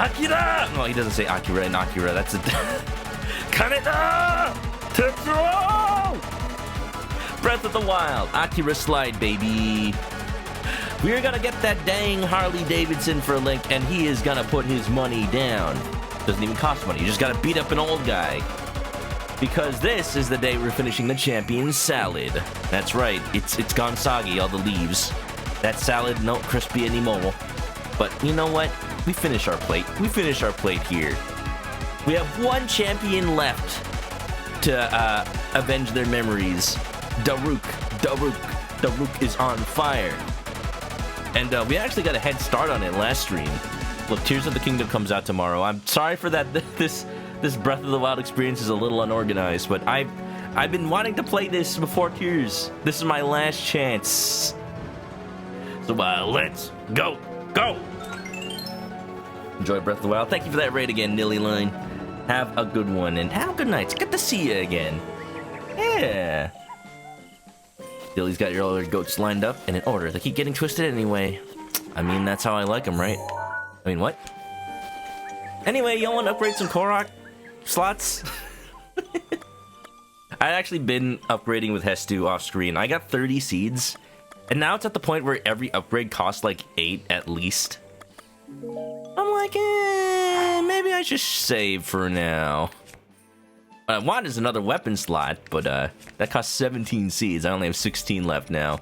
Akira! No, he doesn't say Akira and Akira. That's a... Kaneda! Tetsuo! Breath of the Wild. Akira slide, baby. We're gonna get that dang Harley Davidson for Link, and he is gonna put his money down. Doesn't even cost money. You just gotta beat up an old guy. Because this is the day we're finishing the champion salad. That's right. It's gone soggy, all the leaves. That salad, not crispy anymore. But you know what? We finish our plate. We finish our plate here. We have one champion left to avenge their memories. Daruk is on fire. And we actually got a head start on it last stream. Look, Tears of the Kingdom comes out tomorrow. I'm sorry for that. This Breath of the Wild experience is a little unorganized, but I've been wanting to play this before Tears. This is my last chance. So let's go. Enjoy Breath of the Wild. Thank you for that raid again, Nillyline. Have a good one, and have a good night. It's good to see you again. Yeah. Dilly's got your other goats lined up and in order. They keep getting twisted anyway. I mean, that's how I like them, right? I mean, what? Anyway, y'all want to upgrade some Korok slots? I've actually been upgrading with Hestu off screen. I got 30 seeds, and now it's at the point where every upgrade costs like 8 at least. I'm like, maybe I should save for now. What I want is another weapon slot, but that costs 17 seeds. I only have 16 left now.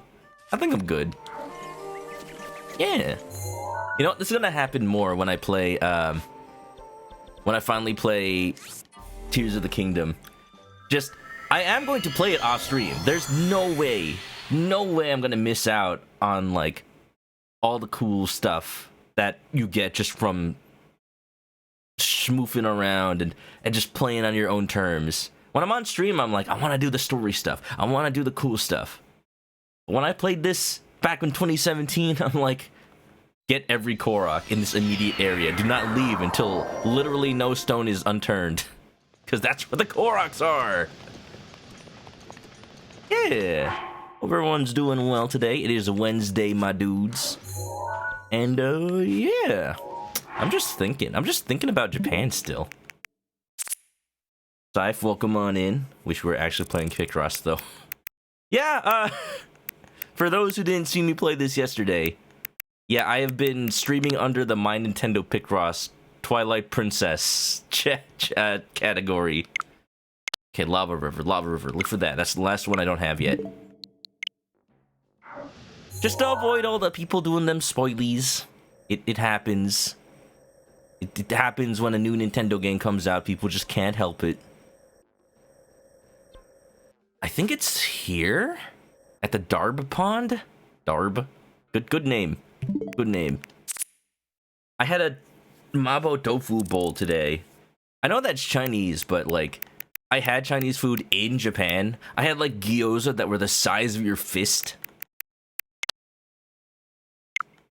I think I'm good. Yeah. You know what? This is gonna happen more when I play, when I finally play Tears of the Kingdom. I am going to play it off stream. There's no way I'm gonna miss out on, like, all the cool stuff that you get just from schmoofing around and just playing on your own terms. When I'm on stream, I'm like, I want to do the story stuff. I want to do the cool stuff. When I played this back in 2017, I'm like, get every Korok in this immediate area. Do not leave until literally no stone is unturned. Because that's where the Koroks are. Yeah. Hope everyone's doing well today. It is a Wednesday, my dudes. And, yeah. I'm just thinking about Japan still. Scythe, welcome on in. Wish we were actually playing Picross, though. Yeah, for those who didn't see me play this yesterday, yeah, I have been streaming under the My Nintendo Picross Twilight Princess category. Okay, Lava River. Look for that. That's the last one I don't have yet. Just to avoid all the people doing them spoilies. It happens. It happens when a new Nintendo game comes out. People just can't help it. I think it's here? At the Darb Pond? Darb. Good name. Good name. I had a Mabo tofu bowl today. I know that's Chinese, but, like, I had Chinese food in Japan. I had, like, gyoza that were the size of your fist.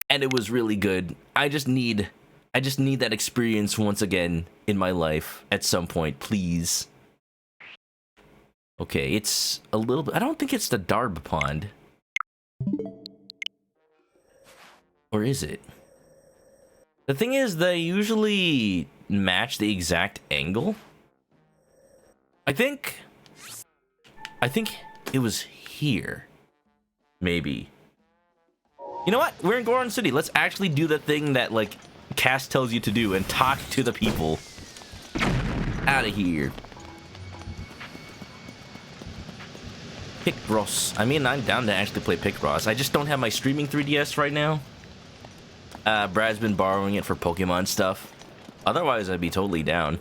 And it was really good. I just need that experience once again in my life at some point, please. Okay, it's a little bit... I don't think it's the Darb Pond. Or is it? The thing is, they usually match the exact angle. I think it was here. Maybe. You know what? We're in Goron City. Let's actually do the thing that, like, Cass tells you to do and talk to the people. Out of here. Picross. I mean, I'm down to actually play Picross. I just don't have my streaming 3DS right now. Brad's been borrowing it for Pokemon stuff. Otherwise, I'd be totally down.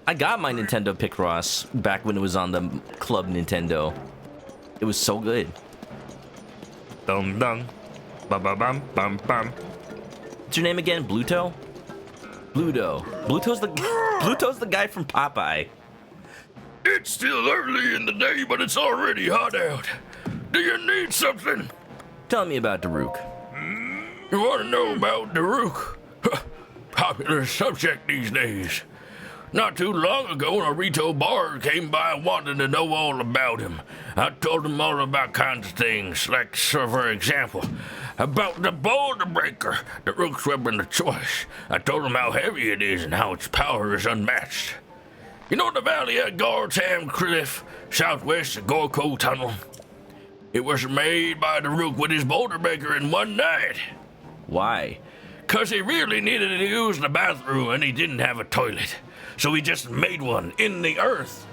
I got my Nintendo Picross back when it was on the Club Nintendo. It was so good. Dum dum. Bum bum bum bum bum. What's your name again? Bluto? Bluto. Bluto's the guy from Popeye. It's still early in the day, but it's already hot out. Do you need something? Tell me about Daruk. You want to know about Daruk? Popular subject these days. Not too long ago, Naruto Bar came by wanting to know all about him. I told him all about kinds of things, like, so for example, about the boulder breaker, the Rook's weapon of choice. I told him how heavy it is and how its power is unmatched. You know the valley at Gartam Cliff, southwest of Gorko Tunnel? It was made by the Rook with his boulder breaker in one night. Why? 'Cause he really needed to use the bathroom and he didn't have a toilet. So he just made one in the earth,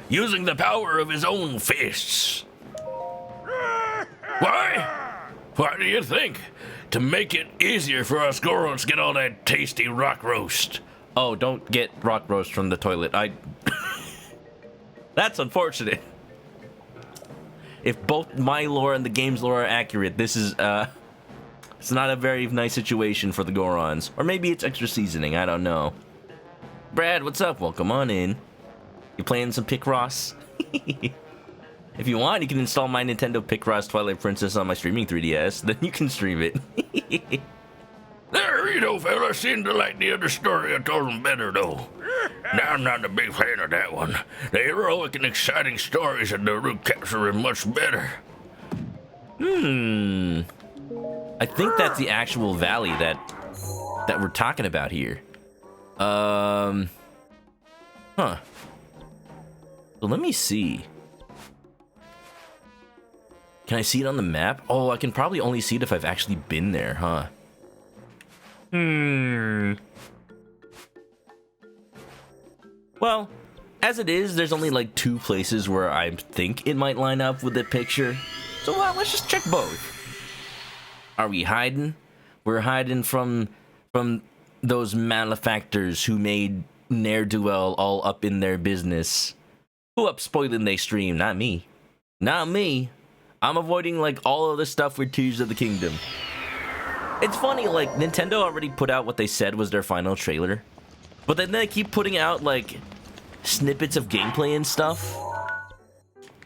using the power of his own fists. Why? Why do you think? To make it easier for us Gorons to get all that tasty rock roast. Oh, don't get rock roast from the toilet. That's unfortunate. If both my lore and the game's lore are accurate, this is, it's not a very nice situation for the Gorons. Or maybe it's extra seasoning, I don't know. Brad, what's up? Welcome on in. You playing some Picross? If you want, you can install my Nintendo Picross Twilight Princess on my streaming 3DS, then you can stream it. There, Rito fella seemed to like the other story. I told him better, though. Now I'm not a big fan of that one. The heroic and exciting stories of the Rook capture are much better. I think that's the actual valley that we're talking about here. Huh. So let me see. Can I see it on the map? Oh, I can probably only see it if I've actually been there, huh? Well, as it is, there's only like 2 places where I think it might line up with the picture. So let's just check both. Are we hiding? We're hiding from those malefactors who made ne'er-do-well all up in their business. Who up spoiling they stream? Not me. Not me. I'm avoiding like all of the stuff with Tears of the Kingdom. It's funny, like, Nintendo already put out what they said was their final trailer. But then they keep putting out, like, snippets of gameplay and stuff.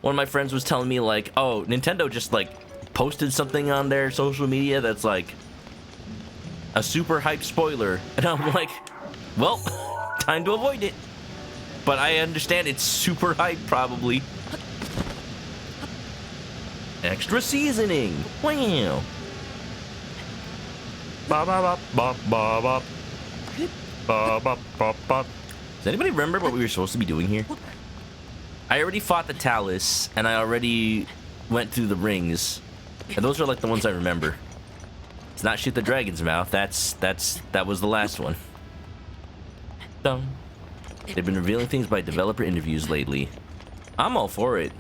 One of my friends was telling me, like, oh, Nintendo just, like, posted something on their social media that's, like, a super hype spoiler. And I'm like, well, time to avoid it. But I understand it's super hype, probably. Extra seasoning. Wow. Does anybody remember what we were supposed to be doing here? I already fought the Talus, and I already went through the rings. And those are like the ones I remember. It's not shoot the dragon's mouth. That was the last one. Dumb. They've been revealing things by developer interviews lately. I'm all for it.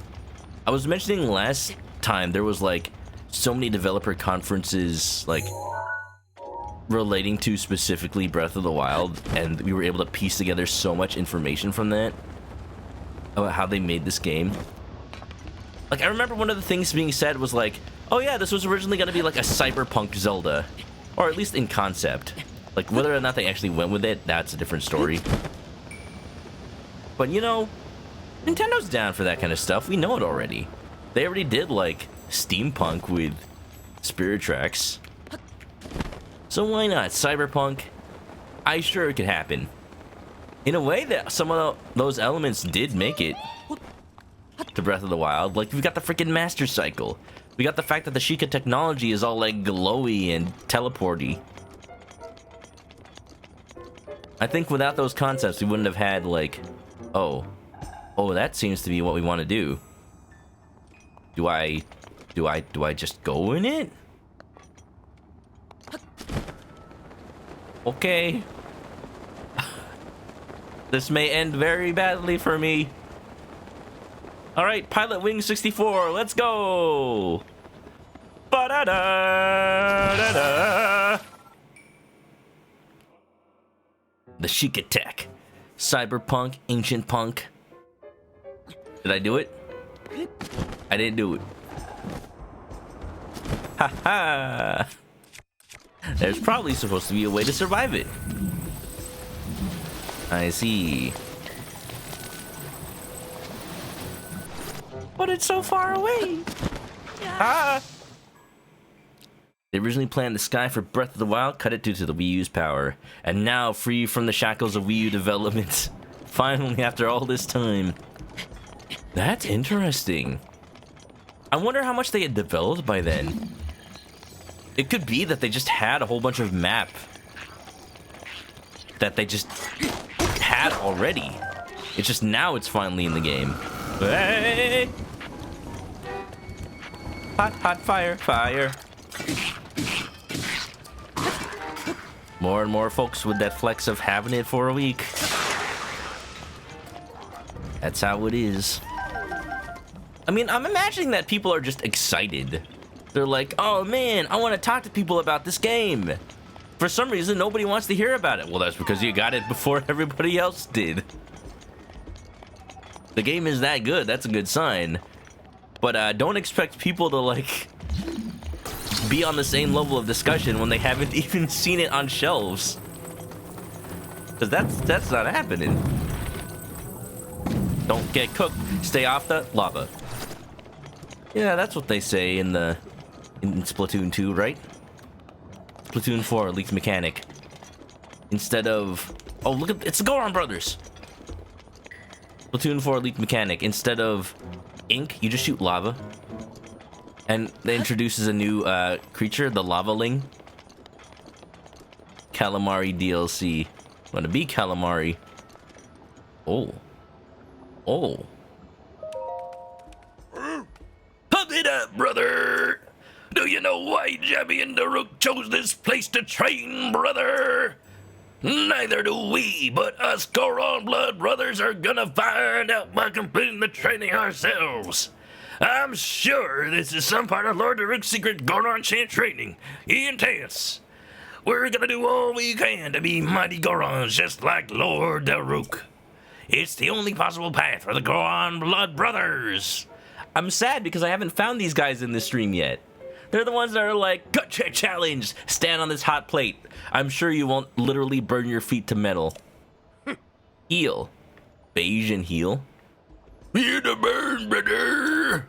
I was mentioning last time there was like so many developer conferences like relating to specifically Breath of the Wild, and we were able to piece together so much information from that about how they made this game. Like, I remember one of the things being said was like, oh yeah, this was originally going to be like a cyberpunk Zelda, or at least in concept. Like, whether or not they actually went with it, that's a different story. But you know, Nintendo's down for that kind of stuff. We know it already. They already did like steampunk with Spirit Tracks. So why not? Cyberpunk, I'm sure it could happen. In a way that some of those elements did make it to Breath of the Wild. Like, we've got the freaking Master Cycle. We got the fact that the Sheikah technology is all like glowy and teleporty. I think without those concepts, we wouldn't have had like, oh, that seems to be what we want to do. Do I just go in it? Okay. This may end very badly for me. Alright, Pilot Wing 64, let's go! Ba-da-da-da-da! The Sheikah Tech. Cyberpunk, Ancient Punk. Did I do it? I didn't do it. Ha-ha! There's probably supposed to be a way to survive it. I see. But it's so far away. Ah! They originally planned the sky for Breath of the Wild, cut it due to the Wii U's power, and now free from the shackles of Wii U development. Finally, after all this time. That's interesting. I wonder how much they had developed by then. It could be that they just had a whole bunch of map that they just had already. It's just now it's finally in the game. Hey! Hot, hot fire, fire. More and more folks with that flex of having it for a week. That's how it is. I mean, I'm imagining that people are just excited. They're like, oh man, I want to talk to people about this game. For some reason, nobody wants to hear about it. Well, that's because you got it before everybody else did. The game is that good. That's a good sign. But don't expect people to, like, be on the same level of discussion when they haven't even seen it on shelves. Because that's not happening. Don't get cooked. Stay off the lava. Yeah, that's what they say in Splatoon 2, right? Splatoon 4, leaked mechanic. Instead of... Oh, look at... It's the Goron Brothers! Splatoon 4, leaked mechanic. Instead of ink, you just shoot lava. And that introduces a new creature, the Lavaling. Calamari DLC. Want to be Calamari. Oh. Oh. Pump it up, brother! Do you know why Jabby and Daruk chose this place to train, brother? Neither do we, but us Goron Blood brothers are gonna find out by completing the training ourselves. I'm sure this is some part of Lord Daruk's secret Goron chant training. Intense. We're gonna do all we can to be mighty Gorons just like Lord Daruk. It's the only possible path for the Goron Blood brothers. I'm sad because I haven't found these guys in this stream yet. They're the ones that are like, gut check challenge, stand on this hot plate. I'm sure you won't literally burn your feet to metal. Heal. Bayesian heal. Feel the burn, brother.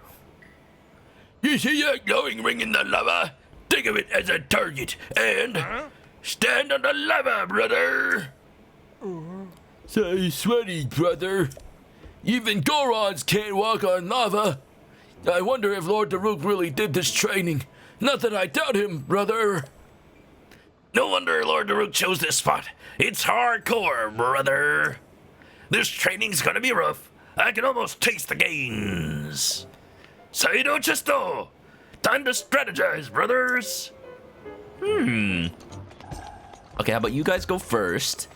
You see that glowing ring in the lava? Think of it as a target and stand on the lava, brother. So sweaty, brother. Even Gorons can't walk on lava. I wonder if Lord Daruk really did this training. Not that I doubt him, brother. No wonder Lord Daruk chose this spot. It's hardcore, brother. This training's gonna be rough. I can almost taste the gains. Saido Chesto! Time to strategize, brothers! Okay, how about you guys go first?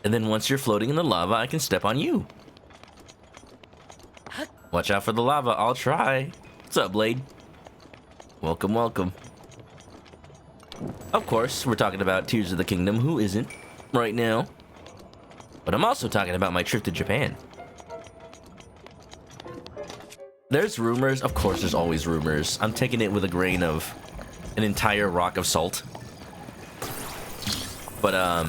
And then once you're floating in the lava, I can step on you. Watch out for the lava, I'll try. What's up, Blade? Welcome, welcome. Of course, we're talking about Tears of the Kingdom, who isn't right now? But I'm also talking about my trip to Japan. There's rumors, of course there's always rumors. I'm taking it with a grain of an entire rock of salt. But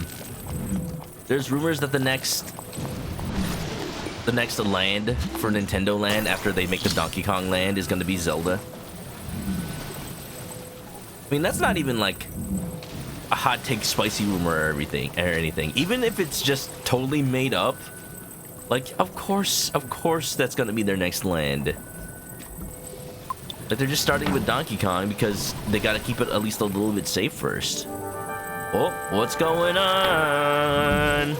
there's rumors that the next land for Nintendo Land after they make the Donkey Kong Land is going to be Zelda. I mean, that's not even like a hot take spicy rumor or anything. Even if it's just totally made up, like, of course that's going to be their next land. But they're just starting with Donkey Kong because they got to keep it at least a little bit safe first. Oh, what's going on?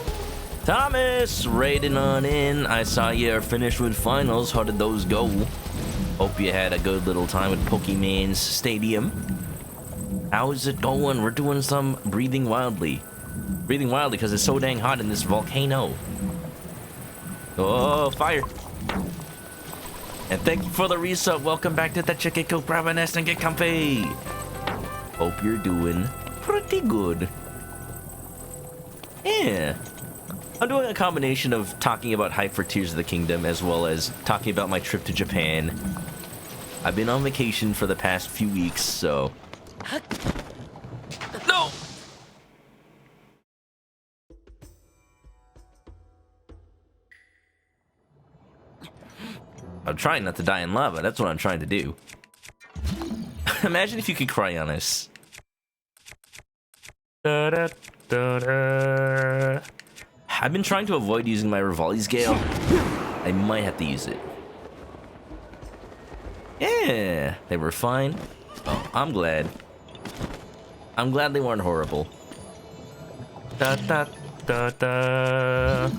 Thomas, raiding on in. I saw you are finished with finals. How did those go? Hope you had a good little time at Pokemon's Stadium. How's it going? We're doing some breathing wildly. Breathing wildly because it's so dang hot in this volcano. Oh, fire. And thank you for the resub. Welcome back to the Chiquito. Grab a nest and get comfy. Hope you're doing pretty good. Yeah. I'm doing a combination of talking about hype for Tears of the Kingdom as well as talking about my trip to Japan. I've been on vacation for the past few weeks, so... No! I'm trying not to die in lava. That's what I'm trying to do. Imagine if you could cry on us. Da, da, da, da. I've been trying to avoid using my Rivali scale. I might have to use it. Yeah, they were fine. Oh, I'm glad. I'm glad they weren't horrible. Da da da da.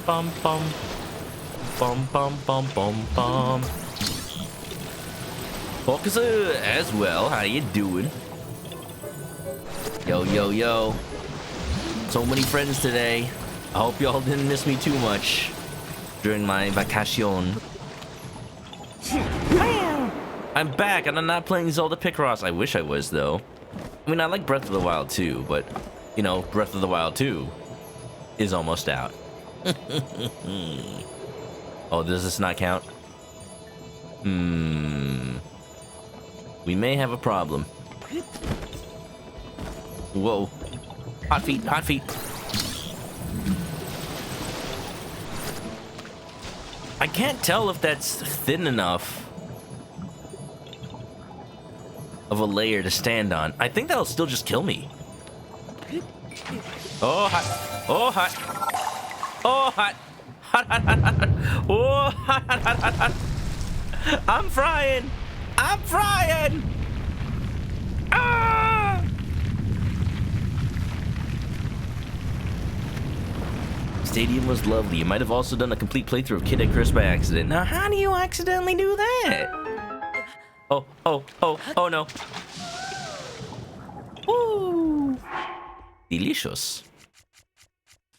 Bum bum. Bum bum bum bum bum. Focuser as well. How you doing? Yo yo yo. So many friends today. I hope y'all didn't miss me too much during my vacation. I'm back and I'm not playing Zelda Picross. I wish I was though. I mean, I like Breath of the Wild too, but you know, Breath of the Wild 2 is almost out. Oh, does this not count? We may have a problem. Whoa. Hot feet, hot feet. I can't tell if that's thin enough of a layer to stand on. I think that'll still just kill me. Oh, hot. Oh, hot. Oh, hot. Hot, hot, hot, hot. Oh, hot, hot, hot, hot, hot. I'm frying. I'm frying. Ah! Stadium was lovely. You might have also done a complete playthrough of Kid Icarus by accident. Now, how do you accidentally do that? Oh, oh, oh, oh no. Ooh. Delicious.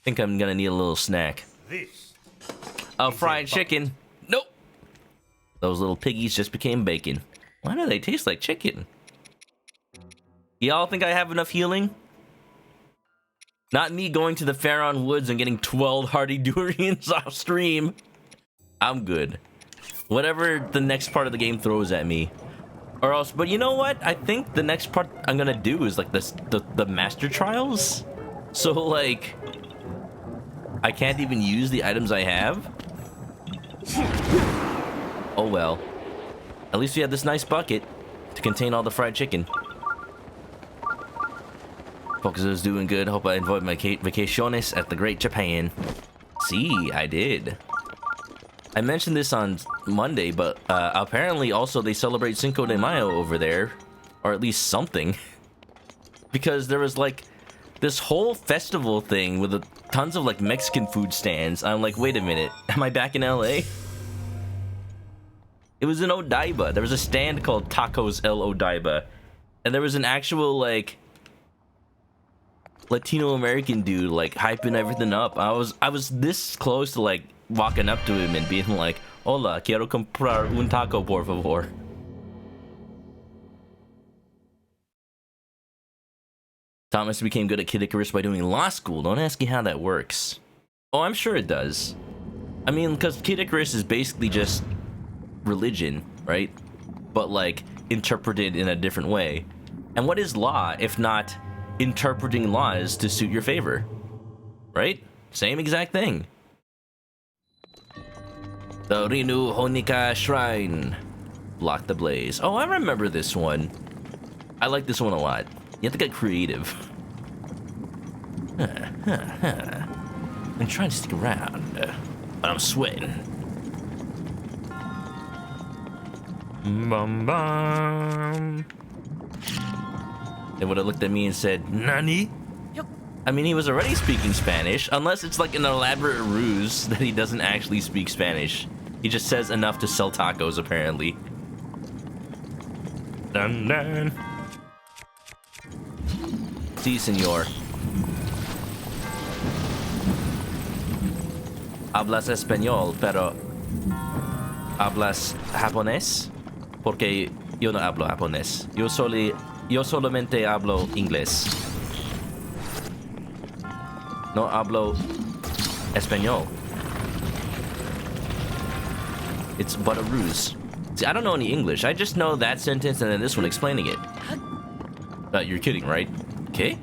Think I'm gonna need a little snack. A fried chicken. Nope. Those little piggies just became bacon. Why do they taste like chicken? Y'all think I have enough healing? Not me going to the Faron Woods and getting 12 hardy durians off stream. I'm good. Whatever the next part of the game throws at me. Or else, but you know what? I think the next part I'm gonna do is like the Master Trials. So like, I can't even use the items I have. Oh well. At least we have this nice bucket to contain all the fried chicken. Focus is doing good. Hope I enjoyed my vacaciones at the Great Japan. See, I did. I mentioned this on Monday, but apparently also they celebrate Cinco de Mayo over there. Or at least something. Because there was like this whole festival thing with tons of like Mexican food stands. I'm like, wait a minute. Am I back in LA? It was in Odaiba. There was a stand called Tacos El Odaiba. And there was an actual like Latino American dude like hyping everything up. I was this close to like walking up to him and being like, "Hola, quiero comprar un taco, por favor." Thomas became good at Kid Icarus by doing law school. Don't ask me how that works. Oh, I'm sure it does. I mean, because Kid Icarus is basically just religion, right? But like interpreted in a different way. And what is law if not interpreting laws to suit your favor? Right? Same exact thing. The Rinu Honika Shrine. Block the Blaze. Oh, I remember this one. I like this one a lot. You have to get creative. I'm trying to stick around, but I'm sweating. Bum bum. They would have looked at me and said, "Nani?" I mean, he was already speaking Spanish, unless it's like an elaborate ruse that he doesn't actually speak Spanish. He just says enough to sell tacos, apparently. Dun dun. Sí, señor. Hablas español, pero ¿hablas japonés? Porque yo no hablo japonés. Yo solamente hablo inglés. No hablo español. It's but a ruse. See, I don't know any English. I just know that sentence and then this one explaining it. You're kidding, right? Okay.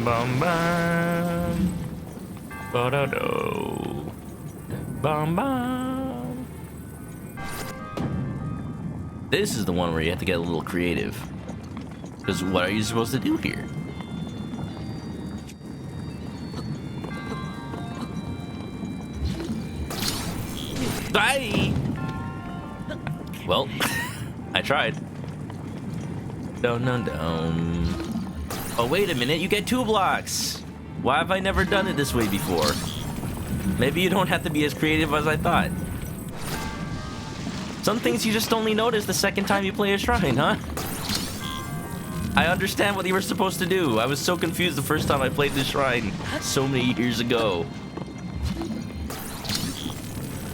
Bum bum. Ba-da-do. Bum bum. This is the one where you have to get a little creative. Because what are you supposed to do here? Bye! Well, I tried. Dun dun dun. Oh, wait a minute, you get 2 blocks! Why have I never done it this way before? Maybe you don't have to be as creative as I thought. Some things you just only notice the second time you play a shrine, huh? I understand what you were supposed to do. I was so confused the first time I played this shrine so many years ago.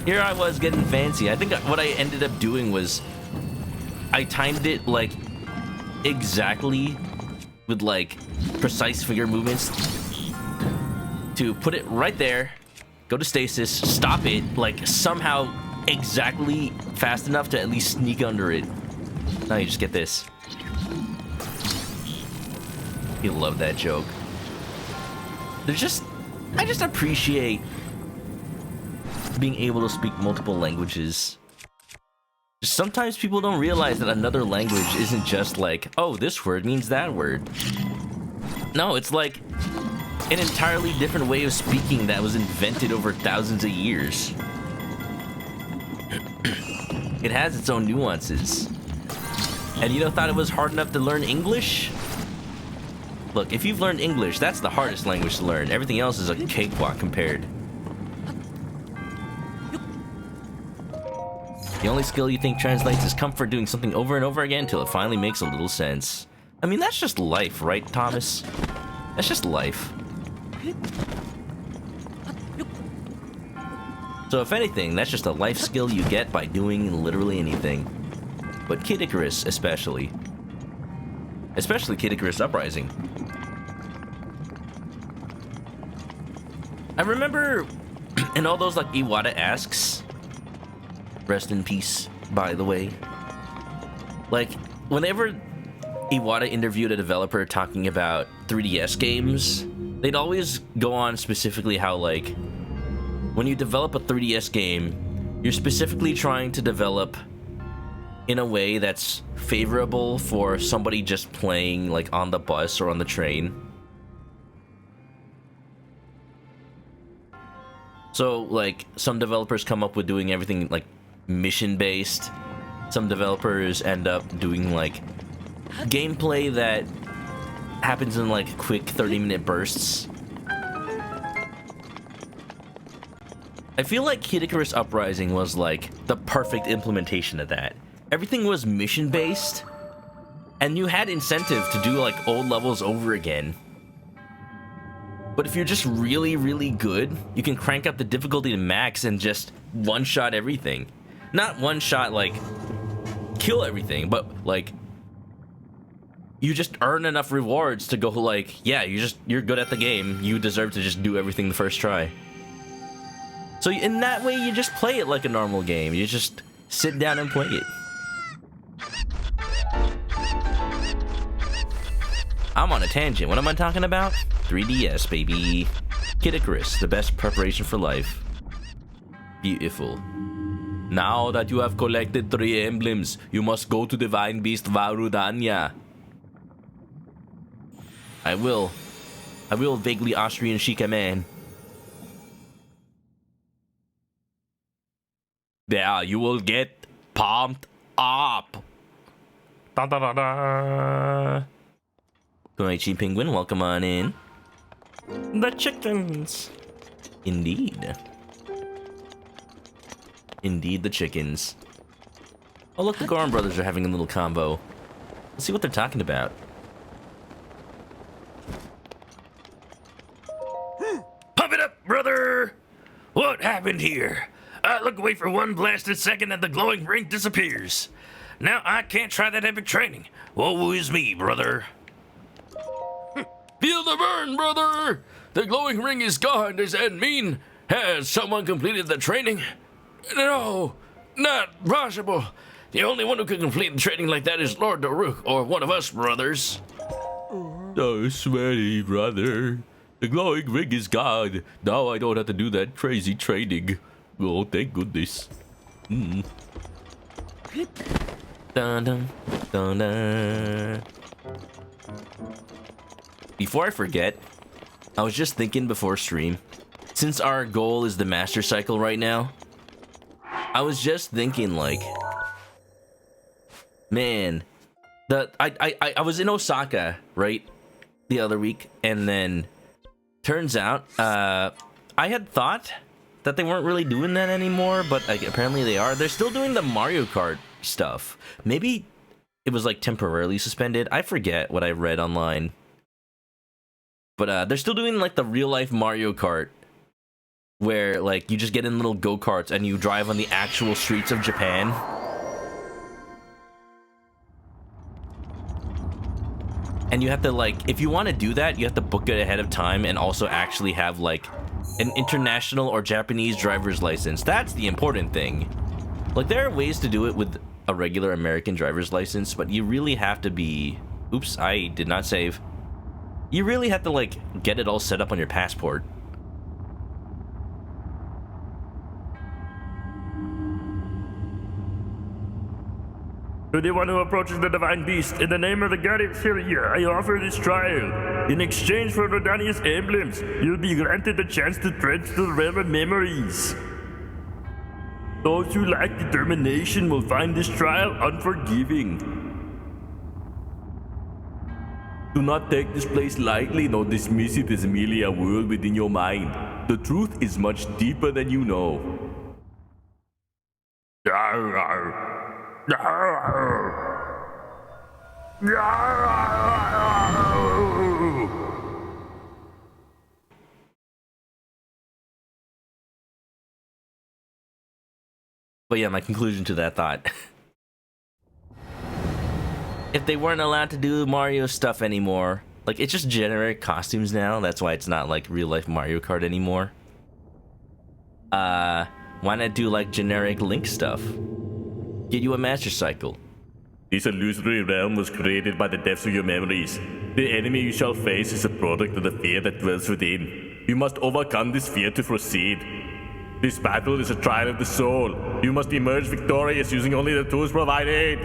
Here I was getting fancy. I think what I ended up doing was I timed it like exactly with like precise finger movements to put it right there, go to stasis, stop it, like somehow exactly fast enough to at least sneak under it. Now you just get this. You love that joke. I just appreciate being able to speak multiple languages. Sometimes people don't realize that another language isn't just like, oh, this word means that word. No, it's like an entirely different way of speaking that was invented over thousands of years. It has its own nuances. And you thought it was hard enough to learn English? Look, if you've learned English, that's the hardest language to learn. Everything else is a cakewalk compared. The only skill you think translates is comfort doing something over and over again until it finally makes a little sense. I mean, that's just life, right, Thomas? That's just life. So if anything, that's just a life skill you get by doing literally anything. But Kid Icarus especially. Especially Kid Icarus Uprising. I remember in all those like Iwata asks, rest in peace, by the way. Like, whenever Iwata interviewed a developer talking about 3DS games, they'd always go on specifically how, like, when you develop a 3DS game, you're specifically trying to develop in a way that's favorable for somebody just playing, like, on the bus or on the train. So, like, some developers come up with doing everything, like, mission-based. Some developers end up doing like gameplay that happens in like quick 30-minute bursts. I feel like Kid Icarus Uprising was like the perfect implementation of that. Everything was mission-based, and you had incentive to do like old levels over again. But if you're just really, really good, you can crank up the difficulty to max and just one-shot everything. Not one shot, like, kill everything, but, like, you just earn enough rewards to go, like, yeah, you're good at the game. You deserve to just do everything the first try. So in that way, you just play it like a normal game. You just sit down and play it. I'm on a tangent. What am I talking about? 3DS, baby. Kid Icarus, the best preparation for life. Beautiful. Now that you have collected 3 emblems, you must go to Divine Beast Varudanya. I will, vaguely Austrian Chica man. There, you will get pumped up. Da da da da. Koichi Penguin, welcome on in. The chickens. Indeed. Indeed, the chickens. Oh, look, the Gorham brothers are having a little combo. Let's see what they're talking about. Pump it up, brother! What happened here? I look away for one blasted second and the glowing ring disappears. Now I can't try that epic training. Woe is me, brother. Feel the burn, brother! The glowing ring is gone. Does that mean has someone completed the training? No, not possible. The only one who can complete the training like that is Lord Daruk, or one of us brothers. Oh, sweaty brother. The glowing ring is gone. Now I don't have to do that crazy training. Oh, thank goodness. Dun dun dun dun. Before I forget, I was just thinking before stream, since our goal is the master cycle right now, I was just thinking like, man, I was in Osaka, right, the other week, and then turns out I had thought that they weren't really doing that anymore, but like, apparently they are. They're still doing the Mario Kart stuff. Maybe it was like temporarily suspended. I forget what I read online. But they're still doing like the real life Mario Kart, where like you just get in little go-karts and you drive on the actual streets of Japan. And you have to like, if you want to do that, you have to book it ahead of time and also actually have like an international or Japanese driver's license. That's the important thing. Like, there are ways to do it with a regular American driver's license, but you really have to be... Oops, I did not save. You really have to, like, get it all set up on your passport. To the one who approaches the divine beast, in the name of the god of Syria, I offer this trial. In exchange for Rodania's emblems, you'll be granted the chance to tread to the realm of memories. Those who lack determination will find this trial unforgiving. Do not take this place lightly, nor dismiss it as merely a world within your mind. The truth is much deeper than you know. But yeah, my conclusion to that thought. If they weren't allowed to do Mario stuff anymore, like, it's just generic costumes now, that's why it's not like real life Mario Kart anymore. Why not do like generic Link stuff? Get you a master cycle. This illusory realm was created by the depths of your memories. The enemy you shall face is a product of the fear that dwells within. You must overcome this fear to proceed. This battle is a trial of the soul. You must emerge victorious using only the tools provided.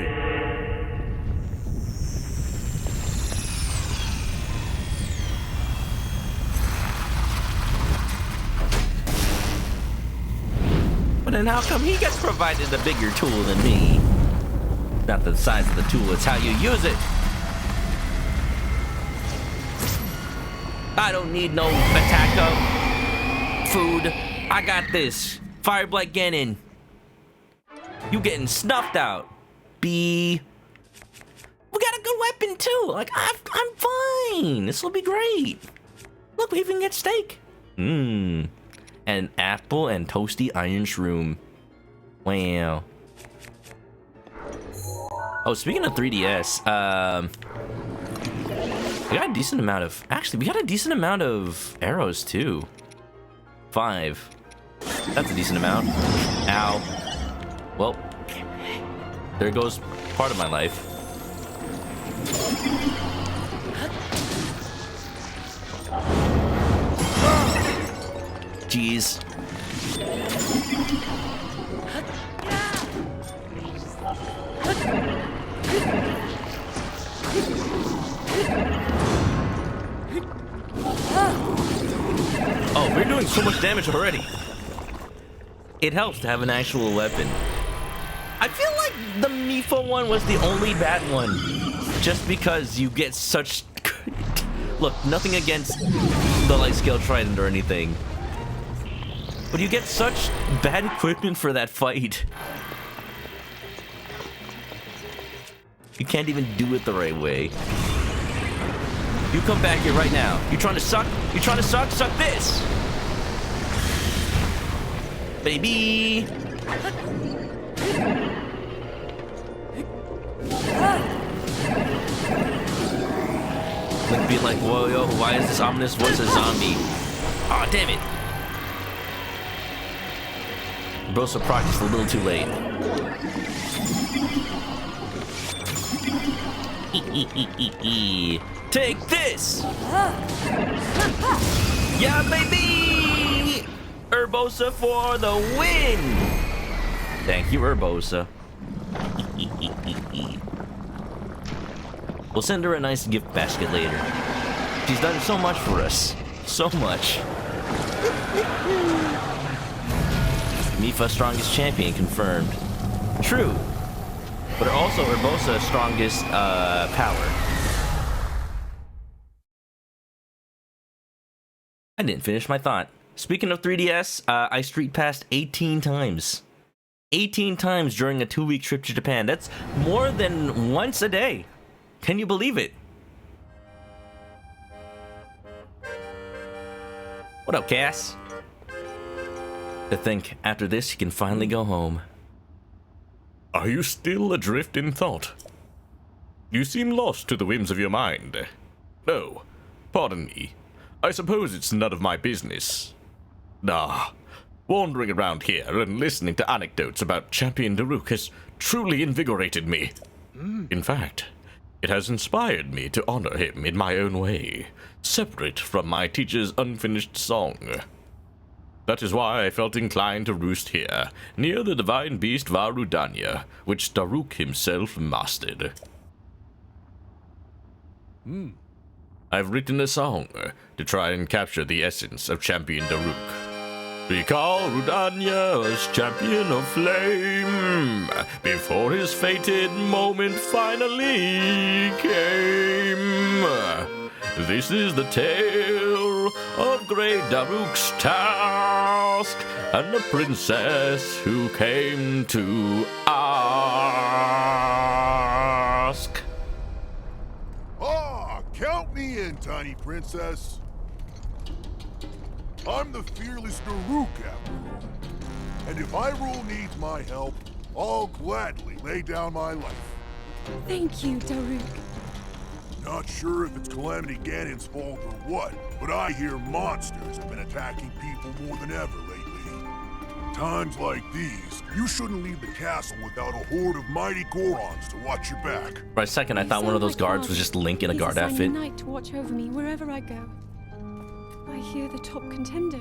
But then how come he gets provided a bigger tool than me? Not the size of the tool, it's how you use it. I don't need no attack food. I got this. Fireblight Ganon. You getting snuffed out. B. We got a good weapon too. Like, I'm fine. This will be great. Look, we even get steak. An apple and toasty iron shroom. Wow. Oh, speaking of 3DS, we got a decent amount of... Actually, we got a decent amount of arrows, too. 5. That's a decent amount. Ow. Well, there goes part of my life. Jeez. Oh, we're doing so much damage already. It helps to have an actual weapon. I feel like the Mifo one was the only bad one. Just because you get such... Look, nothing against the light scale trident or anything. But you get such bad equipment for that fight. You can't even do it the right way. You come back here right now. You trying to suck? You trying to suck? Suck this! Baby! Would be like, whoa, yo, why is this ominous voice a zombie? Aw, oh, damn it! Brosa practiced a little too late. Take this! Yeah, baby! Urbosa for the win! Thank you, Urbosa. We'll send her a nice gift basket later. She's done so much for us. So much. Mipha's strongest champion confirmed. True. But also Urbosa's strongest power. I didn't finish my thought. Speaking of 3DS, I street passed 18 times. 18 times during a 2-week trip to Japan. That's more than once a day. Can you believe it? What up, Cass? To think, after this, you can finally go home. Are you still adrift in thought? You seem lost to the whims of your mind. No, pardon me. I suppose it's none of my business. Wandering around here and listening to anecdotes about Champion Daruk has truly invigorated me. In fact, it has inspired me to honor him in my own way, separate from my teacher's unfinished song. That is why I felt inclined to roost here, near the divine beast Varudanya, which Daruk himself mastered. I've written a song to try and capture the essence of Champion Daruk. Recall Rudanya as champion of flame, before his fated moment finally came. This is the tale of great Daruk's task, and the princess who came to ask. Count me in, tiny princess. I'm the fearless Daruk, after all. And if Hyrule needs my help, I'll gladly lay down my life. Thank you, Daruk. Not sure if it's Calamity Ganon's fault or what, but I hear monsters have been attacking people more than ever lately. Times like these, you shouldn't leave the castle without a horde of mighty Gorons to watch your back. For a second, I thought one of those guards was just Link in a guard outfit. He's assigned a knight to watch over me wherever I go. I hear the top contender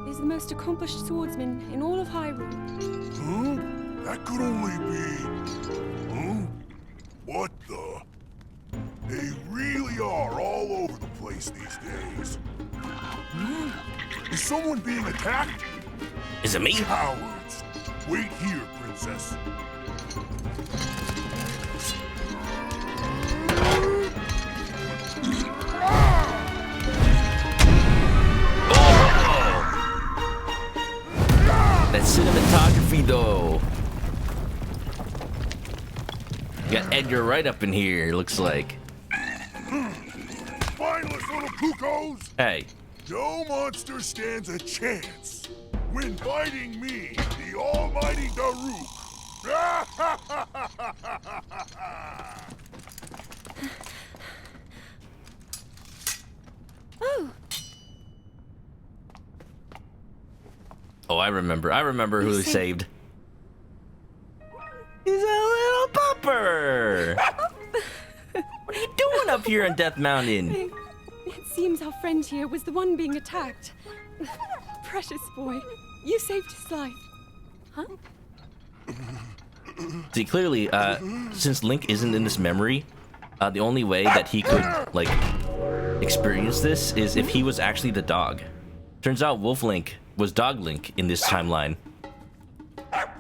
is the most accomplished swordsman in all of Hyrule. Huh? That could only be... Huh? What the... They really are all over the place these days. Is someone being attacked? Is it me? Cowards! Wait here, princess. That cinematography, though. Got Edgar right up in here, looks like. Spineless little cuckoos! Hey. No monster stands a chance when fighting me, the almighty Daruk. Oh, I remember who he saved. He's a little pupper. What are you doing up here in Death Mountain? It seems our friend here was the one being attacked. Precious boy, you saved his life. Huh? See, clearly, since Link isn't in this memory, the only way that he could, like, experience this is if he was actually the dog. Turns out Wolf Link was Dog Link in this timeline.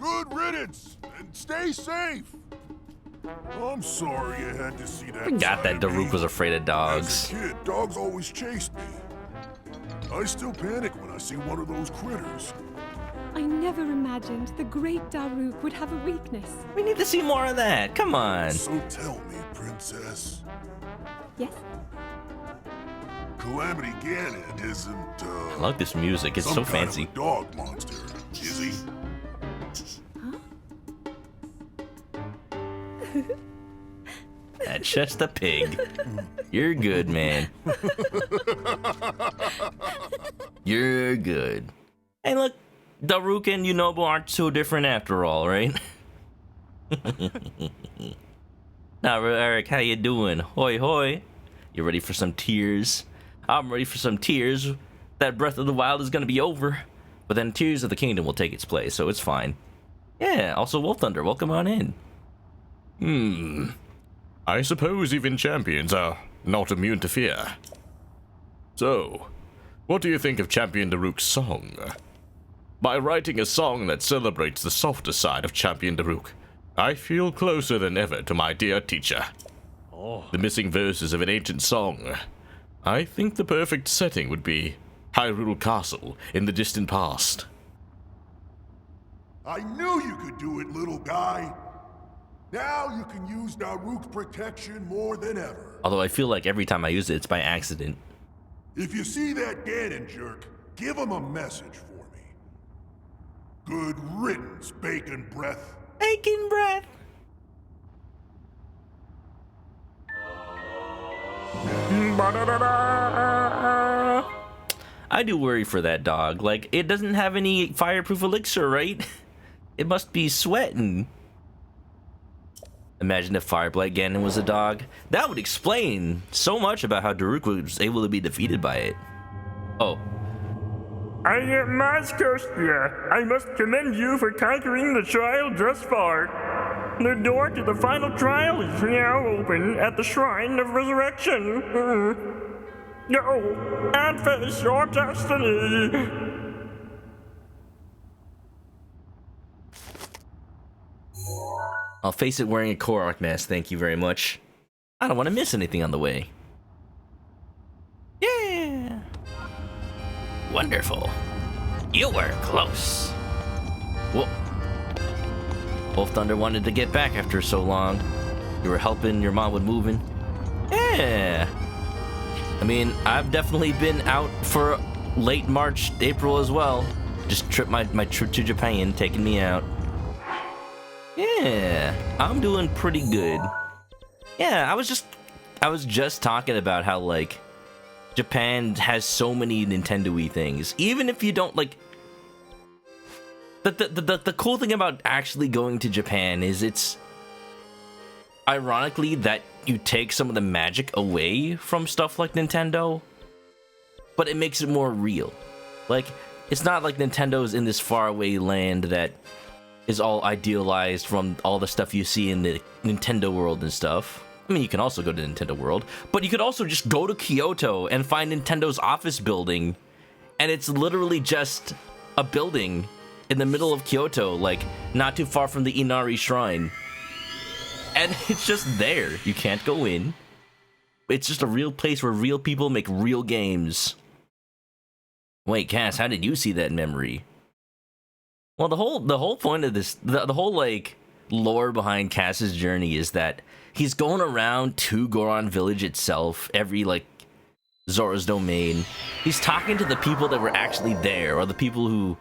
Good riddance, and stay safe. I'm sorry you had to see that. Forgot that Daruk was afraid of dogs. As a kid, dogs always chased me. I still panic when I see one of those critters. I never imagined the great Daruk would have a weakness. We need to see more of that. Come on. So tell me, princess. Yes? Calamity Ganon isn't, I like this music. It's so some kind fancy. of a dog monster, is he? That's just a pig. You're good, man. You're good. Hey, look, Daruk and Yunobo aren't so different after all, right? Now, Eric, how you doing? Hoi hoi. You ready for some tears? I'm ready for some tears. That Breath of the Wild is gonna be over, but then Tears of the Kingdom will take its place, so it's fine. Yeah. Also, Wolf Thunder, welcome on in. I suppose even champions are not immune to fear. So, what do you think of Champion Daruk's song? By writing a song that celebrates the softer side of Champion Daruk, I feel closer than ever to my dear teacher. The missing verses of an ancient song. I think the perfect setting would be Hyrule Castle in the distant past. I knew you could do it, little guy. Now you can use Daruk's protection more than ever. Although I feel like every time I use it, it's by accident. If you see that Ganon jerk, give him a message for me. Good riddance, bacon breath. Bacon breath. I do worry for that dog. Like, it doesn't have any fireproof elixir, right? It must be sweating. Imagine if Fireblight Ganon was a dog. That would explain so much about how Daruk was able to be defeated by it. Oh. I am Mazkostia. I must commend you for conquering the trial thus far. The door to the final trial is now open at the Shrine of Resurrection. Go and face your destiny. I'll face it wearing a Korok mask, thank you very much. I don't want to miss anything on the way. Yeah! Wonderful. You were close. Whoa. Wolf Thunder wanted to get back after so long. You were helping your mom with moving. Yeah! I mean, I've definitely been out for late March, April as well. Just my trip to Japan, taking me out. Yeah, I'm doing pretty good. Yeah, I was just talking about how, like, Japan has so many Nintendo-y things. Even if you don't, like... The cool thing about actually going to Japan is it's... ironically that you take some of the magic away from stuff like Nintendo, but it makes it more real. Like, it's not like Nintendo's in this faraway land that is all idealized from all the stuff you see in the Nintendo world and stuff. I mean, you can also go to Nintendo World, but you could also just go to Kyoto and find Nintendo's office building, and it's literally just a building in the middle of Kyoto, like, not too far from the Inari Shrine. And it's just there. You can't go in. It's just a real place where real people make real games. Wait, Cass, how did you see that memory? Well, the whole point of this, the whole, like, lore behind Cass's journey is that he's going around to Goron Village itself, every, like, Zora's Domain. He's talking to the people that were actually there, or the people who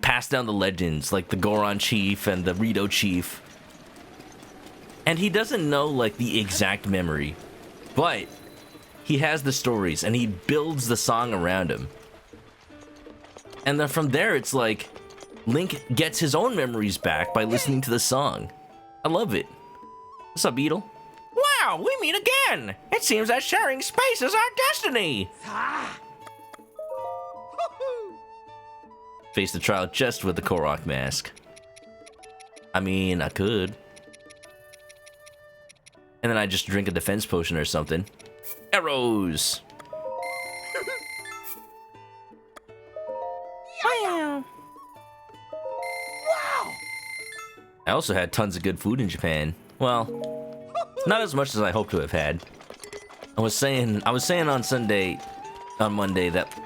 passed down the legends, like the Goron Chief and the Rito Chief. And he doesn't know, like, the exact memory, but he has the stories, and he builds the song around him. And then from there, it's like, Link gets his own memories back by listening to the song. I love it. What's up, Beetle? Wow, we meet again! It seems that sharing space is our destiny! Face the trial just with the Korok mask. I mean, I could. And then I just drink a defense potion or something. Arrows! Wow! I also had tons of good food in Japan. Well, not as much as I hoped to have had. I was saying on Monday that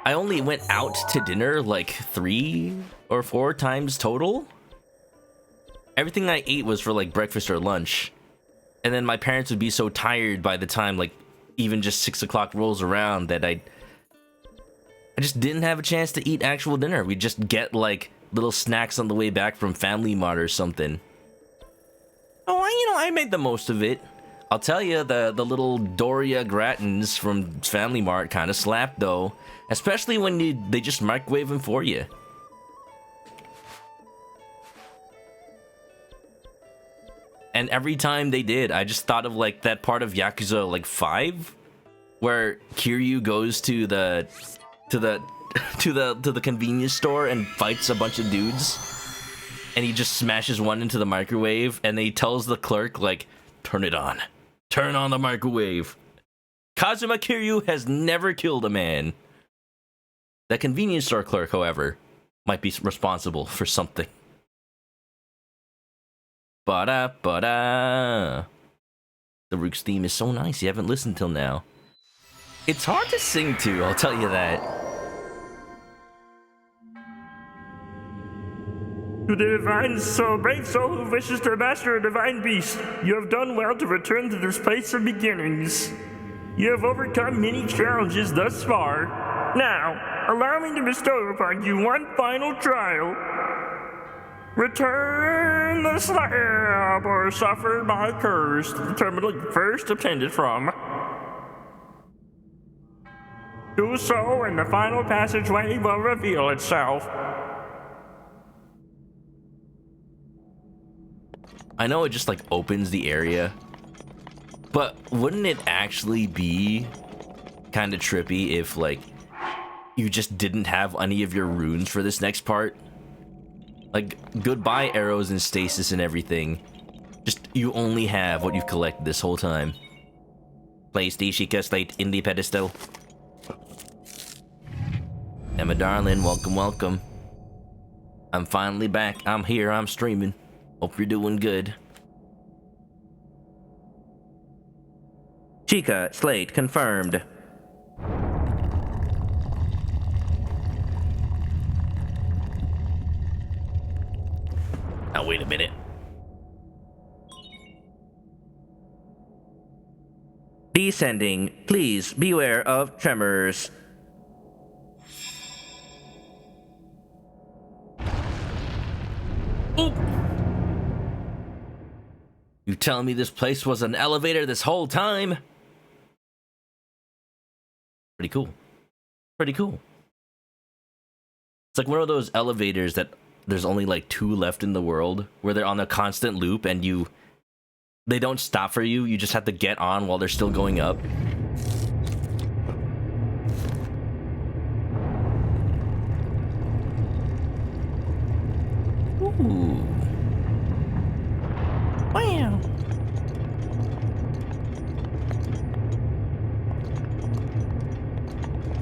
I only went out to dinner like 3 or 4 times total. Everything I ate was for like breakfast or lunch. And then my parents would be so tired by the time like even just 6 o'clock rolls around that I just didn't have a chance to eat actual dinner. We'd just get like little snacks on the way back from Family Mart or something. Oh, I made the most of it. I'll tell you, the little Doria Gratins from Family Mart kind of slapped though, especially when they just microwave them for you. And every time they did, I just thought of like that part of Yakuza like 5, where Kiryu goes to the convenience store and fights a bunch of dudes, and he just smashes one into the microwave, and he tells the clerk like, Turn it on. Turn on the microwave. Kazuma Kiryu has never killed a man. That convenience store clerk, however, might be responsible for something. Ba-da-ba-da. The Rook's theme is so nice. You haven't listened till now. It's hard to sing to, I'll tell you that. To the divine soul, brave soul who wishes to master a divine beast, you have done well to return to this place of beginnings. You have overcome many challenges thus far. Now, allow me to bestow upon you one final trial. Return the slab or suffer my curse to the terminal you first obtained from. Do so and the final passageway will reveal itself. I know it just like opens the area, but wouldn't it actually be kind of trippy if like you just didn't have any of your runes for this next part? Like, goodbye arrows and stasis and everything. Just, you only have what you've collected this whole time. Place the Sheikah Slate in the pedestal. Emma darling, welcome, welcome. I'm finally back. I'm here, I'm streaming. Hope you're doing good. Sheikah Slate confirmed. Now wait a minute. Descending. Please beware of tremors. Oop. You telling me this place was an elevator this whole time? Pretty cool. Pretty cool. It's like one of those elevators that there's only like 2 left in the world, where they're on a constant loop and they don't stop for you, you just have to get on while they're still going up. Ooh. Wow.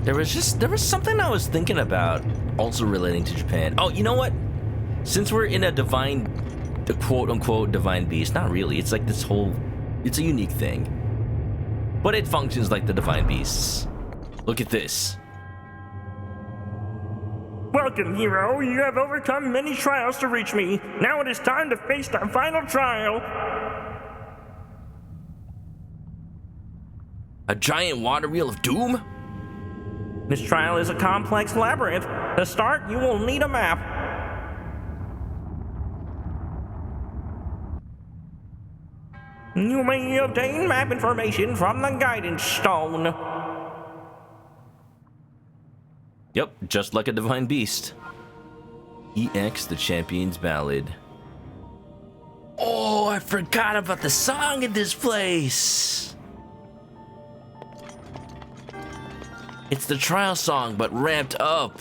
There was something I was thinking about also relating to Japan. Oh, you know what? Since we're in the quote-unquote divine beast, not really, it's like this whole, it's a unique thing. But it functions like the divine beasts. Look at this. Welcome, hero. You have overcome many trials to reach me. Now it is time to face the final trial. A giant water wheel of doom? This trial is a complex labyrinth. To start, you will need a map. You may obtain map information from the guidance stone. Yep, just like a divine beast. EX, the Champion's Ballad. Oh, I forgot about the song in this place. It's the trial song, but ramped up.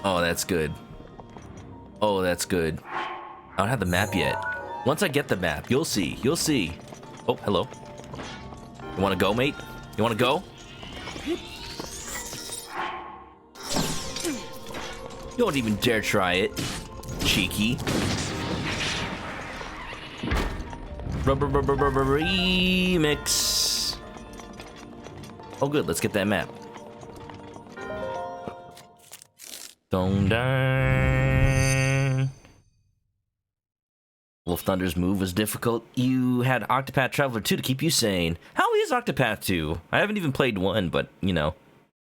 Oh, that's good. Oh, that's good. I don't have the map yet. Once I get the map, you'll see. You'll see. Oh, hello. You want to go, mate? You want to go? You don't even dare try it. Cheeky. Remix. Oh, good. Let's get that map. Don't die. Wolf Thunder's move was difficult. You had Octopath Traveler 2 to keep you sane. How is Octopath 2? I haven't even played one, but, you know,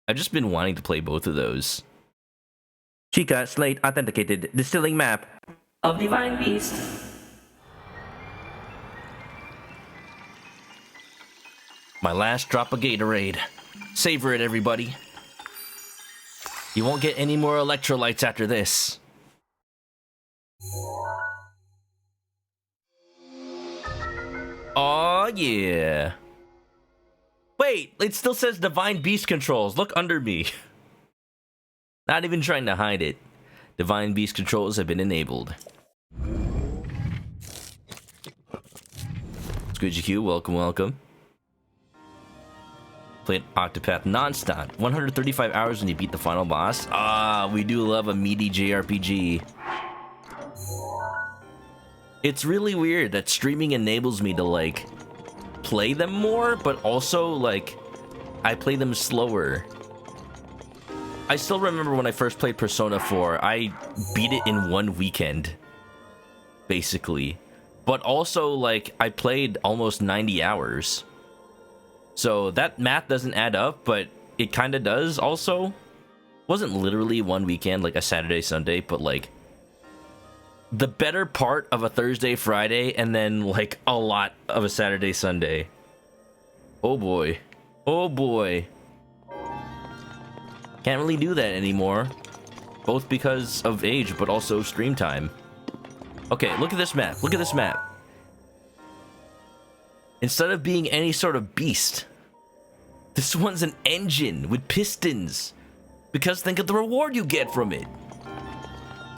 I've just been wanting to play both of those. Sheikah Slate authenticated distilling map of Divine Beast. My last drop of Gatorade. Savor it, everybody. You won't get any more electrolytes after this. Oh yeah. Wait, it still says Divine Beast controls. Look under me. Not even trying to hide it. Divine Beast controls have been enabled. Squidgy Q, welcome, welcome. Played Octopath nonstop. 135 hours when you beat the final boss. Ah, we do love a meaty JRPG. It's really weird that streaming enables me to, like, play them more, but also, like, I play them slower. I still remember when I first played Persona 4, I beat it in one weekend, basically. But also, like, I played almost 90 hours. So that math doesn't add up, but it kind of does also. Wasn't literally one weekend, like a Saturday, Sunday, but like the better part of a Thursday, Friday, and then like a lot of a Saturday, Sunday. Oh boy. Oh boy. Can't really do that anymore. Both because of age, but also stream time. Okay, look at this map. Look at this map. Instead of being any sort of beast, this one's an engine with pistons. Because think of the reward you get from it.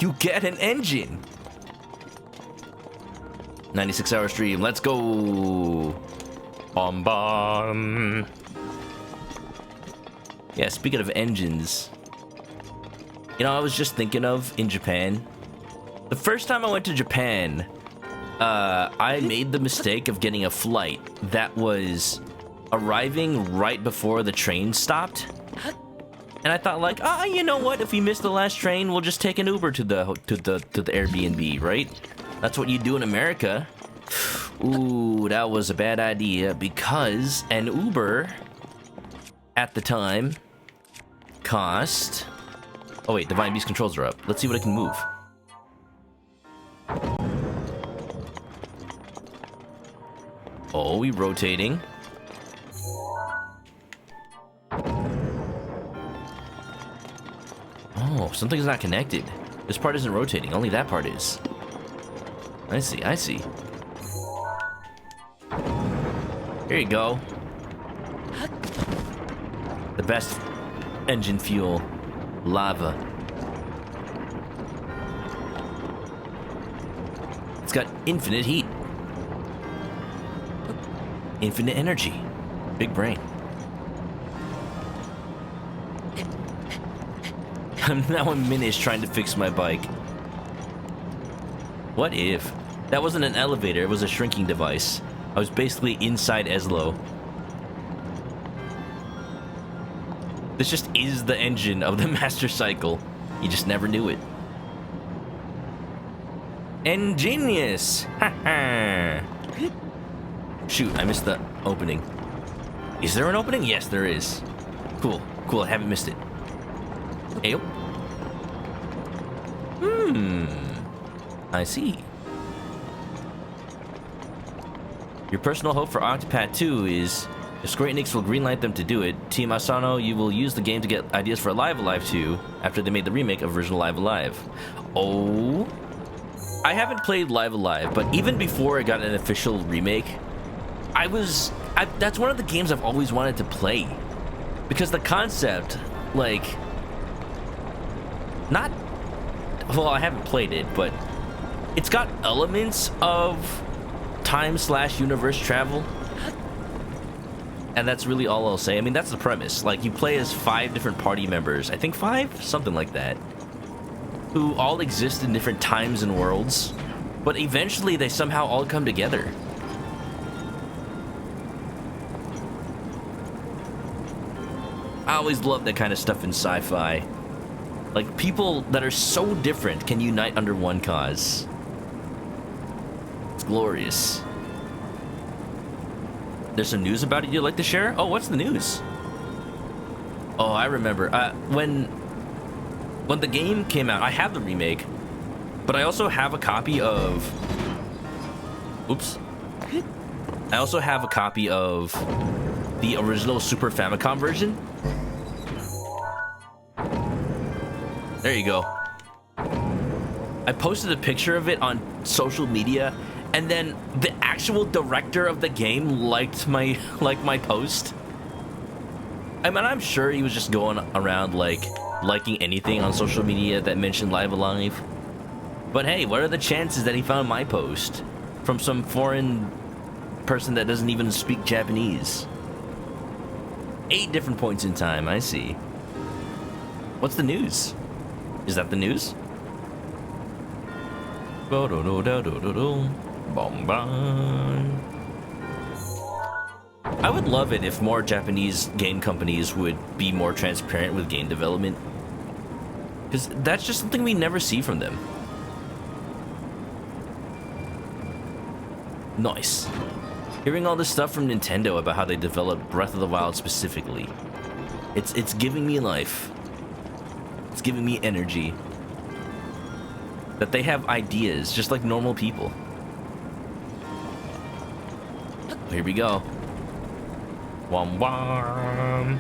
You get an engine. 96-hour stream. Let's go. Bom bom. Yeah, speaking of engines. You know, I was just thinking of in Japan. The first time I went to Japan, I made the mistake of getting a flight that was arriving right before the train stopped. And I thought, like, you know what? If we miss the last train, we'll just take an Uber to the Airbnb, right? That's what you do in America. Ooh, that was a bad idea because an Uber at the time cost. Oh wait, Divine Beast controls are up. Let's see what I can move. Oh, we rotating. Oh, something's not connected. This part isn't rotating, only that part is. I see, I see. Here you go. The best engine fuel. Lava. It's got infinite heat. Infinite energy. Big brain. Now I'm Minish trying to fix my bike. What if? That wasn't an elevator, it was a shrinking device. I was basically inside Eslo. This just is the engine of the Master Cycle. You just never knew it. Ingenious! Haha! Shoot, I missed the opening. Is there an opening? Yes, there is. Cool, cool, I haven't missed it. Ayo. I see. Your personal hope for Octopath 2 is if Square Enix will greenlight them to do it, Team Asano, you will use the game to get ideas for Live Alive 2 after they made the remake of original Live Alive. Oh. I haven't played Live Alive, but even before it got an official remake, that's one of the games I've always wanted to play. Because the concept, like, not, well, I haven't played it, but it's got elements of time/universe travel. And that's really all I'll say. I mean, that's the premise. Like, you play as 5 different party members. I think 5? Something like that. Who all exist in different times and worlds. But eventually, they somehow all come together. I always love that kind of stuff in sci-fi. Like, people that are so different can unite under one cause. It's glorious. There's some news about it you'd like to share? Oh, what's the news? Oh, I remember. When the game came out, I have the remake, but I also have a copy of... Oops. I also have a copy of the original Super Famicom version. There you go. I posted a picture of it on social media, and then the actual director of the game liked my post. I mean, I'm sure he was just going around like, liking anything on social media that mentioned Live Alive. But hey, what are the chances that he found my post from some foreign person that doesn't even speak Japanese? 8 different points in time, I see. What's the news? Is that the news? I would love it if more Japanese game companies would be more transparent with game development. Because that's just something we never see from them. Nice. Hearing all this stuff from Nintendo about how they developed Breath of the Wild specifically. It's giving me life. It's giving me energy. That they have ideas, just like normal people. Here we go. Wom wom.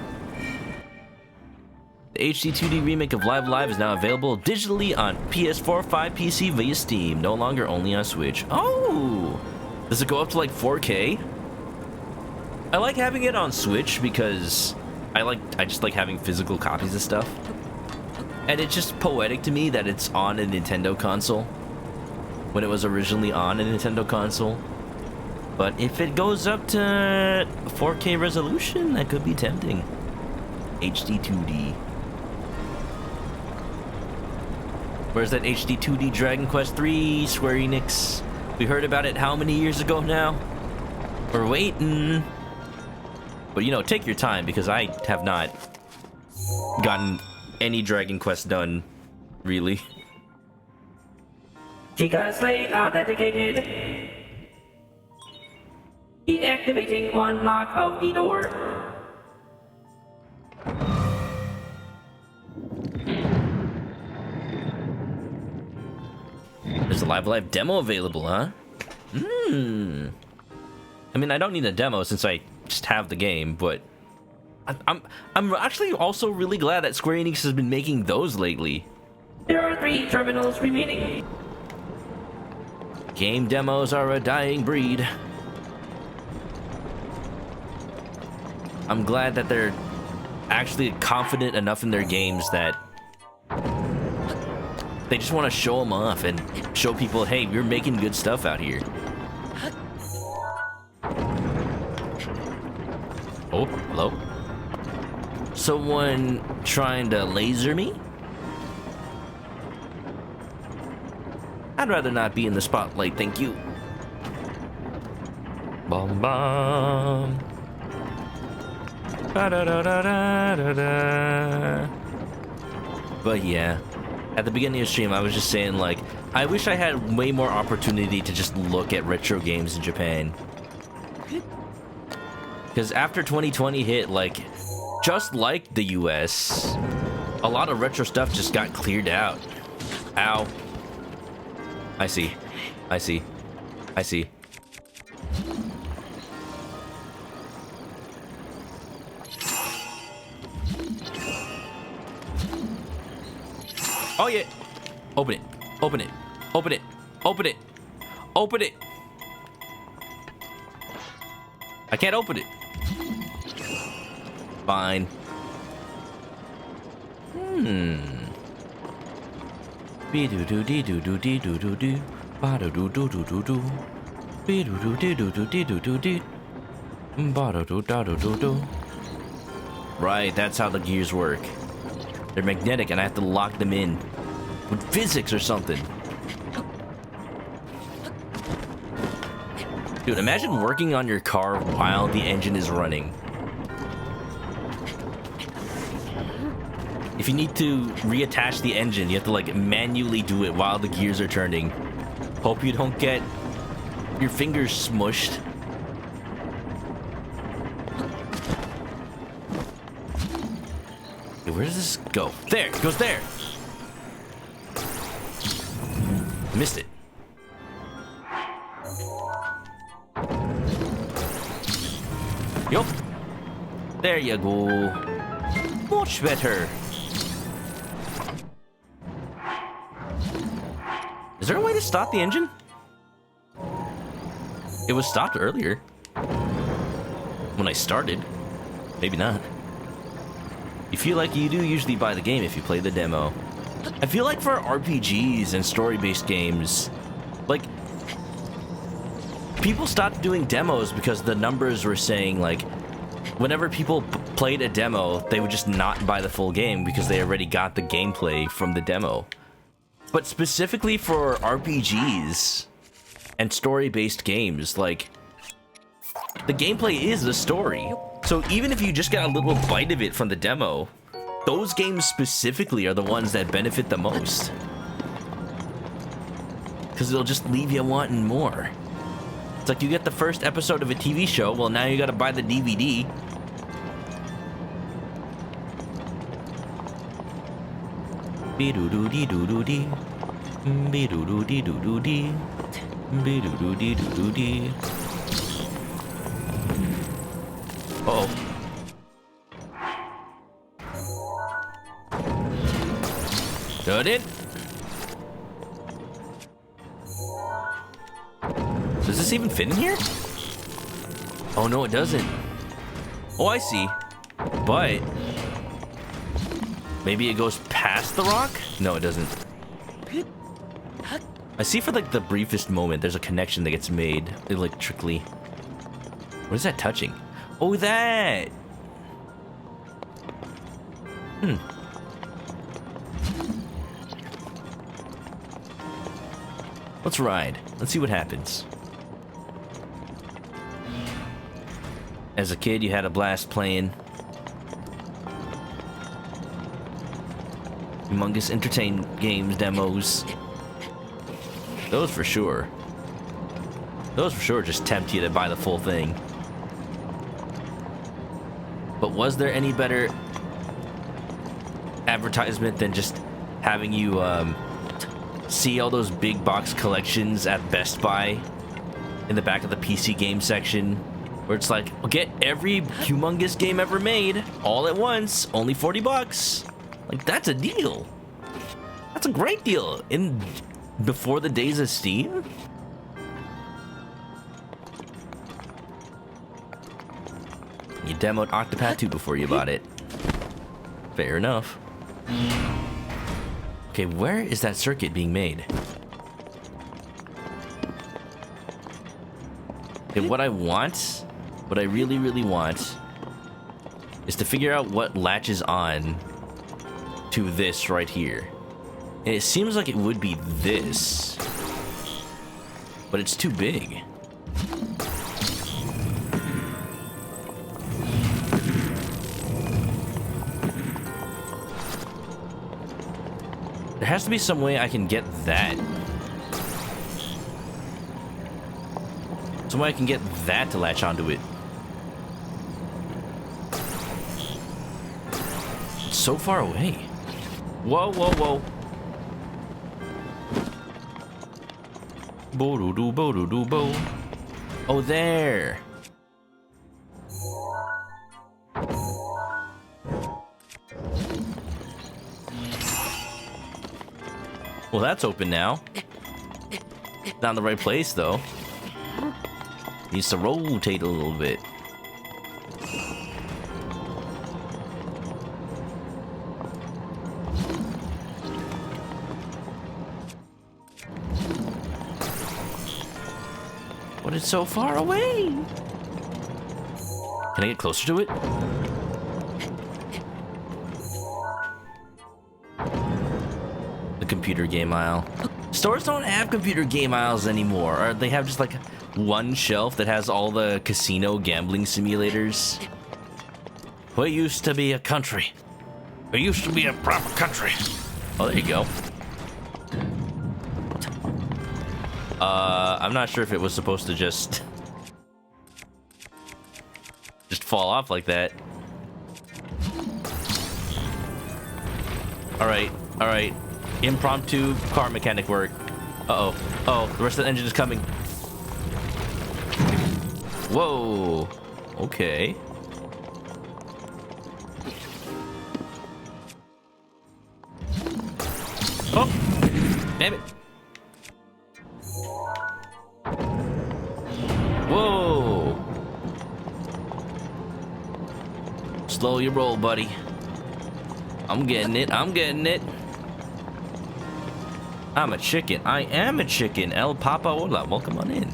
The HD 2D remake of Live Live is now available digitally on PS4, 5, PC via Steam, no longer only on Switch. Oh! Does it go up to like 4K? I like having it on Switch because I just like having physical copies of stuff. And it's just poetic to me that it's on a Nintendo console when it was originally on a Nintendo console. But if it goes up to 4K resolution, that could be tempting. HD 2D. Where's that HD 2D Dragon Quest 3, Square Enix? We heard about it how many years ago now? We're waiting. But you know, take your time because I have not gotten any Dragon Quest done, really. Chica Slate authenticated. Deactivating one lock of the door. There's a Live demo available, huh? I mean, I don't need a demo since I just have the game, but I'm actually also really glad that Square Enix has been making those lately. There are 3 terminals remaining. Game demos are a dying breed. I'm glad that they're actually confident enough in their games that they just want to show them off and show people, hey, we're making good stuff out here. Oh, hello? Someone trying to laser me? I'd rather not be in the spotlight, thank you. Bum bum. Ba-da-da-da-da-da-da. But yeah, at the beginning of the stream, I was just saying, like, I wish I had way more opportunity to just look at retro games in Japan. Because after 2020 hit, like, just like the US, a lot of retro stuff just got cleared out. Ow. I see. I see. I see. Oh yeah! Open it! Open it! Open it! Open it! Open it! I can't open it! Fine. Be-do-do-dee-do-do-dee-do-do-doo. Ba-do-do-do-do-do-do. Be-do-do-dee-do-do-dee-do-do-dee. Ba-do-do-da-do-do-do. Right, that's how the gears work. They're magnetic and I have to lock them in with physics or something. Dude, imagine working on your car while the engine is running. If you need to reattach the engine, you have to like manually do it while the gears are turning. Hope you don't get your fingers smushed. Where does this go? There! It goes there! Missed it. Yup. There you go. Much better. Is there a way to stop the engine? It was stopped earlier. When I started. Maybe not. You feel like you do usually buy the game if you play the demo. I feel like for RPGs and story-based games, like, people stopped doing demos because the numbers were saying, like, whenever people played a demo, they would just not buy the full game because they already got the gameplay from the demo. But specifically for RPGs and story-based games, like, the gameplay is the story. So even if you just get a little bite of it from the demo, those games specifically are the ones that benefit the most. Because it'll just leave you wanting more. It's like you get the first episode of a TV show, well now you gotta buy the DVD. Be-do-do-dee-do-do-dee. Be-do-do-dee-do-do-dee. Be-do-do-dee-do-do-dee. Uh-oh. Got it? Does this even fit in here? Oh no, it doesn't. Oh, I see. But maybe it goes past the rock? No, it doesn't. I see for like the briefest moment there's a connection that gets made electrically. What is that touching? Oh, that! Let's ride. Let's see what happens. As a kid, you had a blast playing humongous entertain games demos. Those for sure. Those for sure just tempt you to buy the full thing. But was there any better advertisement than just having you see all those big box collections at Best Buy in the back of the PC game section, where it's like, well, get every humongous game ever made all at once, only $40. Like, that's a deal. That's a great deal in before the days of Steam. You demoed Octopath 2 before you bought it. Fair enough. Okay, where is that circuit being made? Okay, what I want, what I really, really want, is to figure out what latches on to this right here. And it seems like it would be this, but it's too big. There has to be some way I can get that. Some way I can get that to latch onto it. It's so far away. Whoa, whoa, whoa. Bo-do-do, bo-do-do, bo. Oh, there. Well, that's open now. Not in the right place, though. Needs to rotate a little bit. But it's so far away. Can I get closer to it? Computer game aisle. Stores don't have computer game aisles anymore. Or they have just like one shelf that has all the casino gambling simulators. We used to be a country. It used to be a proper country. Oh, there you go. I'm not sure if it was supposed to just fall off like that. All right. Impromptu car mechanic work. Uh-oh. Oh, the rest of the engine is coming. Whoa. Okay. Oh! Damn it. Whoa. Slow your roll, buddy. I'm getting it. I'm getting it. I'm a chicken. I am a chicken. El Papa Hola. Welcome on in.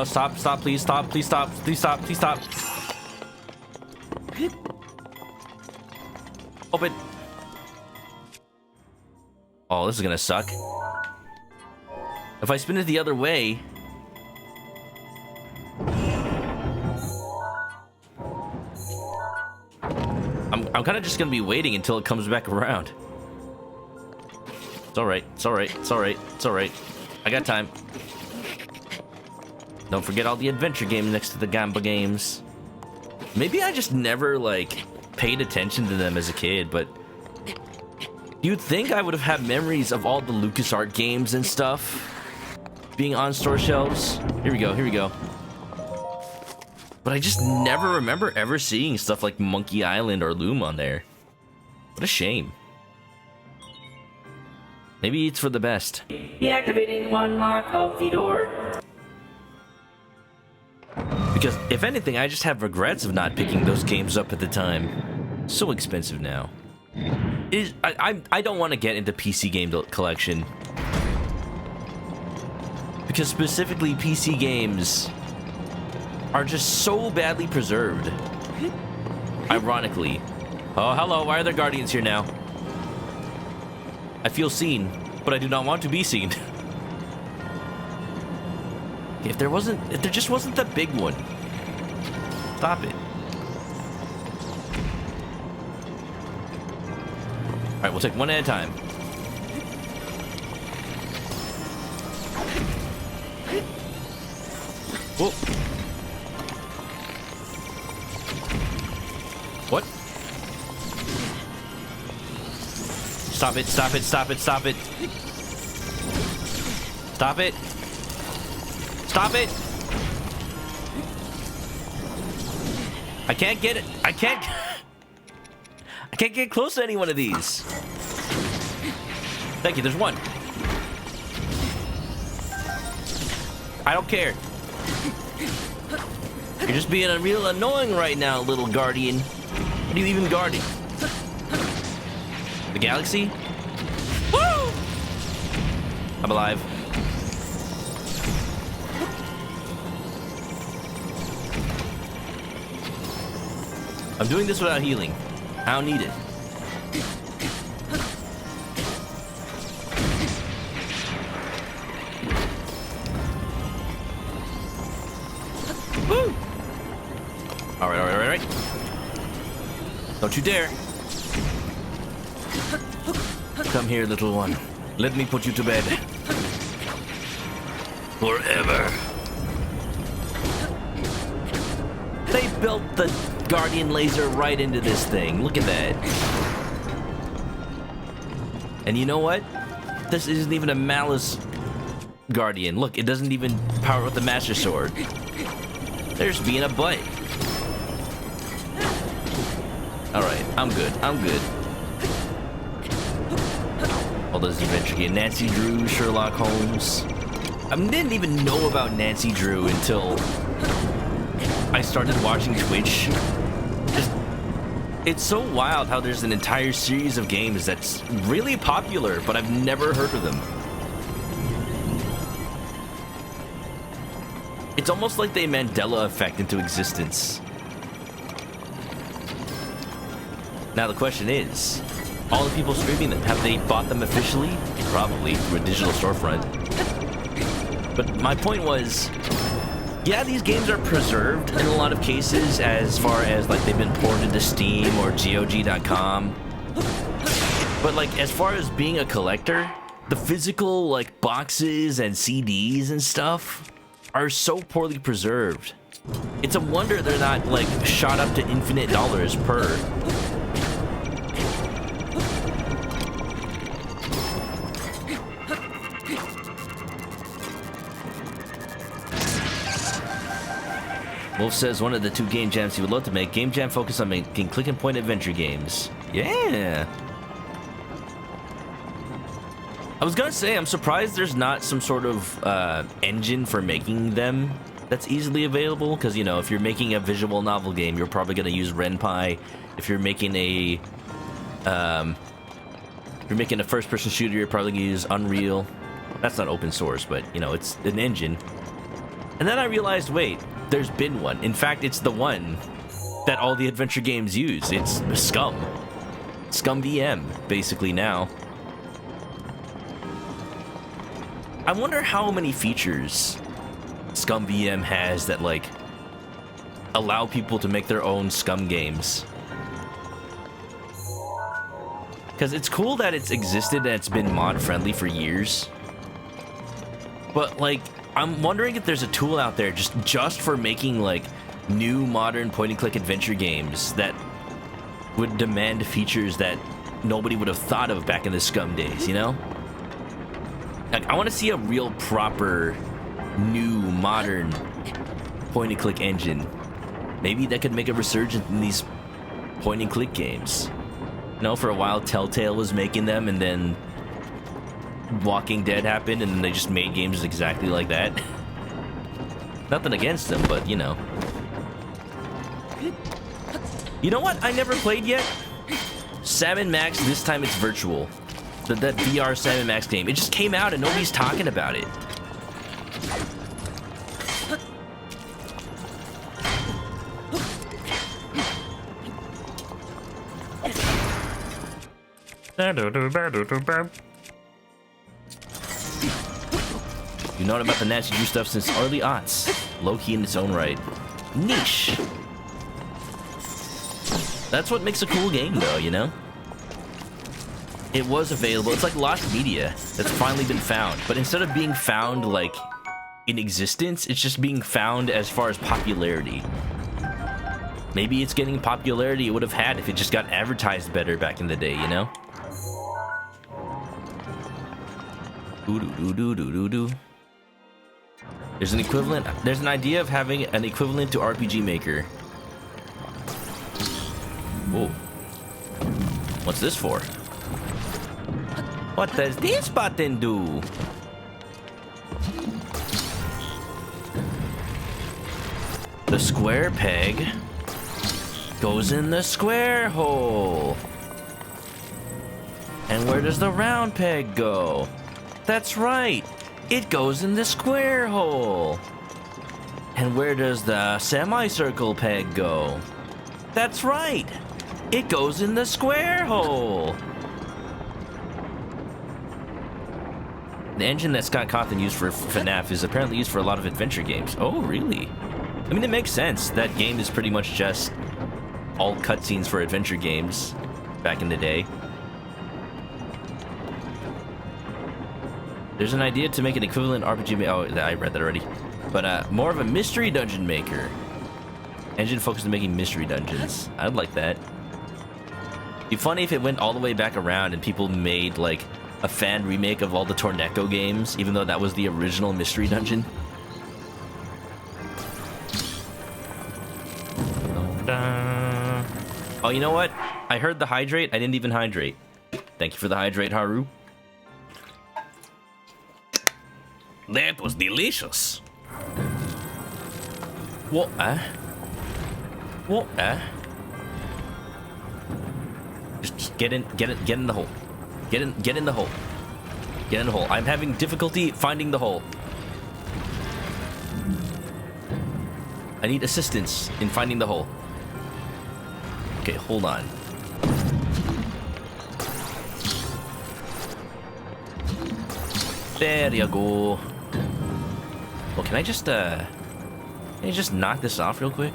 Stop, stop, please stop, please stop, please stop, please stop. Open. Oh, this is gonna suck. If I spin it the other way... I'm kind of just gonna be waiting until it comes back around. It's alright, it's alright, it's alright, it's alright. I got time. Don't forget all the adventure games next to the Gamba games. Maybe I just never, like, paid attention to them as a kid, but... You'd think I would have had memories of all the LucasArts games and stuff being on store shelves. Here we go, here we go. But I just never remember ever seeing stuff like Monkey Island or Loom on there. What a shame. Maybe it's for the best. Deactivating one lock of the door. Because, if anything, I just have regrets of not picking those games up at the time. So expensive now. I don't want to get into PC game collection. Because specifically PC games are just so badly preserved. Ironically. Oh, hello, why are there guardians here now? I feel seen, but I do not want to be seen. If there just wasn't the big one. Stop it. Alright, we'll take one at a time. Whoa. What? Stop it, stop it, stop it, stop it. Stop it. Stop it. I can't get it. I can't get close to any one of these. Thank you, there's one. I don't care. You're just being a real annoying right now, little guardian. What are you even guarding? The galaxy? Woo! I'm alive. I'm doing this without healing. I don't need it. Woo! Alright, alright, alright. Don't you dare. Come here, little one. Let me put you to bed. Forever. They built the Guardian laser right into this thing. Look at that. And you know what? This isn't even a Malice Guardian. Look, it doesn't even power with the Master Sword. They're just being a butt. Alright, I'm good. I'm good. All those adventure games. Nancy Drew, Sherlock Holmes. I didn't even know about Nancy Drew until I started watching Twitch. It's so wild how there's an entire series of games that's really popular, but I've never heard of them. It's almost like they Mandela effect into existence. Now the question is, all the people streaming them, have they bought them officially? Probably, through a digital storefront. But my point was, yeah, these games are preserved in a lot of cases as far as like they've been ported to Steam or GOG.com. But like as far as being a collector, the physical like boxes and CDs and stuff are so poorly preserved. It's a wonder they're not like shot up to infinite dollars per. Wolf says one of the two game jams he would love to make. Game jam focused on making click and point adventure games. Yeah. I was gonna say, I'm surprised there's not some sort of engine for making them. that's easily available, because, you know, if you're making a visual novel game, you're probably going to use RenPy. If you're making a first-person shooter, you're probably going to use Unreal. That's not open source, but, you know, it's an engine. And then I realized, wait, there's been one. In fact, it's the one that all the adventure games use. It's Scum. Scum VM, basically, now. I wonder how many features Scum VM has that, like, allow people to make their own Scum games. Because it's cool that it's existed and it's been mod-friendly for years. But, like, I'm wondering if there's a tool out there just for making, like, new modern point-and-click adventure games that would demand features that nobody would have thought of back in the Scum days, you know? Like, I want to see a real proper, new, modern point-and-click engine. Maybe that could make a resurgence in these point-and-click games. You know, for a while, Telltale was making them, and then Walking Dead happened, and they just made games exactly like that. Nothing against them, but, you know. You know what I never played yet? Sam & Max, this time it's virtual. That VR Sam & Max game. It just came out and nobody's talking about it. You know about the Nancy Drew stuff since early aughts. Low-key in its own right. Niche. That's what makes a cool game, though, you know? It was available. It's like lost media that's finally been found. But instead of being found, like, in existence, it's just being found as far as popularity. Maybe it's getting popularity it would have had if it just got advertised better back in the day, you know? Ooh-doo-doo-doo-doo-doo-doo. There's an equivalent. There's an idea of having an equivalent to RPG Maker. Whoa. What's this for? What does this button do? The square peg goes in the square hole. And where does the round peg go? That's right. It goes in the square hole. And where does the semicircle peg go? That's right. It goes in the square hole. The engine that Scott Cawthon used for FNAF is apparently used for a lot of adventure games. Oh, really? I mean, it makes sense. That game is pretty much just all cutscenes for adventure games back in the day. There's an idea to make an equivalent RPG. Oh, I read that already. But more of a mystery dungeon maker. Engine focused on making mystery dungeons. I'd like that. It'd be funny if it went all the way back around and people made like a fan remake of all the Torneko games, even though that was the original mystery dungeon. Oh, you know what? I heard the hydrate. I didn't even hydrate. Thank you for the hydrate, Haru. That was delicious. What? What? Just get in the hole. Get in the hole. Get in the hole. I'm having difficulty finding the hole. I need assistance in finding the hole. Okay, hold on. There you go. Well, can I just knock this off real quick?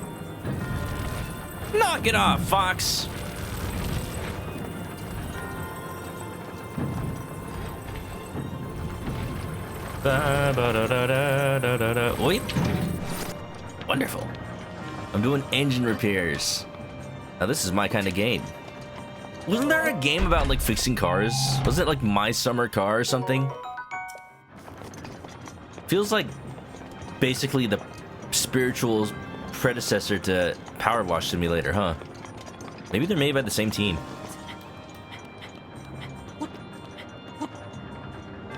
Knock it off, Fox! Wait. Wonderful. I'm doing engine repairs. Now this is my kind of game. Wasn't there a game about like fixing cars? Was it like My Summer Car or something? Feels like basically the spiritual predecessor to Power Wash Simulator, huh? Maybe they're made by the same team.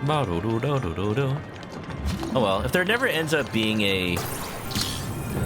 Oh well, if there never ends up being a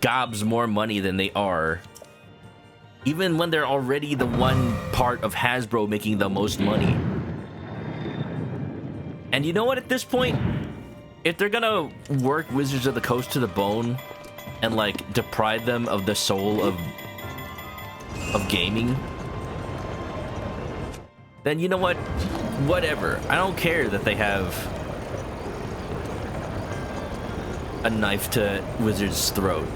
gobs more money than they are. Even when they're already the one part of Hasbro making the most money. And you know what, at this point, if they're gonna work Wizards of the Coast to the bone and like deprive them of the soul of gaming, then you know what? Whatever. I don't care that they have a knife to Wizards' throat.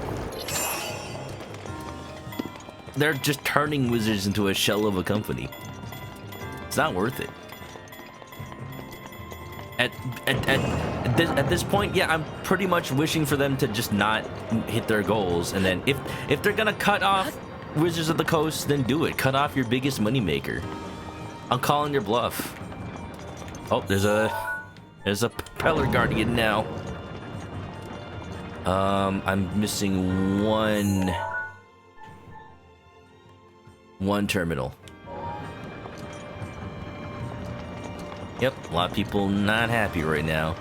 They're just turning Wizards into a shell of a company. It's not worth it. At this point, yeah, I'm pretty much wishing for them to just not hit their goals. And then if they're gonna cut off Wizards of the Coast, then do it. Cut off your biggest moneymaker. I'm calling your bluff. Oh, there's a Propeller Guardian now. I'm missing one terminal. Yep, a lot of people not happy right now.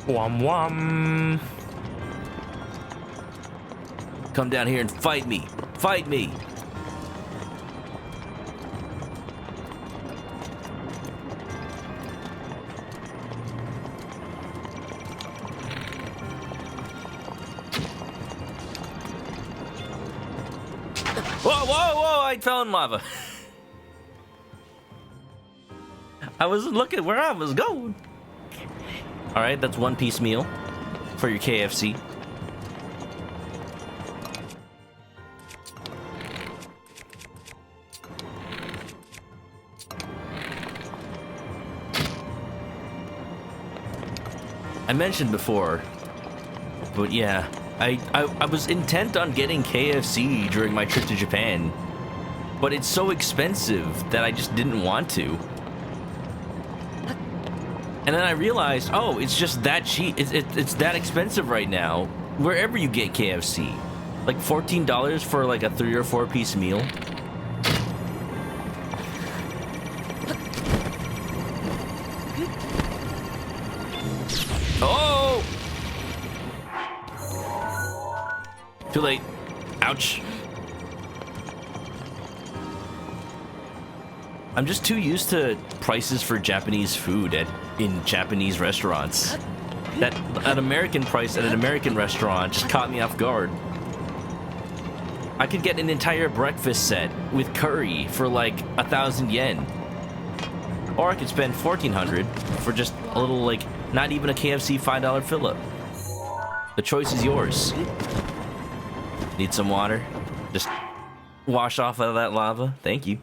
Wham wham. Come down here and fight me. Fight me. Whoa, whoa, whoa, I fell in lava. I wasn't looking where I was going. All right, that's one piece meal for your KFC. I mentioned before, but yeah, I was intent on getting KFC during my trip to Japan, but it's so expensive that I just didn't want to. And then I realized, oh, it's just that cheap. It's that expensive right now, wherever you get KFC. Like $14 for like a 3 or 4 piece meal. Oh! Too late. Ouch. I'm just too used to prices for Japanese food in Japanese restaurants. That an American price at an American restaurant just caught me off guard. I could get an entire breakfast set with curry for like 1,000 yen. Or I could spend 1,400 for just a little, like, not even a KFC $5 fill-up. The choice is yours. Need some water? Just wash off of that lava. Thank you.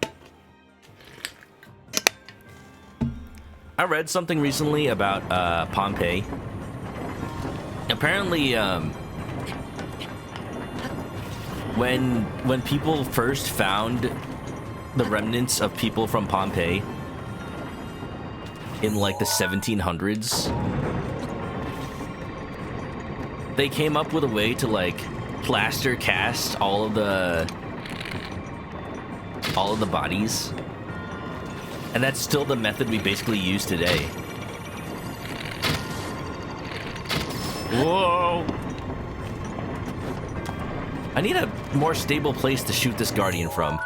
I read something recently about Pompeii. Apparently, when people first found the remnants of people from Pompeii in like the 1700s, they came up with a way to like plaster cast all of the bodies. And that's still the method we basically use today. Whoa! I need a more stable place to shoot this Guardian from.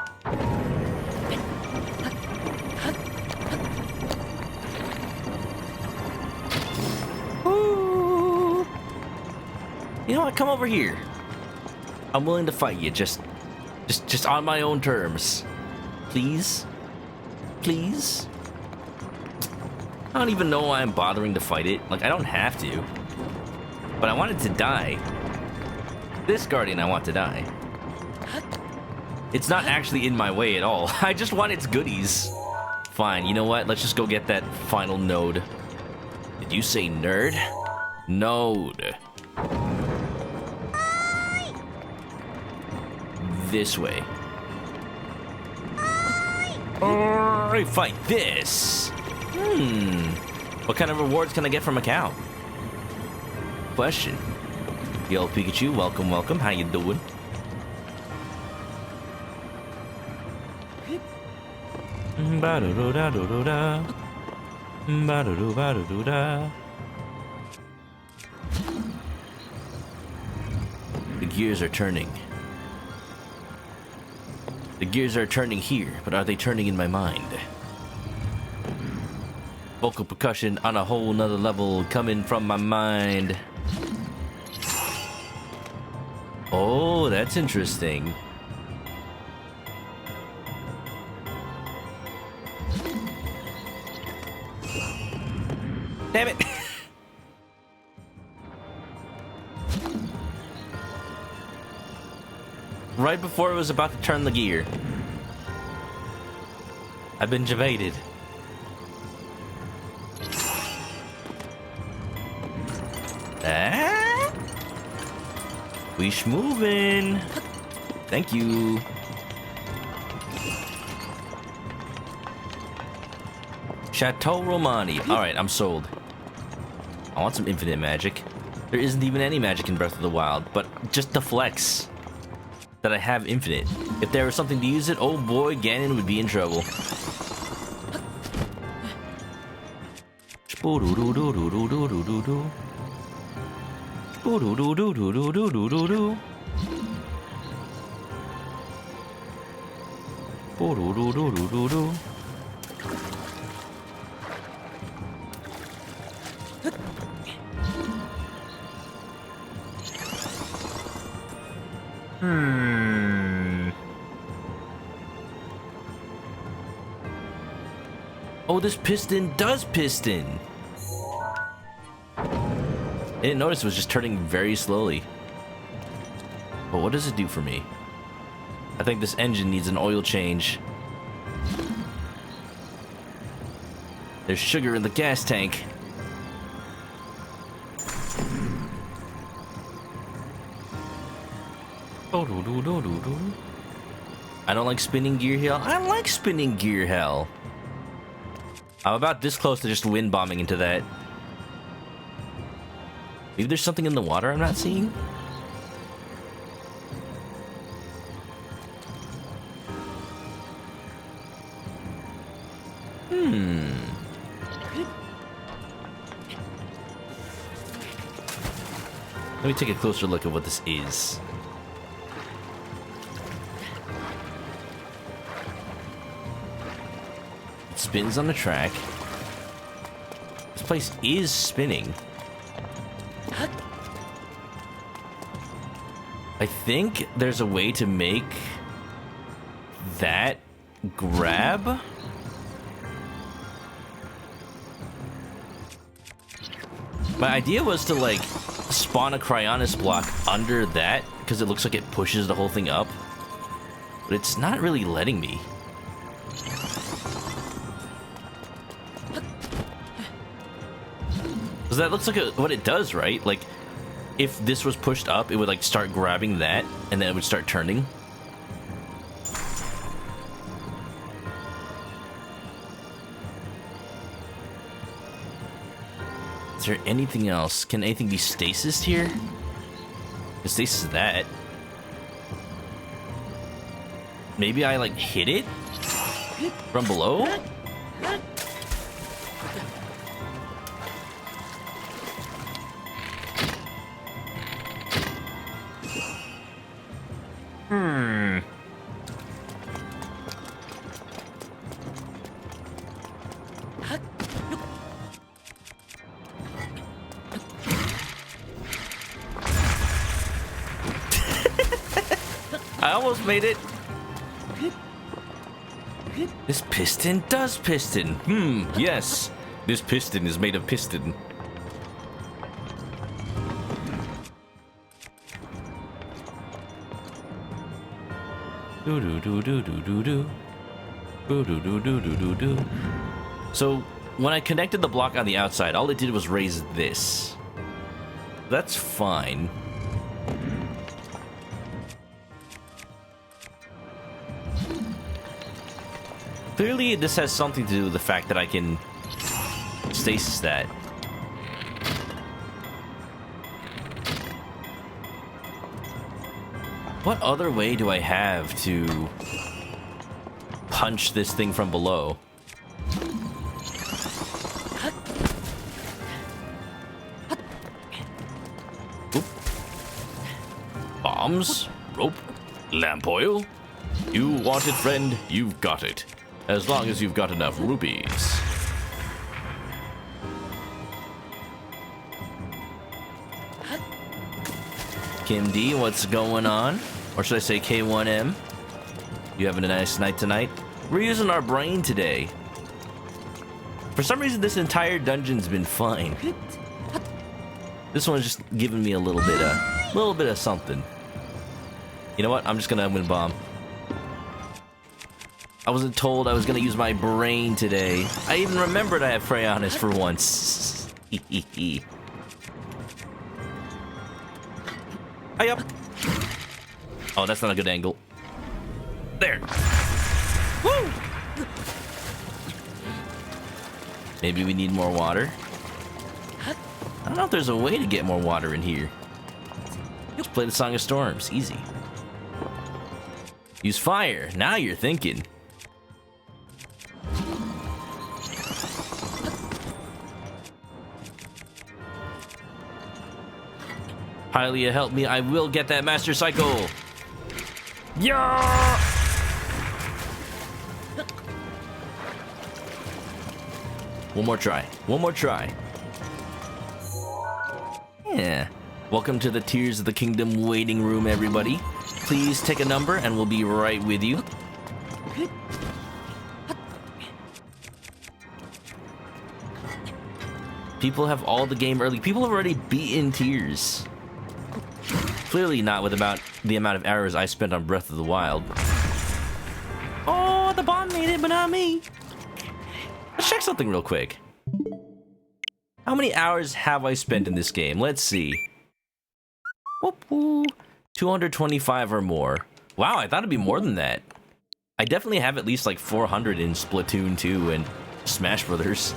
Ooh. You know what? Come over here. I'm willing to fight you, just on my own terms. Please? Please? I don't even know why I'm bothering to fight it. Like, I don't have to. But I want it to die. This Guardian, I want to die. It's not actually in my way at all. I just want its goodies. Fine, you know what? Let's just go get that final node. Did you say nerd? Node. This way. Alright, fight this. What kind of rewards can I get from a cow? Question. Yo, Pikachu, welcome, welcome. How you doing? Ba-do-do-da-do-do-da. Ba-do-do-ba-do-do-da. The gears are turning. The gears are turning here, but are they turning in my mind? Vocal percussion on a whole nother level coming from my mind. Oh, that's interesting. Damn it! Right before it was about to turn the gear. I've been javated. Ah? We schmovin'. Thank you. Chateau Romani. Alright, I'm sold. I want some infinite magic. There isn't even any magic in Breath of the Wild, but just the flex that I have infinite. If there was something to use it, oh boy, Ganon would be in trouble. Oh, this piston does piston. I didn't notice it was just turning very slowly. But what does it do for me? I think this engine needs an oil change. There's sugar in the gas tank. I don't like spinning gear hell. I like spinning gear hell. I'm about this close to just wind bombing into that. Maybe there's something in the water I'm not seeing? Let me take a closer look at what this is. It spins on the track. This place is spinning. I think there's a way to make that grab. My idea was to like spawn a Cryonis block under that because it looks like it pushes the whole thing up, but it's not really letting me. Because that looks like what it does, right? Like, if this was pushed up, it would like start grabbing that, and then it would start turning. Is there anything else? Can anything be stasis here? The stasis is that. Maybe I like hit it from below? I almost made it. This piston does piston. Yes. This piston is made of piston. So, when I connected the block on the outside, all it did was raise this. That's fine. Clearly, this has something to do with the fact that I can stasis that. What other way do I have to punch this thing from below. Oop. Bombs, rope, lamp oil. You want it, friend? You've got it. As long as you've got enough rupees. Kim D, what's going on? Or should I say K1M? You having a nice night tonight? We're using our brain today. For some reason, this entire dungeon's been fine. This one's just giving me a little bit of something. You know what? I'm just gonna win bomb. I wasn't told I was gonna use my brain today. I even remembered I have Freyanis for once. Hi up. Oh, that's not a good angle. There. Woo! Maybe we need more water. I don't know if there's a way to get more water in here. Just play the Song of Storms. Easy. Use fire. Now you're thinking. Hylia, help me. I will get that Master Cycle. Yeah! One more try. One more try. Yeah. Welcome to the Tears of the Kingdom waiting room, everybody. Please take a number and we'll be right with you. People have all the game early. People have already beaten Tears. Clearly not with about the amount of hours I spent on Breath of the Wild. Oh, the bomb made it, but not me. Let's check something real quick. How many hours have I spent in this game? Let's see. Whoop, whoop. 225 or more. Wow, I thought it'd be more than that. I definitely have at least like 400 in Splatoon 2 and Smash Brothers.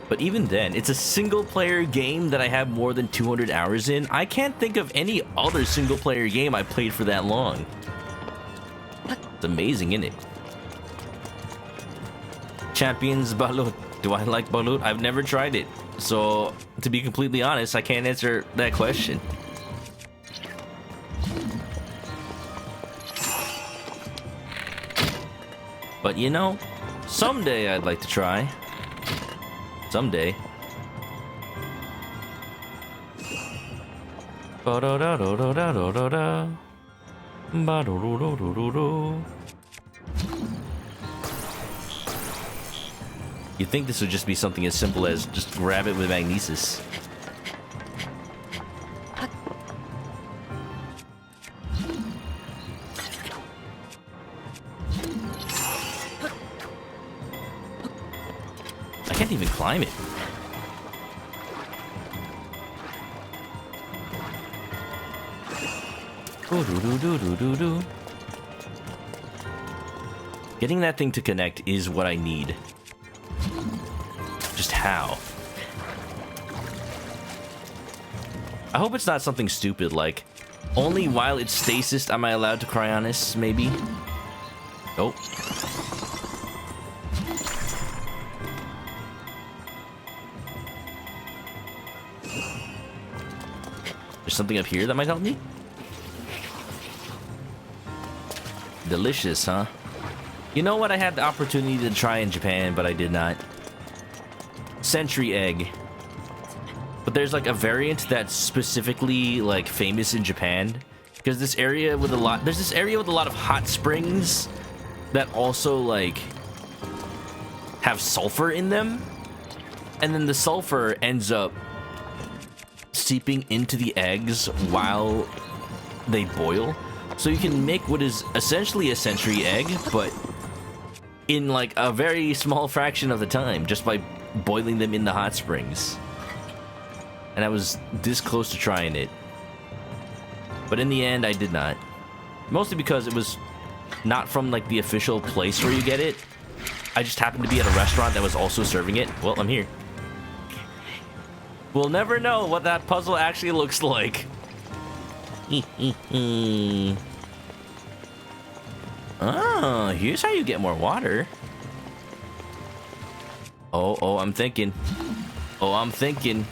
But even then, it's a single-player game that I have more than 200 hours in. I can't think of any other single-player game I played for that long. It's amazing, isn't it? Champions Balut. Do I like Balut? I've never tried it. So, to be completely honest, I can't answer that question. But you know, someday I'd like to try. Someday. Ba-da-da-da-da-da-da-da. Ba-do-do-do-do-do-do. You'd think this would just be something as simple as just grab it with magnesis. I can't even climb it. Do-do-do-do-do-do. Getting that thing to connect is what I need. Just how? I hope it's not something stupid like only while it's stasis am I allowed to Cryonis, maybe? Nope. There's something up here that might help me? Delicious, huh? You know what I had the opportunity to try in Japan, but I did not? Century egg. But there's like a variant that's specifically like famous in Japan because there's this area with a lot of hot springs that also like have sulfur in them, and then the sulfur ends up seeping into the eggs while they boil, so you can make what is essentially a century egg but in like a very small fraction of the time just by boiling them in the hot springs. And I was this close to trying it, but in the end I did not, mostly because it was not from like the official place where you get it. I just happened to be at a restaurant that was also serving it. Well, I'm here. We'll never know what that puzzle actually looks like. Oh, here's how you get more water. Oh, I'm thinking. Oh, I'm thinking.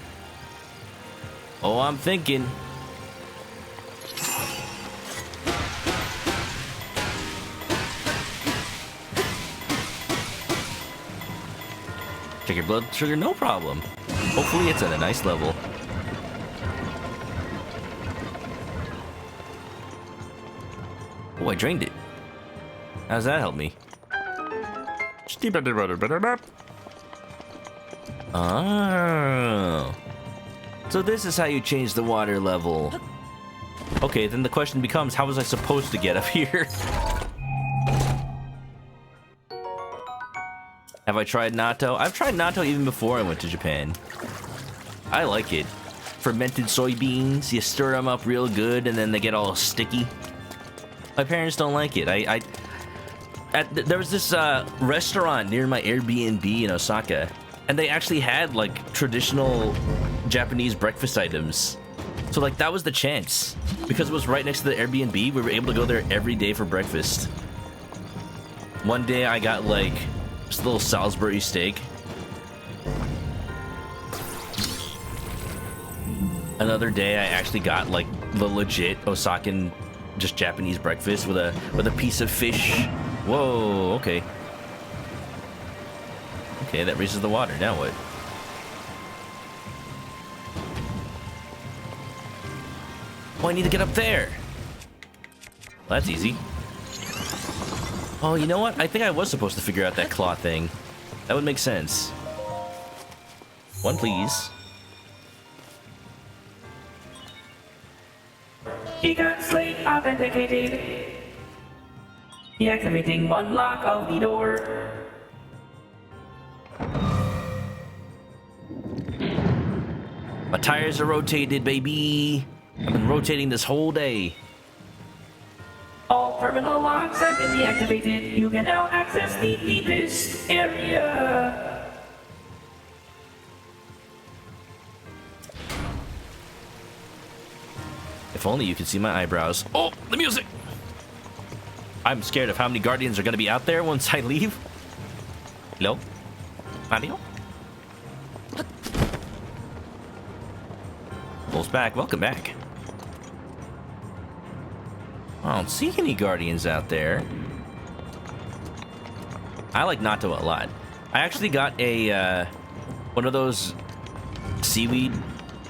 Oh, I'm thinking. Check your blood sugar, no problem. Hopefully it's at a nice level. Oh, I drained it. How does that help me? Oh. So this is how you change the water level. Okay, then the question becomes, how was I supposed to get up here? Have I tried natto? I've tried natto even before I went to Japan. I like it. Fermented soybeans, you stir them up real good and then they get all sticky. My parents don't like it. There was this restaurant near my Airbnb in Osaka, and they actually had like traditional Japanese breakfast items. So like that was the chance. Because it was right next to the Airbnb, we were able to go there every day for breakfast. One day I got like just a little Salisbury steak. Another day I actually got like the legit Osakan just Japanese breakfast with a piece of fish. Whoa, okay. Okay, that raises the water. Now what? Oh, I need to get up there. Well, that's easy. Oh, you know what? I think I was supposed to figure out that claw thing. That would make sense. One, please. Beacon slate authenticated. Deactivating one lock of the door. My tires are rotated, baby. I've been rotating this whole day. All terminal locks have been deactivated. You can now access the deepest area. If only you could see my eyebrows. Oh, the music! I'm scared of how many Guardians are going to be out there once I leave. Hello? Mario? Bull's back. Welcome back. I don't see any Guardians out there. I like natto a lot. I actually got a one of those seaweed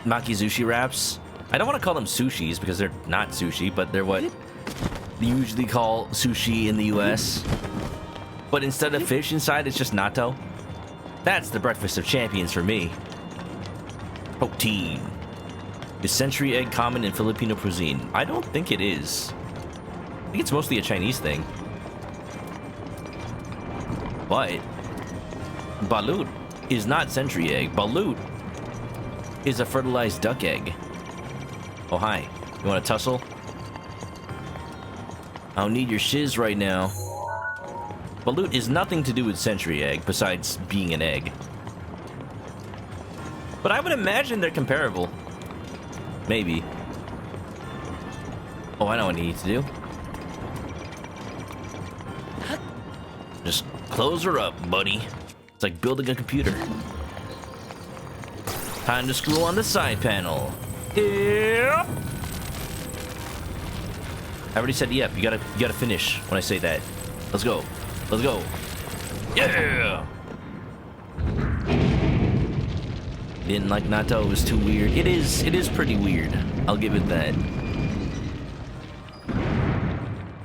makizushi wraps. I don't want to call them sushis because they're not sushi, but they're what they usually call sushi in the US. But instead of fish inside, it's just natto. That's the breakfast of champions for me. Protein. Is century egg common in Filipino cuisine? I don't think it is. I think it's mostly a Chinese thing. But balut is not century egg. Balut is a fertilized duck egg. Oh, hi. You want to tussle? I don't need your shiz right now. Balut is nothing to do with century egg besides being an egg. But I would imagine they're comparable. Maybe. Oh, I know what I need to do. Just close her up, buddy. It's like building a computer. Time to screw on the side panel. Yep. I already said yep. You gotta finish when I say that. Let's go. Let's go. Yeah. Didn't like natto. It was too weird. It is pretty weird. I'll give it that.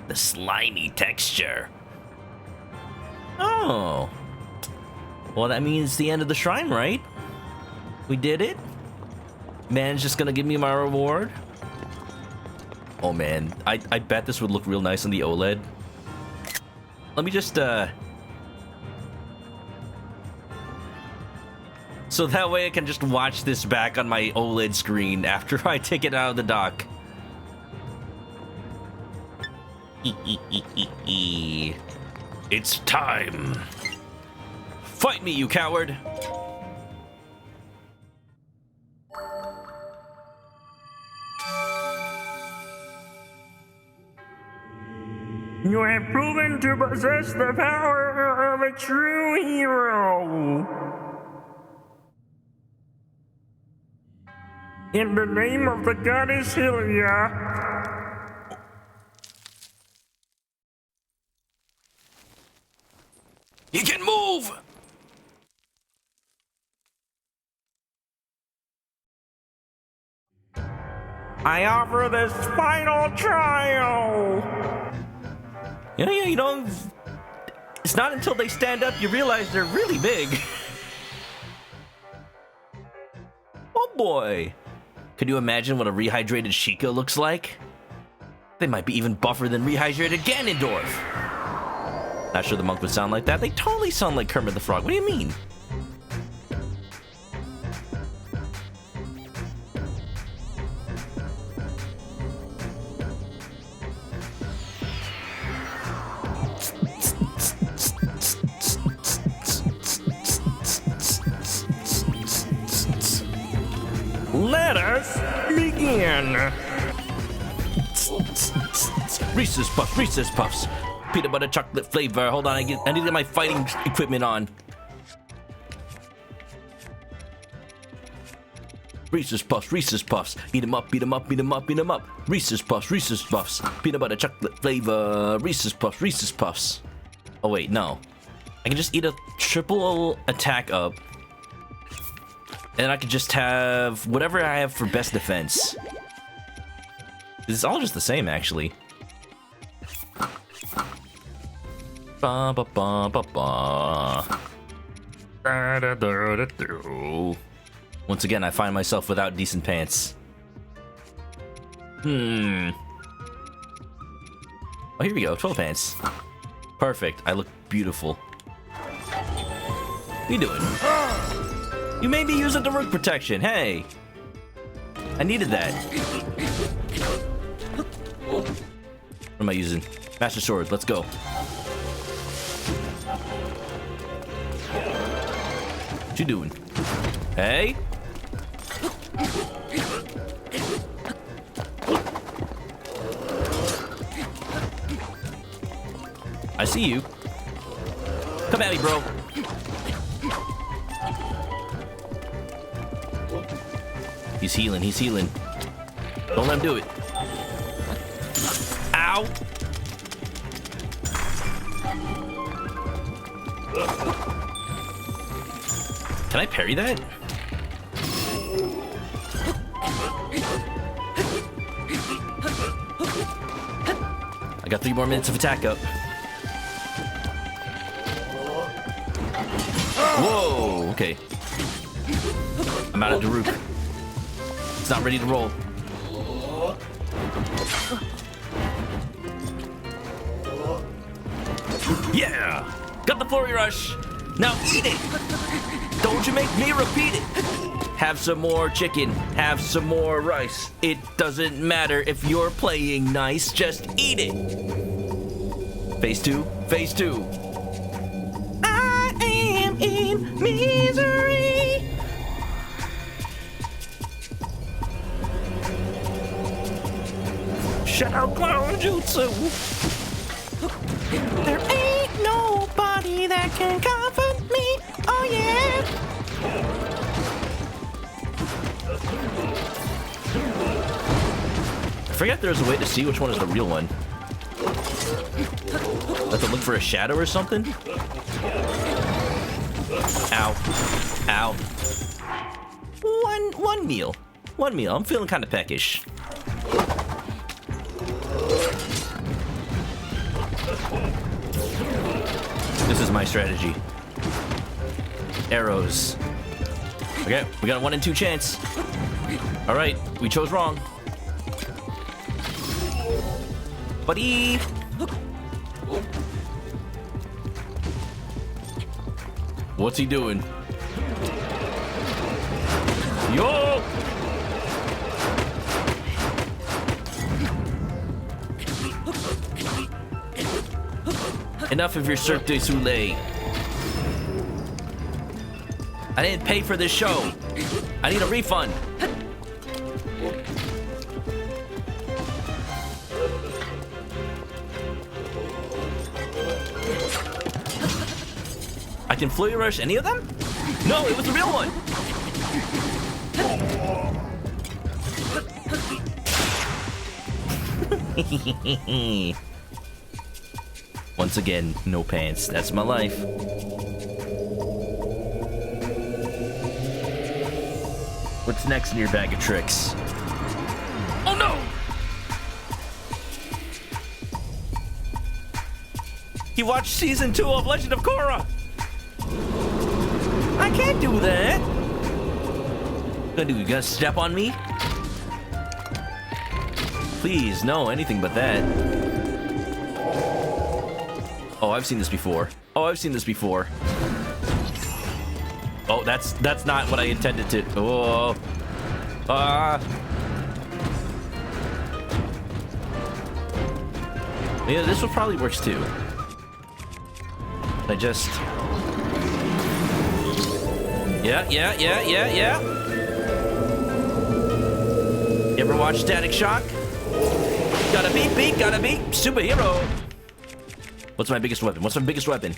The slimy texture. Oh. Well, that means the end of the shrine, right? We did it. Man's just gonna give me my reward. Oh man, I bet this would look real nice on the OLED. Let me just so that way I can just watch this back on my OLED screen after I take it out of the dock. It's time. Fight me, you coward! You have proven to possess the power of a true hero. In the name of the goddess Hylia. He can move! I offer this final trial. You know, it's not until they stand up you realize they're really big. Oh boy. Could you imagine what a rehydrated Sheikah looks like? They might be even buffer than rehydrated Ganondorf. Not sure the monk would sound like that. They totally sound like Kermit the Frog. What do you mean? Let us begin. Reese's Puffs. Peanut butter chocolate flavor. Hold on, I need to get my fighting equipment on. Reese's Puffs. Eat 'em up. Reese's Puffs. Peanut butter chocolate flavor. Reese's Puffs. Oh wait, no. I can just eat a triple attack up. And then I could just have whatever I have for best defense. It's all just the same, actually. Ba ba ba ba ba. Once again, I find myself without decent pants. Oh, here we go. 12 pants. Perfect. I look beautiful. What are you doing? You made me use a Daruk protection. Hey. I needed that. What am I using? Master Sword. Let's go. What you doing? Hey. I see you. Come at me, bro. He's healing. Don't let him do it. Ow. Can I parry that? I got 3 more minutes of attack up. Whoa, okay. I'm out of Daruk. It's not ready to roll. Yeah! Got the Flurry Rush! Now eat it! Don't you make me repeat it! Have some more chicken, have some more rice. It doesn't matter if you're playing nice, just eat it! Phase 2, Phase 2. I am in misery! Shadow Clone Jutsu! There ain't nobody that can comfort me, oh yeah! I forgot there's a way to see which one is the real one. Have to look for a shadow or something? Ow. Ow. One meal. One meal. I'm feeling kind of peckish. This is my strategy. Arrows. Okay, we got a 1 in 2 chance. All right, we chose wrong. Buddy. What's he doing? Yo! Enough of your Cirque du Soleil. I didn't pay for this show. I need a refund. can flurry rush any of them? No, it was the real one. Once again, no pants. That's my life. What's next in your bag of tricks? Oh no! He watched season 2 of Legend of Korra. I can't do that. You gonna step on me? Please, no, anything but that. Oh, I've seen this before. Oh, I've seen this before. Oh, that's not what I intended to. Oh. Yeah, this one probably works too. I just... Yeah. You ever watch Static Shock? Gotta be superhero. What's my biggest weapon? What's my biggest weapon?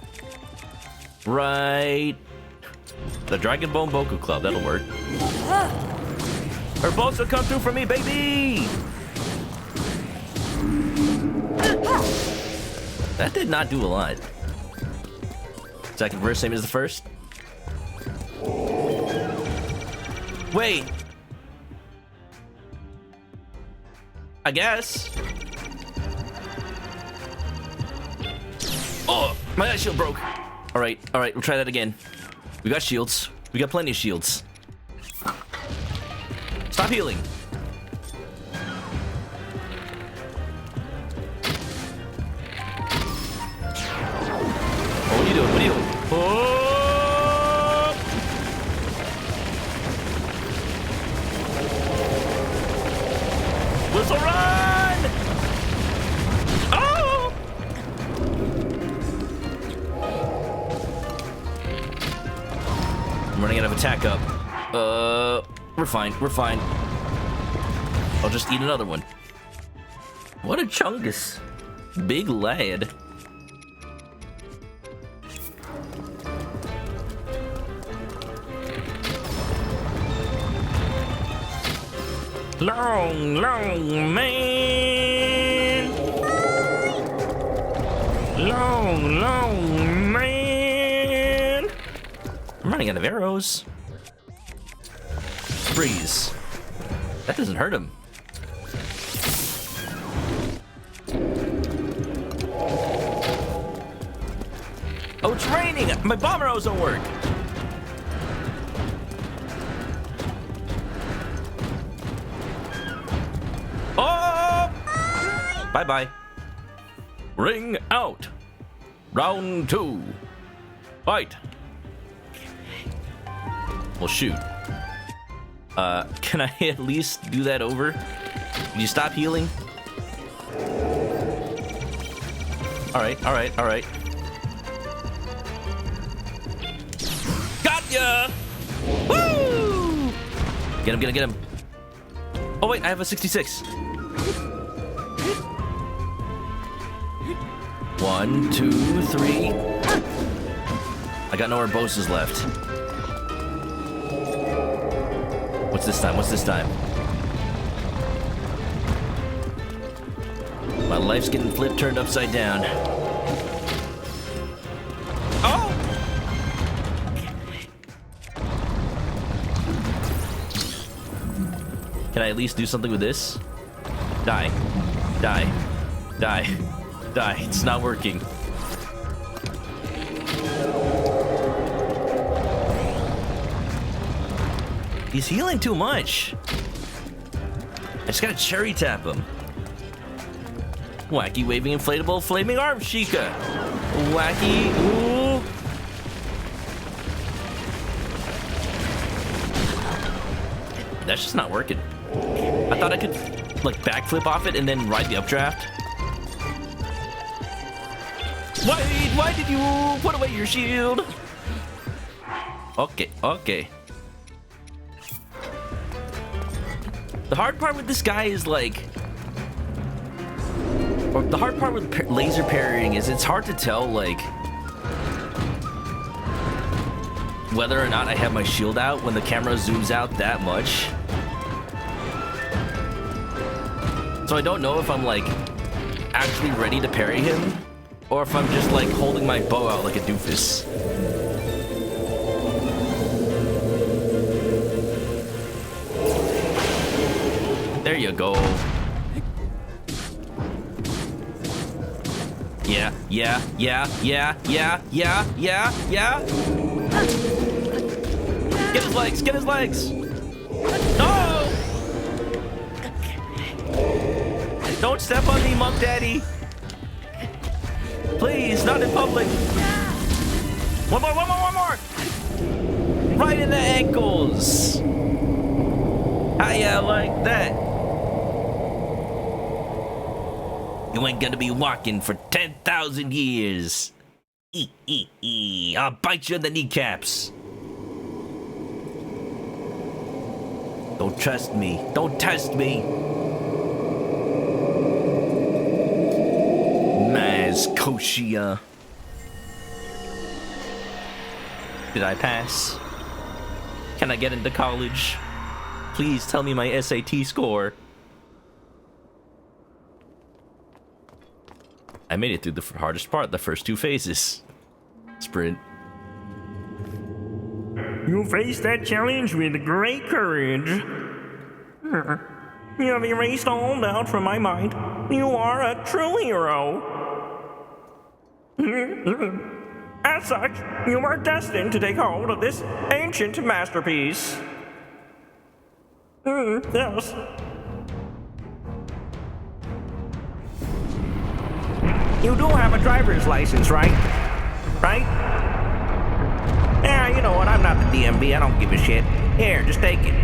Right. The Dragon Bone Boku Club. That'll work. Her bolts will come through for me, baby. That did not do a lot. Second verse, same as the first. Wait. I guess. Oh, my ice shield broke. All right, we'll try that again. We got shields. We got plenty of shields. Stop healing. Oh, what are you doing? What are you doing? Oh! Whistle run! Oh! I'm running out of attack up. We're fine. I'll just eat another one. What a chungus. Big lad. Long man. Long man. I'm running out of arrows. Freeze. That doesn't hurt him. Oh, it's raining! My bomb arrows don't work! Oh! Bye-bye. Ring out. Round 2. Fight. Well, shoot. Can I at least do that over? Can you stop healing? Alright. Gotcha! Woo! Get him. Oh wait, I have a 66. 1, 2, 3. I got no more bosses left. What's this time? My life's getting turned upside down. Oh! Can I at least do something with this? Die. It's not working. He's healing too much. I just gotta cherry tap him. Wacky waving inflatable flaming arm Sheikah. Wacky. Ooh. That's just not working. I thought I could like backflip off it and then ride the updraft. Why did you put away your shield? Okay. The hard part with this guy is like, or the hard part with laser parrying is it's hard to tell like whether or not I have my shield out when the camera zooms out that much. So I don't know if I'm like actually ready to parry him or if I'm just like holding my bow out like a doofus. There you go. Yeah. Get his legs, get his legs. No! Don't step on me, Monk Daddy. Please, not in public. One more. Right in the ankles. How ya like that? You ain't gonna be walking for 10,000 years. I'll bite you in the kneecaps. Don't trust me. Don't test me. Maz Koshia. Did I pass? Can I get into college? Please tell me my SAT score. I made it through the hardest part, the first 2 phases. Sprint. You faced that challenge with great courage. You have erased all doubt from my mind. You are a true hero. As such, you are destined to take hold of this ancient masterpiece. Yes. You do have a driver's license, right? Right? Yeah, you know what? I'm not the DMV. I don't give a shit. Here, just take it.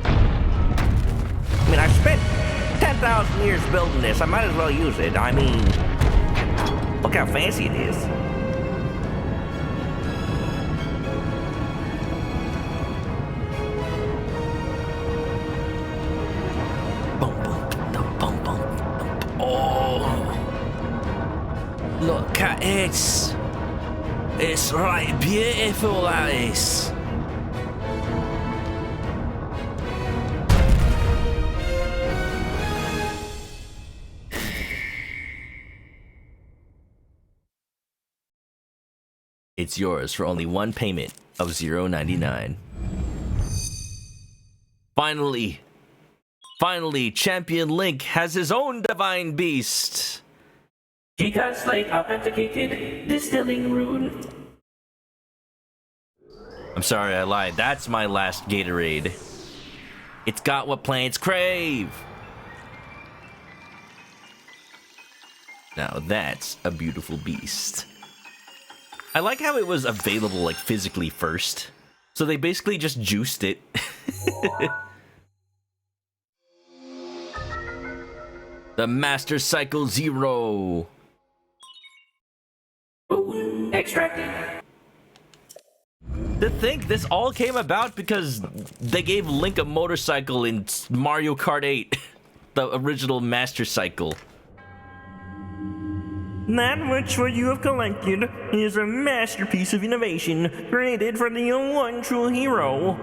I mean, I spent 10,000 years building this. I might as well use it. I mean, look how fancy it is. Look at it. It's right beautiful, Alice. It's yours for only one payment of $0.99. Finally, Champion Link has his own divine beast. Because like authenticated distilling rune. I'm sorry, I lied. That's my last Gatorade. It's got what plants crave. Now that's a beautiful beast. I like how it was available like physically first. So they basically just juiced it. The Master Cycle Zero. Ooh, extracted. To think this all came about because they gave Link a motorcycle in Mario Kart 8, the original Master Cycle. That which what you have collected is a masterpiece of innovation created for the one true hero.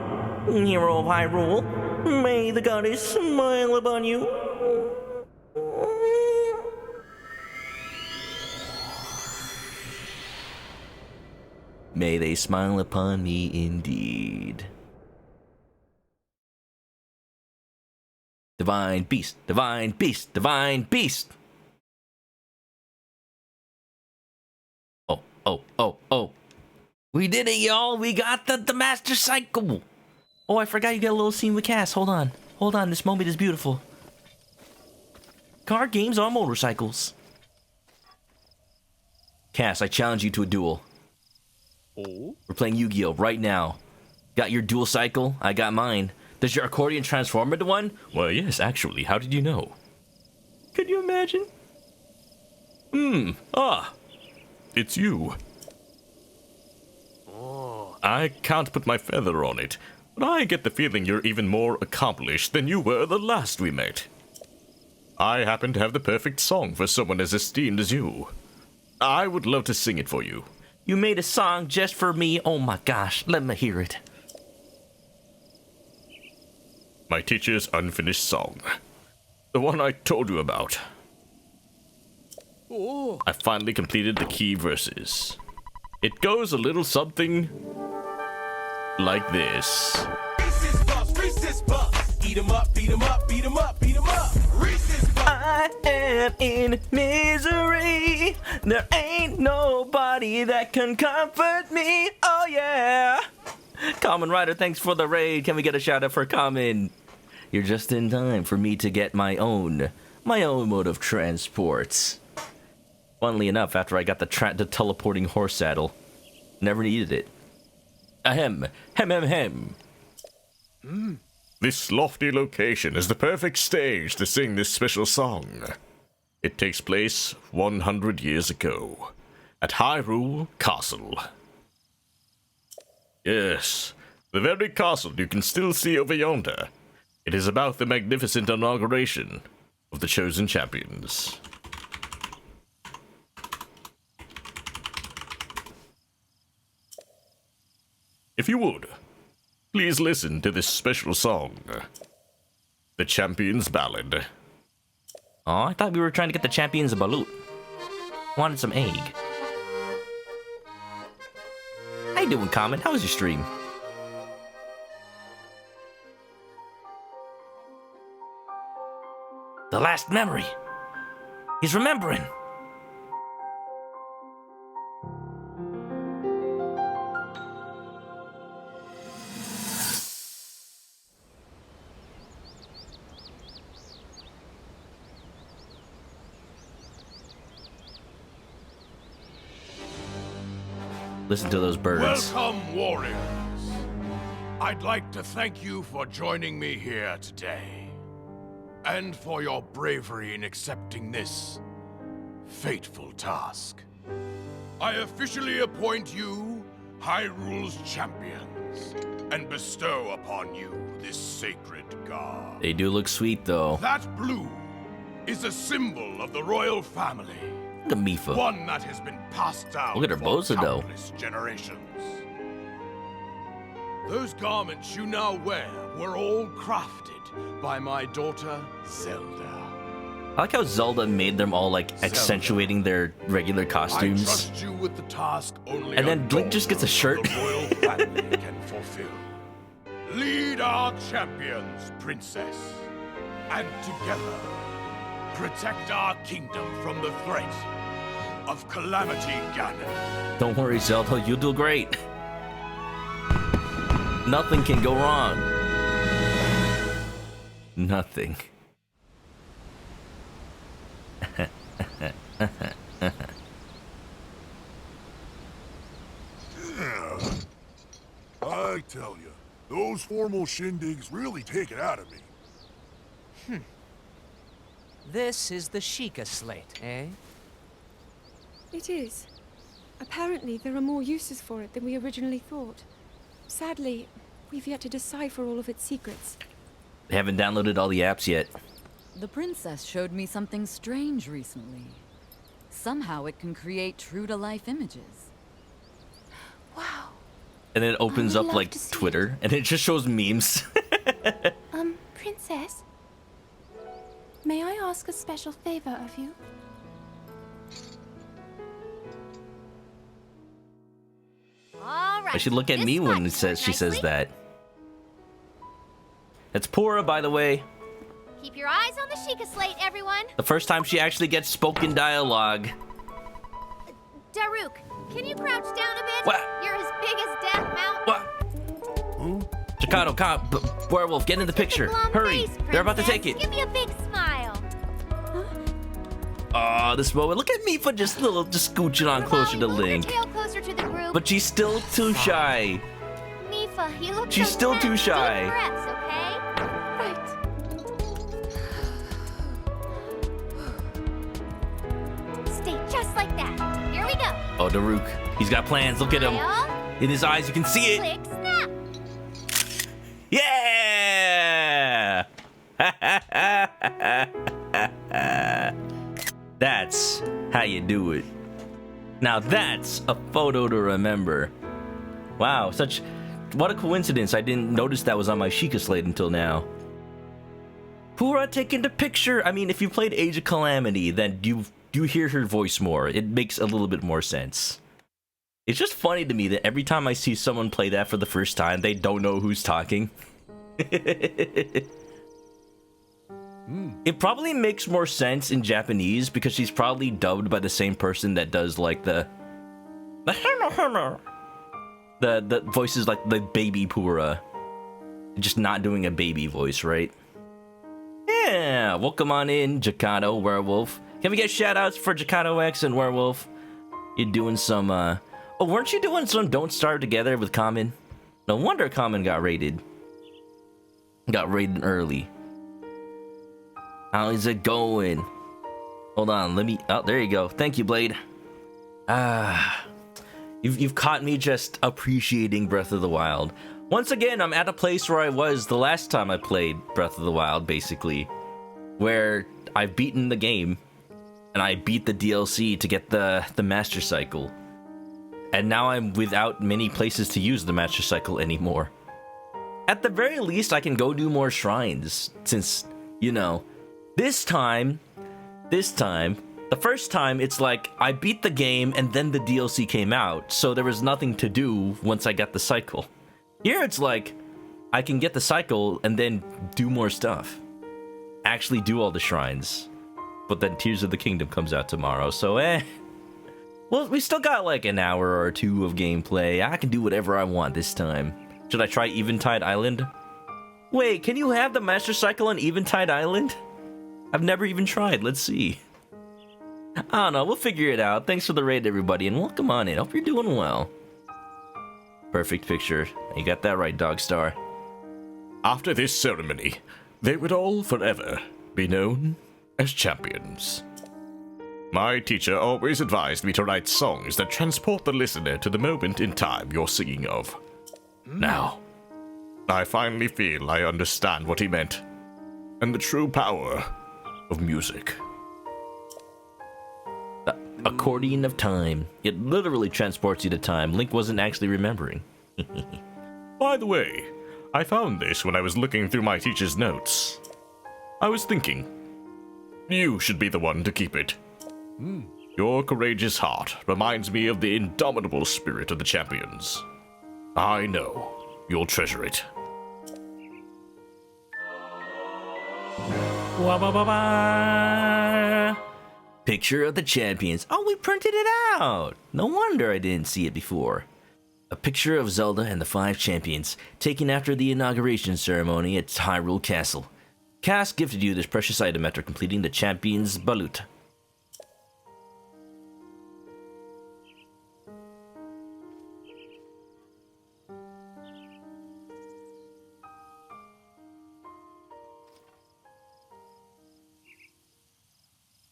Hero of Hyrule, may the goddess smile upon you. May they smile upon me indeed. Divine Beast, Divine Beast, Divine Beast! Oh. We did it, y'all! We got the Master Cycle! Oh, I forgot you got a little scene with Cass. Hold on, this moment is beautiful. Card games on motorcycles. Cass, I challenge you to a duel. Oh? We're playing Yu-Gi-Oh! Right now. Got your dual cycle? I got mine. Does your accordion transform into one? Well, yes, actually. How did you know? Could you imagine? It's you. I can't put my feather on it, but I get the feeling you're even more accomplished than you were the last we met. I happen to have the perfect song for someone as esteemed as you. I would love to sing it for you. You made a song just for me. Oh my gosh, let me hear it. My teacher's unfinished song. The one I told you about. I finally completed the key verses. It goes a little something like this. Reese's Puffs, Reese's Puffs. Eat 'em up, beat 'em up, beat 'em up, beat 'em up. Reese's Puffs. I am in misery. There ain't nobody that can comfort me. Oh yeah. Common Rider, thanks for the raid. Can we get a shout out for Common? You're just in time for me to get my own mode of transport. Funnily enough, after I got the teleporting horse saddle, never needed it. Ahem, hem. This lofty location is the perfect stage to sing this special song. It takes place 100 years ago at Hyrule Castle. Yes, the very castle you can still see over yonder. It is about the magnificent inauguration of the chosen champions. If you would, please listen to this special song, The Champion's Ballad. Oh, I thought we were trying to get the champions a balut. Wanted some egg. How you doing, Common? How was your stream? The last memory. He's remembering. Listen to those birds. Welcome, warriors. I'd like to thank you for joining me here today, and for your bravery in accepting this fateful task. I officially appoint you Hyrule's champions, and bestow upon you this sacred garb. They do look sweet, though. That blue is a symbol of the royal family. Look at Mifa. One that has been passed down Look at her for boza, though. countless generations. Those garments you now wear were all crafted by my daughter, Zelda. I like how Zelda made them all, like, accentuating their regular I costumes. trust you with the task only And then a Link just gets a daughter shirt. of the royal family can fulfill. Lead our champions, princess, and together protect our kingdom from the threat of Calamity Ganon. Don't worry, Zelda, you'll do great. Nothing can go wrong. Nothing. I tell you, those formal shindigs really take it out of me. This is the Sheikah slate, eh? It is. Apparently, there are more uses for it than we originally thought. Sadly, we've yet to decipher all of its secrets. They haven't downloaded all the apps yet. The princess showed me something strange recently. Somehow it can create true-to-life images. Wow. And then it opens I up, would like, love to see Twitter, and it just shows memes. Princess? May I ask a special favor of you? All right. I should look at this me when spot it says she says nicely. that. That's Pura, by the way. Keep your eyes on the Sheikah slate, everyone. The first time she actually gets spoken dialogue. Daruk, can you crouch down a bit? What? You're as big as Death Mountain. What? Chikado, Werewolf, get in the picture. Glum Hurry. face, They're about to princess. take it. Give me a big smile. Oh, this moment. Look at Mifa just scooching on closer to Move your Link. tail closer to the group. But she's still too shy. Mifa, you look She's so still too tense. shy. Deep breaths, okay? Right. Stay just like that. Here we go. Oh, Daruk. He's got plans. Look at him. Smile, In his eyes, you can see it. click, snap. Yeah! That's how you do it. Now that's a photo to remember. Wow, what a coincidence. I didn't notice that was on my Sheikah slate until now. Pura taking the picture. I mean, if you played Age of Calamity, then you hear her voice more. It makes a little bit more sense. It's just funny to me that every time I see someone play that for the first time, they don't know who's talking. It probably makes more sense in Japanese because she's probably dubbed by the same person that does like the voices like the baby Pura. Just not doing a baby voice, right? Yeah, welcome on in, Jakato Werewolf. Can we get shoutouts for Jakato X and Werewolf? You're doing some oh, weren't you doing some Don't Starve Together with Common? No wonder Common got raided. Got raided early. How is it going? Hold on, let me... Oh, there you go. Thank you, Blade. You've caught me just appreciating Breath of the Wild. Once again, I'm at a place where I was the last time I played Breath of the Wild, basically. Where I've beaten the game, and I beat the DLC to get the Master Cycle. And now I'm without many places to use the Master Cycle anymore. At the very least, I can go do more shrines, since, you know... This time, the first time, it's like, I beat the game and then the DLC came out, so there was nothing to do once I got the cycle. Here it's like, I can get the cycle and then do more stuff. Actually do all the shrines. But then Tears of the Kingdom comes out tomorrow, so well, we still got like an hour or two of gameplay. I can do whatever I want this time. Should I try Eventide Island? Wait, can you have the Master Cycle on Eventide Island? I've never even tried. Let's see. I don't know. We'll figure it out. Thanks for the raid, everybody, and welcome on in. Hope you're doing well. Perfect picture. You got that right, Dogstar. After this ceremony, they would all forever be known as champions. My teacher always advised me to write songs that transport the listener to the moment in time you're singing of. Now, I finally feel I understand what he meant, and the true power of music. The accordion of time. It literally transports you to time. Link wasn't actually remembering. By the way, I found this when I was looking through my teacher's notes. I was thinking, you should be the one to keep it. Your courageous heart reminds me of the indomitable spirit of the champions. I know you'll treasure it. Picture of the champions. Oh, we printed it out. No wonder I didn't see it before. A picture of Zelda and the 5 champions, taken after the inauguration ceremony at Hyrule Castle. Cass gifted you this precious item after completing the champion's balut.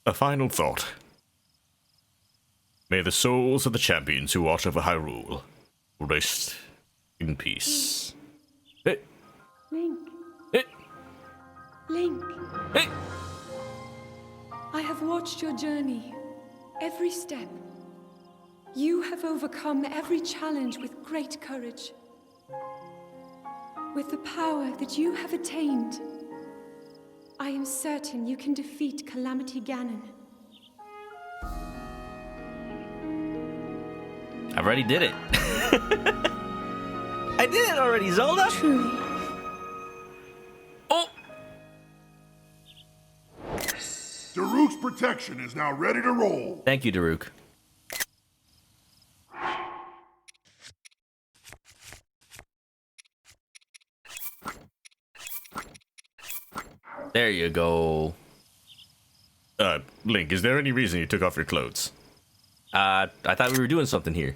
A final thought. May the souls of the champions who watch over Hyrule rest in peace. Hey. Link. Hey. Link. Hey. I have watched your journey, every step. You have overcome every challenge with great courage. With the power that you have attained, I am certain you can defeat Calamity Ganon. I already did it. I did it already, Zelda. Truly. Oh! Daruk's protection is now ready to roll. Thank you, Daruk. There you go. Link, is there any reason you took off your clothes? I thought we were doing something here.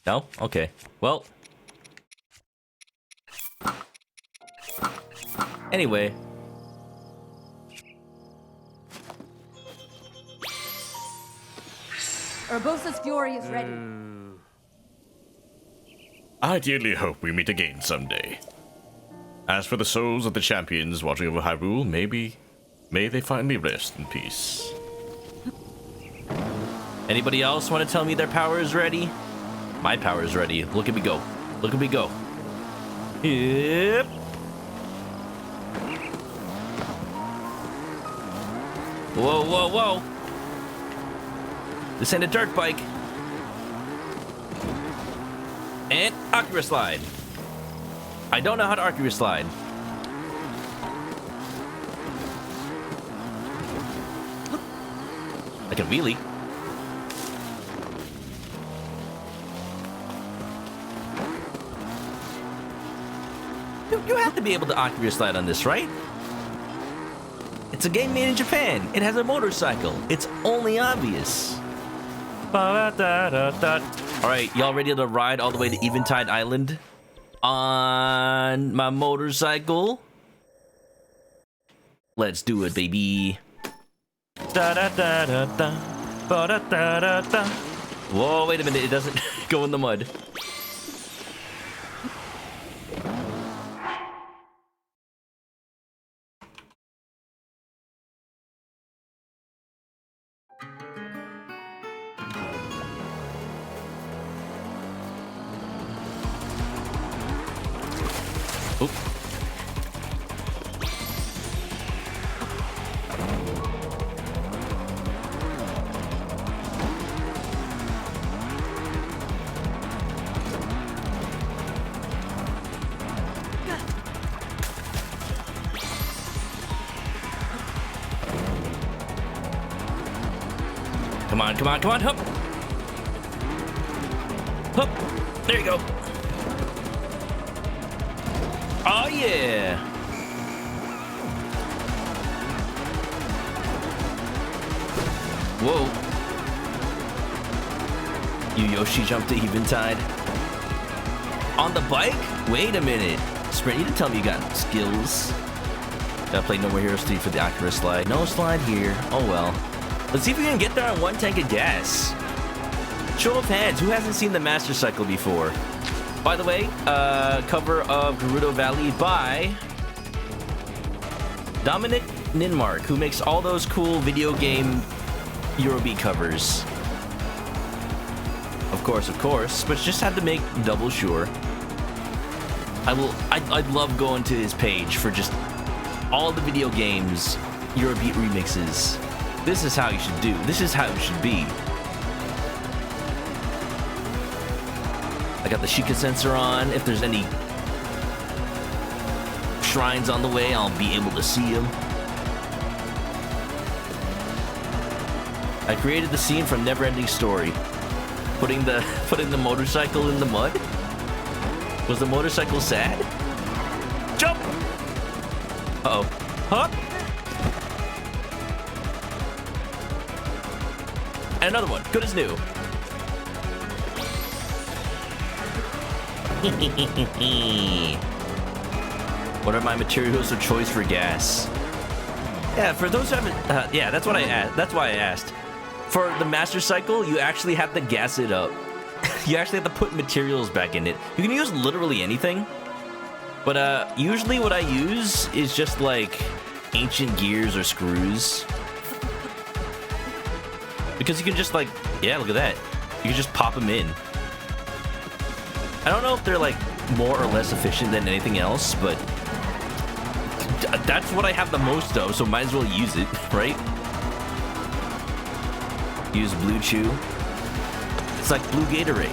No? Okay. Well. Anyway. Urbosa's fury is ready. I dearly hope we meet again someday. As for the souls of the champions watching over Hyrule, may they finally rest in peace. Anybody else want to tell me their power is ready? My power is ready. Look at me go. Look at me go. Yep. Whoa, whoa, whoa. This ain't a dirt bike. And Akira slide. I don't know how to Akira slide. I can wheelie. You have to be able to Akira slide on this, right? It's a game made in Japan. It has a motorcycle. It's only obvious. Alright, y'all ready to ride all the way to Eventide Island? On my motorcycle? Let's do it, baby. Whoa, wait a minute. It doesn't go in the mud. Oop. Come on, come on, come on, hup! Hup! There you go. Oh yeah! Whoa! You Yoshi jumped to Eventide. On the bike? Wait a minute. Sprint, you didn't tell me you got skills. Gotta play No More Heroes 3 for the Akira slide. No slide here. Oh well. Let's see if we can get there on 1 tank of gas. Show of hands, who hasn't seen the Master Cycle before? By the way, cover of Gerudo Valley by Dominic Ninmark, who makes all those cool video game Eurobeat covers. Of course, but just had to make double sure. I'd love going to his page for just all the video games Eurobeat remixes. This is how you should do. This is how it should be. I got the Sheikah sensor on. If there's any shrines on the way, I'll be able to see them. I created the scene from Neverending Story. Putting the motorcycle in the mud. Was the motorcycle sad? Jump! Uh-oh. Huh? And another one. Good as new. What are my materials of choice for gas? Yeah, for those who haven't, yeah, that's what I asked. That's why I asked. For the Master Cycle, you actually have to gas it up. You actually have to put materials back in it. You can use literally anything, but usually what I use is just like ancient gears or screws, because you can just like, yeah, look at that. You can just pop them in. I don't know if they're like more or less efficient than anything else, but that's what I have the most of, so might as well use it, right? Use Blue Chew. It's like Blue Gatorade.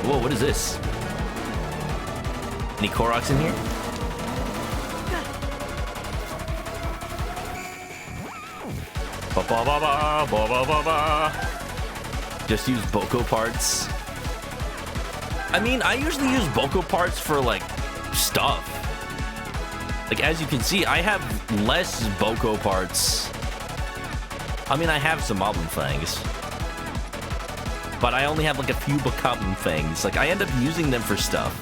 Whoa, what is this? Any Koroks in here? Just use Boko parts. I mean, I usually use Boko parts for like stuff. Like, as you can see, I have less Boko parts. I mean, I have some Moblin Fangs, but I only have like a few Bokoblin Fangs. Like, I end up using them for stuff,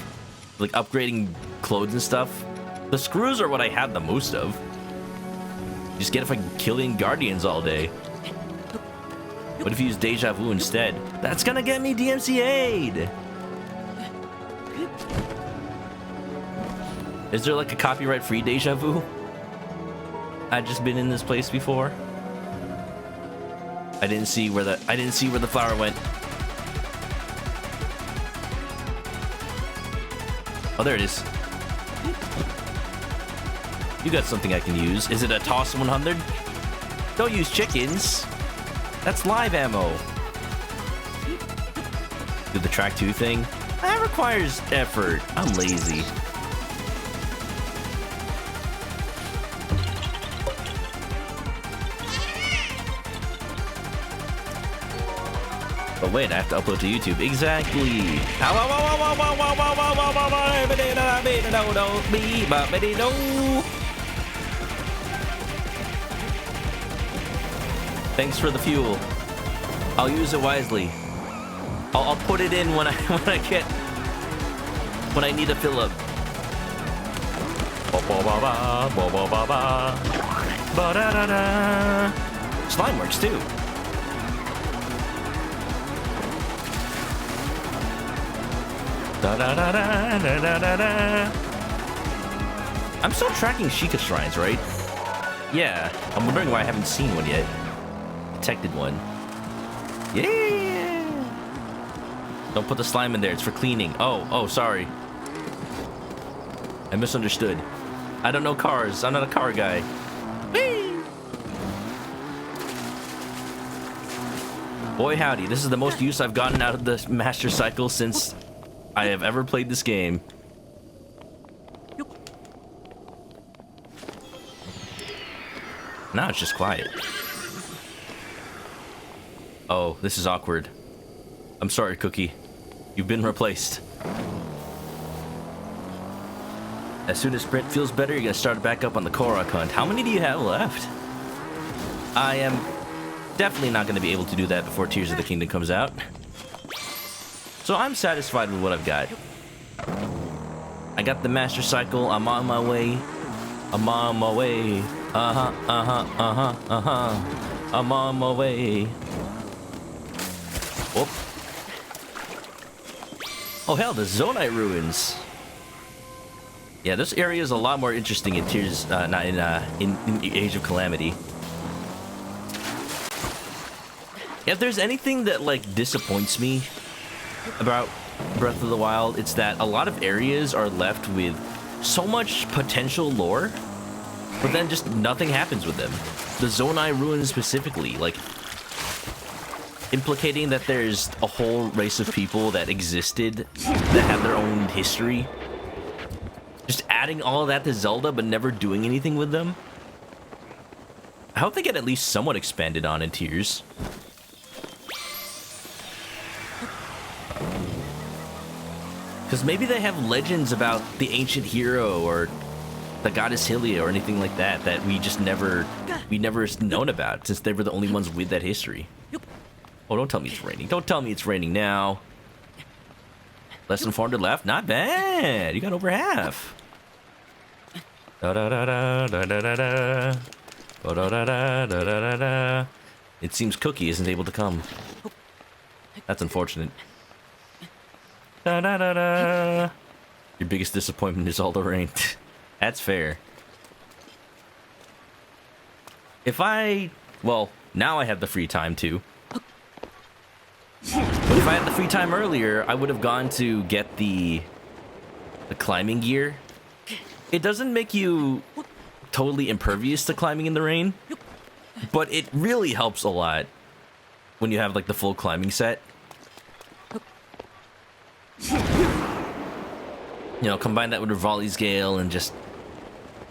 like upgrading clothes and stuff. The screws are what I have the most of. Just get if I can kill Guardians all day. What if you use Deja Vu instead? That's gonna get me DMCA'd! Is there like a copyright-free Deja Vu? I've just been in this place before. I didn't see where the flower went. Oh, there it is. You got something I can use. Is it a toss 100? Don't use chickens. That's live ammo. Do the track 2 thing. That requires effort. I'm lazy. But wait, I have to upload to YouTube. Exactly. Thanks for the fuel. I'll use it wisely. I'll put it in when I need to fill up. Slime works too. I'm still tracking Sheikah shrines, right? Yeah. I'm wondering why I haven't seen one yet. Detected one. Yeah. Don't put the slime in there. It's for cleaning. Oh, sorry. I misunderstood. I don't know cars. I'm not a car guy. Whee! Boy howdy, this is the most use I've gotten out of the Master Cycle since I have ever played this game. Now it's just quiet. Oh, this is awkward. I'm sorry, Cookie. You've been replaced. As soon as Sprint feels better, you're gonna start back up on the Korok hunt. How many do you have left? I am definitely not gonna be able to do that before Tears of the Kingdom comes out. So I'm satisfied with what I've got. I got the Master Cycle. I'm on my way. I'm on my way. I'm on my way. Oh. Oh hell, the Zonite ruins. Yeah, this area is a lot more interesting in Tears, not in Age of Calamity. If there's anything that like disappoints me about Breath of the Wild, it's that a lot of areas are left with so much potential lore, but then just nothing happens with them. The Zonai ruins specifically, like implicating that there's a whole race of people that existed that have their own history. Just adding all of that to Zelda but never doing anything with them. I hope they get at least somewhat expanded on in Tears. Because maybe they have legends about the ancient hero or the goddess Hylia or anything like that that we never known about, since they were the only ones with that history. Oh, don't tell me it's raining. Don't tell me it's raining now. Less than 400 left? Not bad. You got over half. It seems Cookie isn't able to come. That's unfortunate. Your biggest disappointment is all the rain. That's fair. Well, now I have the free time too. But if I had the free time earlier, I would have gone to get the climbing gear. It doesn't make you totally impervious to climbing in the rain, but it really helps a lot when you have like the full climbing set. You know, combine that with Rivali's Gale and just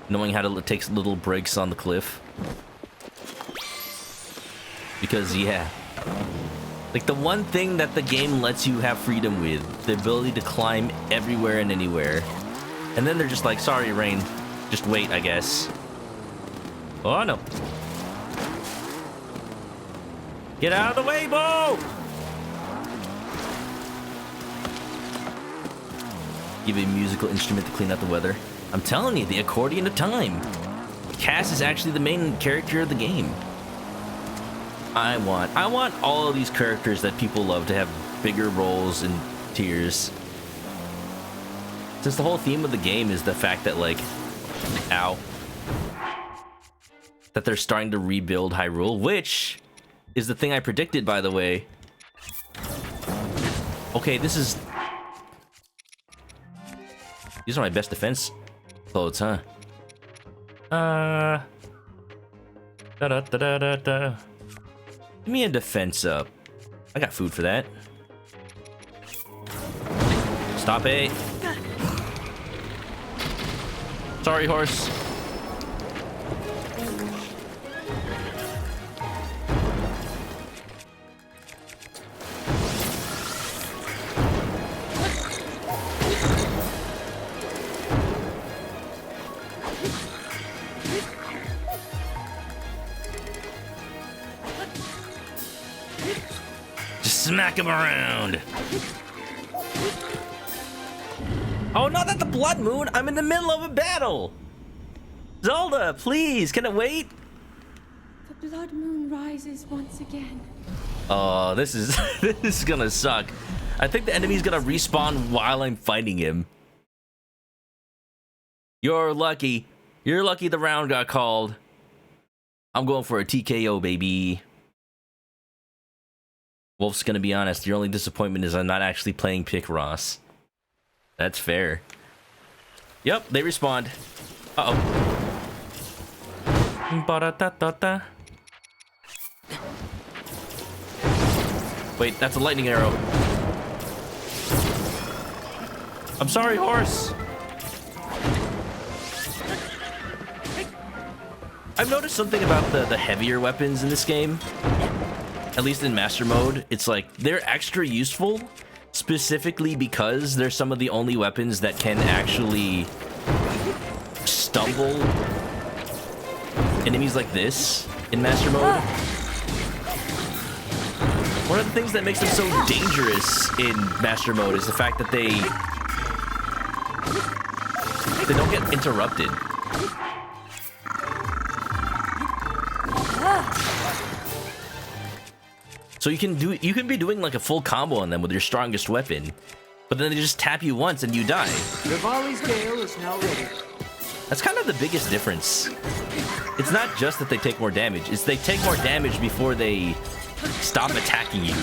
knowing how to take little breaks on the cliff. Because, yeah. Like, the one thing that the game lets you have freedom with, the ability to climb everywhere and anywhere. And then they're just like, sorry, rain. Just wait, I guess. Oh, no. Get out of the way, Bo! Give a musical instrument to clean out the weather. I'm telling you, the accordion of time. Cass is actually the main character of the game. I want all of these characters that people love to have bigger roles in Tears. Since the whole theme of the game is the fact that, like, that they're starting to rebuild Hyrule, which is the thing I predicted, by the way. Okay, these are my best defense clothes, huh? Da-da-da-da-da. Give me a defense up. I got food for that. Stop it. Sorry, horse. Smack him around. Oh, not at the blood moon. I'm in the middle of a battle. Zelda, please, can it wait? The blood moon rises once again. Oh, this is this is gonna suck. I think the enemy's gonna respawn while I'm fighting him. You're lucky. You're lucky the round got called. I'm going for a TKO, baby. Wolf's gonna be honest, your only disappointment is I'm not actually playing Picross. That's fair. Yep, they respawned. Uh-oh. Wait, that's a lightning arrow. I'm sorry, horse. I've noticed something about the heavier weapons in this game. At least in Master Mode, it's like they're extra useful specifically because they're some of the only weapons that can actually stumble enemies like this in Master Mode. One of the things that makes them so dangerous in Master Mode is the fact that they don't get interrupted. So you can be doing like a full combo on them with your strongest weapon, but then they just tap you once and you die. Rivali's Gale is now ready. That's kind of the biggest difference. It's not just that they take more damage, it's they take more damage before they stop attacking you.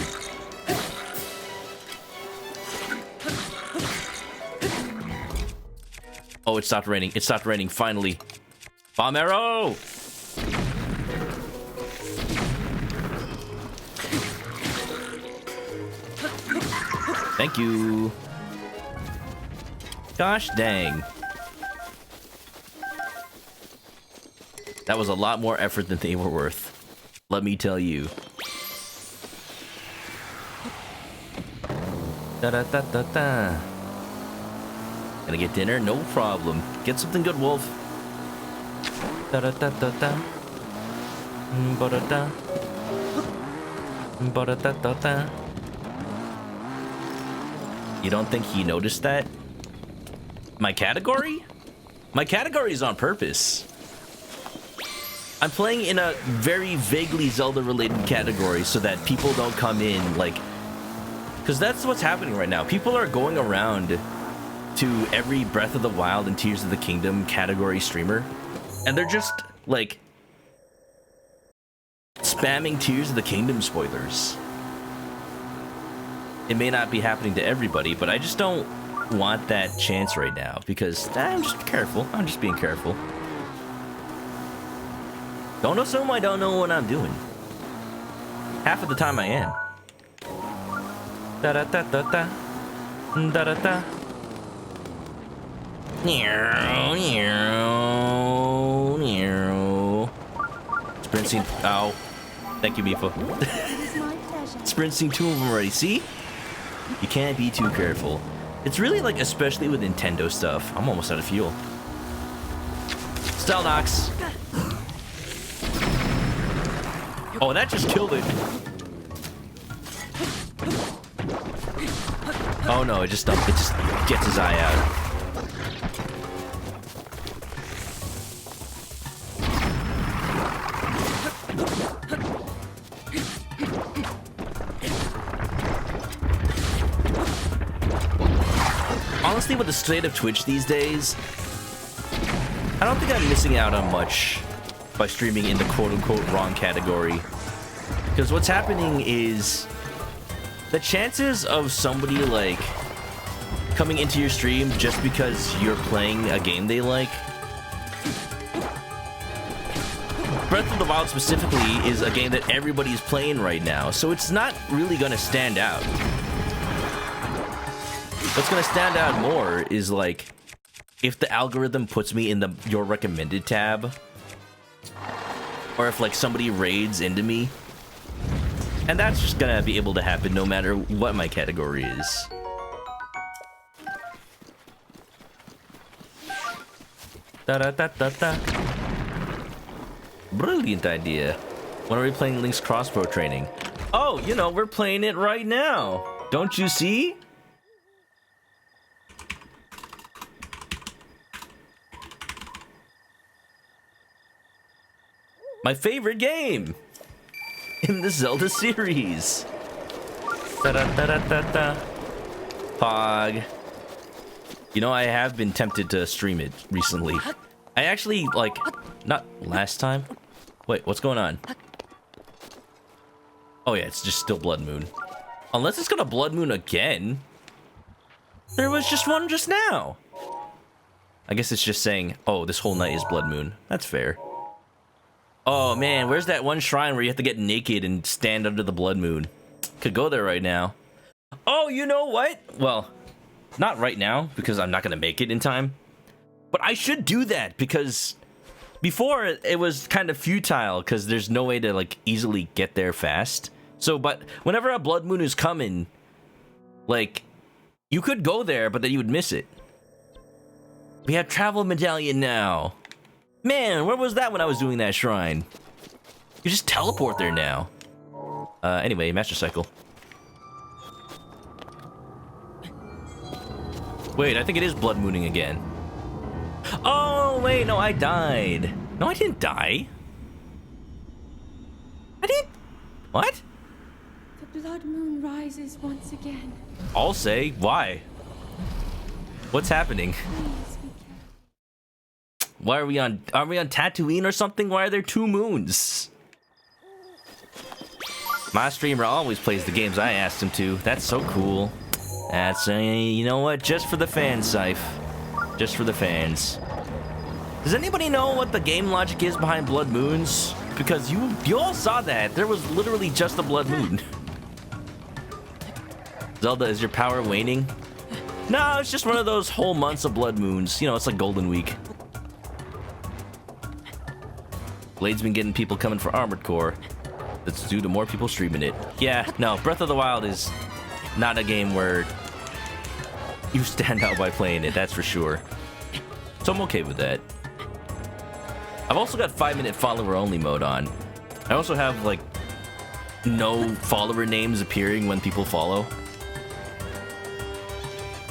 Oh, it stopped raining. It stopped raining, finally. Bomb arrow! Thank you. Gosh dang. That was a lot more effort than they were worth. Let me tell you. Da-da-da-da-da. Gonna get dinner? No problem. Get something good, Wolf. Da-da-da-da-da. Ba-da-da. Ba-da-da-da-da. You don't think he noticed that? My category? My category is on purpose. I'm playing in a very vaguely Zelda-related category so that people don't come in, like... Because that's what's happening right now. People are going around to every Breath of the Wild and Tears of the Kingdom category streamer, and they're just, like... spamming Tears of the Kingdom spoilers. It may not be happening to everybody, but I just don't want that chance right now because I'm just careful. I'm just being careful. Don't assume I don't know what I'm doing. Half of the time I am. Da da da da da. Da da da. Meow, meow, meow. Sprint scene. Ow. Thank you, Mifa. Sprint scene 2 of them already. See? You can't be too careful. It's really like, especially with Nintendo stuff. I'm almost out of fuel. Style knocks. Oh, that just killed it. Oh no, it just gets his eye out. Honestly, with the state of Twitch these days, I don't think I'm missing out on much by streaming in the quote-unquote wrong category. Because what's happening is the chances of somebody like coming into your stream just because you're playing a game they like. Breath of the Wild specifically is a game that everybody's playing right now, so it's not really gonna stand out. What's gonna stand out more is like if the algorithm puts me in the your recommended tab, or if like somebody raids into me. And that's just gonna be able to happen no matter what my category is. Da-da-da-da-da. Brilliant idea. When are we playing Link's crossbow training? Oh, you know, we're playing it right now. Don't you see? My favorite game in the Zelda series. Da-da-da-da-da-da. Pog. You know, I have been tempted to stream it recently. I actually, like, not last time. Wait, what's going on? Oh yeah, it's just still Blood Moon. Unless it's gonna Blood Moon again. There was just one just now. I guess it's just saying, oh, this whole night is Blood Moon. That's fair. Oh man, where's that one shrine where you have to get naked and stand under the Blood Moon? Could go there right now. Oh, you know what? Well, not right now, because I'm not gonna make it in time. But I should do that, because before it was kind of futile, because there's no way to like easily get there fast. So, but whenever a Blood Moon is coming, like, you could go there, but then you would miss it. We have Travel Medallion now. Man, where was that when I was doing that shrine? You just teleport there now. Anyway, Master Cycle. Wait, I think it is Blood Mooning again. Oh, wait, no, I died. No, I didn't die. I didn't... What? The Blood Moon rises once again. I'll say, why? What's happening? Why are we on Tatooine or something? Why are there two moons? My streamer always plays the games I asked him to. That's so cool. That's, you know what? Just for the fans, Scythe. Just for the fans. Does anybody know what the game logic is behind Blood Moons? Because you all saw that. There was literally just a Blood Moon. Zelda, is your power waning? No, it's just one of those whole months of Blood Moons. You know, it's like Golden Week. Blade's been getting people coming for Armored Core. That's due to more people streaming it. Yeah, no, Breath of the Wild is not a game where you stand out by playing it, that's for sure. So I'm okay with that. I've also got 5-minute follower-only mode on. I also have, like, no follower names appearing when people follow.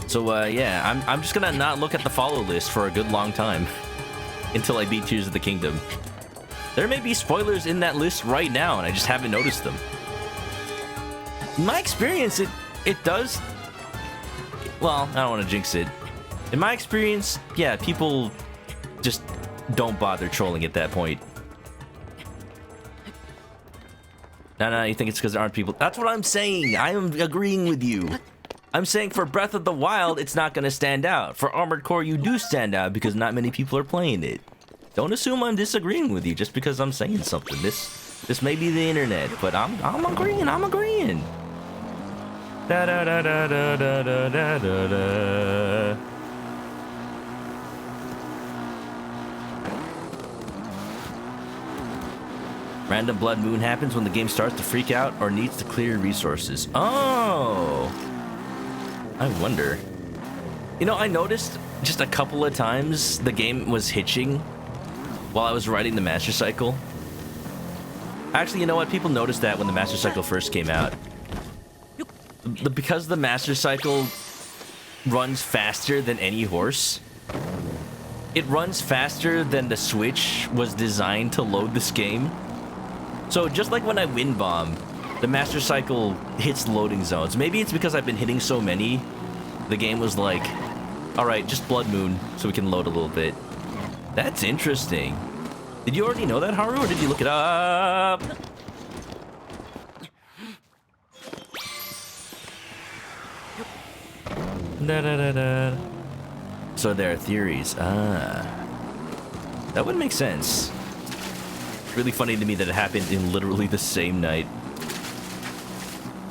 So, yeah, I'm just gonna not look at the follow list for a good long time. Until I beat Tears of the Kingdom. There may be spoilers in that list right now, and I just haven't noticed them. In my experience, it does... Well, I don't want to jinx it. In my experience, yeah, people just don't bother trolling at that point. No, you think it's because there aren't people... That's what I'm saying! I am agreeing with you. I'm saying for Breath of the Wild, it's not going to stand out. For Armored Core, you do stand out because not many people are playing it. Don't assume I'm disagreeing with you just because I'm saying something. This may be the internet, but I'm agreeing. I'm agreeing. Da da da da da da da da da. Random Blood Moon happens when the game starts to freak out or needs to clear resources. Oh, I wonder. You know, I noticed just a couple of times the game was hitching while I was riding the Master Cycle. Actually, you know what? People noticed that when the Master Cycle first came out. Because the Master Cycle runs faster than any horse, it runs faster than the Switch was designed to load this game. So just like when I wind bomb, the Master Cycle hits loading zones. Maybe it's because I've been hitting so many, the game was like, alright, just Blood Moon so we can load a little bit. That's interesting. Did you already know that, Haru, or did you look it up? Da, da, da, da. So there are theories. That would make sense. Really funny to me that it happened in literally the same night.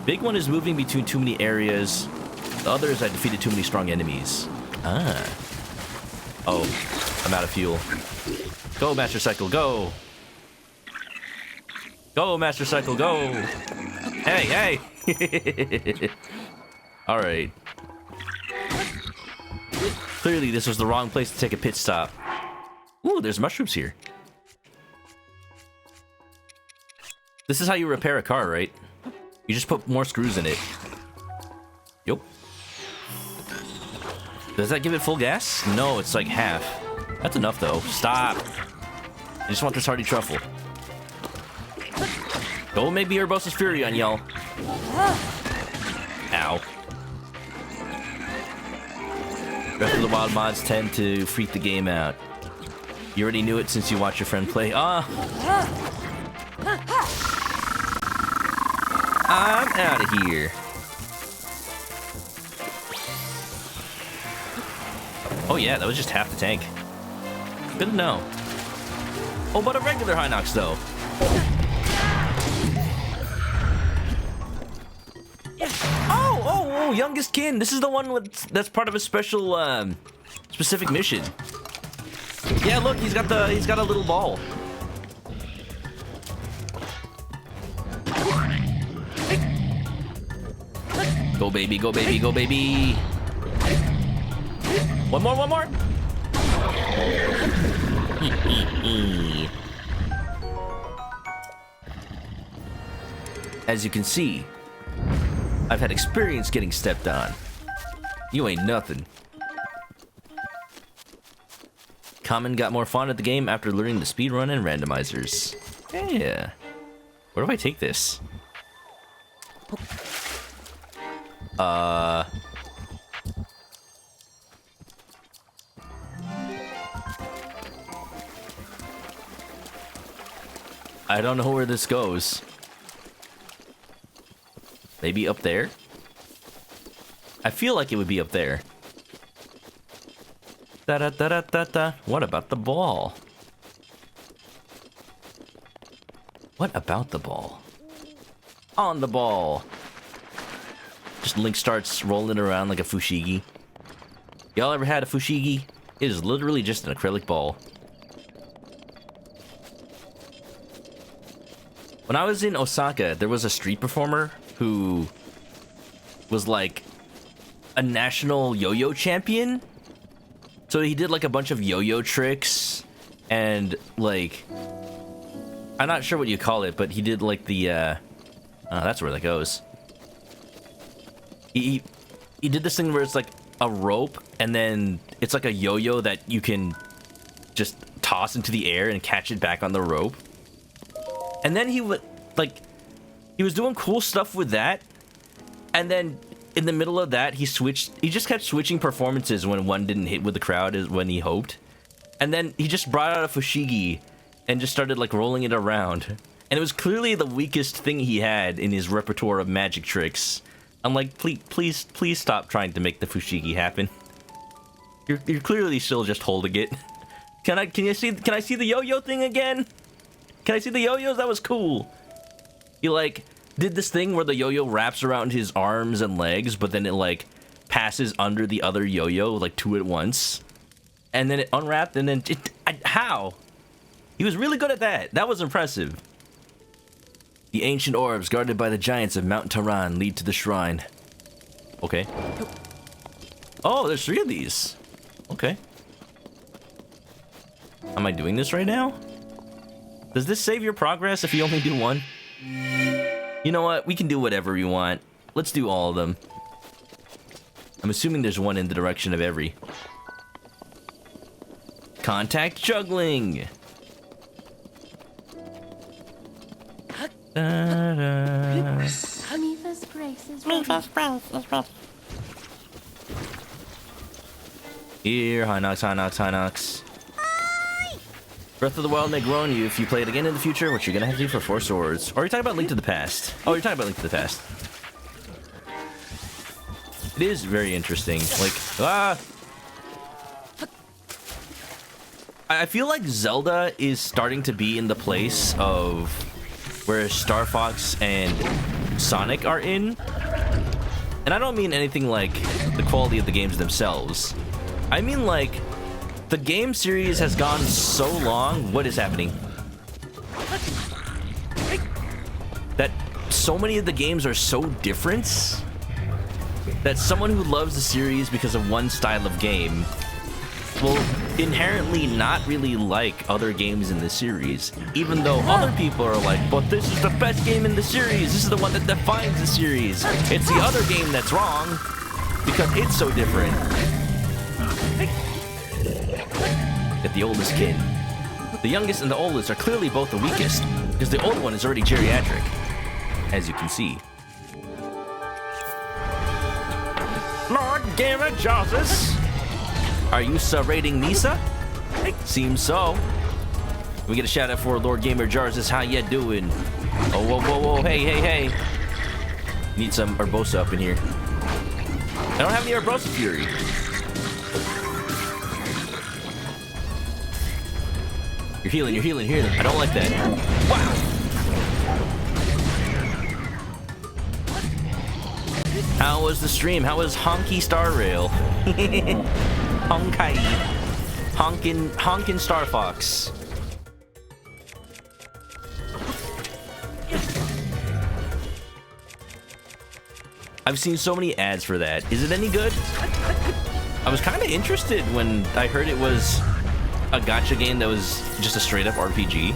Big one is moving between too many areas. The other is I defeated too many strong enemies. Oh, I'm out of fuel. Go, Master Cycle, go! Go, Master Cycle, go! Hey, hey! Alright. Clearly, this was the wrong place to take a pit stop. Ooh, there's mushrooms here. This is how you repair a car, right? You just put more screws in it. Yup. Does that give it full gas? No, it's like half. That's enough, though. Stop! I just want this hearty truffle. Go make me Urbosa's Fury on y'all. Ow. Breath of the Wild mods tend to freak the game out. You already knew it since you watched your friend play. I'm out of here. Oh yeah, that was just half the tank. Good to know. Oh, but a regular Hinox though. Oh, youngest kin. This is the one that's part of a special, specific mission. Yeah, look, he's got a little ball. Go baby, go baby, go baby. One more. As you can see, I've had experience getting stepped on. You ain't nothing. Common got more fond of the game after learning the speedrun and randomizers. Yeah. Where do I take this? I don't know where this goes. Maybe up there? I feel like it would be up there. Da-da-da-da-da-da. What about the ball? What about the ball? On the ball! Just Link starts rolling around like a fushigi. Y'all ever had a fushigi? It is literally just an acrylic ball. When I was in Osaka, there was a street performer who was like a national yo-yo champion. So he did like a bunch of yo-yo tricks and like, I'm not sure what you call it, but he did like the, oh, that's where that goes. He did this thing where it's like a rope and then it's like a yo-yo that you can just toss into the air and catch it back on the rope. And then he would, like, he was doing cool stuff with that. And then in the middle of that, he just kept switching performances when one didn't hit with the crowd as when he hoped. And then he just brought out a fushigi and just started, like, rolling it around. And it was clearly the weakest thing he had in his repertoire of magic tricks. I'm like, please stop trying to make the fushigi happen. You're clearly still just holding it. Can I see the yo-yo thing again? Can I see the yo-yos? That was cool. He, like, did this thing where the yo-yo wraps around his arms and legs, but then it, like, passes under the other yo-yo, like, two at once. And then it unwrapped, and then how? He was really good at that. That was impressive. The ancient orbs guarded by the giants of Mount Taran lead to the shrine. Okay. Oh, there's 3 of these. Okay. Am I doing this right now? Does this save your progress if you only do one? You know what? We can do whatever we want. Let's do all of them. I'm assuming there's one in the direction of every. Contact juggling! Here, Hinox. Breath of the Wild may grow on you if you play it again in the future, which you're gonna have to do for 4 swords. Or you're talking about Link to the Past. Oh, you're talking about Link to the Past. It is very interesting. Like, I feel like Zelda is starting to be in the place of where Star Fox and Sonic are in. And I don't mean anything like the quality of the games themselves. I mean like the game series has gone so long. What is happening? That so many of the games are so different that someone who loves the series because of one style of game will inherently not really like other games in the series, even though other people are like, but this is the best game in the series, this is the one that defines the series. It's the other game that's wrong because it's so different. Get the oldest kid. The youngest and the oldest are clearly both the weakest because the old one is already geriatric, as you can see. Lord Gamer Jossus! Are you rating Nisa? Seems so. We get a shout out for Lord Gamer Jarzus. How ya doing? Oh, whoa, whoa, whoa. Hey, hey, hey. Need some Urbosa up in here. I don't have any Urbosa Fury. You're healing, you're healing, you're healing. I don't like that. Wow. How was the stream? How was Honky Star Rail? Honkai. Honkin' Star Fox. I've seen so many ads for that. Is it any good? I was kind of interested when I heard it was a gacha game that was just a straight up RPG.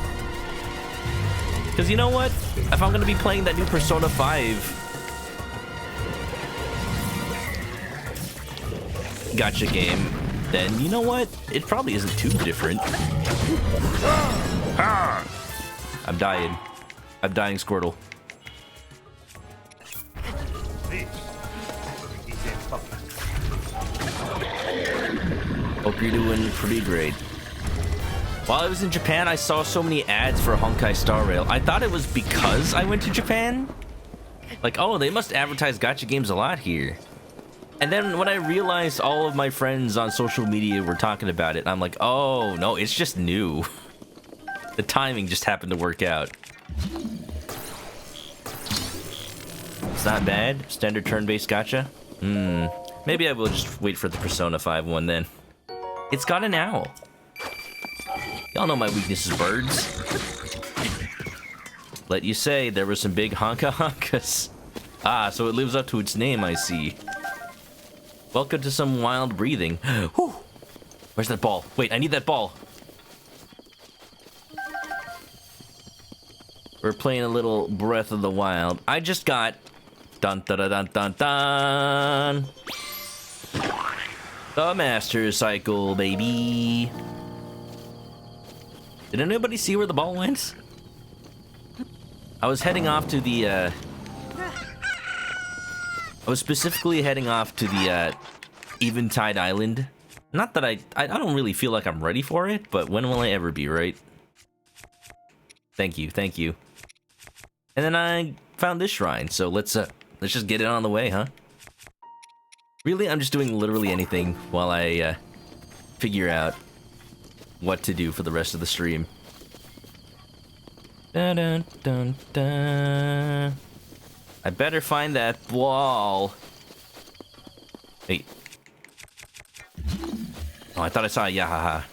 Because you know what? If I'm going to be playing that new Persona 5 gacha game, then you know what? It probably isn't too different. I'm dying. I'm dying, Squirtle. Hope you're doing pretty great. While I was in Japan, I saw so many ads for Honkai Star Rail. I thought it was because I went to Japan. Like, oh, they must advertise gacha games a lot here. And then when I realized all of my friends on social media were talking about it, I'm like, oh, no, it's just new. The timing just happened to work out. It's not bad. Standard turn-based gacha. Maybe I will just wait for the Persona 5 one then. It's got an owl. Y'all know my weakness is birds. Let you say, there were some big honka-honkas. Ah, so it lives up to its name, I see. Welcome to some wild breathing. Whew. Where's that ball? Wait, I need that ball. We're playing a little Breath of the Wild. I just got... Dun dun dun dun dun. The Master Cycle, baby. Did anybody see where the ball went? I was heading off to the, I was specifically heading off to the, Eventide Island. Not that I don't really feel like I'm ready for it, but when will I ever be, right? Thank you, thank you. And then I found this shrine, so let's just get it on the way, huh? Really, I'm just doing literally anything while I, figure out what to do for the rest of the stream. Dun dun dun dun. I better find that ball. Hey. Oh, I thought I saw a Yahaha.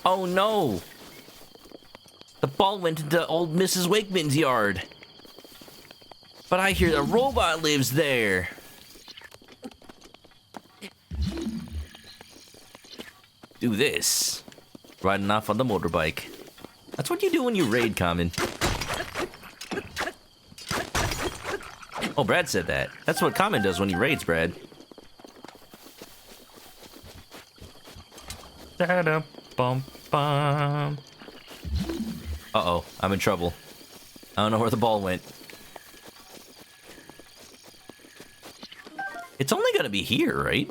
Oh no! The ball went into old Mrs. Wakeman's yard. But I hear the robot lives there. Do this. Riding off on the motorbike. That's what you do when you raid, Common. Oh, Brad said that. That's what Common does when he raids, Brad. Da-da-bum-bum. Uh-oh, I'm in trouble. I don't know where the ball went. It's only gonna be here, right?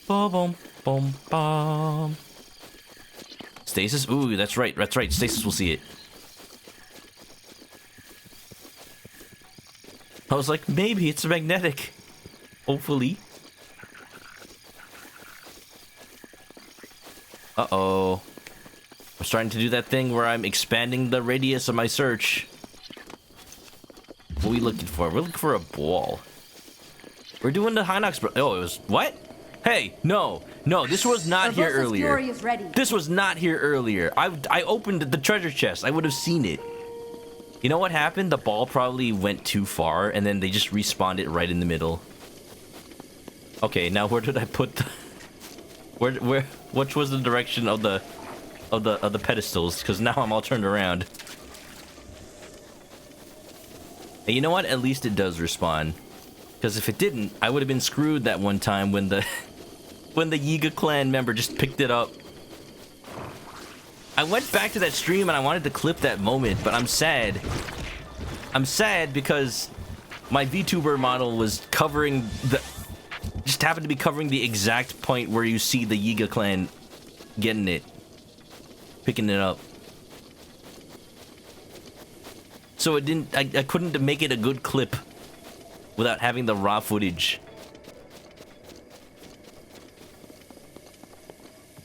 Boom, boom, boom, boom. Stasis? Ooh, that's right. That's right. Stasis will see it. I was like, maybe it's magnetic. Hopefully. Uh-oh. I'm starting to do that thing where I'm expanding the radius of my search. What are we looking for? We're looking for a ball. We're doing the Hinox... Oh, it was... What? Hey, no. No, this was not here earlier. This was not here earlier. I opened the treasure chest. I would have seen it. You know what happened? The ball probably went too far, and then they just respawned it right in the middle. Okay, now where did I put the... Which was the direction of the pedestals? Because now I'm all turned around. Hey, you know what? At least it does respawn. Because if it didn't, I would have been screwed that one time when the Yiga clan member just picked it up. I went back to that stream and I wanted to clip that moment, but I'm sad. I'm sad because my VTuber model was covering the... Just happened to be covering the exact point where you see the Yiga clan getting it. Picking it up. So it didn't... I couldn't make it a good clip without having the raw footage.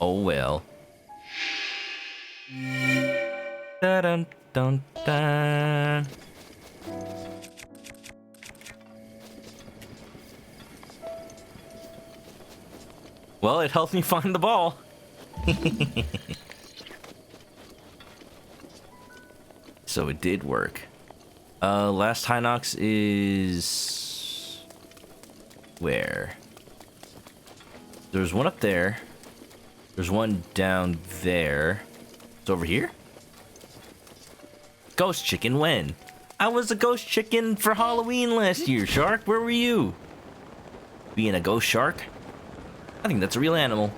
Oh well. Dun dun dun. Well, it helped me find the ball. So it did work. Last Hinox is... Where? There's one up there. There's one down there. It's over here? Ghost chicken when? I was a ghost chicken for Halloween last year, Shark. Where were you? Being a ghost shark? I think that's a real animal.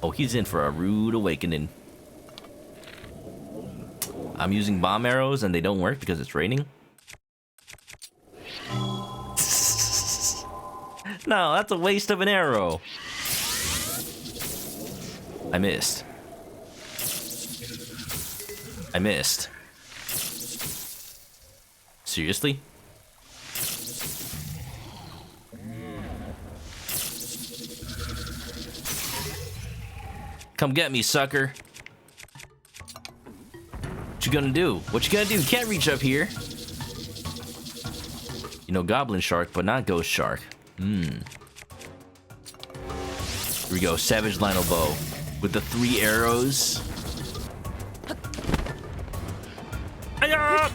Oh, he's in for a rude awakening. I'm using bomb arrows and they don't work because it's raining. No, that's a waste of an arrow. I missed. I missed. Seriously? Come get me, sucker. What you gonna do? What you gonna do? You can't reach up here. You know, goblin shark, but not ghost shark. Here we go, Savage Lionel Bow. With the 3 arrows. Hiya!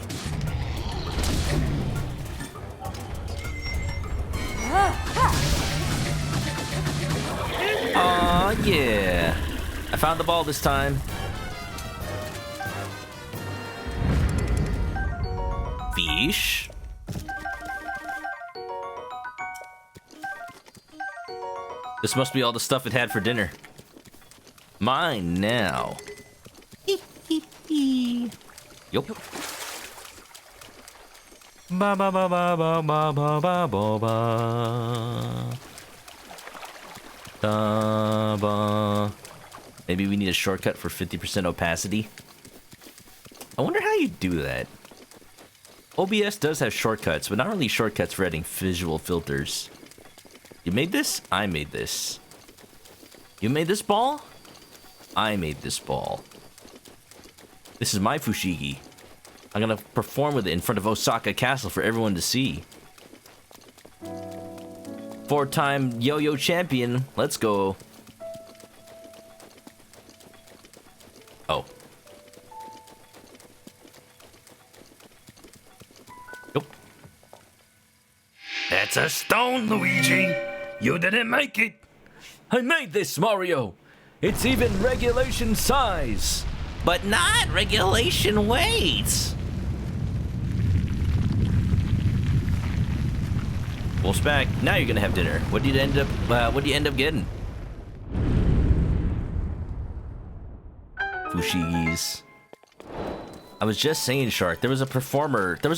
Aw, yeah. I found the ball this time. Fish. This must be all the stuff it had for dinner. Mine now. Yup. Ba ba ba ba ba ba ba ba ba ba. Da ba. Maybe we need a shortcut for 50% opacity. I wonder how you do that. OBS does have shortcuts, but not really shortcuts for adding visual filters. You made this? I made this. You made this ball? I made this ball. This is my fushigi. I'm gonna perform with it in front of Osaka Castle for everyone to see. 4-time yo-yo champion. Let's go. Oh. Nope. That's a stone, Luigi. You didn't make it. I made this, Mario. It's even regulation size. But not regulation weights. Wolf's back. Now you're gonna have dinner. What did you end up getting? Fushigis. I was just saying, Shark, there was a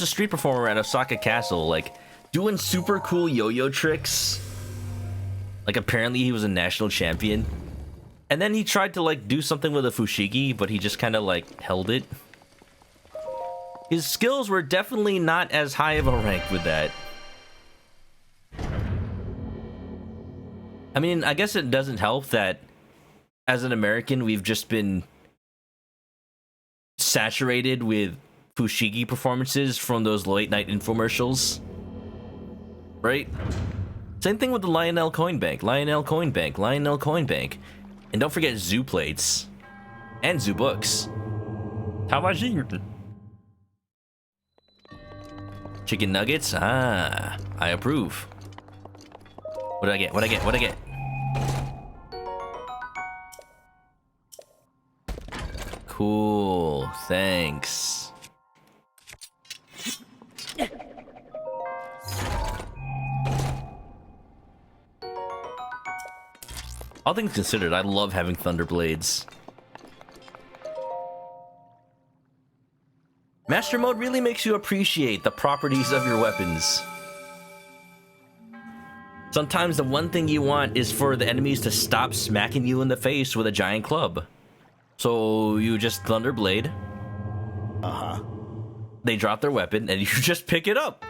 street performer at Osaka Castle, like, doing super cool yo-yo tricks. Like, apparently he was a national champion. And then he tried to, like, do something with a fushigi, but he just kind of, like, held it. His skills were definitely not as high of a rank with that. I mean, I guess it doesn't help that as an American, we've just been saturated with fushigi performances from those late night infomercials. Right? Same thing with the Lionel Coin Bank. Lionel Coin Bank. Lionel Coin Bank. And don't forget zoo plates. And zoo books. Tawajin. Chicken nuggets? Ah, I approve. What did I get? What did I get? What did I get? Cool. Thanks. All things considered, I love having thunder blades. Master Mode really makes you appreciate the properties of your weapons. Sometimes the one thing you want is for the enemies to stop smacking you in the face with a giant club. So you just Thunder Blade. Uh-huh. They drop their weapon and you just pick it up.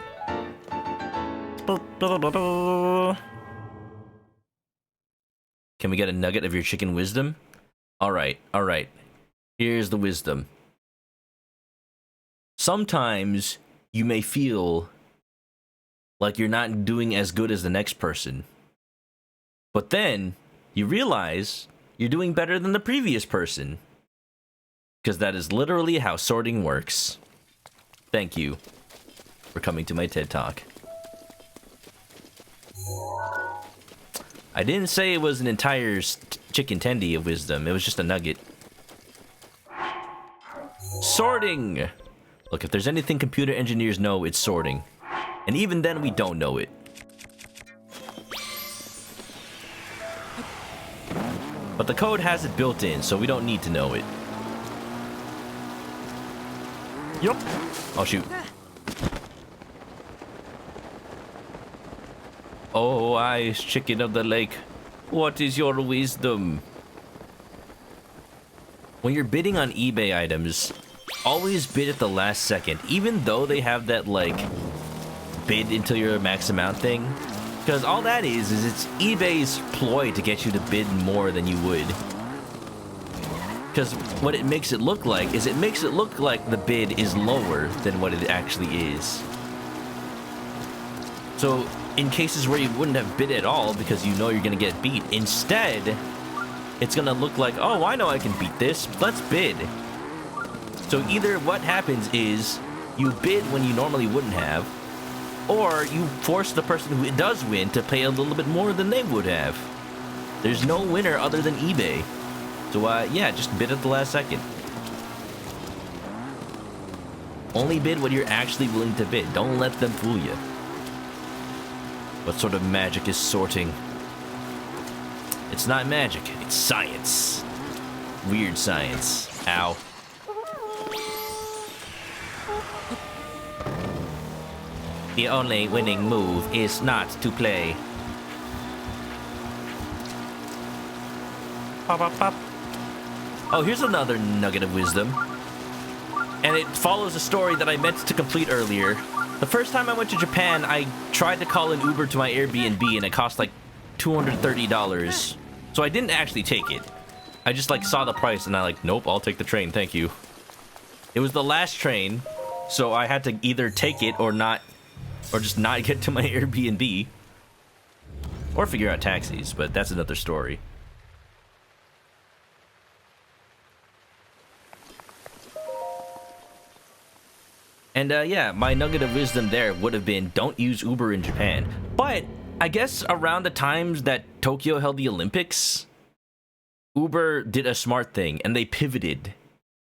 Can we get a nugget of your chicken wisdom? Alright, alright. Here's the wisdom. Sometimes you may feel like you're not doing as good as the next person. But then you realize you're doing better than the previous person. Because that is literally how sorting works. Thank you for coming to my TED Talk. I didn't say it was an entire chicken tendy of wisdom. It was just a nugget. Sorting! Look, if there's anything computer engineers know, it's sorting. And even then, we don't know it. But the code has it built in, so we don't need to know it. Yup. Oh, shoot. Oh, wise chicken of the lake, what is your wisdom? When you're bidding on eBay items, always bid at the last second, even though they have that, like, bid until your max amount thing. Because all that is it's eBay's ploy to get you to bid more than you would. Because what it makes it look like is it makes it look like the bid is lower than what it actually is. So, in cases where you wouldn't have bid at all because you know you're going to get beat, instead, it's going to look like, oh, I know I can beat this, let's bid. So either what happens is you bid when you normally wouldn't have, or you force the person who does win to pay a little bit more than they would have. There's no winner other than eBay. So, yeah, just bid at the last second. Only bid when you're actually willing to bid. Don't let them fool you. What sort of magic is sorting? It's not magic, it's science. Weird science. Ow. The only winning move is not to play. Pop, pop, pop. Oh, here's another nugget of wisdom. And it follows a story that I meant to complete earlier. The first time I went to Japan, I tried to call an Uber to my Airbnb and it cost like $230. So I didn't actually take it. I just like saw the price and I like, nope, I'll take the train, thank you. It was the last train, so I had to either take it or not, or just not get to my Airbnb. Or figure out taxis, but that's another story. And yeah, my nugget of wisdom there would have been don't use Uber in Japan. But I guess around the times that Tokyo held the Olympics, Uber did a smart thing and they pivoted,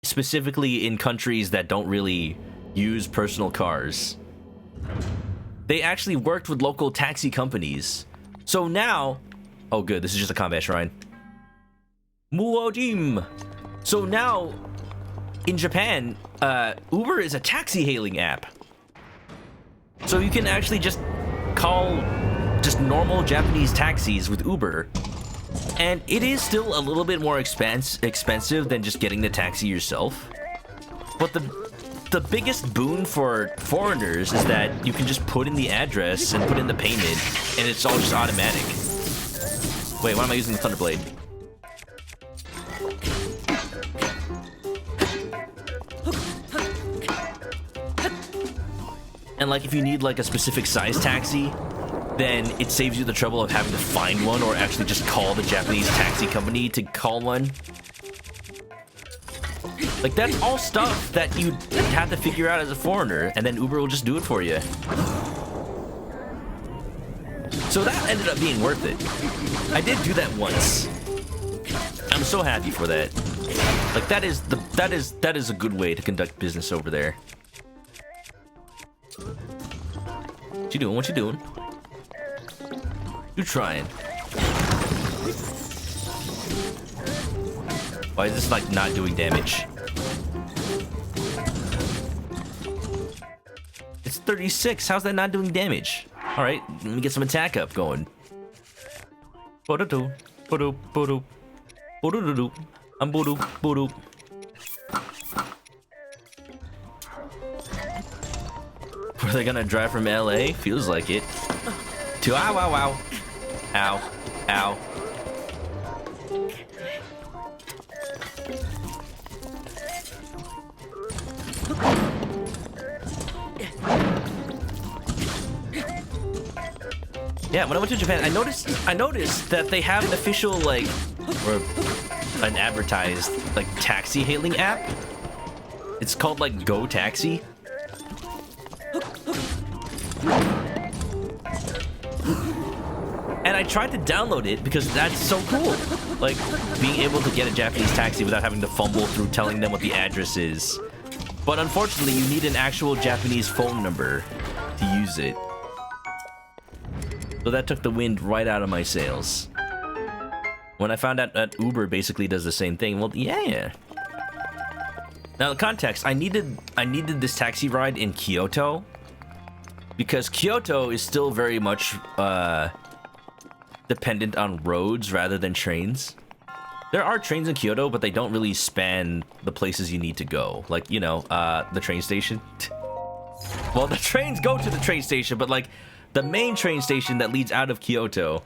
specifically in countries that don't really use personal cars. They actually worked with local taxi companies. So now, oh good, this is just a combat shrine. Muojim. So now, in Japan, Uber is a taxi hailing app. So you can actually just call just normal Japanese taxis with Uber. And it is still a little bit more expensive than just getting the taxi yourself. But the biggest boon for foreigners is that you can just put in the address and put in the payment, and it's all just automatic. Wait, why am I using the Thunderblade? And like if you need like a specific size taxi, then it saves you the trouble of having to find one or actually just call the Japanese taxi company to call one. Like that's all stuff that you have to figure out as a foreigner, and then Uber will just do it for you. So that ended up being worth it. I did do that once. I'm so happy for that. Like that is a good way to conduct business over there. What you doing? What you doing? You trying? Why is this like not doing damage? It's 36. How's that not doing damage? All right, let me get some attack up going. Bodo, bodo, bodo, bodo, I'm bodo, bodo. Were they gonna drive from LA? Feels like it. To ow, ow, ow. Ow, ow. Yeah, when I went to Japan, I noticed that they have an official like, or an advertised like taxi hailing app. It's called like Go Taxi. And I tried to download it because that's so cool. Like being able to get a Japanese taxi without having to fumble through telling them what the address is. But unfortunately, you need an actual Japanese phone number to use it. So that took the wind right out of my sails. When I found out that Uber basically does the same thing, well, yeah. Now the context, I needed this taxi ride in Kyoto because Kyoto is still very much dependent on roads rather than trains. There are trains in Kyoto, but they don't really span the places you need to go. Like, you know, the train station. Well, the trains go to the train station, but like the main train station that leads out of Kyoto,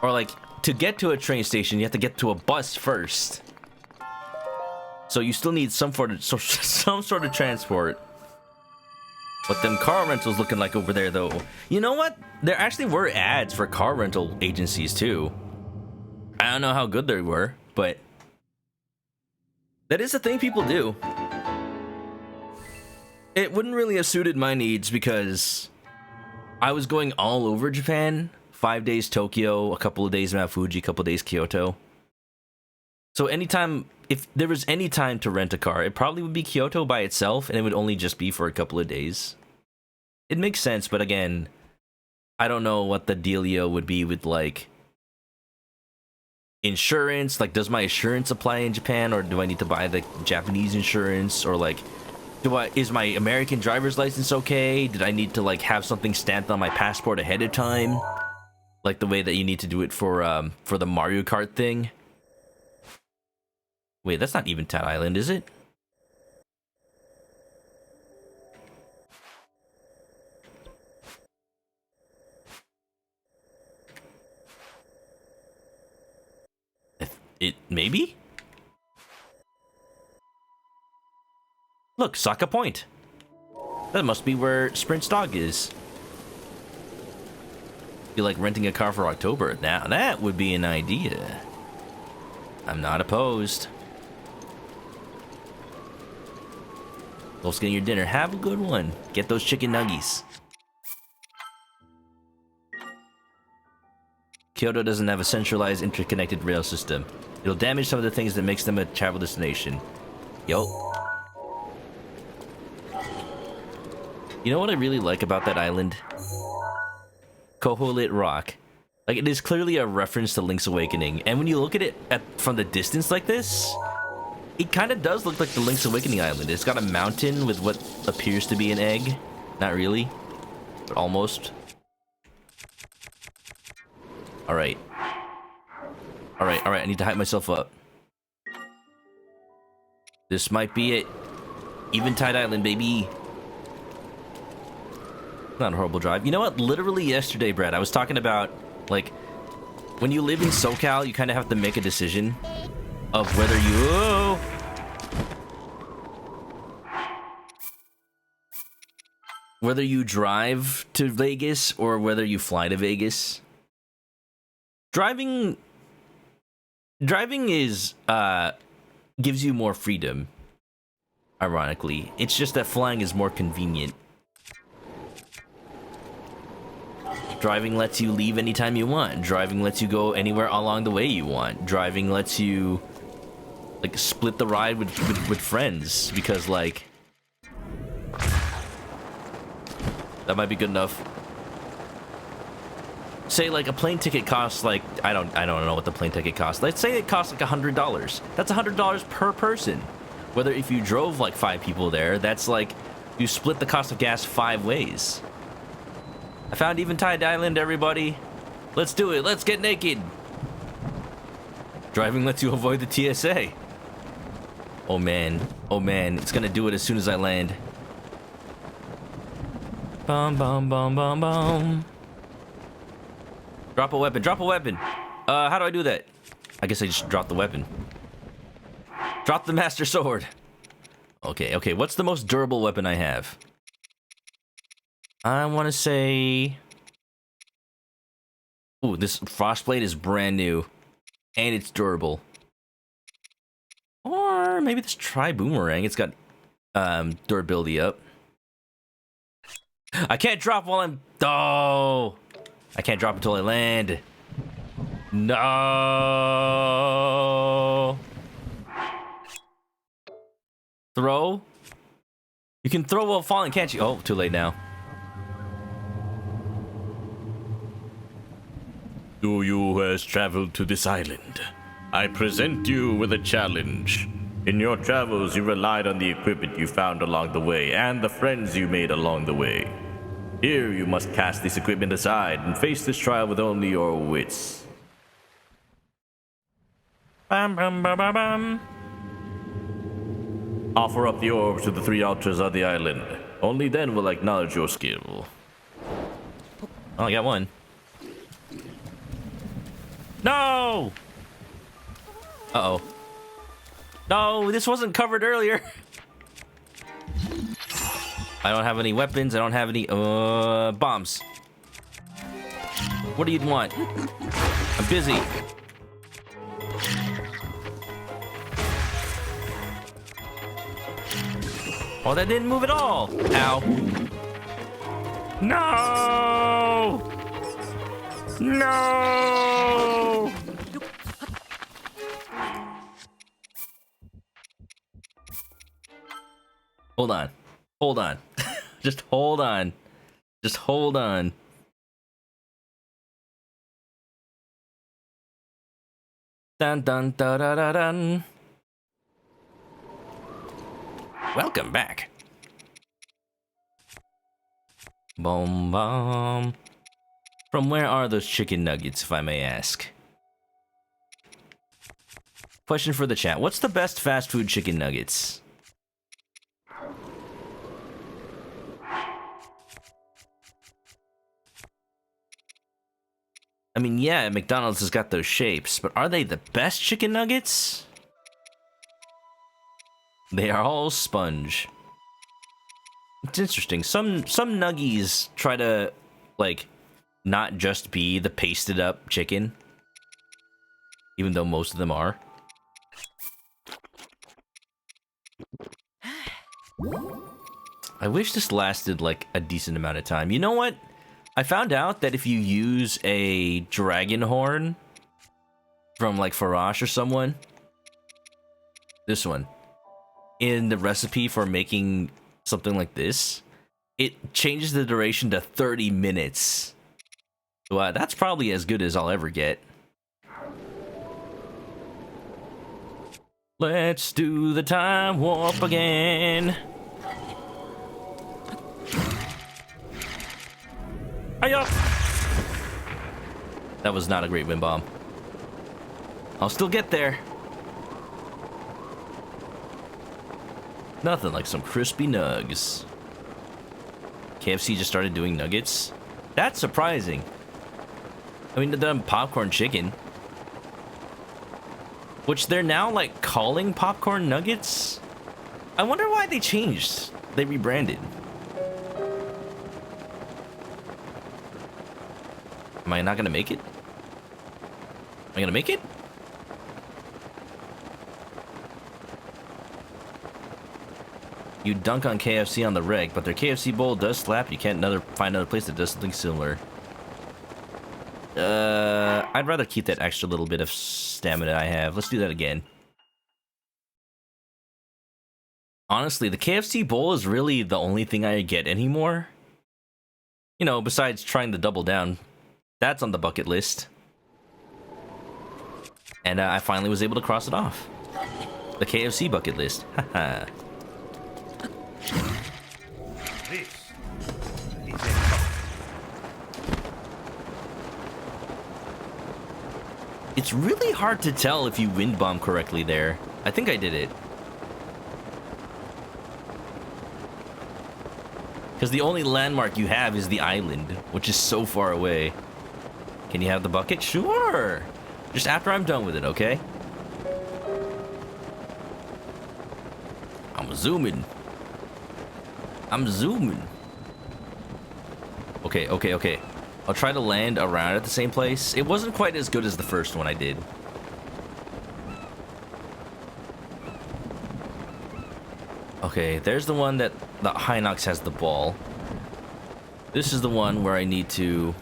or like to get to a train station, you have to get to a bus first. So you still need some sort of transport. What them car rentals looking like over there, though? You know what? There actually were ads for car rental agencies too. I don't know how good they were, but that is a thing people do. It wouldn't really have suited my needs because I was going all over Japan. 5 days Tokyo, a couple of days Mount Fuji, a couple of days Kyoto. So anytime, if there was any time to rent a car, it probably would be Kyoto by itself, and it would only just be for a couple of days. It makes sense, but again, I don't know what the dealio would be with, like, insurance. Like, does my insurance apply in Japan, or do I need to buy the Japanese insurance, or like, is my American driver's license okay? Did I need to like have something stamped on my passport ahead of time, like the way that you need to do it for the Mario Kart thing? Wait, that's not Eventide Island, is it? It maybe? Look, Saka Point. That must be where Sprint's dog is. Be like renting a car for October. Now that would be an idea. I'm not opposed. Let's get your dinner. Have a good one. Get those chicken nuggies. Kyoto doesn't have a centralized interconnected rail system. It'll damage some of the things that makes them a travel destination. Yo. You know what I really like about that island? Koholit Rock. Like, it is clearly a reference to Link's Awakening, and when you look at it from the distance like this, it kind of does look like the Link's Awakening island. It's got a mountain with what appears to be an egg. Not really. but almost. Alright. Alright, I need to hype myself up. This might be it. Eventide Island, baby. Not a horrible drive. You know what? Literally yesterday, Brad, I was talking about, like, when you live in SoCal, you kind of have to make a decision of whether you... whether you drive to Vegas or whether you fly to Vegas. Driving is, gives you more freedom, ironically. It's just that flying is more convenient. Driving lets you leave anytime you want. Driving lets you go anywhere along the way you want. Driving lets you, like, split the ride with friends, because, like, that might be good enough. Say, like, a plane ticket costs, like, I don't know what the plane ticket costs. Let's say it costs, like, $100. That's $100 per person. Whether if you drove, like, 5 people there, that's, like, you split the cost of gas 5 ways. I found Eventide Island, everybody. Let's do it. Let's get naked. Driving lets you avoid the TSA. Oh, man. Oh, man. It's gonna do it as soon as I land. Bum, bum, bum, bum, bum. Drop a weapon. Drop a weapon. How do I do that? I guess I just dropped the weapon. Drop the Master Sword. Okay. What's the most durable weapon I have? I want to say... Ooh, this Frostblade is brand new. And it's durable. Or maybe this Tri-Boomerang. It's got durability up. I can't drop while I'm... Oh! I can't drop until I land. No! Throw? You can throw while falling, can't you? Oh, too late now. To you who has traveled to this island, I present you with a challenge. In your travels, you relied on the equipment you found along the way and the friends you made along the way. Here, you must cast this equipment aside and face this trial with only your wits. Bam, bam, bam, bam, bam. Offer up the orbs to the 3 altars on the island. Only then will I acknowledge your skill. Oh, I got one. No! Uh-oh. No, this wasn't covered earlier. I don't have any weapons. I don't have any, bombs. What do you want? I'm busy. Oh, that didn't move at all. Ow. No! No! Hold on. Hold on. Just hold on. Just hold on. Dun dun da da da dun. Welcome back. Boom boom. From where are those chicken nuggets, if I may ask? Question for the chat. What's the best fast food chicken nuggets? I mean, yeah, McDonald's has got those shapes, but are they the best chicken nuggets? They are all sponge. It's interesting. Some nuggies try to, like, not just be the pasted up chicken, even though most of them are. I wish this lasted, like, a decent amount of time. You know what? I found out that if you use a dragon horn from, like, Farash or someone, this one, in the recipe for making something like this, it changes the duration to 30 minutes. So that's probably as good as I'll ever get. Let's do the time warp again. Hiya! That was not a great wind bomb. I'll still get there. Nothing like some crispy nugs. KFC just started doing nuggets? That's surprising. I mean, they've done popcorn chicken. Which they're now, like, calling popcorn nuggets? I wonder why they changed. They rebranded. Am I not gonna make it? Am I gonna make it? You dunk on KFC on the reg, but their KFC bowl does slap. You can't find another place that does something similar. I'd rather keep that extra little bit of stamina I have. Let's do that again. Honestly, the KFC bowl is really the only thing I get anymore. You know, besides trying to double down. That's on the bucket list. And I finally was able to cross it off. The KFC bucket list. Haha. It's really hard to tell if you wind bomb correctly there. I think I did it. Because the only landmark you have is the island, which is so far away. Can you have the bucket? Sure! Just after I'm done with it, okay? I'm zooming. I'm zooming. Okay, okay, okay. I'll try to land around at the same place. It wasn't quite as good as the first one I did. Okay, there's the one that the Hinox has the ball. This is the one where I need to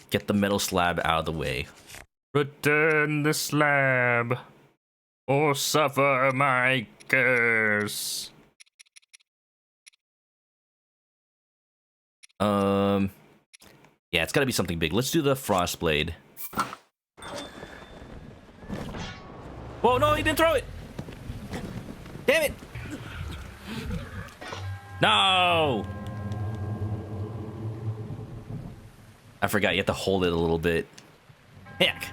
get the metal slab out of the way. Return the slab, or suffer my curse. Yeah, it's gotta be something big. Let's do the frost blade. Whoa, no, he didn't throw it! Damn it! No! I forgot, you have to hold it a little bit. Heck!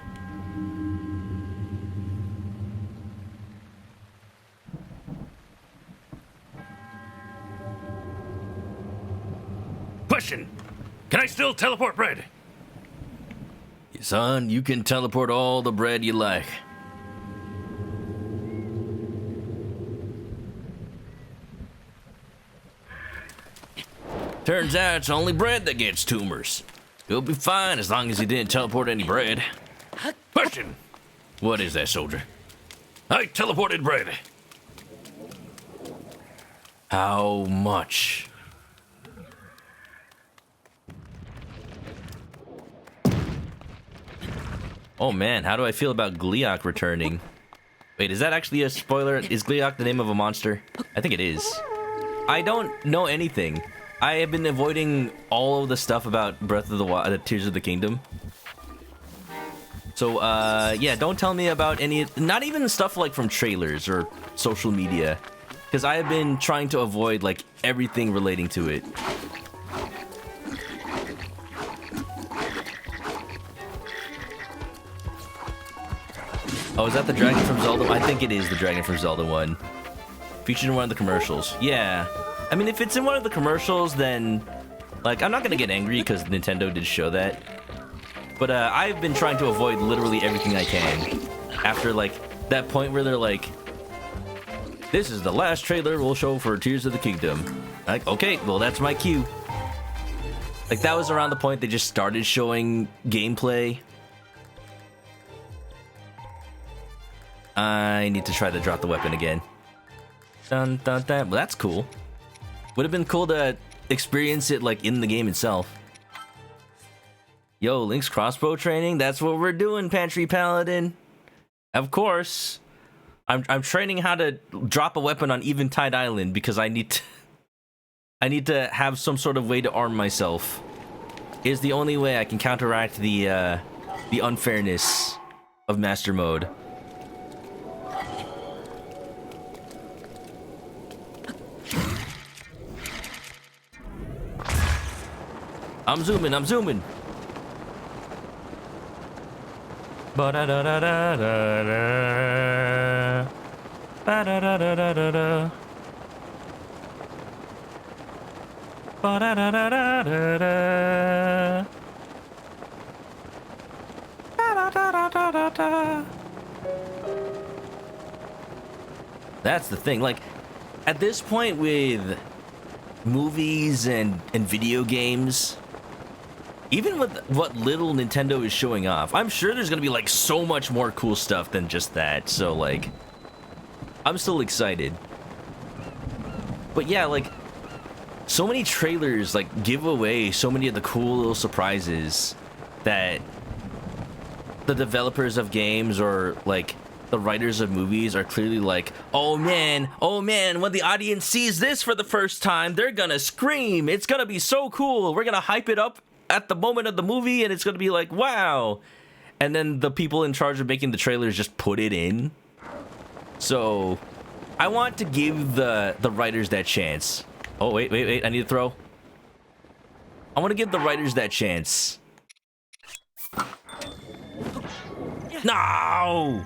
Question! Can I still teleport bread? Son, you can teleport all the bread you like. Turns out it's only bread that gets tumors. You'll be fine as long as you didn't teleport any bread. Question! What is that, soldier? I teleported bread. How much? Oh man, how do I feel about Gleeok returning? Wait, is that actually a spoiler? Is Gleeok the name of a monster? I think it is. I don't know anything. I have been avoiding all of the stuff about Breath of the Wild, Tears of the Kingdom. So, yeah, don't tell me about any, not even stuff like from trailers or social media. Because I have been trying to avoid, like, everything relating to it. Oh, is that the dragon from Zelda? I think it is the dragon from Zelda one. Featured in one of the commercials. Yeah. I mean, if it's in one of the commercials, then... Like, I'm not gonna get angry because Nintendo did show that. But, I've been trying to avoid literally everything I can. After, like, that point where they're like... This is the last trailer we'll show for Tears of the Kingdom. Like, okay, well, that's my cue. Like, that was around the point they just started showing gameplay. I need to try to drop the weapon again. Dun, dun, dun. Well, that's cool. Would have been cool to experience it, like, in the game itself. Yo, Link's crossbow training? That's what we're doing, Pantry Paladin. Of course. I'm training how to drop a weapon on Eventide Island because I need to have some sort of way to arm myself. It's the only way I can counteract the unfairness of Master Mode. I'm zooming. Ba-da-da-da-da-da-da. Ba-da-da-da-da-da-da. Ba-da-da-da-da-da-da. Ba-da-da-da-da-da-da. That's the thing. Like, at this point with movies and video games, even with what little Nintendo is showing off, I'm sure there's gonna be like so much more cool stuff than just that. So like, I'm still excited. But yeah, like, so many trailers like give away so many of the cool little surprises that the developers of games or like the writers of movies are clearly like, oh man, when the audience sees this for the first time, they're gonna scream. It's gonna be so cool. We're gonna hype it up at the moment of the movie, and it's gonna be like, wow. And then the people in charge of making the trailers just put it in. So I want to give the writers that chance. Oh, wait, I need to throw. I want to give the writers that chance. No!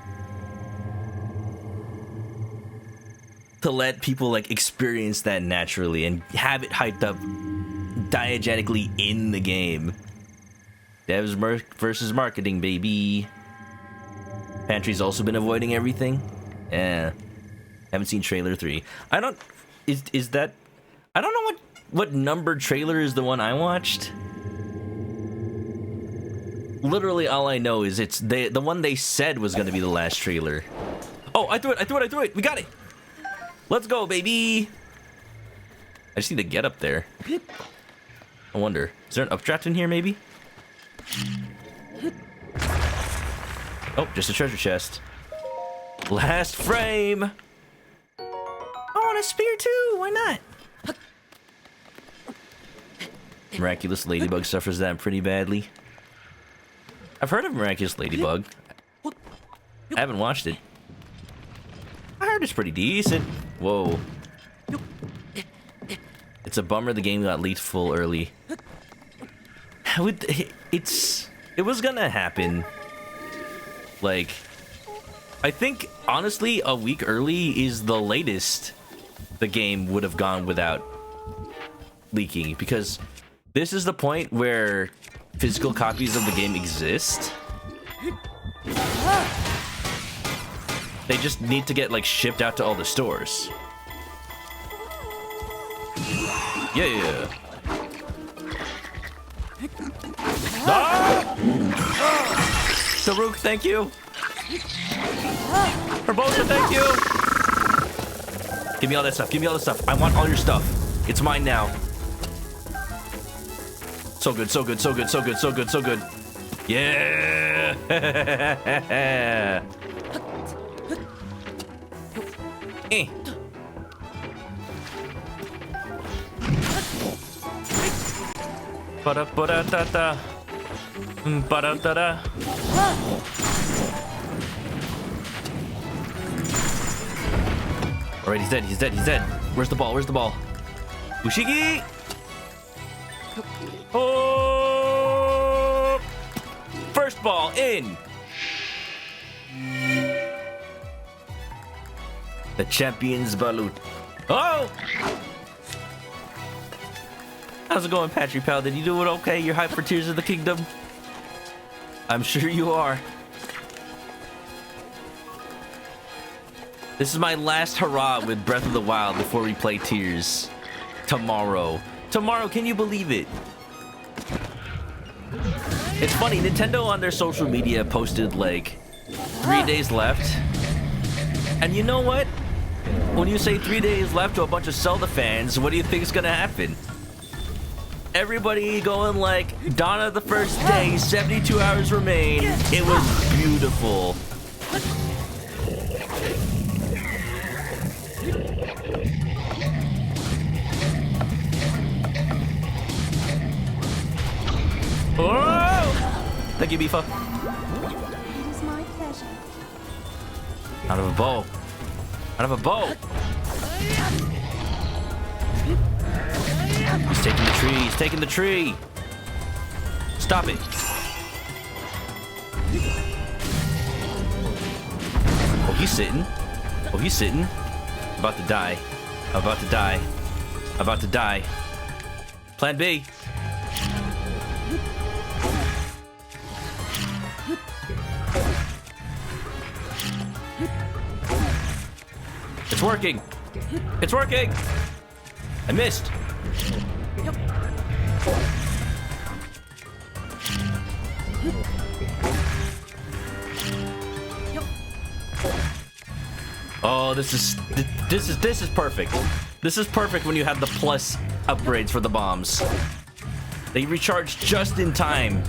To let people like experience that naturally and have it hyped up diegetically in the game. Devs versus marketing, baby. Pantry's also been avoiding everything. Haven't seen trailer 3. I don't know what numbered trailer is the one I watched. Literally all I know is it's the one they said was gonna be the last trailer. Oh, I threw it. We got it. Let's go, baby. I just need to get up there. I wonder, is there an updraft in here, maybe? Oh, just a treasure chest. Last frame. I want a spear too. Why not? Miraculous Ladybug suffers that pretty badly. I've heard of Miraculous Ladybug. I haven't watched it. I heard it's pretty decent. Whoa. It's a bummer the game got leaked full early. It was gonna happen. Like, I think, honestly, a week early is the latest the game would have gone without leaking, because this is the point where physical copies of the game exist. They just need to get, like, shipped out to all the stores. Yeah. Ah! Daruk, thank you. Barbosa, thank you. Give me all that stuff. I want all your stuff. It's mine now. So good. Yeah. Ba-da-ba-da-da-da. Ba-da-da-da. Alright, he's dead. Where's the ball? Ushigi! Oh! First ball in! The champion's balut. Oh! How's it going, Patrick Pal? Did you do it okay? You're hyped for Tears of the Kingdom? I'm sure you are. This is my last hurrah with Breath of the Wild before we play Tears. Tomorrow, can you believe it? It's funny, Nintendo on their social media posted like 3 days left. And you know what? When you say 3 days left to a bunch of Zelda fans, what do you think is gonna happen? Everybody going like, dawn of the first day, 72 hours remain. It was beautiful. Oh! Thank you, Bifa. It is my pleasure. Out of a bow. He's taking the tree. Stop it. Oh, he's sitting. Oh, he's sitting. About to die. About to die. About to die. Plan B. It's working. It's working. I missed. Oh, this is perfect. This is perfect when you have the plus upgrades for the bombs. They recharge just in time.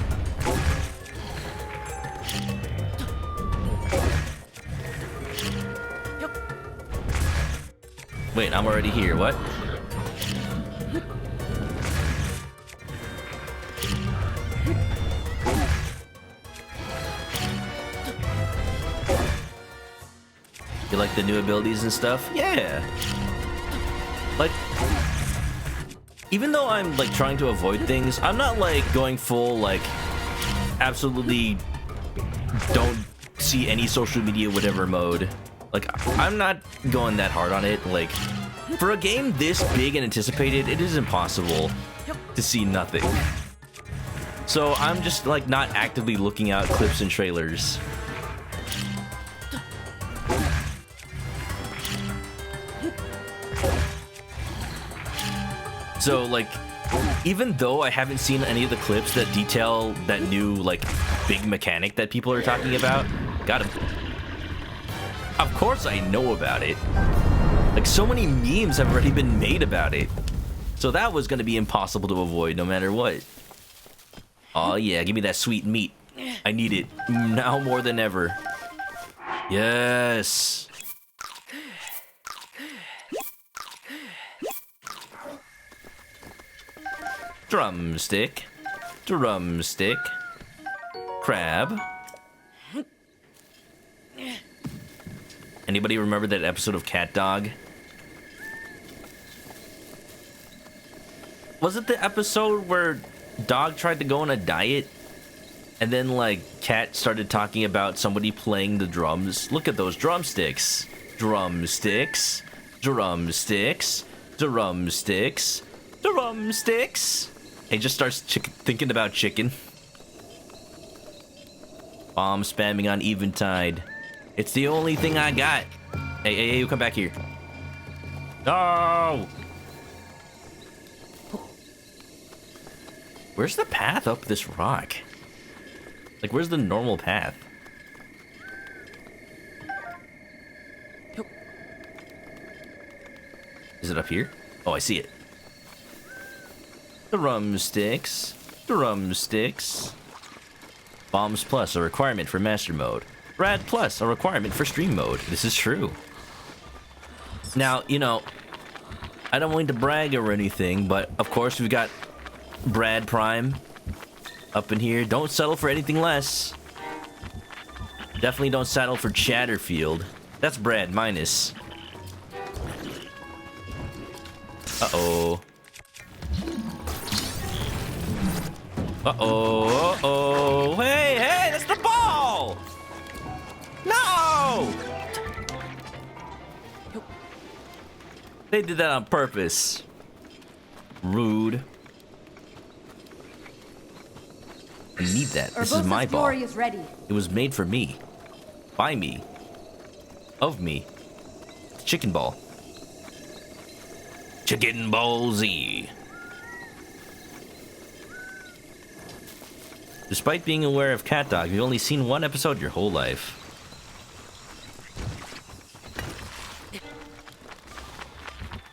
Wait, I'm already here. What? You like the new abilities and stuff? Yeah. Like, even though I'm like trying to avoid things, I'm not like going full like absolutely don't see any social media whatever mode. Like, I'm not going that hard on it. Like, for a game this big and anticipated, it is impossible to see nothing. So I'm just like not actively looking out clips and trailers. So like, even though I haven't seen any of the clips that detail that new like big mechanic that people are talking about, of course I know about it. Like, so many memes have already been made about it. So that was going to be impossible to avoid no matter what. Oh yeah, give me that sweet meat. I need it now more than ever. Yes. Drumstick. Drumstick. Crab. Anybody remember that episode of Cat Dog? Was it the episode where Dog tried to go on a diet? And then, like, Cat started talking about somebody playing the drums? Look at those drumsticks. Drumsticks. Drumsticks. Drumsticks. Drumsticks. He just starts thinking about chicken. Bomb spamming on Eventide. It's the only thing I got. Hey, you come back here. No! Where's the path up this rock? Like, where's the normal path? Is it up here? Oh, I see it. Drumsticks. Drumsticks. Bombs Plus, a requirement for Master Mode. Brad Plus, a requirement for Stream Mode. This is true. Now, you know, I don't want to brag or anything, but of course we've got Brad Prime up in here. Don't settle for anything less. Definitely don't settle for Chatterfield. That's Brad minus. Uh-oh. Uh-oh, uh-oh. Hey, that's the ball! No! They did that on purpose. Rude. I need that. This is my ball. Is ready. It was made for me. By me. Of me. Chicken ball. Chicken Ball Z. Despite being aware of Cat Dog, you've only seen one episode your whole life.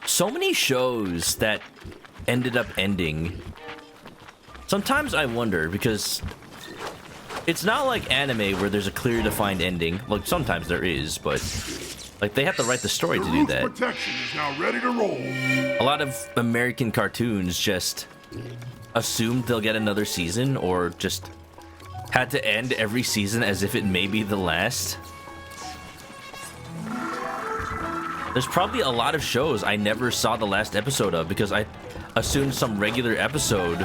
So many shows that ended up ending. Sometimes I wonder, because it's not like anime where there's a clear defined ending. Like, sometimes there is, but like, they have to write the story to do that. Protection is now ready to roll. A lot of American cartoons just assumed they'll get another season, or just had to end every season as if it may be the last. There's probably a lot of shows I never saw the last episode of because I assumed some regular episode,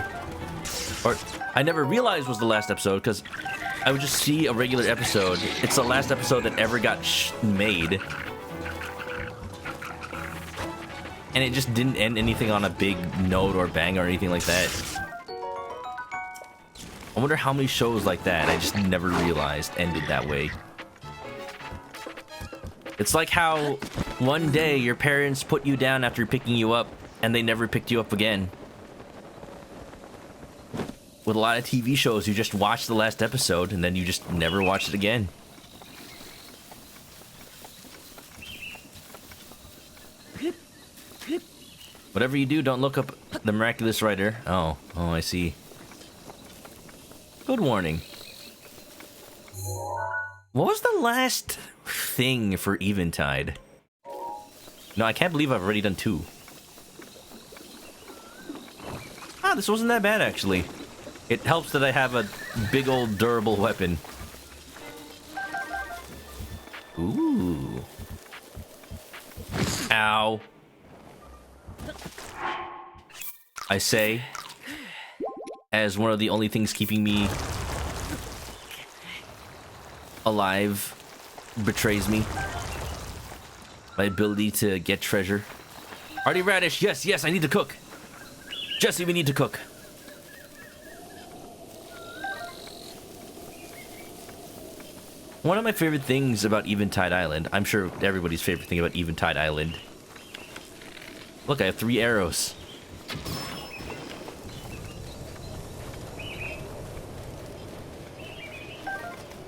or I never realized was the last episode because I would just see a regular episode. It's the last episode that ever got made. And it just didn't end anything on a big note or bang or anything like that. I wonder how many shows like that I just never realized ended that way. It's like how one day your parents put you down after picking you up and they never picked you up again. With a lot of TV shows, you just watch the last episode and then you just never watch it again. Whatever you do, don't look up the miraculous writer. Oh, I see. Good warning. What was the last thing for Eventide? No, I can't believe I've already done 2. Ah, this wasn't that bad, actually. It helps that I have a big old durable weapon. Ooh. Ow. I say, as one of the only things keeping me alive betrays me. My ability to get treasure. Hardy radish, yes, I need to cook. Jesse, we need to cook. One of my favorite things about Eventide Island, I'm sure everybody's favorite thing about Eventide Island. Look, I have 3 arrows.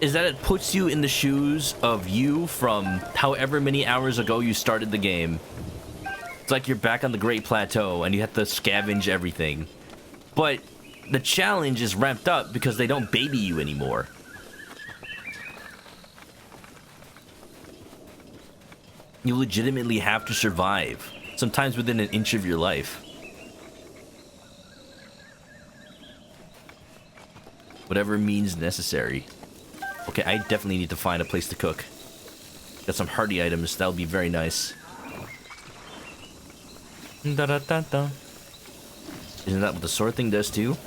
Is that it puts you in the shoes of you from however many hours ago you started the game. It's like you're back on the Great Plateau and you have to scavenge everything. But the challenge is ramped up because they don't baby you anymore. You legitimately have to survive, sometimes within an inch of your life. Whatever means necessary. Okay, I definitely need to find a place to cook. Got some hearty items, that would be very nice. Da-da-da-da. Isn't that what the sword thing does too?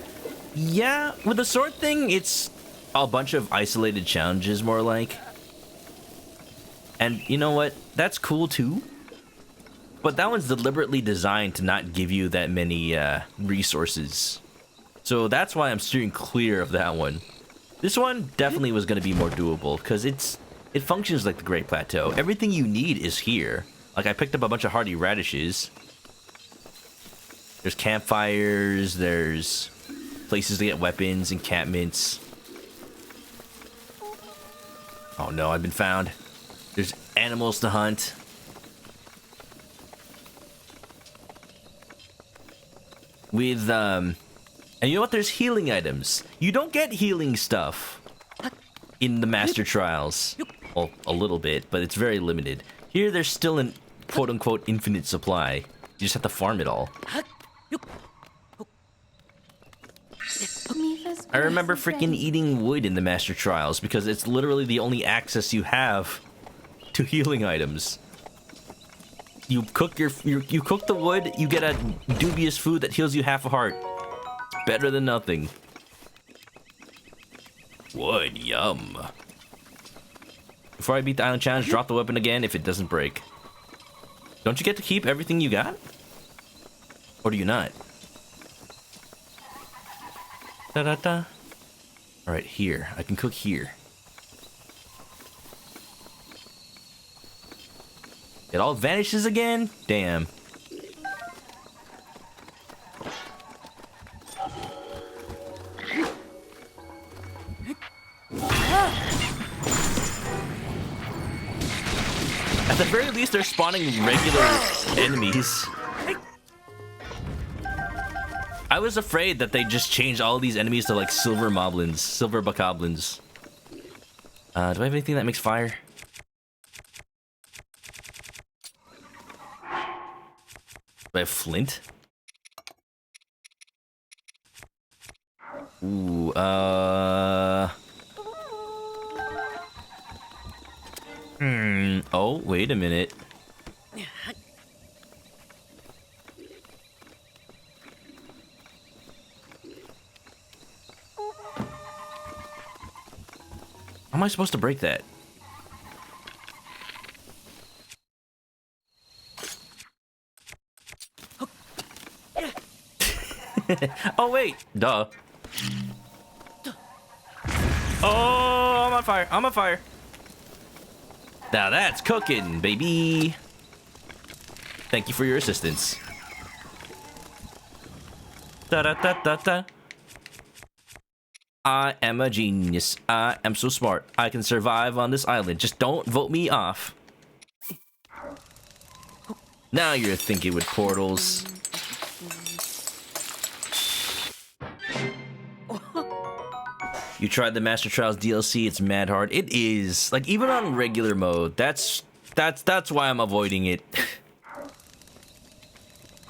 Yeah, with the sword thing, it's a bunch of isolated challenges, more like. And you know what? That's cool too. But that one's deliberately designed to not give you that many resources. So that's why I'm steering clear of that one. This one definitely was going to be more doable because it functions like the Great Plateau. Everything you need is here. Like I picked up a bunch of hardy radishes. There's campfires, there's places to get weapons, encampments. Oh no, I've been found. There's animals to hunt. With, and you know what? There's healing items. You don't get healing stuff in the Master Trials. Well, a little bit, but it's very limited. Here, there's still an quote-unquote infinite supply. You just have to farm it all. I remember freaking eating wood in the Master Trials because it's literally the only access you have to healing items. You cook you cook the wood, you get a dubious food that heals you half a heart. Better than nothing. Wood, yum. Before I beat the island challenge, drop the weapon again if it doesn't break. Don't you get to keep everything you got? Or do you not? Da-da-da. Alright, here. I can cook here. It all vanishes again? Damn. At the very least, they're spawning regular enemies. I was afraid that they just changed all these enemies to like silver moblins, silver bokoblins. Do I have anything that makes fire? Do I have flint? Ooh, Oh, wait a minute. am I supposed to break that? Oh, wait. Duh. Oh, I'm on fire. I'm on fire. Now that's cooking, baby. Thank you for your assistance. Da-da-da-da-da. I am a genius. I am so smart. I can survive on this island. Just don't vote me off. Now you're thinking with portals. You tried the Master Trials DLC, it's mad hard. It is. Like, even on regular mode, that's why I'm avoiding it.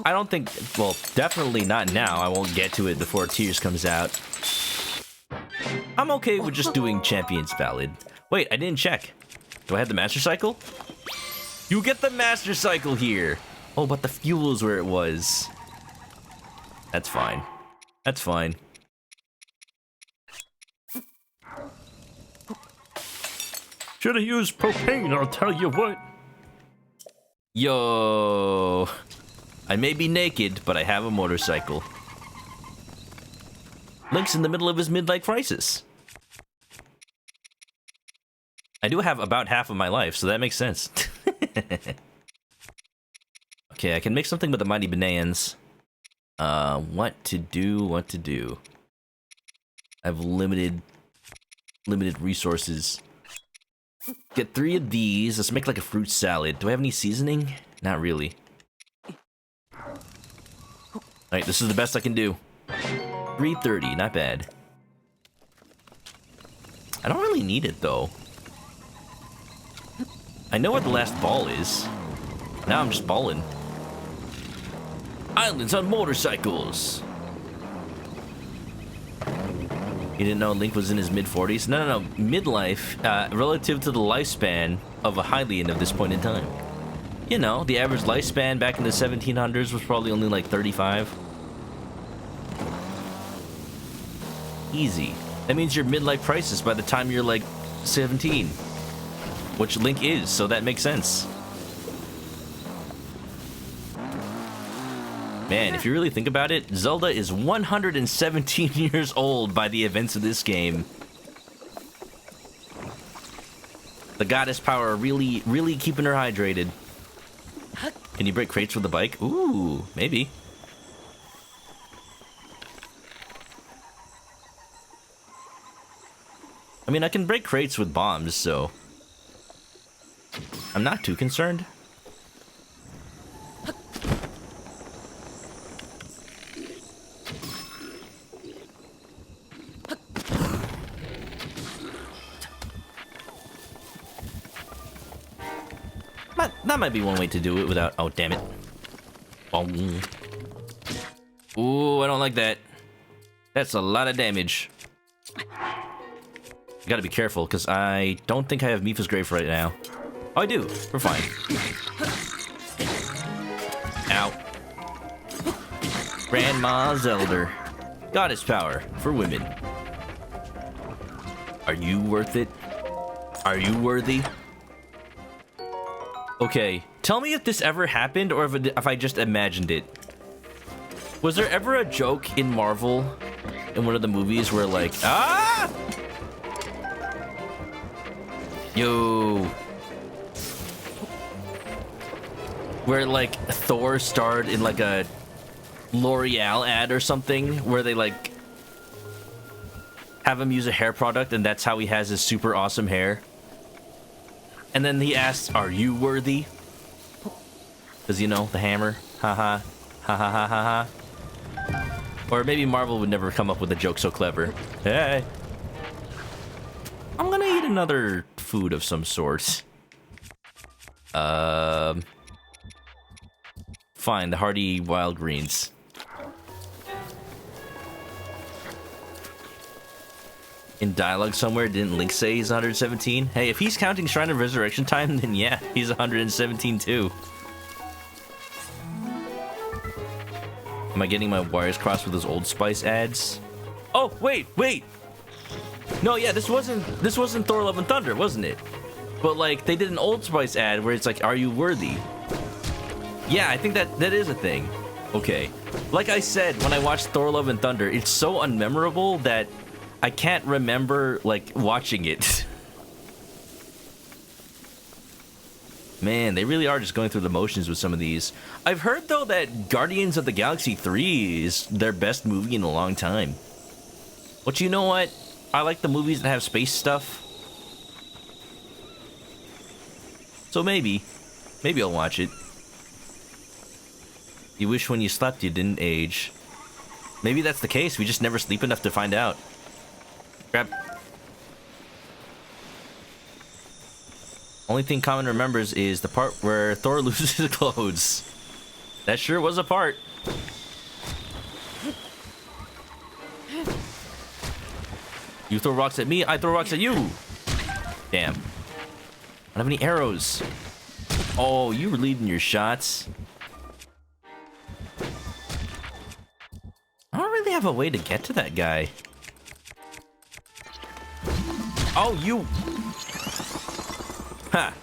I don't think, well, definitely not now. I won't get to it before Tears comes out. I'm okay with just doing Champions Valid. Wait, I didn't check. Do I have the Master Cycle? You get the Master Cycle here. Oh, but the fuel is where it was. That's fine. That's fine. Should have used propane, I'll tell you what. Yo. I may be naked, but I have a motorcycle. Link's in the middle of his midlife crisis. I do have about half of my life, so that makes sense. Okay, I can make something with the Mighty Bananas. What to do? I have limited resources. Get 3 of these. Let's make like a fruit salad. Do I have any seasoning? Not really. Alright, this is the best I can do. 330, not bad. I don't really need it though. I know where the last ball is. Now I'm just balling. Islands on motorcycles. You didn't know Link was in his mid-40s? No. Midlife, relative to the lifespan of a Hylian at this point in time. You know, the average lifespan back in the 1700s was probably only like 35. Easy. That means you're midlife crisis by the time you're like 17. Which Link is, so that makes sense. Man, if you really think about it, Zelda is 117 years old by the events of this game. The goddess power really keeping her hydrated. Can you break crates with the bike? Ooh, maybe. I mean, I can break crates with bombs, so I'm not too concerned. That might be one way to do it without... Oh, damn it. Boom. Ooh, I don't like that. That's a lot of damage. Gotta be careful, because I don't think I have Mipha's Grave right now. Oh, I do. We're fine. Ow. Grandma Zelda. Goddess power for women. Are you worth it? Are you worthy? Okay, tell me if this ever happened or if I just imagined it. Was there ever a joke in Marvel, in one of the movies, where like, ah! Yo. Where like Thor starred in like a L'Oreal ad or something, where they like have him use a hair product and that's how he has his super awesome hair. And then he asks, "Are you worthy?" Because, you know, the hammer. Haha. Ha ha ha ha ha. Or maybe Marvel would never come up with a joke so clever. Hey. I'm gonna eat another food of some sort. Fine, the hearty wild greens. In dialogue somewhere, didn't Link say he's 117? Hey, if he's counting Shrine of Resurrection time, then yeah, he's 117 too. Am I getting my wires crossed with those Old Spice ads? Oh, wait! No, yeah, this wasn't Thor: Love and Thunder, wasn't it? But like they did an Old Spice ad where it's like, "Are you worthy?" Yeah, I think that is a thing. Okay, like I said when I watched Thor: Love and Thunder, it's so unmemorable that I can't remember like watching it. Man, they really are just going through the motions with some of these. I've heard though that Guardians of the Galaxy 3 is their best movie in a long time. But you know what? I like the movies that have space stuff. So maybe I'll watch it. You wish when you slept you didn't age. Maybe that's the case, we just never sleep enough to find out. Grab. Only thing Common remembers is the part where Thor loses his clothes. That sure was a part. You throw rocks at me, I throw rocks at you. Damn. I don't have any arrows. Oh, you were leading your shots. I don't really have a way to get to that guy. Oh, you. Ha.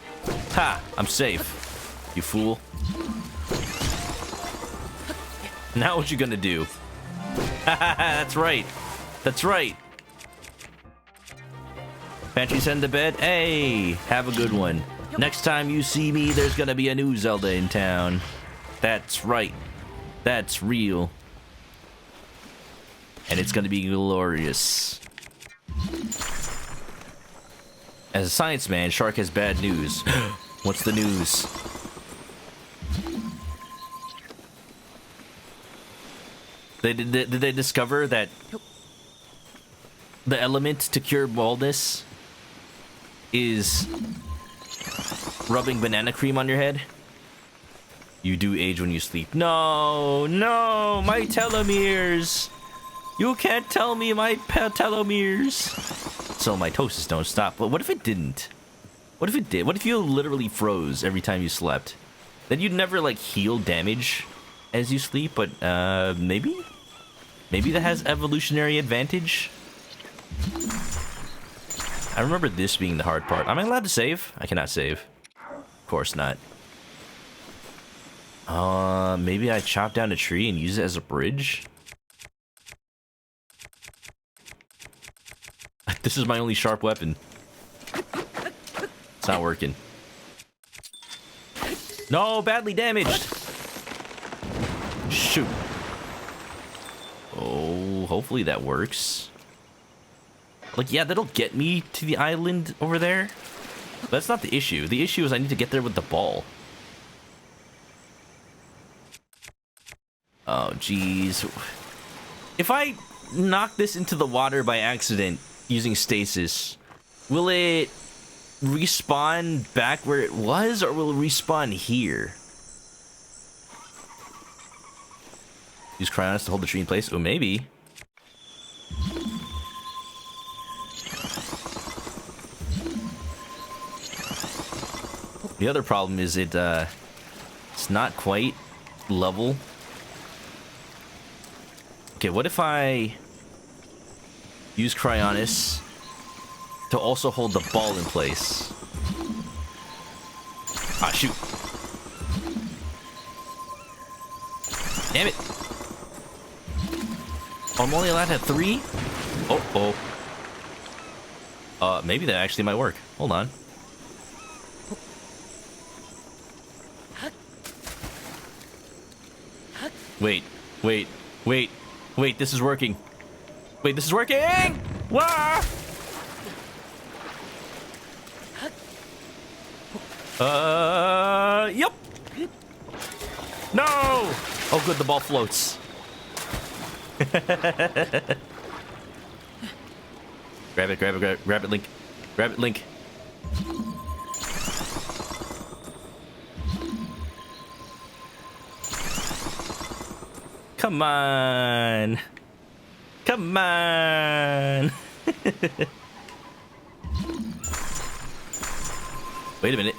Ha. I'm safe. You fool. Now what you gonna do? That's right. That's right. Pantry send to bed? Hey, have a good one. Next time you see me, there's gonna be a new Zelda in town. That's right. That's real. And it's gonna be glorious. As a science man, Shark has bad news. What's the news? Did they discover that the element to cure baldness is rubbing banana cream on your head? You do age when you sleep. No, no, my telomeres. You can't tell me my telomeres. So mitosis don't stop. But what if it didn't? What if it did? What if you literally froze every time you slept? Then you'd never like heal damage as you sleep, but maybe? Maybe that has evolutionary advantage? I remember this being the hard part. Am I allowed to save? I cannot save. Of course not. Maybe I chop down a tree and use it as a bridge? This is my only sharp weapon. It's not working. No, badly damaged. Shoot. Oh, hopefully that works. Like, yeah, that'll get me to the island over there. But that's not the issue. The issue is I need to get there with the ball. Oh, jeez. If I knock this into the water by accident using stasis, will it respawn back where it was, or will it respawn here? Use crayons to hold the tree in place? Oh, maybe. The other problem is it's not quite level. Okay, what if I use Cryonis to also hold the ball in place? Ah, shoot. Damn it. Oh, I'm only allowed to have 3? Oh. Maybe that actually might work. Hold on. Wait, this is working. Wait, this is working! Wah! Yep! No! Oh, good, the ball floats. Grab it, Link. Grab it, Link. Come on. Come on. Wait a minute.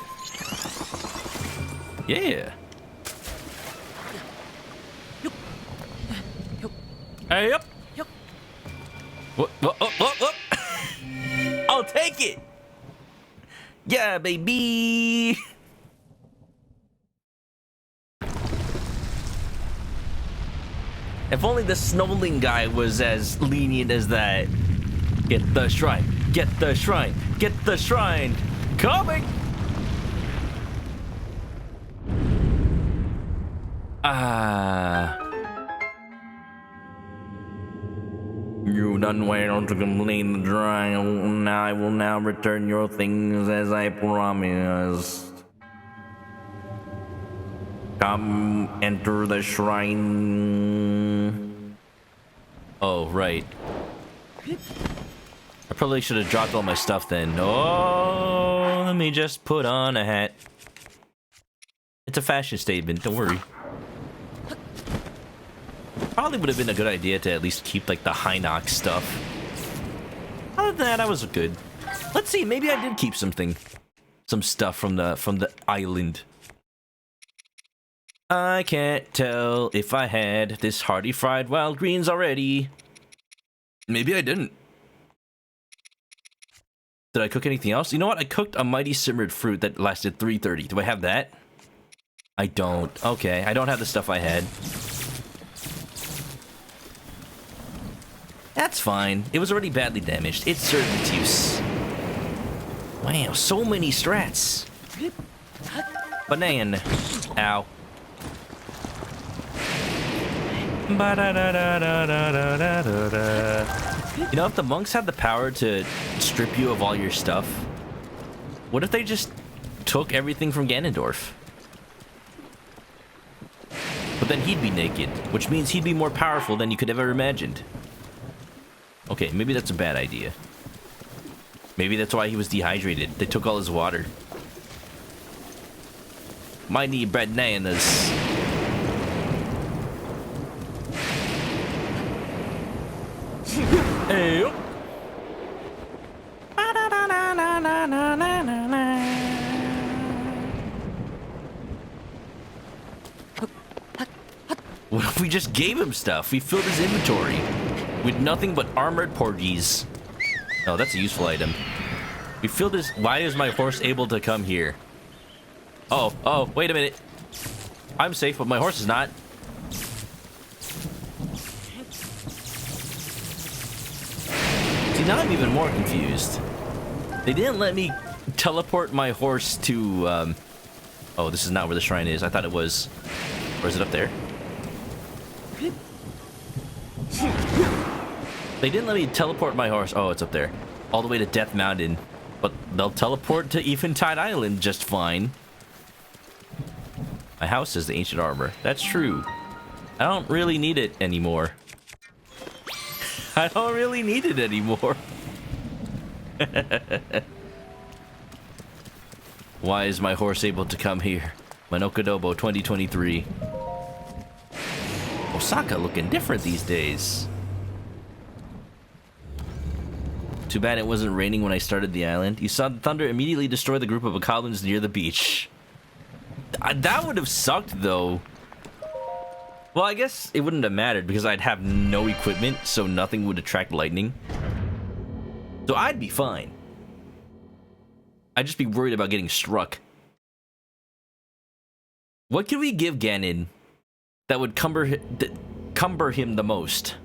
Yeah. Hey, up. What? I'll take it. Yeah, baby. If only the Snowling guy was as lenient as that. Get the shrine. Get the shrine. Get the shrine. Coming. You done went to complete the trial. Now I will now return your things as I promised. Come, enter the shrine. Oh, right. I probably should have dropped all my stuff then. Oh, let me just put on a hat. It's a fashion statement, don't worry. Probably would have been a good idea to at least keep like the Hinox stuff. Other than that, I was good. Let's see, maybe I did keep some stuff from the island. I can't tell if I had this hearty fried wild greens already. Maybe I didn't. Did I cook anything else? You know what? I cooked a mighty simmered fruit that lasted 3:30. Do I have that? I don't. Okay, I don't have the stuff I had. That's fine. It was already badly damaged. It served its use. Wow, so many strats. Banana. Ow. You know, if the monks had the power to strip you of all your stuff, what if they just took everything from Ganondorf? But then he'd be naked, which means he'd be more powerful than you could ever imagined. Okay, maybe that's a bad idea. Maybe that's why he was dehydrated. They took all his water. Might need bananas. Hey. What if we just gave him stuff? We filled his inventory with nothing but armored porgies. Oh, that's a useful item. We filled his... Why is my horse able to come here? Oh, wait a minute. I'm safe, but my horse is not. See, now I'm even more confused. They didn't let me teleport my horse to... Oh, this is not where the shrine is. I thought it was... Or is it up there? They didn't let me teleport my horse. Oh, it's up there. All the way to Death Mountain. But they'll teleport to Eventide Island just fine. My house is the ancient armor. That's true. I don't really need it anymore. I don't really need it anymore. Why is my horse able to come here? ManokAdobo 2023. Osaka looking different these days. Too bad it wasn't raining when I started the island. You saw the thunder immediately destroy the group of goblins near the beach. That would have sucked, though. Well, I guess it wouldn't have mattered because I'd have no equipment, so nothing would attract lightning. So I'd be fine. I'd just be worried about getting struck. What can we give Ganon that would cumber him the most?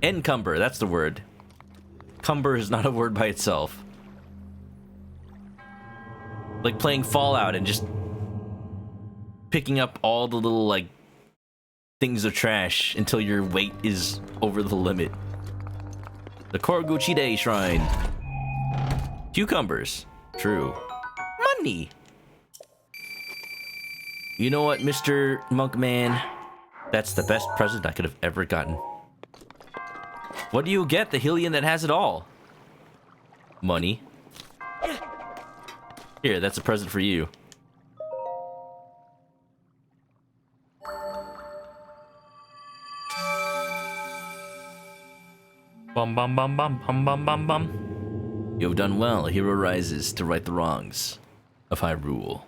Encumber, that's the word. Cumber is not a word by itself. Like playing Fallout and just picking up all the little, like, things of trash until your weight is over the limit. The Koruguchide Shrine. Cucumbers. True. Money. You know what, Mr. Monkman? That's the best present I could have ever gotten. What do you get, the Hylian that has it all? Money. Here, that's a present for you. Bum bum bum bum bum bum bum bum. You have done well. A hero rises to right the wrongs of Hyrule.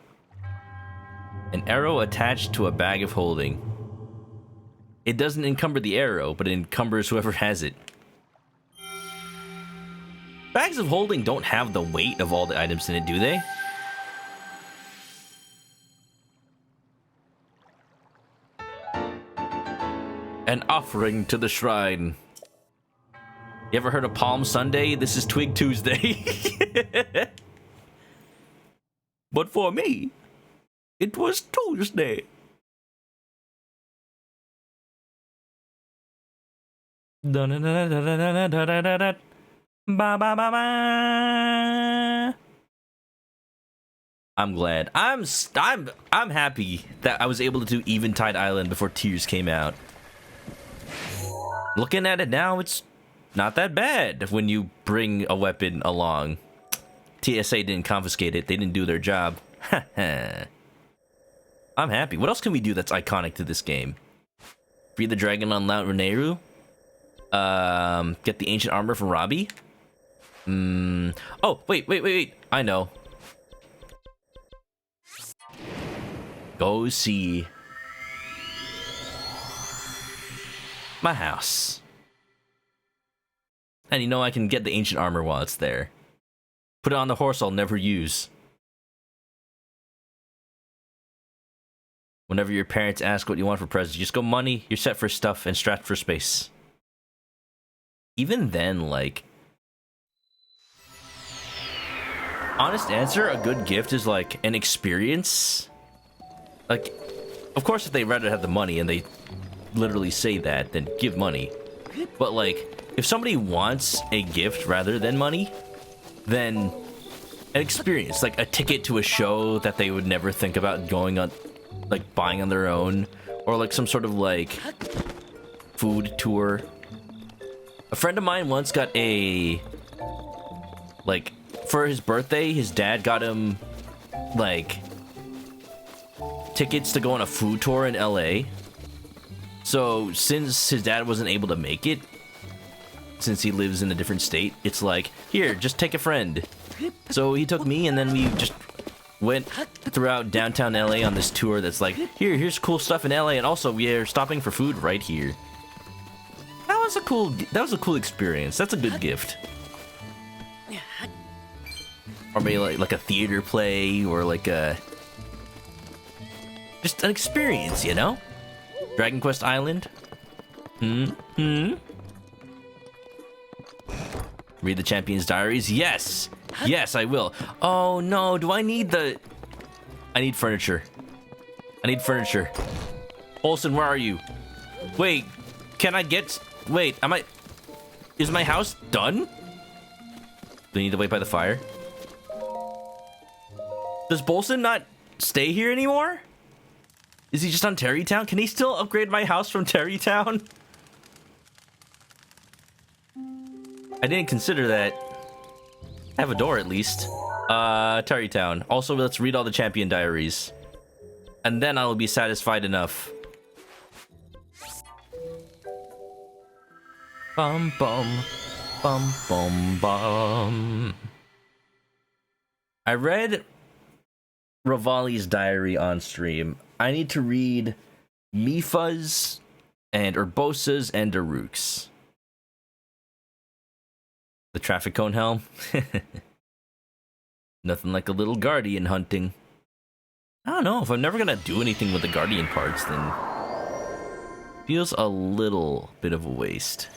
An arrow attached to a bag of holding. It doesn't encumber the arrow, but it encumbers whoever has it. Bags of holding don't have the weight of all the items in it, do they? An offering to the shrine. You ever heard of Palm Sunday? This is Twig Tuesday. But for me, it was Tuesday. Ba ba ba ba. I'm glad. I'm happy that I was able to do Eventide Island before Tears came out. Looking at it now, it's not that bad when you bring a weapon along. TSA didn't confiscate it. They didn't do their job. I'm happy. What else can we do that's iconic to this game? Free the dragon on Mount Runeru? Get the ancient armor from Robbie? Oh, wait. I know. Go see my house. And you know I can get the ancient armor while it's there. Put it on the horse I'll never use. Whenever your parents ask what you want for presents, just go money, you're set for stuff, and strapped for space. Even then, like... honest answer, a good gift is like an experience. Like, of course if they rather have the money and they literally say that, then give money. But like, if somebody wants a gift rather than money, then an experience, like a ticket to a show that they would never think about going on, like buying on their own, or like some sort of like food tour. A friend of mine once got a, like, for his birthday, his dad got him like tickets to go on a food tour in LA. So since his dad wasn't able to make it, since he lives in a different state, it's like, here, just take a friend. So he took me, and then we just went throughout downtown LA on this tour that's like, here's cool stuff in LA, and also we are stopping for food right here. That was a cool experience. That's a good gift. Or maybe like a theater play, or like a just an experience, you know? Dragon Quest Island. Read the Champion's Diaries? Yes! Yes, I will. Oh no, do I need I need furniture. I need furniture. Olsen, where are you? Wait, can I get... wait, is my house done? Do I need to wait by the fire? Does Bolson not stay here anymore? Is he just on Terrytown? Can he still upgrade my house from Terrytown? I didn't consider that. I have a door at least. Terrytown. Also, let's read all the Champion Diaries. And then I will be satisfied enough. Bum bum. Bum bum bum. I read Revali's diary on stream. I need to read Mifa's and Urbosa's and Daruk's. The traffic cone helm? Nothing like a little guardian hunting. I don't know, if I'm never gonna do anything with the guardian parts, then feels a little bit of a waste.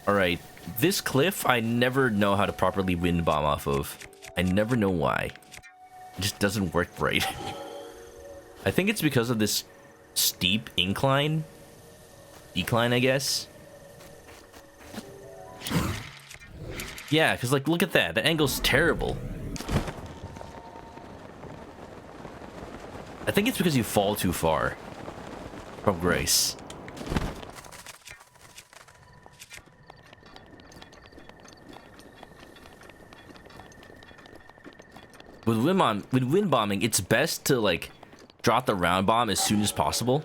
Alright, this cliff I never know how to properly wind bomb off of. I never know why. It just doesn't work right. I think it's because of this steep incline. Decline, I guess. Yeah, because, like, look at that. The angle's terrible. I think it's because you fall too far from grace. With wind bombing, it's best to, like, drop the round bomb as soon as possible,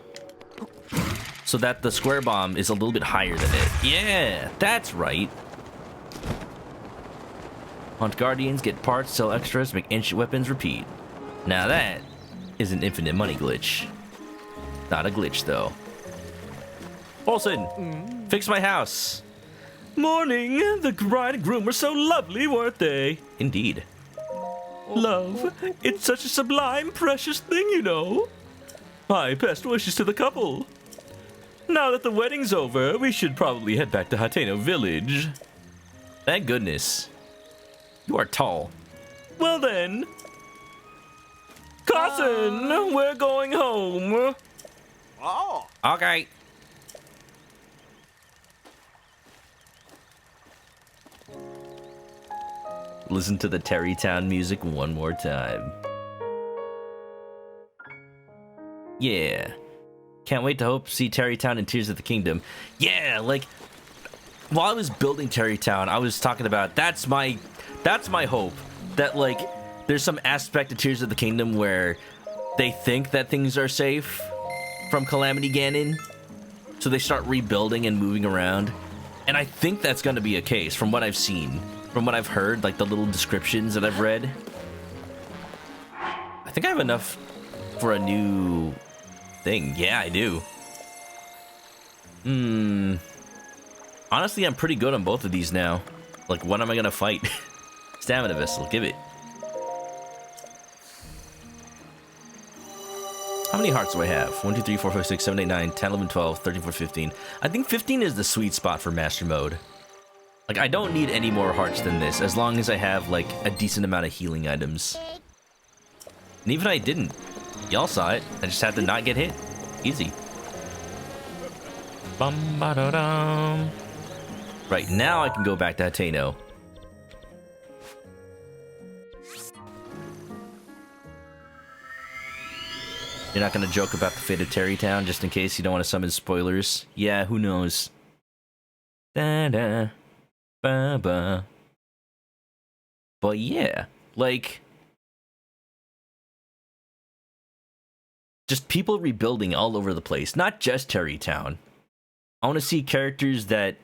so that the square bomb is a little bit higher than it. Yeah, that's right. Hunt guardians, get parts, sell extras, make ancient weapons, repeat. Now that is an infinite money glitch. Not a glitch, though. Olsen, fix my house. Morning! The bride and groom were so lovely, weren't they? Indeed. Love, it's such a sublime, precious thing, you know. My best wishes to the couple. Now that the wedding's over, we should probably head back to Hateno Village. Thank goodness. You are tall. Well then. Cousin, we're going home. Oh. Okay. Listen to the Terrytown music one more time. Yeah. Can't wait to hope see Terrytown in Tears of the Kingdom. Yeah, like while I was building Terrytown, I was talking about that's my hope that like there's some aspect of Tears of the Kingdom where they think that things are safe from Calamity Ganon, so they start rebuilding and moving around. And I think that's going to be a case from what I've seen, from what I've heard, like the little descriptions that I've read. I think I have enough for a new thing. Yeah, I do. Honestly, I'm pretty good on both of these now. Like, what am I gonna fight? Stamina Vessel, give it. How many hearts do I have? 1, 2, 3, 4, 5, 6, 7, 8, 9, 10, 11, 12, 13, 14, 15. I think 15 is the sweet spot for Master Mode. Like, I don't need any more hearts than this, as long as I have, like, a decent amount of healing items. And even if I didn't, y'all saw it. I just had to not get hit. Easy. Bum-ba-da-dum. Right, now I can go back to Hateno. You're not gonna joke about the fate of Terrytown just in case you don't want to summon spoilers? Yeah, who knows? Da-da. Ba-ba. But yeah, like... just people rebuilding all over the place, not just Terrytown. I want to see characters that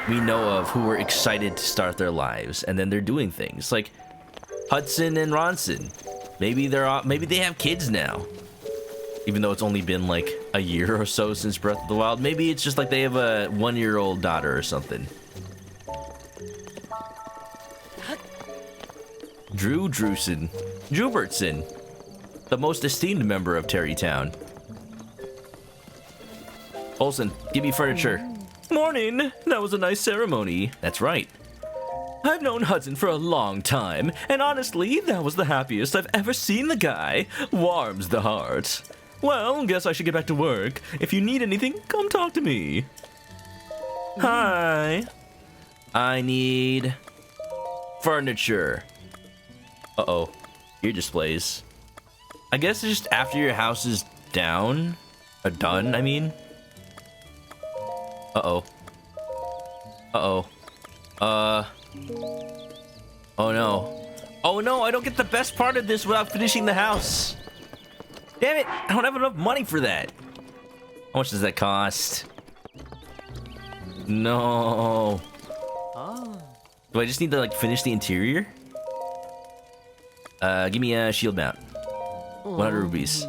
we know of who were excited to start their lives, and then they're doing things like Hudson and Ronson. Maybe they have kids now, even though it's only been like a year or so since Breath of the Wild. Maybe it's just like they have a 1-year-old daughter or something. Drew Jubertson, the most esteemed member of Terrytown. Olsen, give me furniture. Morning! That was a nice ceremony. That's right. I've known Hudson for a long time, and honestly, that was the happiest I've ever seen the guy. Warms the heart. Well, guess I should get back to work. If you need anything, come talk to me. Hi. I need furniture. Uh-oh. Ear displays. I guess it's just after your house is down. Or done, I mean. Uh-oh. Uh-oh. Oh no. Oh no, I don't get the best part of this without finishing the house. Damn it, I don't have enough money for that. How much does that cost? No. Do I just need to like finish the interior? Give me a shield mount. 100 rupees.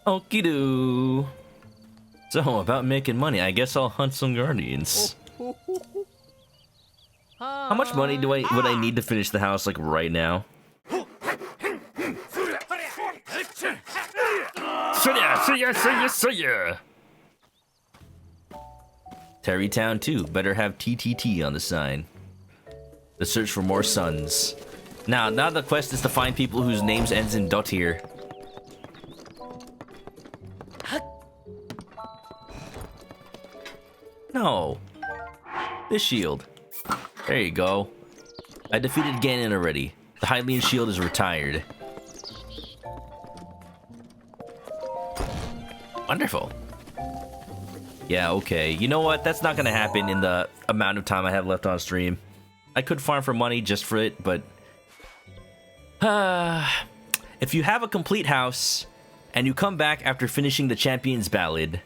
Okie doo. So, about making money, I guess I'll hunt some guardians. How much money would I need to finish the house, like, right now? Terrytown 2, better have TTT on the sign. The search for more sons. Now the quest is to find people whose names ends in Dotir. No. This shield. There you go. I defeated Ganon already. The Hylian shield is retired. Wonderful. Yeah, okay. You know what? That's not gonna happen in the amount of time I have left on stream. I could farm for money just for it, but... if you have a complete house, and you come back after finishing the Champion's Ballad,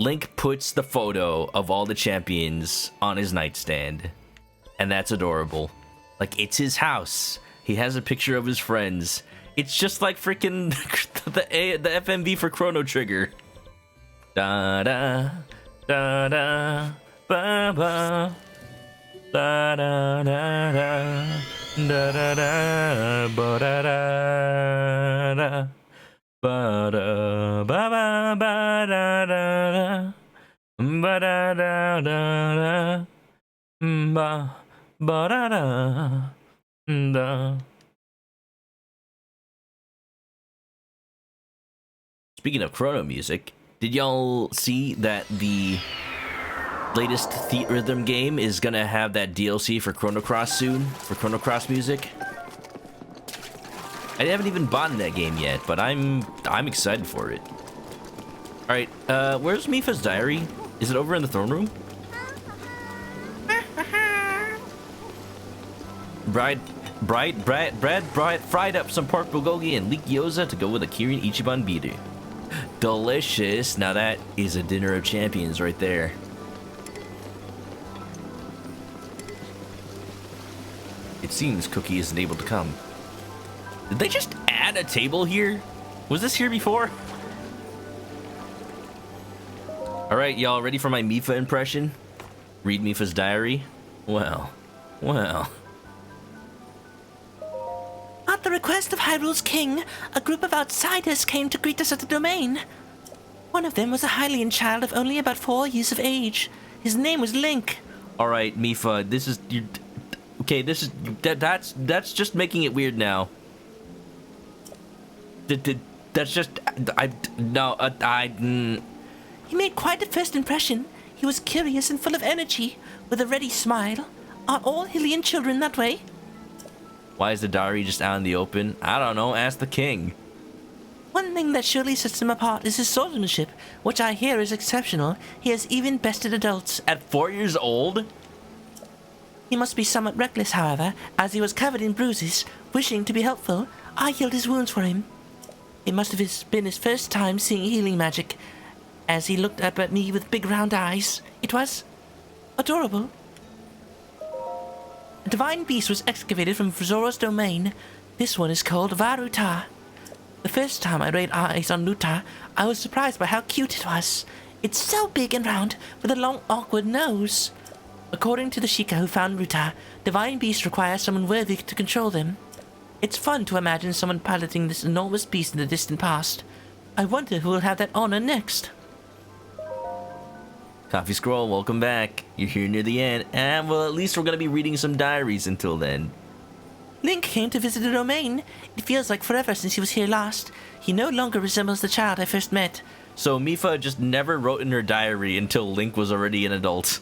Link puts the photo of all the champions on his nightstand. And that's adorable. Like, it's his house. He has a picture of his friends. It's just like freaking the FMV for Chrono Trigger. Da da da da ba ba da da da da da da da ba da da da ba da ba ba ba da da da ba da da da da ba ba da da da. Speaking of chrono music, did y'all see that the latest Theat Rhythm game is gonna have that DLC for Chrono Cross soon? For Chrono Cross music? I haven't even bought that game yet, but I'm excited for it. Alright, where's Mipha's diary? Is it over in the throne room? Brad fried up some pork bulgogi and leek gyoza to go with a Kirin Ichiban biru. Delicious. Now that is a dinner of champions right there. It seems Cookie isn't able to come. Did they just add a table here? Was this here before? Alright, y'all ready for my Mipha impression? Read Mipha's diary? Well. At the request of Hyrule's king, a group of outsiders came to greet us at the domain. One of them was a Hylian child of only about 4 years of age. His name was Link. Alright, Mipha, this is... Okay, this is... That's just making it weird now. That's just... He made quite a first impression. He was curious and full of energy, with a ready smile. Are all Hylian children that way? Why is the diary just out in the open? I don't know, ask the king. One thing that surely sets him apart is his swordsmanship, which I hear is exceptional. He has even bested adults. At 4 years old? He must be somewhat reckless, however, as he was covered in bruises. Wishing to be helpful, I healed his wounds for him. It must have been his first time seeing healing magic, as he looked up at me with big round eyes. It was adorable. A divine beast was excavated from Zoro's domain. This one is called Varuta. The first time I laid eyes on Luta, I was surprised by how cute it was. It's so big and round, with a long, awkward nose. According to the Sheikah who found Ruta, divine beasts require someone worthy to control them. It's fun to imagine someone piloting this enormous beast in the distant past. I wonder who will have that honor next. Coffee Scroll, welcome back. You're here near the end, and well, at least we're gonna be reading some diaries until then. Link came to visit the domain. It feels like forever since he was here last. He no longer resembles the child I first met. So Mipha just never wrote in her diary until Link was already an adult.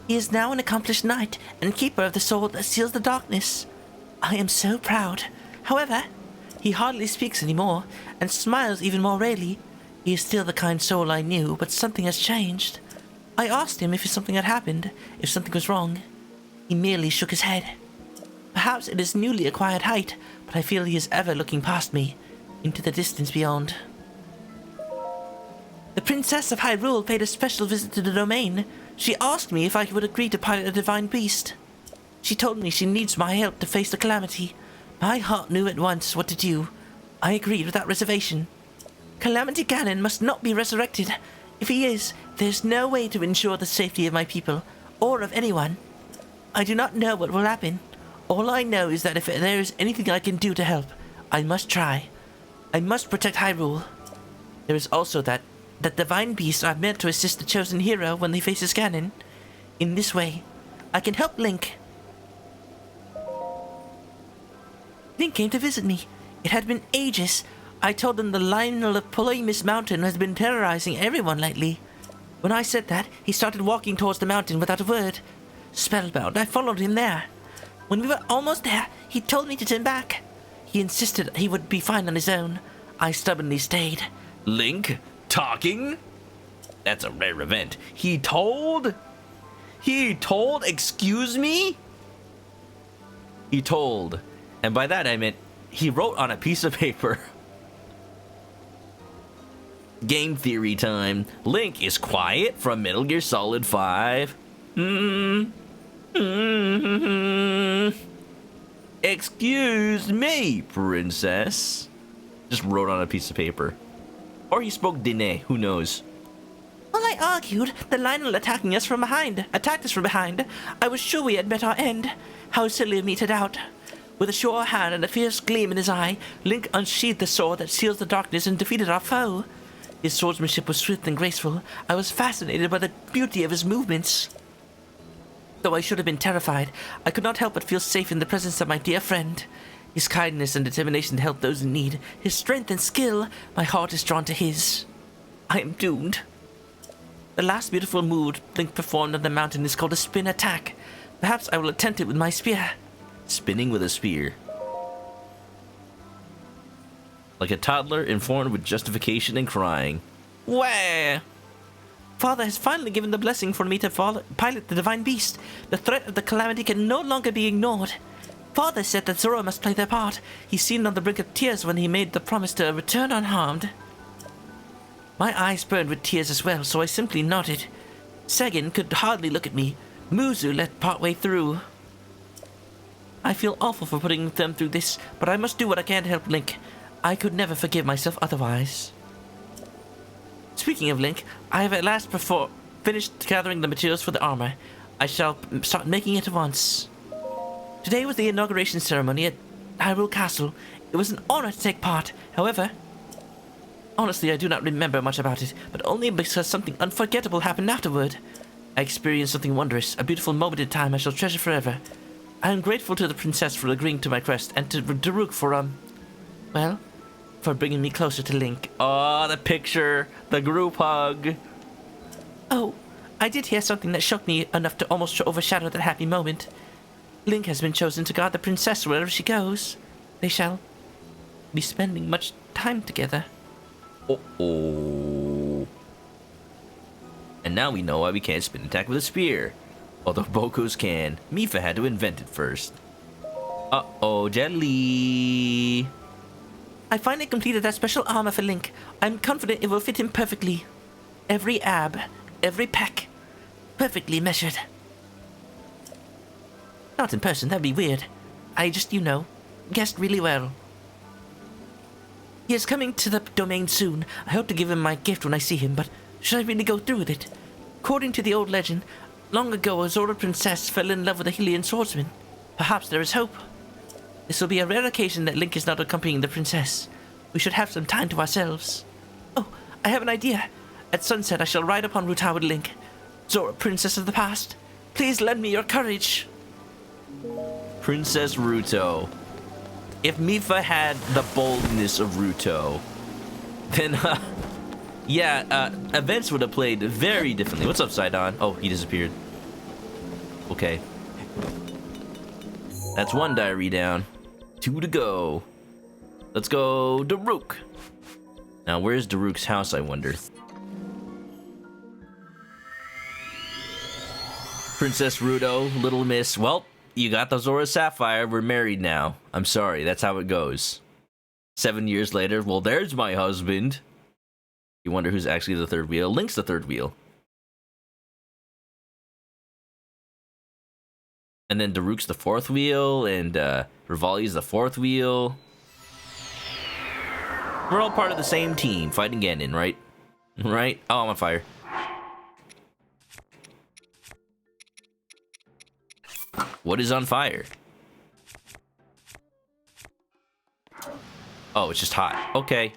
He is now an accomplished knight and keeper of the sword that seals the darkness. I am so proud. However, he hardly speaks anymore and smiles even more rarely. He is still the kind soul I knew, but something has changed. I asked him if something had happened, if something was wrong. He merely shook his head. Perhaps it is newly acquired height, but I feel he is ever looking past me, into the distance beyond. The Princess of Hyrule paid a special visit to the domain. She asked me if I would agree to pilot a divine beast. She told me she needs my help to face the calamity. My heart knew at once what to do. I agreed without reservation. Calamity Ganon must not be resurrected. If he is, there's no way to ensure the safety of my people, or of anyone. I do not know what will happen. All I know is that if there is anything I can do to help, I must try. I must protect Hyrule. There is also that divine beasts are meant to assist the chosen hero when they faces Ganon. In this way, I can help Link. Link came to visit me. It had been ages. I told him the Lionel of Polymus Mountain has been terrorizing everyone lately. When I said that, he started walking towards the mountain without a word. Spellbound, I followed him there. When we were almost there, he told me to turn back. He insisted he would be fine on his own. I stubbornly stayed. Link? Talking? That's a rare event. He told? Excuse me? He told. And by that I meant he wrote on a piece of paper. Game theory time. Link is quiet from Metal Gear Solid 5. Excuse me, princess. Just wrote on a piece of paper. Or he spoke Diné, who knows? argued, the Lionel attacked us from behind. I was sure we had met our end. How silly of me to doubt. With a sure hand and a fierce gleam in his eye, Link unsheathed the sword that seals the darkness and defeated our foe. His swordsmanship was swift and graceful. I was fascinated by the beauty of his movements. Though I should have been terrified, I could not help but feel safe in the presence of my dear friend. His kindness and determination to help those in need, his strength and skill, my heart is drawn to his. I am doomed. The last beautiful move Link performed on the mountain is called a spin attack. Perhaps I will attempt it with my spear. Spinning with a spear. Like a toddler informed with justification and crying. Wah! Father has finally given the blessing for me to pilot the divine beast. The threat of the calamity can no longer be ignored. Father said that Zora must play their part. He seemed on the brink of tears when he made the promise to return unharmed. My eyes burned with tears as well, so I simply nodded. Sagan could hardly look at me. Muzu let partway through. I feel awful for putting them through this, but I must do what I can to help Link. I could never forgive myself otherwise. Speaking of Link, I have at last finished gathering the materials for the armor. I shall start making it at once. Today was the inauguration ceremony at Hyrule Castle. It was an honor to take part. However, honestly, I do not remember much about it, but only because something unforgettable happened afterward. I experienced something wondrous, a beautiful moment in time I shall treasure forever. I am grateful to the princess for agreeing to my quest, and to Daruk for, for bringing me closer to Link. Oh, the picture, the group hug. Oh, I did hear something that shocked me enough to almost overshadow that happy moment. Link has been chosen to guard the princess wherever she goes. They shall be spending much time together. Oh. And now we know why we can't spin attack with a spear. Although Bokos can. Mifa had to invent it first. Uh-oh, jelly. I finally completed that special armor for Link. I'm confident it will fit him perfectly. Every ab, every pec, perfectly measured. Not in person, that'd be weird. I just, guessed really well. He is coming to the domain soon. I hope to give him my gift when I see him, but should I really go through with it? According to the old legend, long ago a Zora princess fell in love with a Hylian swordsman. Perhaps there is hope. This will be a rare occasion that Link is not accompanying the princess. We should have some time to ourselves. Oh, I have an idea. At sunset I shall ride upon Ruta with Link. Zora, princess of the past, please lend me your courage. Princess Ruto. If Mifa had the boldness of Ruto, then, events would have played very differently. What's up, Sidon? Oh, he disappeared. Okay. That's one diary down. 2 to go. Let's go Daruk. Now, where's Daruk's house, I wonder? Princess Ruto, Little Miss. Well, you got the Zora Sapphire. We're married now. I'm sorry, that's how it goes. 7 years later, well, there's my husband. You wonder who's actually the third wheel. Link's the third wheel. And then Daruk's the fourth wheel, and Rivali's the fourth wheel. We're all part of the same team, fighting Ganon, right? Right? Oh, I'm on fire. What is on fire? Oh, it's just hot. Okay.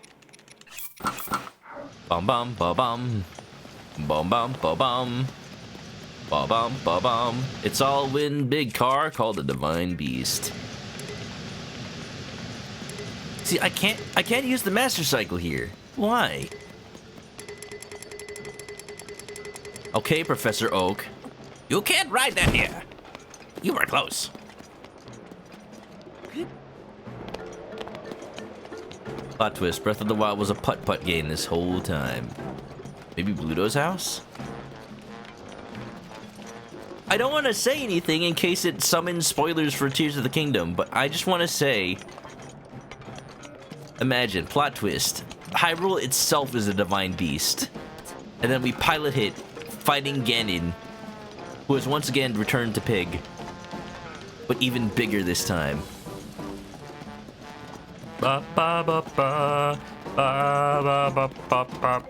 Bum bum ba bum. Bum bum ba bum. Ba bum ba bum. It's all wind big car called the Divine Beast. See, I can't use the Master Cycle here. Why? Okay, Professor Oak. You can't ride that here. You were close. Plot twist, Breath of the Wild was a putt-putt game this whole time. Maybe Bluto's house? I don't want to say anything in case it summons spoilers for Tears of the Kingdom, but I just want to say... Imagine, plot twist. Hyrule itself is a divine beast. And then we pilot it, fighting Ganon, who has once again returned to Pig. But even bigger this time. Ba ba ba ba ba ba ba ba ba.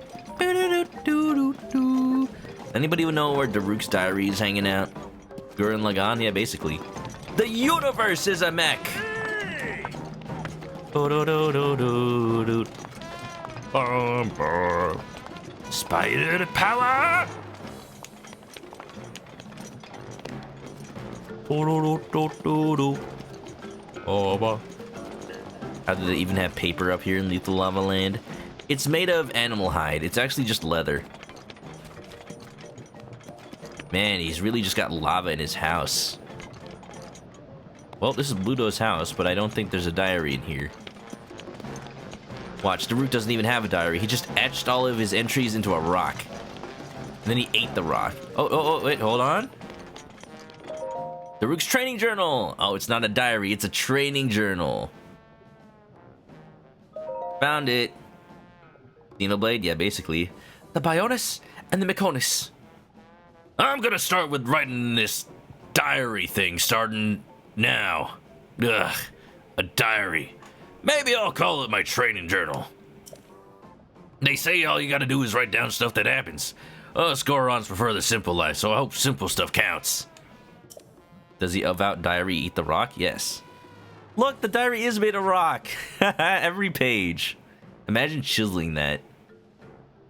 Anybody know where Daruk's diary is hanging out? Gurren Lagann? Yeah, basically. The universe is a mech! Do-do-do-do-do-do. Spider power! Do-do-do-do-do-do. How did it even have paper up here in Lethal Lava Land? It's made of animal hide. It's actually just leather. Man, he's really just got lava in his house. Well, this is Bluto's house, but I don't think there's a diary in here. Watch, Daruk doesn't even have a diary. He just etched all of his entries into a rock. And then he ate the rock. Oh, wait, hold on. Daruk's training journal. Oh, it's not a diary, it's a training journal. Found it. Xenoblade? Yeah, basically. The Bionis and the Mykonos. I'm gonna start with writing this diary thing starting now. Ugh, a diary. Maybe I'll call it my training journal. They say all you gotta do is write down stuff that happens. Us Gorons prefer the simple life, so I hope simple stuff counts. Does the avowed diary eat the rock? Yes. Look, the diary is made of rock. Every page. Imagine chiseling that.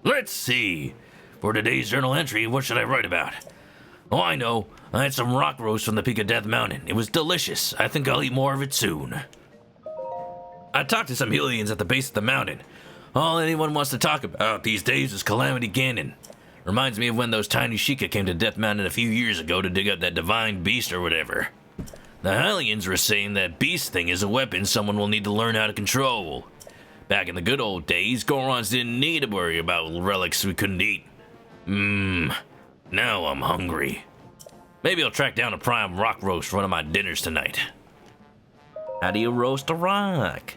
Let's see. For today's journal entry, what should I write about? Oh, I know. I had some rock roast from the peak of Death Mountain. It was delicious. I think I'll eat more of it soon. I talked to some Hylians at the base of the mountain. All anyone wants to talk about these days is Calamity Ganon. Reminds me of when those tiny Sheikah came to Death Mountain a few years ago to dig up that divine beast or whatever. The Hylians were saying that beast thing is a weapon someone will need to learn how to control. Back in the good old days, Gorons didn't need to worry about relics we couldn't eat. Now I'm hungry. Maybe I'll track down a prime rock roast for one of my dinners tonight. How do you roast a rock?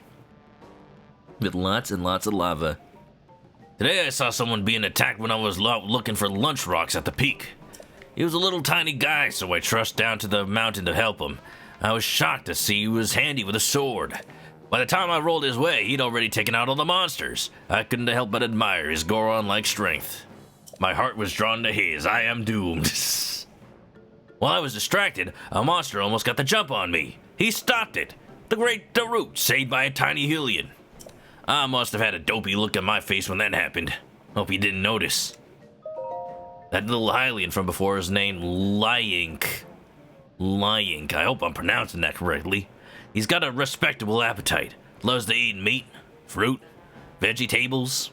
With lots and lots of lava. Today I saw someone being attacked when I was looking for lunch rocks at the peak. He was a little tiny guy, so I trudged down to the mountain to help him. I was shocked to see he was handy with a sword. By the time I rolled his way, he'd already taken out all the monsters. I couldn't help but admire his Goron-like strength. My heart was drawn to his. I am doomed. While I was distracted, a monster almost got the jump on me. He stopped it. The great Daruk, saved by a tiny Hylian. I must have had a dopey look on my face when that happened. Hope he didn't notice. That little Hylian from before is named Lyink. Lyink, I hope I'm pronouncing that correctly. He's got a respectable appetite. Loves to eat meat, fruit, vegetables.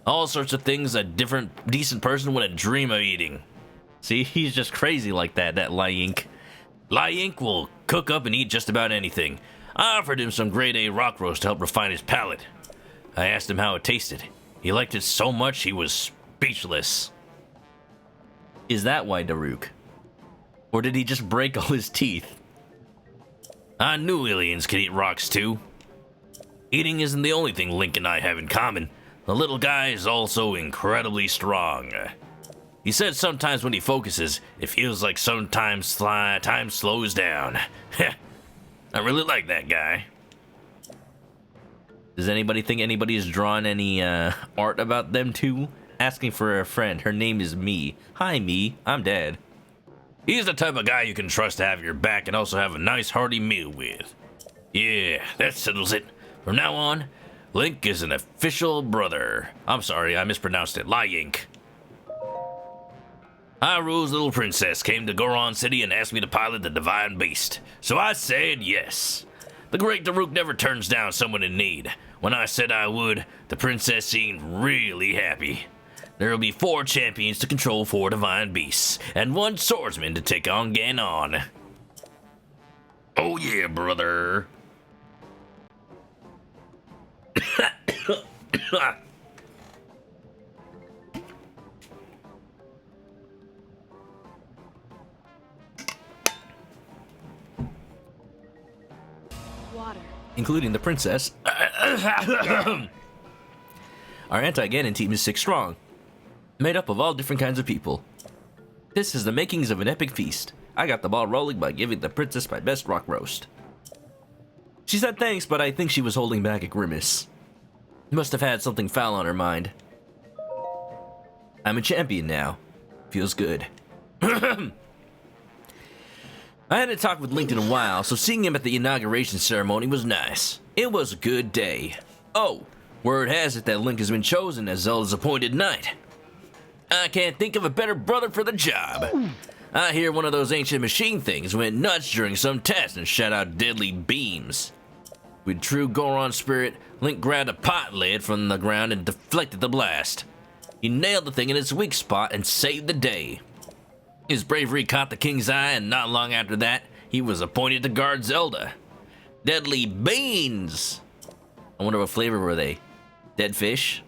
All sorts of things a decent person wouldn't dream of eating. See, he's just crazy like that Lyink. Lyink will cook up and eat just about anything. I offered him some grade A rock roast to help refine his palate. I asked him how it tasted. He liked it so much he was speechless. Is that why Daruk? Or did he just break all his teeth? I knew aliens could eat rocks too. Eating isn't the only thing Link and I have in common. The little guy is also incredibly strong. He said sometimes when he focuses, it feels like sometimes time slows down. I really like that guy. Does anybody think anybody's drawn any art about them too? Asking for a friend. Her name is Me. Hi, Me. I'm Dad. He's the type of guy you can trust to have your back and also have a nice hearty meal with. Yeah, that settles it. From now on, Link is an official brother. I'm sorry, I mispronounced it. Lyink. Hyrule's little princess came to Goron City and asked me to pilot the divine beast. So I said yes. The great Daruk never turns down someone in need. When I said I would, the princess seemed really happy. There will be 4 champions to control 4 divine beasts, and 1 swordsman to take on Ganon. Oh yeah, brother. Water. Including the princess. Our anti-Ganon team is 6 strong, made up of all different kinds of people. This is the makings of an epic feast. I got the ball rolling by giving the princess my best rock roast. She said thanks, but I think she was holding back a grimace. Must have had something foul on her mind. I'm a champion now. Feels good. I hadn't talked with Link in a while, so seeing him at the inauguration ceremony was nice. It was a good day. Oh, word has it that Link has been chosen as Zelda's appointed knight. I can't think of a better brother for the job. I hear one of those ancient machine things went nuts during some test and shot out deadly beams. With true Goron spirit, Link grabbed a pot lid from the ground and deflected the blast. He nailed the thing in its weak spot and saved the day. His bravery caught the king's eye, and not long after that, he was appointed to guard Zelda. Deadly beans! I wonder what flavor were they? Dead fish?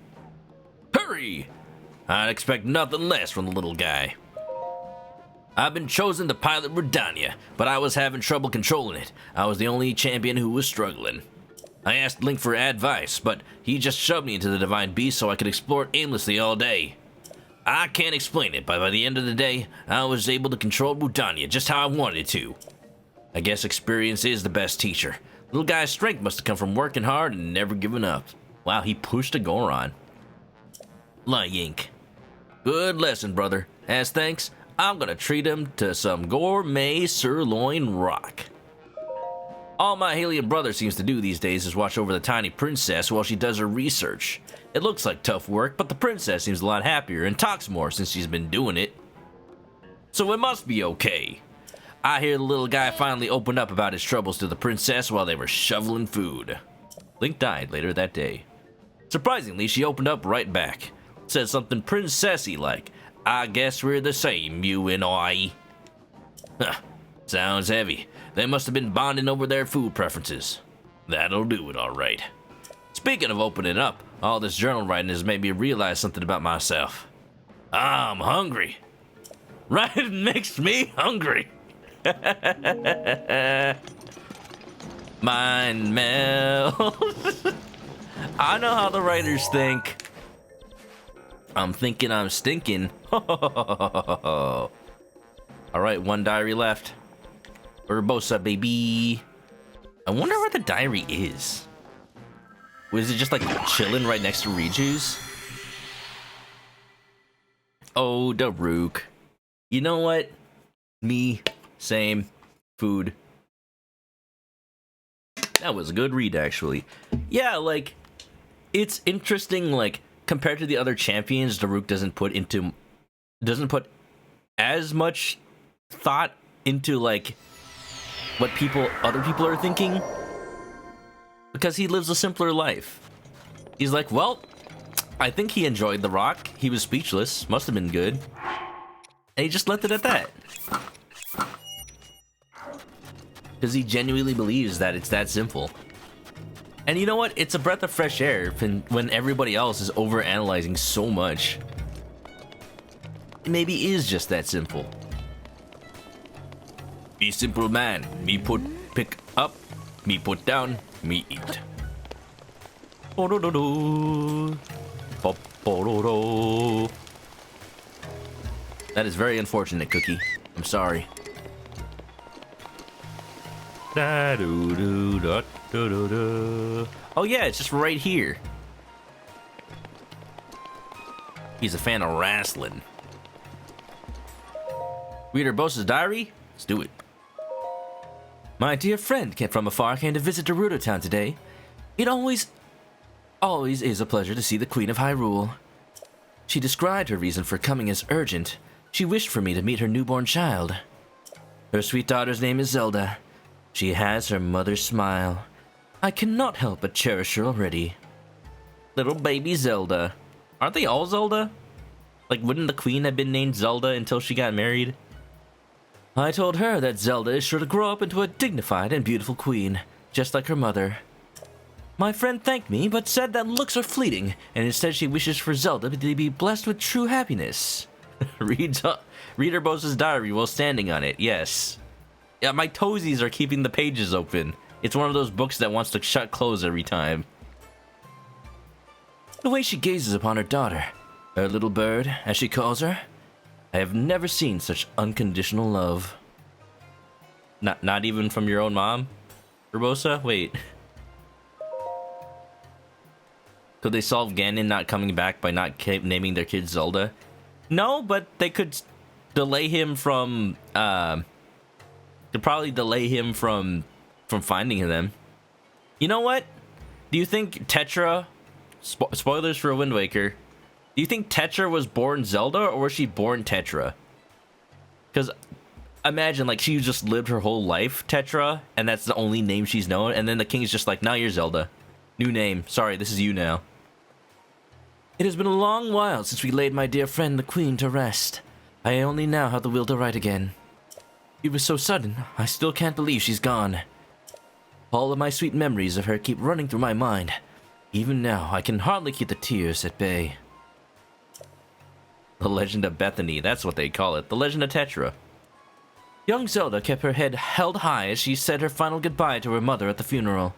Hurry! I'd expect nothing less from the little guy. I've been chosen to pilot Rudania, but I was having trouble controlling it. I was the only champion who was struggling. I asked Link for advice, but he just shoved me into the Divine Beast so I could explore it aimlessly all day. I can't explain it, but by the end of the day, I was able to control Rudania just how I wanted to. I guess experience is the best teacher. Little guy's strength must have come from working hard and never giving up. Wow, he pushed a Goron. Yink. Good lesson, brother. As thanks, I'm gonna treat him to some gourmet sirloin rock. All my Hylian brother seems to do these days is watch over the tiny princess while she does her research. It looks like tough work, but the princess seems a lot happier and talks more since she's been doing it. So it must be okay. I hear the little guy finally opened up about his troubles to the princess while they were shoveling food. Link died later that day. Surprisingly, she opened up right back. Said something princessy like, I guess we're the same, you and I. Huh, sounds heavy. They must have been bonding over their food preferences. That'll do it, all right. Speaking of opening up, all this journal writing has made me realize something about myself. I'm hungry. Writing makes me hungry. Mind melt. I know how the writers think. I'm thinking I'm stinking. All right, one diary left. Urbosa, baby. I wonder where the diary is. Was it just like chilling right next to Riju's? Oh, Daruk. You know what? Me, same, food. That was a good read, actually. Yeah, like, it's interesting, like, compared to the other champions, Daruk doesn't put as much thought into, like, what other people are thinking, because he lives a simpler life. He's like, well, I think he enjoyed the rock. He was speechless. Must have been good. And he just left it at that. Because he genuinely believes that it's that simple. And you know what? It's a breath of fresh air when everybody else is overanalyzing so much. It maybe is just that simple. Be simple man. Me pick up. Me put down. Me eat. That is very unfortunate, Cookie. I'm sorry. Oh yeah, it's just right here. He's a fan of wrestling. Read Urbosa's diary? Let's do it. My dear friend came from afar, came to visit Gerudo Town today. It always is a pleasure to see the Queen of Hyrule. She described her reason for coming as urgent. She wished for me to meet her newborn child. Her sweet daughter's name is Zelda. She has her mother's smile. I cannot help but cherish her already. Little baby Zelda. Aren't they all Zelda? Like, wouldn't the queen have been named Zelda until she got married? I told her that Zelda is sure to grow up into a dignified and beautiful queen, just like her mother. My friend thanked me, but said that looks are fleeting, and instead she wishes for Zelda to be blessed with true happiness. Read Urbosa's diary while standing on it, yes. Yeah, my toesies are keeping the pages open. It's one of those books that wants to shut close every time. The way she gazes upon her daughter, her little bird, as she calls her, I have never seen such unconditional love. Not even from your own mom? Urbosa? Wait. Could they solve Ganon not coming back by not naming their kid Zelda? No, but they could delay him from, could probably delay him from finding them. You know what? Do you think Tetra, spoilers for Wind Waker, do you think Tetra was born Zelda, or was she born Tetra? Because imagine, like, she just lived her whole life Tetra, and that's the only name she's known, and then the king's just like, now you're Zelda. New name. Sorry, this is you now. It has been a long while since we laid my dear friend the Queen to rest. I only now have the will to write again. It was so sudden, I still can't believe she's gone. All of my sweet memories of her keep running through my mind. Even now, I can hardly keep the tears at bay. The Legend of Bethany, that's what they call it. The Legend of Tetra. Young Zelda kept her head held high as she said her final goodbye to her mother at the funeral.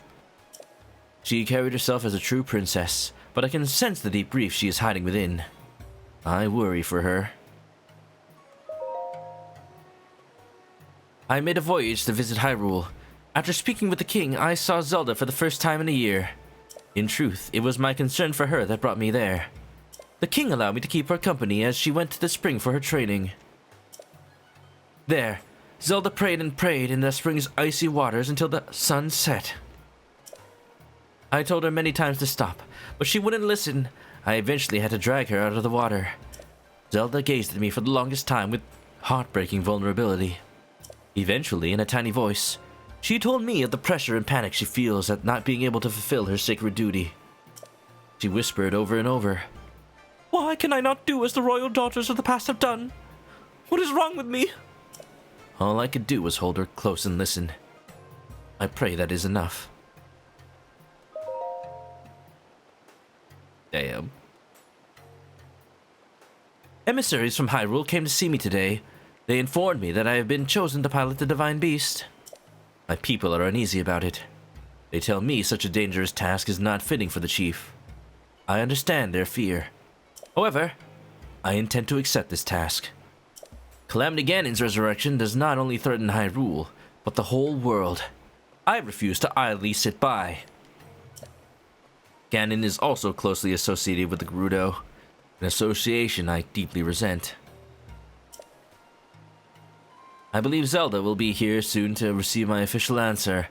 She carried herself as a true princess, but I can sense the deep grief she is hiding within. I worry for her. I made a voyage to visit Hyrule. After speaking with the king, I saw Zelda for the first time in a year. In truth, it was my concern for her that brought me there. The king allowed me to keep her company as she went to the spring for her training. There, Zelda prayed and prayed in the spring's icy waters until the sun set. I told her many times to stop, but she wouldn't listen. I eventually had to drag her out of the water. Zelda gazed at me for the longest time with heartbreaking vulnerability. Eventually, in a tiny voice, she told me of the pressure and panic she feels at not being able to fulfill her sacred duty. She whispered over and over, "Why can I not do as the royal daughters of the past have done? What is wrong with me?" All I could do was hold her close and listen. I pray that is enough. Damn. Emissaries from Hyrule came to see me today. They informed me that I have been chosen to pilot the Divine Beast. My people are uneasy about it. They tell me such a dangerous task is not fitting for the chief. I understand their fear. However, I intend to accept this task. Calamity Ganon's resurrection does not only threaten Hyrule, but the whole world. I refuse to idly sit by. Ganon is also closely associated with the Gerudo, an association I deeply resent. I believe Zelda will be here soon to receive my official answer.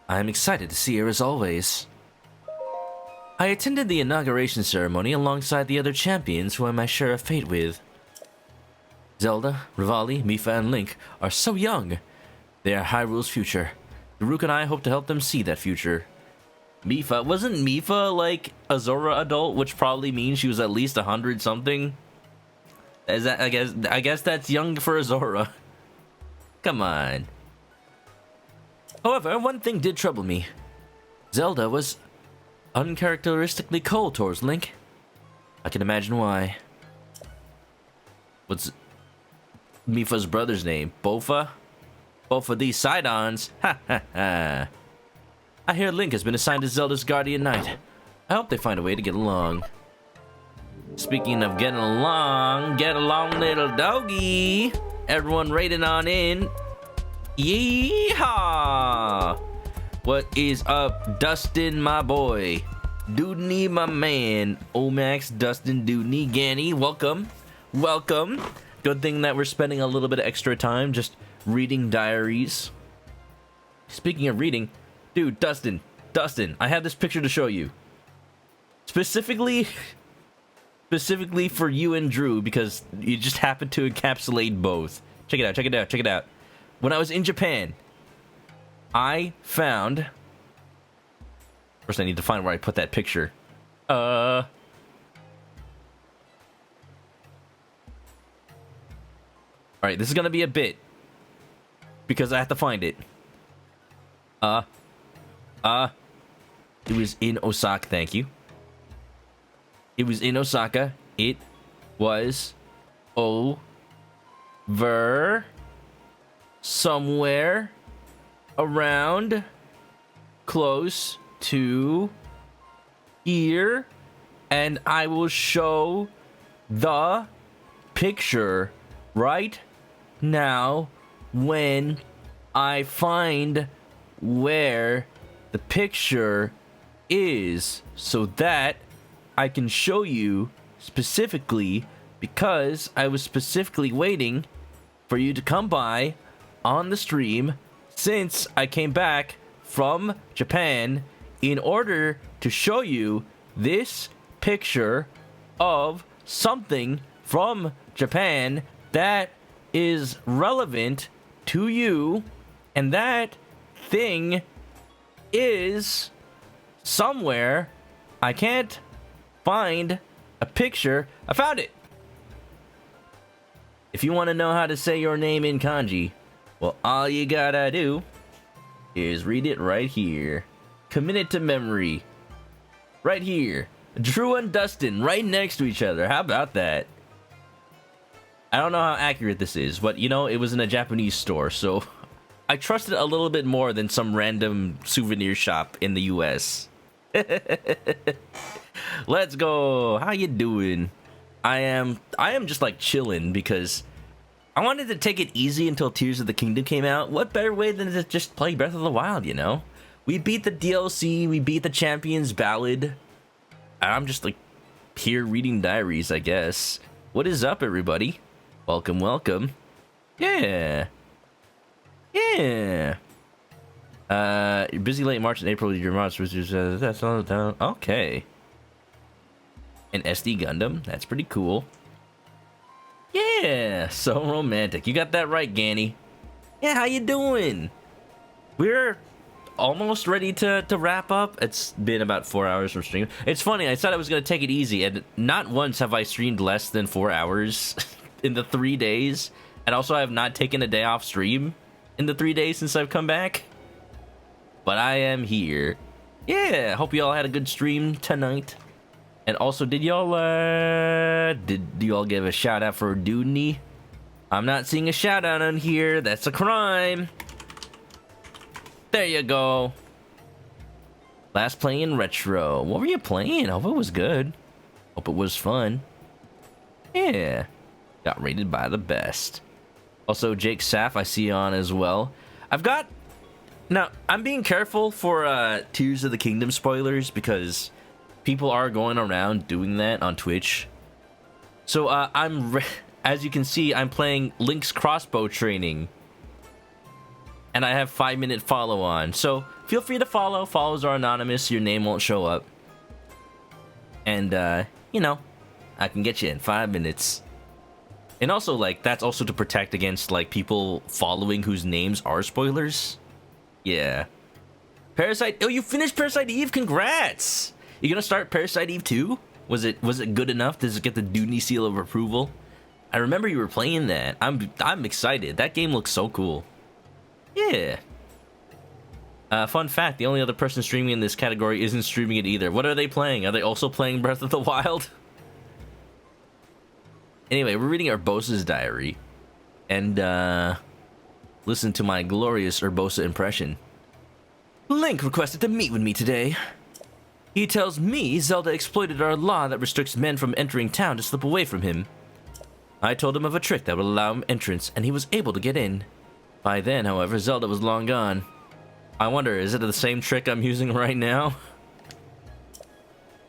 I am excited to see her as always. I attended the inauguration ceremony alongside the other champions who I might share a fate with. Zelda, Rivali, Mipha, and Link are so young. They are Hyrule's future. Daruk and I hope to help them see that future. Mipha, wasn't Mipha like a Zora adult, which probably means she was at least 100 something? Is that, I guess that's young for a Zora. Come on. However, one thing did trouble me. Zelda was uncharacteristically cold towards Link. I can imagine why. What's Mipha's brother's name? Bofa? Both of these Sidons. Ha ha ha. I hear Link has been assigned as Zelda's guardian knight. I hope they find a way to get along. Speaking of getting along, get along, little doggy. Everyone raiding on in. Yeehaw! What is up, Dustin, my boy? Dudney, my man. Omax, Dustin, Dudney, Ganny, welcome. Welcome. Good thing that we're spending a little bit of extra time just reading diaries. Speaking of reading, dude, Dustin, I have this picture to show you. Specifically for you and Drew, because you just happen to encapsulate both. Check it out, check it out, check it out. When I was in Japan, I found... First I need to find where I put that picture. Alright, this is gonna be a bit, because I have to find it. It was in Osaka, thank you. It was in Osaka. It was over somewhere around close to here, and I will show the picture right now when I find where the picture is, so that I can show you specifically because I was specifically waiting for you to come by on the stream since I came back from Japan in order to show you this picture of something from Japan that is relevant to you, and that thing is somewhere. I can't find a picture. I found it. If you want to know how to say your name in kanji, well, all you gotta do is read it right here. Commit it to memory. Right here. Drew and Dustin right next to each other. How about that? I don't know how accurate this is, but you know, it was in a Japanese store, so I trusted it a little bit more than some random souvenir shop in the US. Let's go. How you doing? I am just like chilling because I wanted to take it easy until Tears of the Kingdom came out. What better way than to just play Breath of the Wild, you know? We beat the DLC, we beat the Champion's Ballad. I'm just like here reading diaries, I guess. What is up, everybody? Welcome, welcome. Yeah. Yeah. You're busy late March and April. Your monsters. That's all down. Okay. An SD Gundam. That's pretty cool. Yeah. So romantic. You got that right, Ganny. Yeah. How you doing? We're almost ready to wrap up. It's been about 4 hours from stream. It's funny. I said I was gonna take it easy, and not once have I streamed less than 4 hours in the 3 days. And also, I have not taken a day off stream in the 3 days since I've come back. But I am here. Yeah, hope you all had a good stream tonight. And also, did y'all give a shout out for Dudney? I'm not seeing a shout out on here. That's a crime. There you go. Last playing retro. What were you playing? Hope it was good. Hope it was fun. Yeah. Got rated by the best. Also, Jake Saff, I see you on as well. Now, I'm being careful for Tears of the Kingdom spoilers because people are going around doing that on Twitch. So, as you can see, I'm playing Link's crossbow training. And I have 5-minute follow on. So, feel free to follow. Follows are anonymous. Your name won't show up. And, you know, I can get you in 5 minutes. And also, like, that's also to protect against, like, people following whose names are spoilers. Yeah. Parasite. Oh, you finished Parasite Eve. Congrats. You gonna start Parasite Eve 2? Was it good enough? Does it get the Dudney seal of approval? I remember you were playing that. I'm excited. That game looks so cool. Yeah. Fun fact, the only other person streaming in this category isn't streaming it either. What are they playing? Are they also playing Breath of the Wild? Anyway, we're reading Urbosa's diary. And, listen to my glorious Urbosa impression. Link requested to meet with me today. He tells me Zelda exploited our law that restricts men from entering town to slip away from him. I told him of a trick that would allow him entrance, and he was able to get in. By then, however, Zelda was long gone. I wonder, is it the same trick I'm using right now?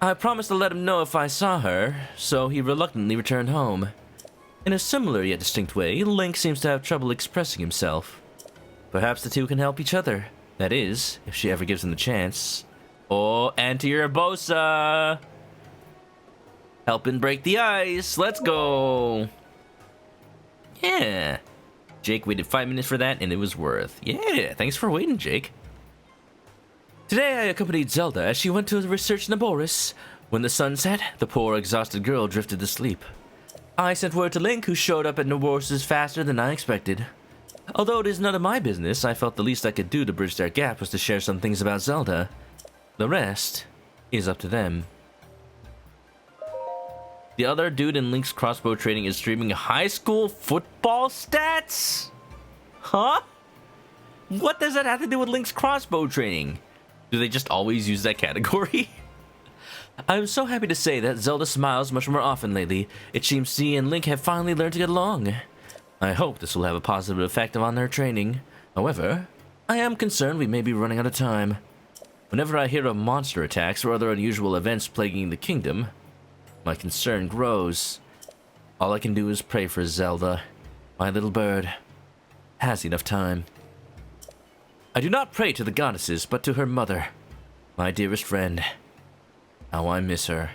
I promised to let him know if I saw her, so he reluctantly returned home. In a similar yet distinct way, Link seems to have trouble expressing himself. Perhaps the two can help each other. That is, if she ever gives him the chance. Oh, Anti-Urbosa! Helping break the ice. Let's go! Yeah. Jake waited 5 minutes for that, and it was worth. Yeah, thanks for waiting, Jake. Today I accompanied Zelda as she went to research Naboris. When the sun set, the poor, exhausted girl drifted to sleep. I sent word to Link, who showed up at Naboris faster than I expected. Although it is none of my business, I felt the least I could do to bridge their gap was to share some things about Zelda. The rest is up to them. The other dude in Link's crossbow training is streaming high school football stats? Huh? What does that have to do with Link's crossbow training? Do they just always use that category? I'm so happy to say that Zelda smiles much more often lately. It seems she and Link have finally learned to get along. I hope this will have a positive effect on their training. However, I am concerned we may be running out of time. Whenever I hear of monster attacks or other unusual events plaguing the kingdom, my concern grows. All I can do is pray for Zelda. My little bird has enough time. I do not pray to the goddesses, but to her mother, my dearest friend. How I miss her.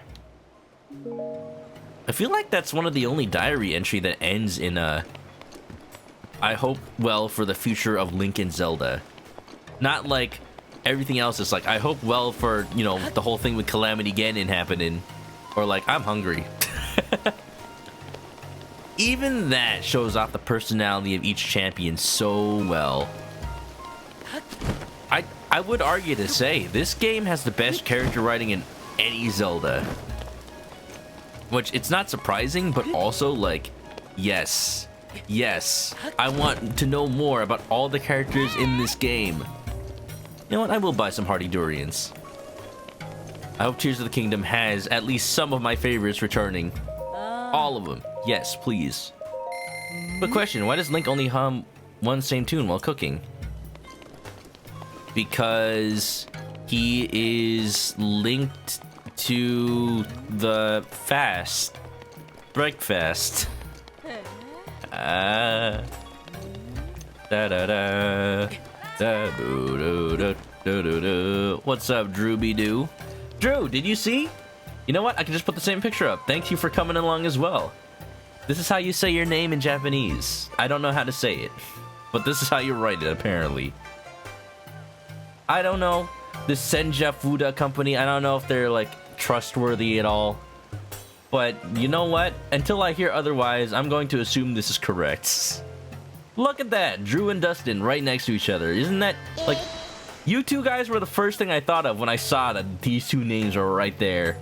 I feel like that's one of the only diary entry that ends in a I hope well for the future of Link and Zelda. Not like everything else is like, I hope well for, you know, the whole thing with Calamity Ganon happening. Or like, I'm hungry. Even that shows off the personality of each champion so well. I would argue to say, this game has the best character writing in any Zelda. Which, it's not surprising, but also, like, yes. Yes. I want to know more about all the characters in this game. You know what? I will buy some Hardy Durians. I hope Tears of the Kingdom has at least some of my favorites returning. All of them. Yes, please. Quick question. Why does Link only hum one same tune while cooking? Because he is linked to the fast. Breakfast. Da da da. Da doo doo doo doo doo doo. What's up, Drooby Doo? Drew, did you see? You know what? I can just put the same picture up. Thank you for coming along as well. This is how you say your name in Japanese. I don't know how to say it, but this is how you write it, apparently. I don't know. This Senja Fuda company, I don't know if they're, like, trustworthy at all. But, you know what? Until I hear otherwise, I'm going to assume this is correct. Look at that! Drew and Dustin right next to each other. Isn't that, like... You two guys were the first thing I thought of when I saw that these two names were right there.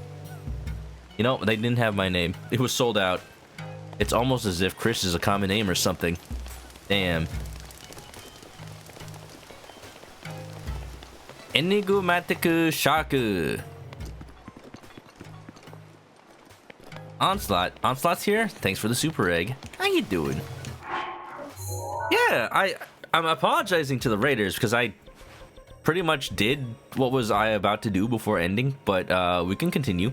You know, they didn't have my name. It was sold out. It's almost as if Chris is a common name or something. Damn. Enigmatiku Shaku. Onslaught. Onslaught's here? Thanks for the super egg. How you doing? Yeah, I'm apologizing to the Raiders because I pretty much did what was I about to do before ending, but we can continue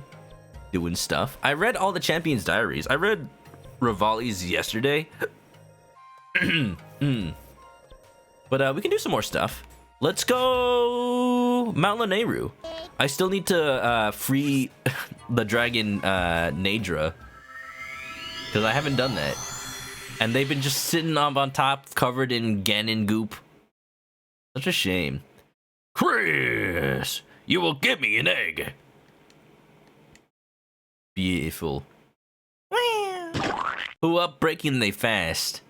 doing stuff. I read all the champions' diaries. I read Rivali's yesterday. But we can do some more stuff. Let's go Mount Lanayru. I still need to free the dragon Nadra, because I haven't done that. And they've been just sitting up on top, covered in Ganon goop. Such a shame. Chris, you will give me an egg. Beautiful. Who up breaking they fast?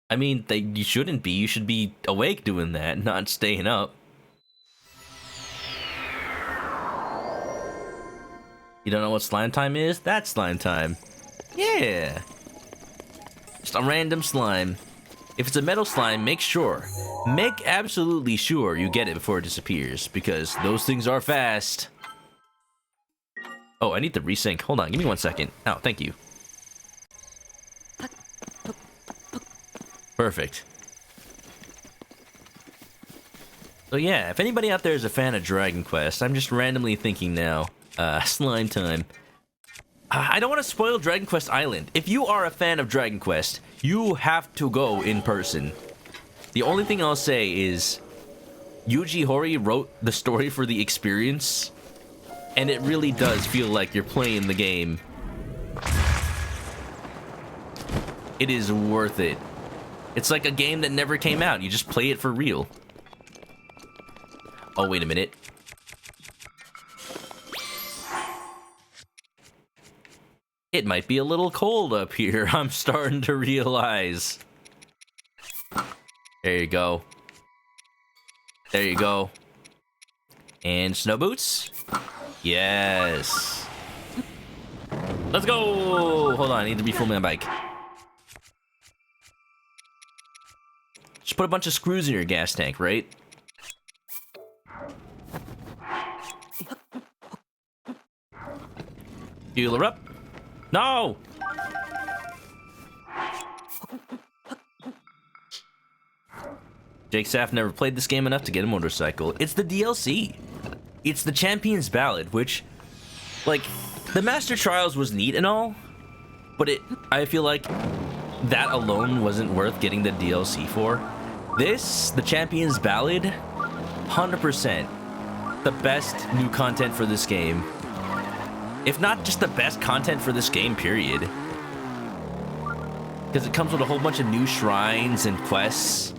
I mean, you shouldn't be. You should be awake doing that, not staying up. You don't know what slime time is? That's slime time. Yeah. Just a random slime. If it's a metal slime, make absolutely sure you get it before it disappears, because those things are fast. Oh, I need to resync. Hold on, give me 1 second. Oh, thank you. Perfect. So yeah, if anybody out there is a fan of Dragon Quest, I'm just randomly thinking now, slime time. I don't want to spoil Dragon Quest Island. If you are a fan of Dragon Quest, you have to go in person. The only thing I'll say is, Yuji Horii wrote the story for the experience, and it really does feel like you're playing the game. It is worth it. It's like a game that never came out. You just play it for real. Oh, wait a minute. It might be a little cold up here, I'm starting to realize. There you go. There you go. And snow boots? Yes. Let's go! Hold on, I need to refuel my bike. Just put a bunch of screws in your gas tank, right? Fuel her up. No! Jake Saff never played this game enough to get a motorcycle. It's the DLC. It's the Champion's Ballad, which, like, the Master Trials was neat and all, but I feel like that alone wasn't worth getting the DLC for. This, the Champion's Ballad, 100% the best new content for this game. If not just the best content for this game, period. Because it comes with a whole bunch of new shrines and quests.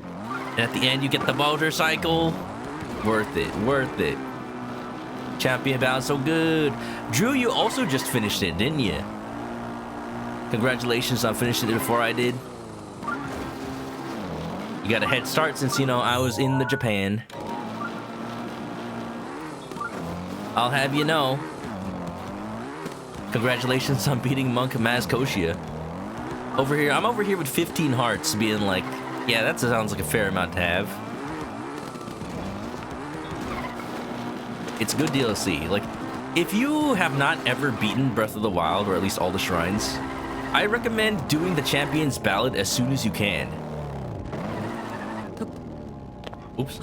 And at the end, you get the motorcycle. Worth it, worth it. Champion Ballad, so good. Drew, you also just finished it, didn't you? Congratulations on finishing it before I did. You got a head start since, you know, I was in the Japan. I'll have you know. Congratulations on beating Monk Mazkoshia. I'm over here with 15 hearts, being like, yeah, that sounds like a fair amount to have. It's good DLC. Like, if you have not ever beaten Breath of the Wild, or at least all the shrines, I recommend doing the Champion's Ballad as soon as you can. Oops.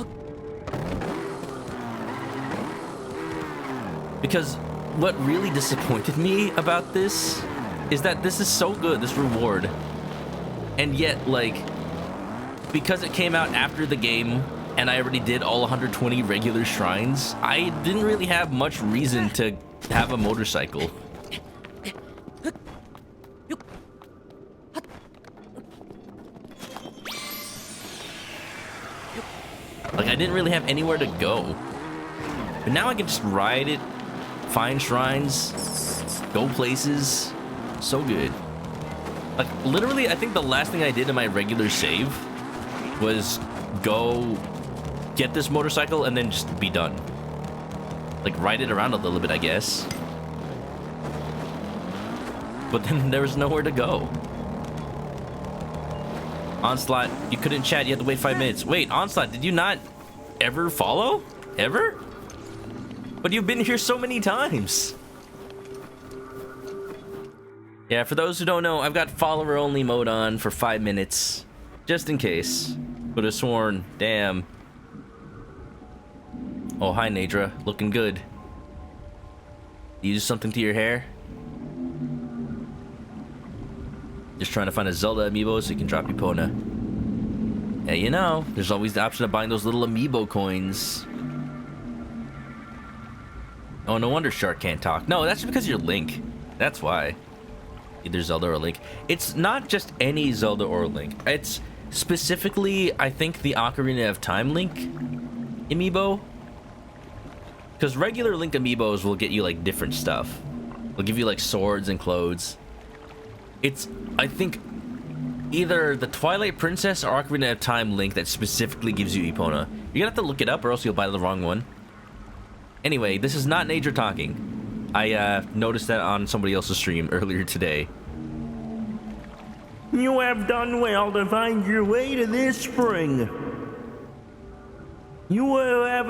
Because what really disappointed me about this is that this is so good, this reward. And yet, like, because it came out after the game and I already did all 120 regular shrines, I didn't really have much reason to have a motorcycle. Like, I didn't really have anywhere to go. But now I can just ride it, find shrines, go places. So good. Like, literally, I think the last thing I did in my regular save was go get this motorcycle and then just be done. Like, ride it around a little bit, I guess. But then there was nowhere to go. Onslaught, you couldn't chat, you had to wait 5 minutes. Wait, Onslaught, did you not ever follow? Ever? But you've been here so many times. Yeah, for those who don't know, I've got follower-only mode on for 5 minutes. Just in case. Would have sworn. Damn. Oh, hi, Nadra. Looking good. You do something to your hair? Just trying to find a Zelda amiibo so you can drop Epona. Yeah, you know, there's always the option of buying those little amiibo coins. Oh, no wonder Shark can't talk. No, that's because you're Link. That's why. Either Zelda or Link. It's not just any Zelda or Link. It's specifically, I think, the Ocarina of Time Link amiibo. Because regular Link amiibos will get you, like, different stuff. They'll give you, like, swords and clothes. It's, I think, either the Twilight Princess or Ocarina of Time Link that specifically gives you Epona. You're gonna have to look it up or else you'll buy the wrong one. Anyway, this is not Nature talking. I noticed that on somebody else's stream earlier today. You have done well to find your way to this spring. You will have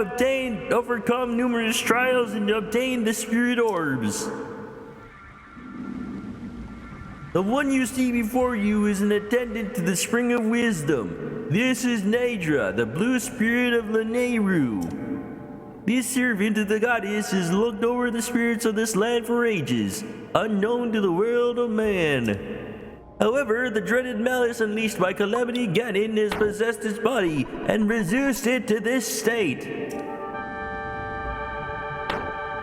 overcome numerous trials and obtained the spirit orbs. The one you see before you is an attendant to the Spring of Wisdom. This is Nadra, the blue spirit of Lanayru. This servant of the goddess has looked over the spirits of this land for ages, unknown to the world of man. However, the dreaded malice unleashed by Calamity Ganon has possessed its body and reduced it to this state.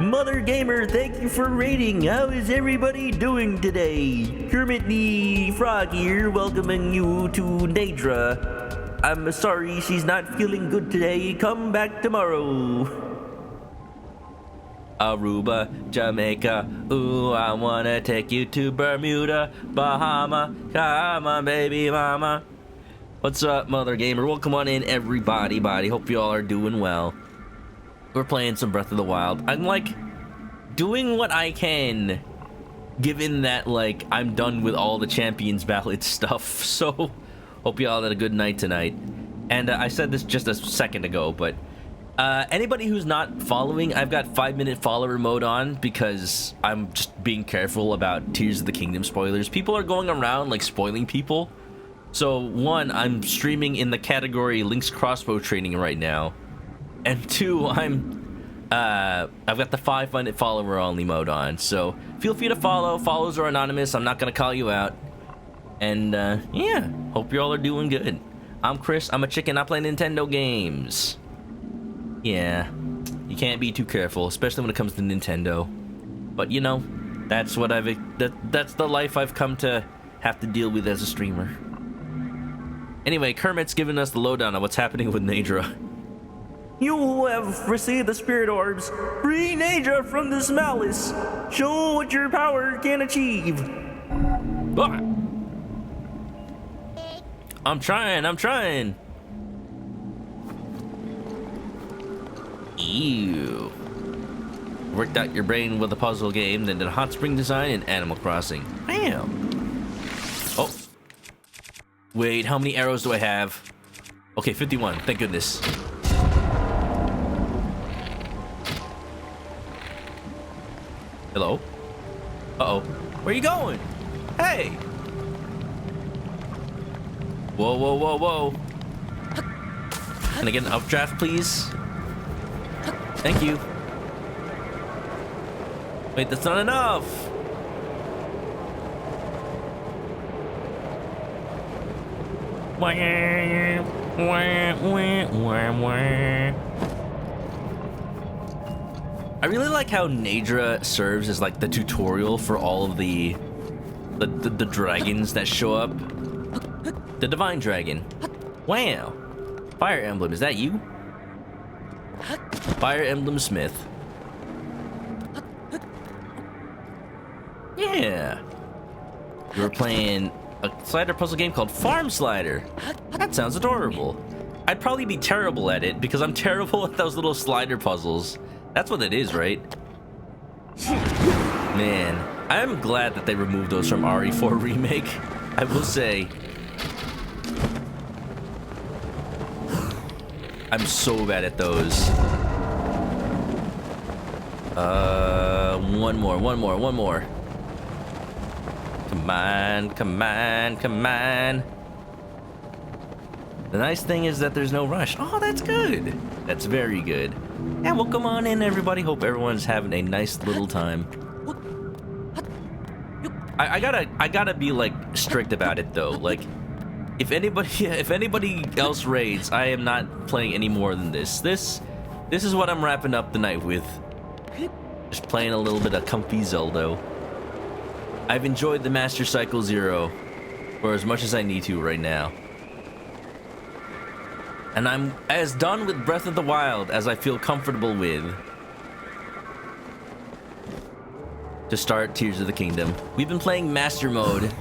Mother Gamer, thank you for raiding. How is everybody doing today? Kermit the Frog here, welcoming you to Nadra. I'm sorry she's not feeling good today. Come back tomorrow. Aruba, Jamaica, ooh, I wanna take you to Bermuda, Bahama, come on, baby mama. What's up, Mother Gamer? Welcome on in, everybody. Hope you all are doing well. We're playing some Breath of the Wild. I'm, like, doing what I can, given that, like, I'm done with all the Champion's Ballad stuff, so hope you all had a good night tonight. And I said this just a second ago, but anybody who's not following, I've got 5-minute follower mode on because I'm just being careful about Tears of the Kingdom spoilers. People are going around, like, spoiling people. So, one, I'm streaming in the category Link's crossbow training right now. And two, I'm I've got the 5-minute follower only mode on, so feel free to follow. Follows are anonymous. I'm not gonna call you out. And yeah, hope you all are doing good. I'm Chris. I'm a chicken. I play Nintendo games. Yeah, you can't be too careful, especially when it comes to Nintendo. But you know, that's what that's the life I've come to have to deal with as a streamer. Anyway, Kermit's giving us the lowdown on what's happening with Nadra. You have received the spirit orbs. Free Naja from this malice. Show what your power can achieve. Ah. I'm trying. Ew. Worked out your brain with a puzzle game, then did hot spring design and Animal Crossing. Damn. Oh. Wait, how many arrows do I have? Okay, 51. Thank goodness. Hello? Uh-oh. Where are you going? Hey! Whoa, whoa, whoa, whoa. Can I get an updraft, please? Thank you. Wait, that's not enough! I really like how Nadra serves as like the tutorial for all of the dragons that show up. The Divine Dragon. Wow. Fire Emblem, is that you? Fire Emblem Smith. Yeah. You were playing a slider puzzle game called Farm Slider. That sounds adorable. I'd probably be terrible at it because I'm terrible at those little slider puzzles. That's what it is, right? Man, I'm glad that they removed those from RE4 Remake. I will say. I'm so bad at those. One more. Come on. The nice thing is that there's no rush. Oh, that's good. That's very good. Yeah, well, come on in, everybody. Hope everyone's having a nice little time. I gotta be like strict about it though. Like, if anybody else raids, I am not playing any more than this. This is what I'm wrapping up the night with. Just playing a little bit of comfy Zelda. I've enjoyed the Master Cycle Zero for as much as I need to right now. And I'm as done with Breath of the Wild as I feel comfortable with to start Tears of the Kingdom. We've been playing Master Mode,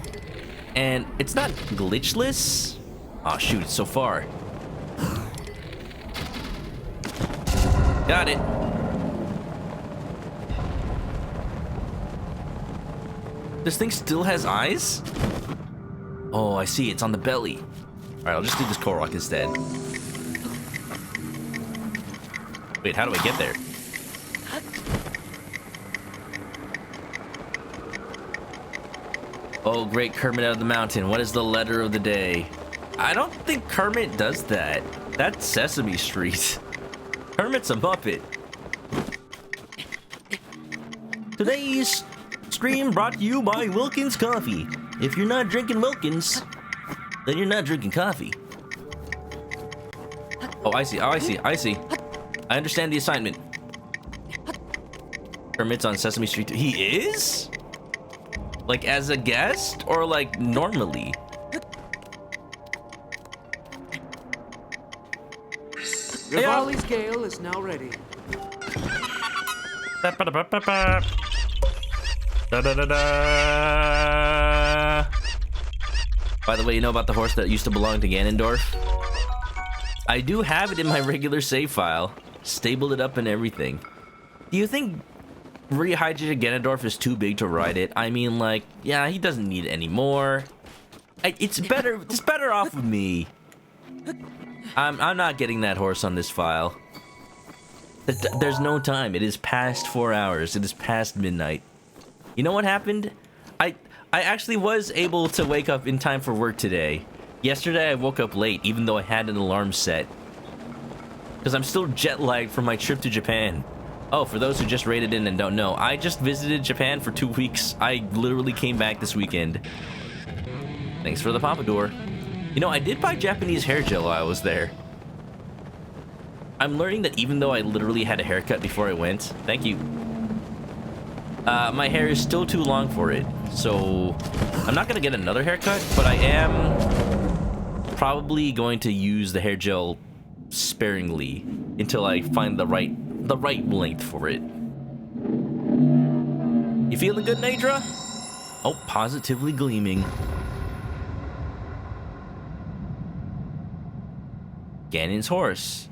and it's not glitchless. Oh shoot, it's so far. Got it. This thing still has eyes? Oh, I see, it's on the belly. All right, I'll just do this Korok instead. Wait, how do I get there? Oh, great Kermit out of the mountain. What is the letter of the day? I don't think Kermit does that. That's Sesame Street. Kermit's a Muppet. Today's stream brought to you by Wilkins Coffee. If you're not drinking Wilkins, then you're not drinking coffee. Oh, I see. I understand the assignment. Kermit's on Sesame Street. He is? Like as a guest or like normally? Rivali's Gale is now ready. By the way, you know about the horse that used to belong to Ganondorf? I do have it in my regular save file. Stabled it up and everything. Do you think rehydrated Ganondorf is too big to ride it? I mean, like, yeah, he doesn't need it anymore. It's better off with me. I'm not getting that horse on this file. There's no time. It is past 4 hours. It is past midnight. You know what happened? I actually was able to wake up in time for work today. Yesterday I woke up late, even though I had an alarm set. Because I'm still jet lagged from my trip to Japan. Oh, for those who just raided in and don't know, I just visited Japan for 2 weeks. I literally came back this weekend. Thanks for the pompadour. You know, I did buy Japanese hair gel while I was there. I'm learning that even though I literally had a haircut before I went, thank you, my hair is still too long for it. So I'm not gonna get another haircut, but I am probably going to use the hair gel sparingly until I find the right length for it. You feeling good, Nadra? Oh, positively gleaming. Ganon's horse.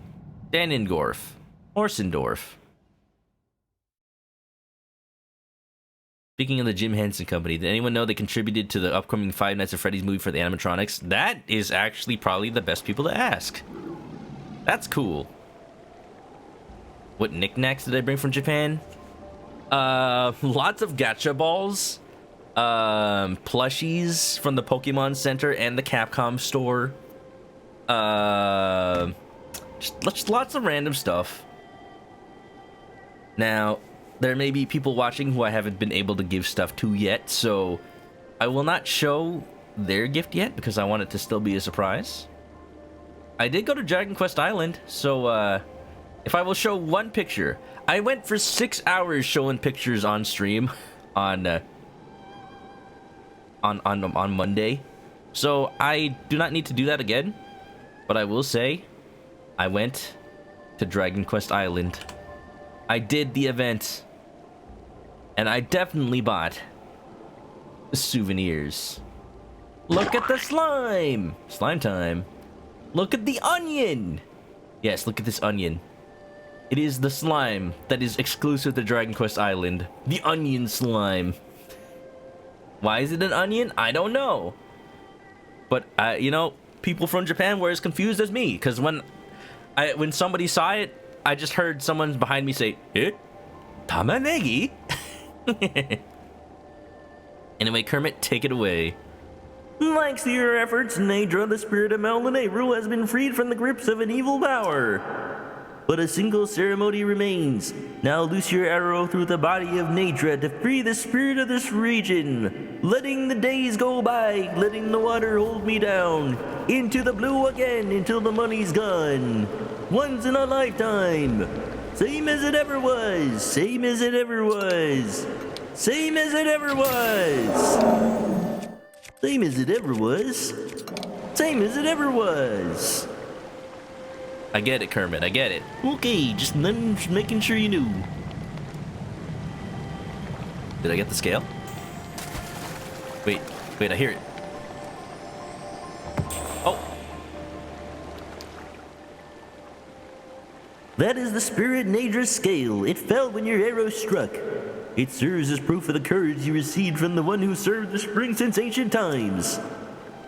Danendorf. Horsendorf. Speaking of the Jim Henson Company, did anyone know they contributed to the upcoming Five Nights at Freddy's movie for the animatronics? That is actually probably the best people to ask. That's cool. What knickknacks did I bring from Japan? Lots of gacha balls. Plushies from the Pokemon Center and the Capcom store. Just lots of random stuff. Now, there may be people watching who I haven't been able to give stuff to yet, so I will not show their gift yet because I want it to still be a surprise. I did go to Dragon Quest Island, so if I will show one picture, I went for 6 hours showing pictures on stream on Monday, so I do not need to do that again. But I will say, I went to Dragon Quest Island. I did the event. And I definitely bought souvenirs. Look at the slime! Slime time. Look at the onion! Yes, look at this onion. It is the slime that is exclusive to Dragon Quest Island. The onion slime. Why is it an onion? I don't know. But, you know, people from Japan were as confused as me, because when somebody saw it, I just heard someone behind me say, "Eh? Tamanegi?" Anyway, Kermit, take it away. Thanks to your efforts, Nadra, the spirit of Melanaru has been freed from the grips of an evil power. But a single ceremony remains. Now loose your arrow through the body of Nadra to free the spirit of this region. Letting the days go by, letting the water hold me down. Into the blue again until the money's gone. Once in a lifetime. Same as it ever was. Same as it ever was. Same as it ever was. Same as it ever was. Same as it ever was. I get it, Kermit. I get it. Okay, just making sure you knew. Did I get the scale? Wait, I hear it. Oh. That is the spirit Nadra's scale. It fell when your arrow struck. It serves as proof of the courage you received from the one who served the spring since ancient times.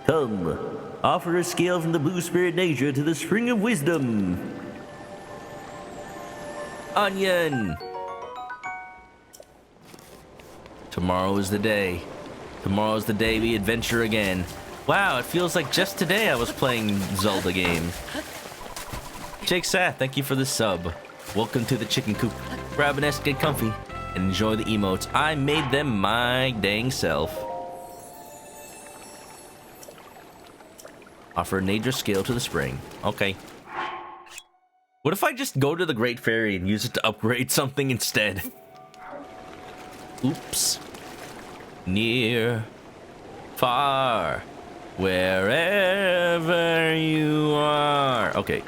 Come, offer a scale from the blue spirit Nadra to the spring of wisdom. Onion! Tomorrow is the day. Tomorrow's the day we adventure again. Wow, it feels like just today I was playing Zelda game. Jake Sath, thank you for the sub. Welcome to the chicken coop. Grab an S, get comfy, and enjoy the emotes. I made them my dang self. Offer Nadra scale to the spring. Okay. What if I just go to the Great Fairy and use it to upgrade something instead? Oops. Near, far, wherever you are. Okay.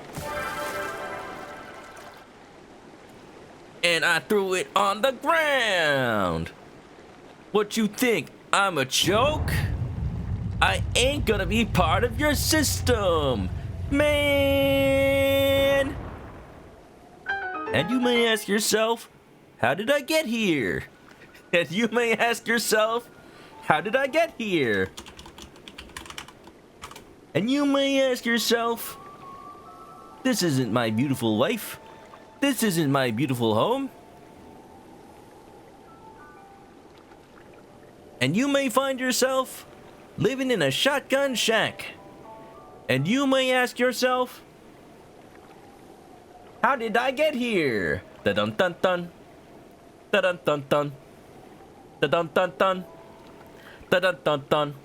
And I threw it on the ground. What you think? I'm a joke? I ain't gonna be part of your system, man. And you may ask yourself, how did I get here? And you may ask yourself, how did I get here? And you may ask yourself, this isn't my beautiful wife. This isn't my beautiful home. And you may find yourself living in a shotgun shack. And you may ask yourself, how did I get here? Da dun dun dun. Da dun dun dun. Da dun dun dun. Da dun dun dun.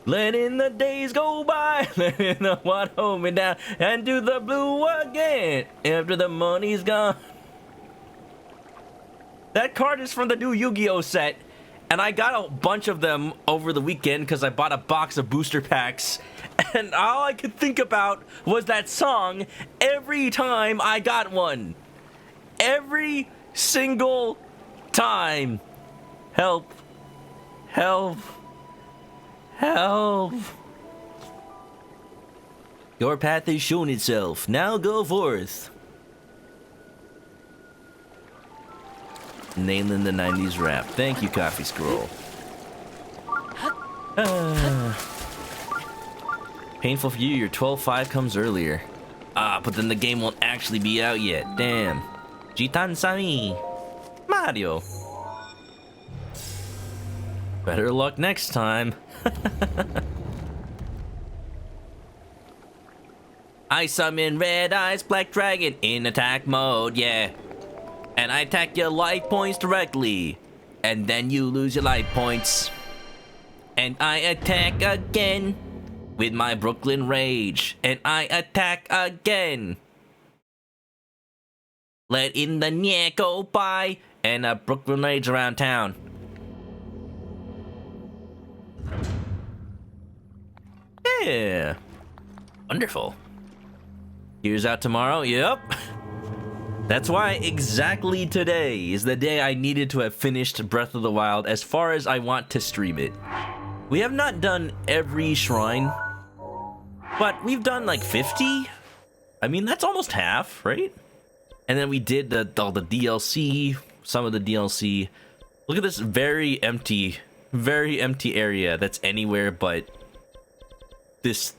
Letting the days go by, letting the one hold me down, and do the blue again after the money's gone. That card is from the new Yu-Gi-Oh set, and I got a bunch of them over the weekend because I bought a box of booster packs, and all I could think about was that song every time I got one. Every single time. Help. Help. Help. Your path has shown itself. Now go forth. Nailing the 90s rap. Thank you, Coffee Scroll. Painful for you, your 12.5 comes earlier. But then the game won't actually be out yet. Damn. Jitan Sami. Mario. Better luck next time. I summon Red Eyes Black Dragon in attack mode, yeah. And I attack your life points directly. And then you lose your life points. And I attack again with my Brooklyn Rage. And I attack again. Let in the Nya go by. And a Brooklyn Rage around town. Yeah. Wonderful. Here's out tomorrow. Yep. That's why exactly today is the day I needed to have finished Breath of the Wild as far as I want to stream it. We have not done every shrine, but we've done like 50. I mean, that's almost half, right? And then we did all the DLC, some of the DLC. Look at this very empty area that's anywhere but this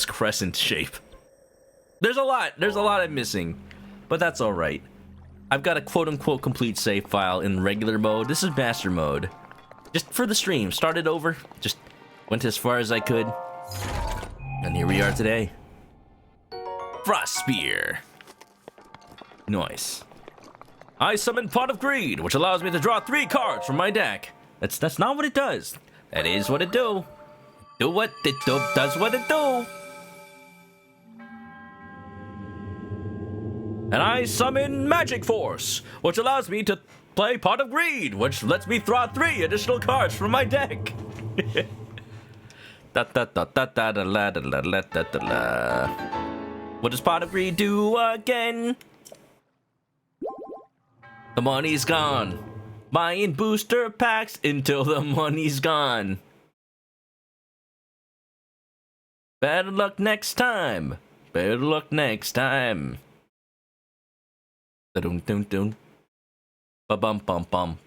crescent shape. There's a lot I'm missing, but that's all right. I've got a quote-unquote complete save file in regular mode. This is master mode. Just for the stream, started over, just went as far as I could, and here we are today. Frost Spear. Nice. I summon Pot of Greed, which allows me to draw 3 cards from my deck. That's not what it does. That is what it do. Do what it do, does what it do. And I summon Magic Force, which allows me to play Pot of Greed, which lets me draw 3 additional cards from my deck. What does Pot of Greed do again? The money's gone. Buying booster packs until the money's gone. Better luck next time. Better luck next time. Da dum dum dum. Ba bum bum bum.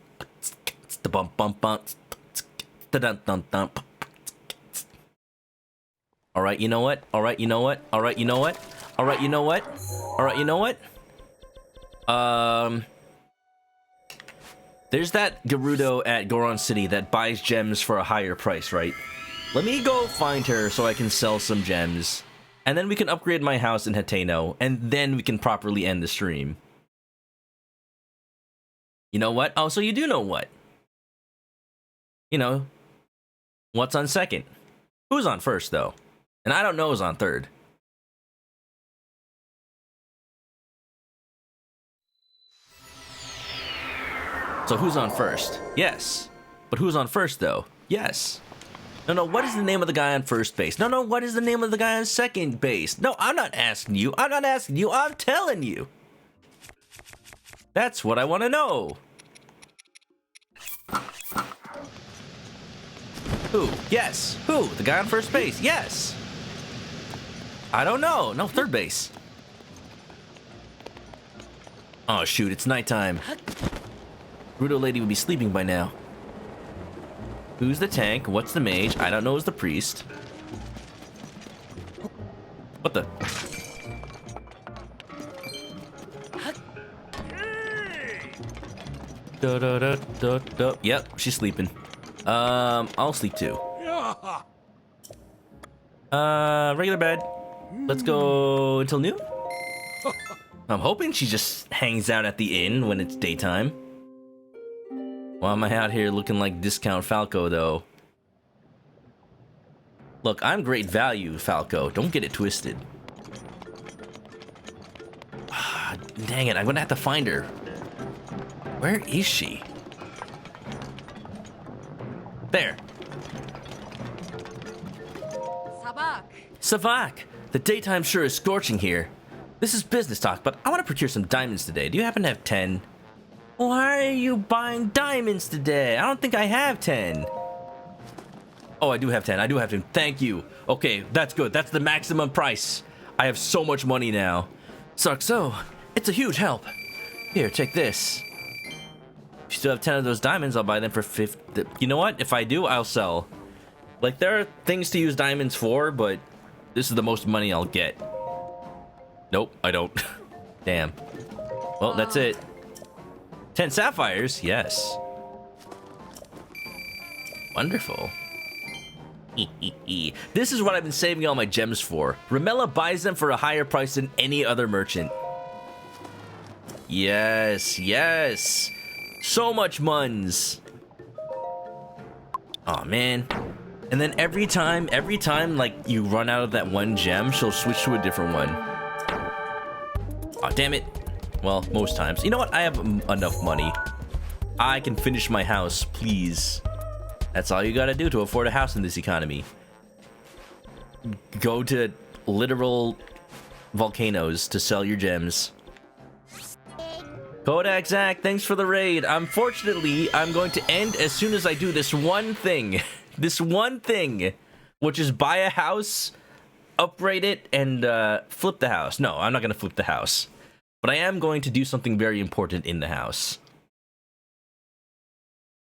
Da bum bum bum. Da dum dum dum. All right, you know what? All right, you know what? All right, you know what? All right, you know what? All right, you know what? There's that Gerudo at Goron City that buys gems for a higher price, right? Let me go find her so I can sell some gems. And then we can upgrade my house in Hateno, and then we can properly end the stream. You know what? Oh, so you do know what? You know, what's on second? Who's on first, though? And I don't know who's on third. So who's on first? Yes. But who's on first, though? Yes. No, what is the name of the guy on first base? No, what is the name of the guy on second base? No, I'm not asking you. I'm not asking you. I'm telling you. That's what I want to know. Who? Yes. Who? The guy on first base? Yes. I don't know. No, third base. Oh, shoot. It's nighttime. Rudo lady would be sleeping by now. Who's the tank? What's the mage? I don't know who's the priest. What the? Yep, she's sleeping. I'll sleep too. Regular bed. Let's go until noon. I'm hoping she just hangs out at the inn when it's daytime. Why am I out here looking like Discount Falco, though? Look, I'm great value, Falco. Don't get it twisted. Ah, dang it, I'm gonna have to find her. Where is she? There. Sabak. Savak! The daytime sure is scorching here. This is business talk, but I want to procure some diamonds today. Do you happen to have 10? Why are you buying diamonds today? I don't think I have 10. Oh, I do have 10. I do have 10. Thank you. Okay, that's good. That's the maximum price. I have so much money now. So, it's a huge help. Here, take this. If you still have 10 of those diamonds, I'll buy them for 50. You know what? If I do, I'll sell. Like, there are things to use diamonds for, but this is the most money I'll get. Nope, I don't. Damn. Well, that's it. 10 sapphires? Yes. Wonderful. This is what I've been saving all my gems for. Ramella buys them for a higher price than any other merchant. Yes, yes. So much muns. Aw, man. And then every time, like, you run out of that one gem, she'll switch to a different one. Aw, damn it. Well, most times. You know what? I have enough money. I can finish my house, please. That's all you gotta do to afford a house in this economy. Go to literal volcanoes to sell your gems. Kodak Zach, thanks for the raid. Unfortunately, I'm going to end as soon as I do this one thing. This one thing, which is buy a house, upgrade it, and flip the house. No, I'm not gonna flip the house. But I am going to do something very important in the house.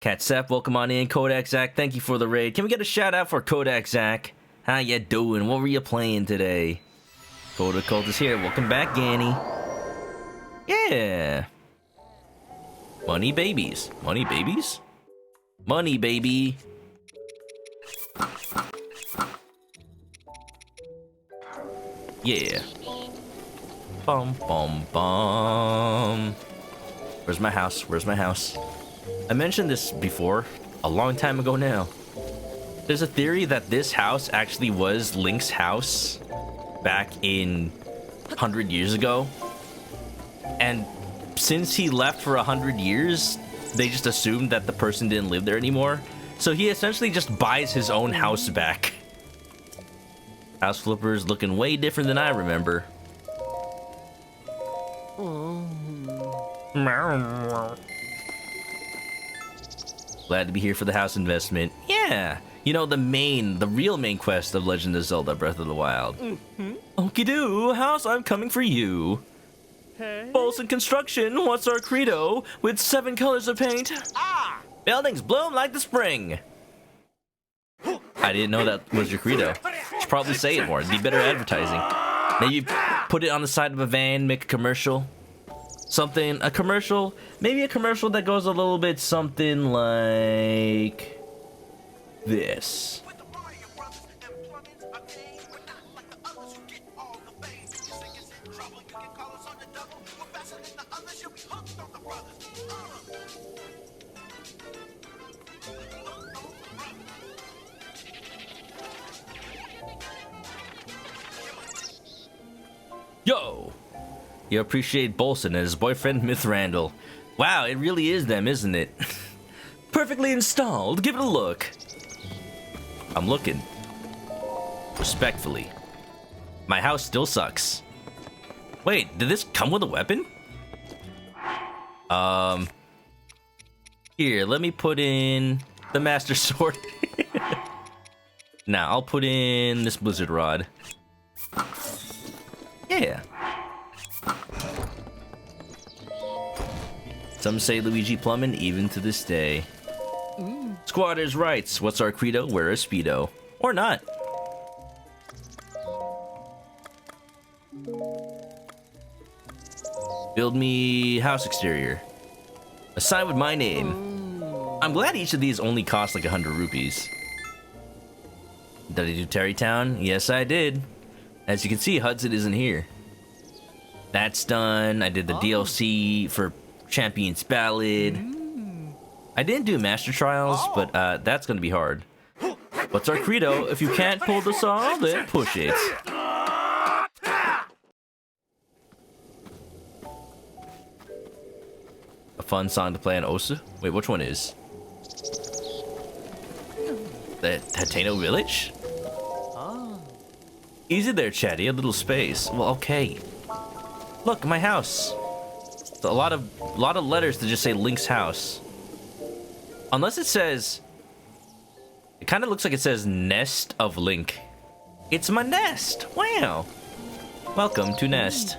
Cat Sep, welcome on in. Kodak Zach, thank you for the raid. Can we get a shout out for Kodak Zach? How ya doing? What were you playing today? Kodak Cult is here. Welcome back, Ganny. Yeah. Money babies. Money babies? Money baby. Yeah. Bum bum bum. Where's my house? Where's my house? I mentioned this before, a long time ago now. There's a theory that this house actually was Link's house back in 100 years ago. And since he left for 100 years, they just assumed that the person didn't live there anymore. So he essentially just buys his own house back. House flippers looking way different than I remember. Glad to be here for the house investment. Yeah! You know, the real main quest of Legend of Zelda Breath of the Wild. Okie-doo, house, I'm coming for you. Hey. Bolson Construction, what's our credo? With 7 colors of paint. Ah! Buildings bloom like the spring. I didn't know that was your credo. Should probably say it more. It'd be better advertising. Maybe put it on the side of a van, make a commercial. Something, a commercial, maybe a commercial that goes a little bit something like this. Yo! You appreciate Bolson and his boyfriend Myth Randall. Wow, it really is them, isn't it? Perfectly installed. Give it a look. I'm looking. Respectfully. My house still sucks. Wait, did this come with a weapon? Here, let me put in the Master Sword. Now, I'll put in this Blizzard Rod. Yeah. Some say Luigi Plummin even to this day. Squatters' rights. What's our credo? Wear a Speedo. Or not. Build me house exterior. A sign with my name. I'm glad each of these only cost like 100 rupees. Did I do Terrytown? Yes, I did. As you can see, Hudson isn't here. That's done. I did the DLC for Champion's Ballad. I didn't do Master Trials, but that's gonna be hard. What's our credo? If you can't pull the saw, then push it. A fun song to play on Osa? Wait, which one is? The Hateno Village? Easy there, Chatty. A little space. Well, okay. Look, my house. It's a lot of letters to just say Link's house. Unless it says... It kind of looks like it says Nest of Link. It's my nest. Wow. Welcome to Nest.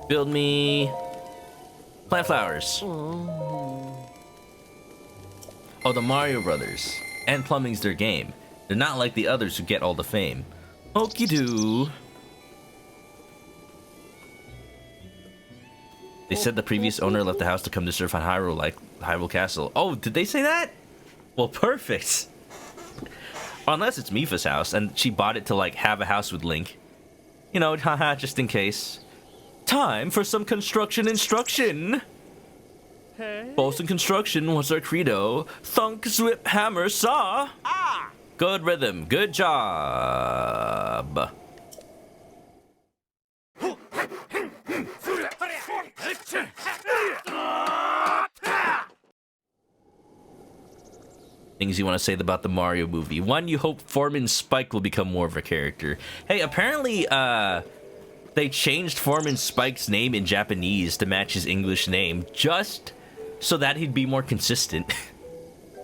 Build me... Plant flowers. Oh, the Mario Brothers. And plumbing's their game. They're not like the others who get all the fame. Okie doo. They said the previous owner left the house to come to surf on Hyrule Castle. Oh, did they say that? Well, perfect. Unless it's Mifa's house and she bought it to like have a house with Link. You know, haha, just in case. Time for some construction instruction. Hey. Bolson construction was our credo. Thunk, zwip, hammer, saw. Ah! Good rhythm. Good job. Things you want to say about the Mario movie. One, you hope Foreman Spike will become more of a character. Hey, apparently, they changed Foreman Spike's name in Japanese to match his English name, just so that he'd be more consistent.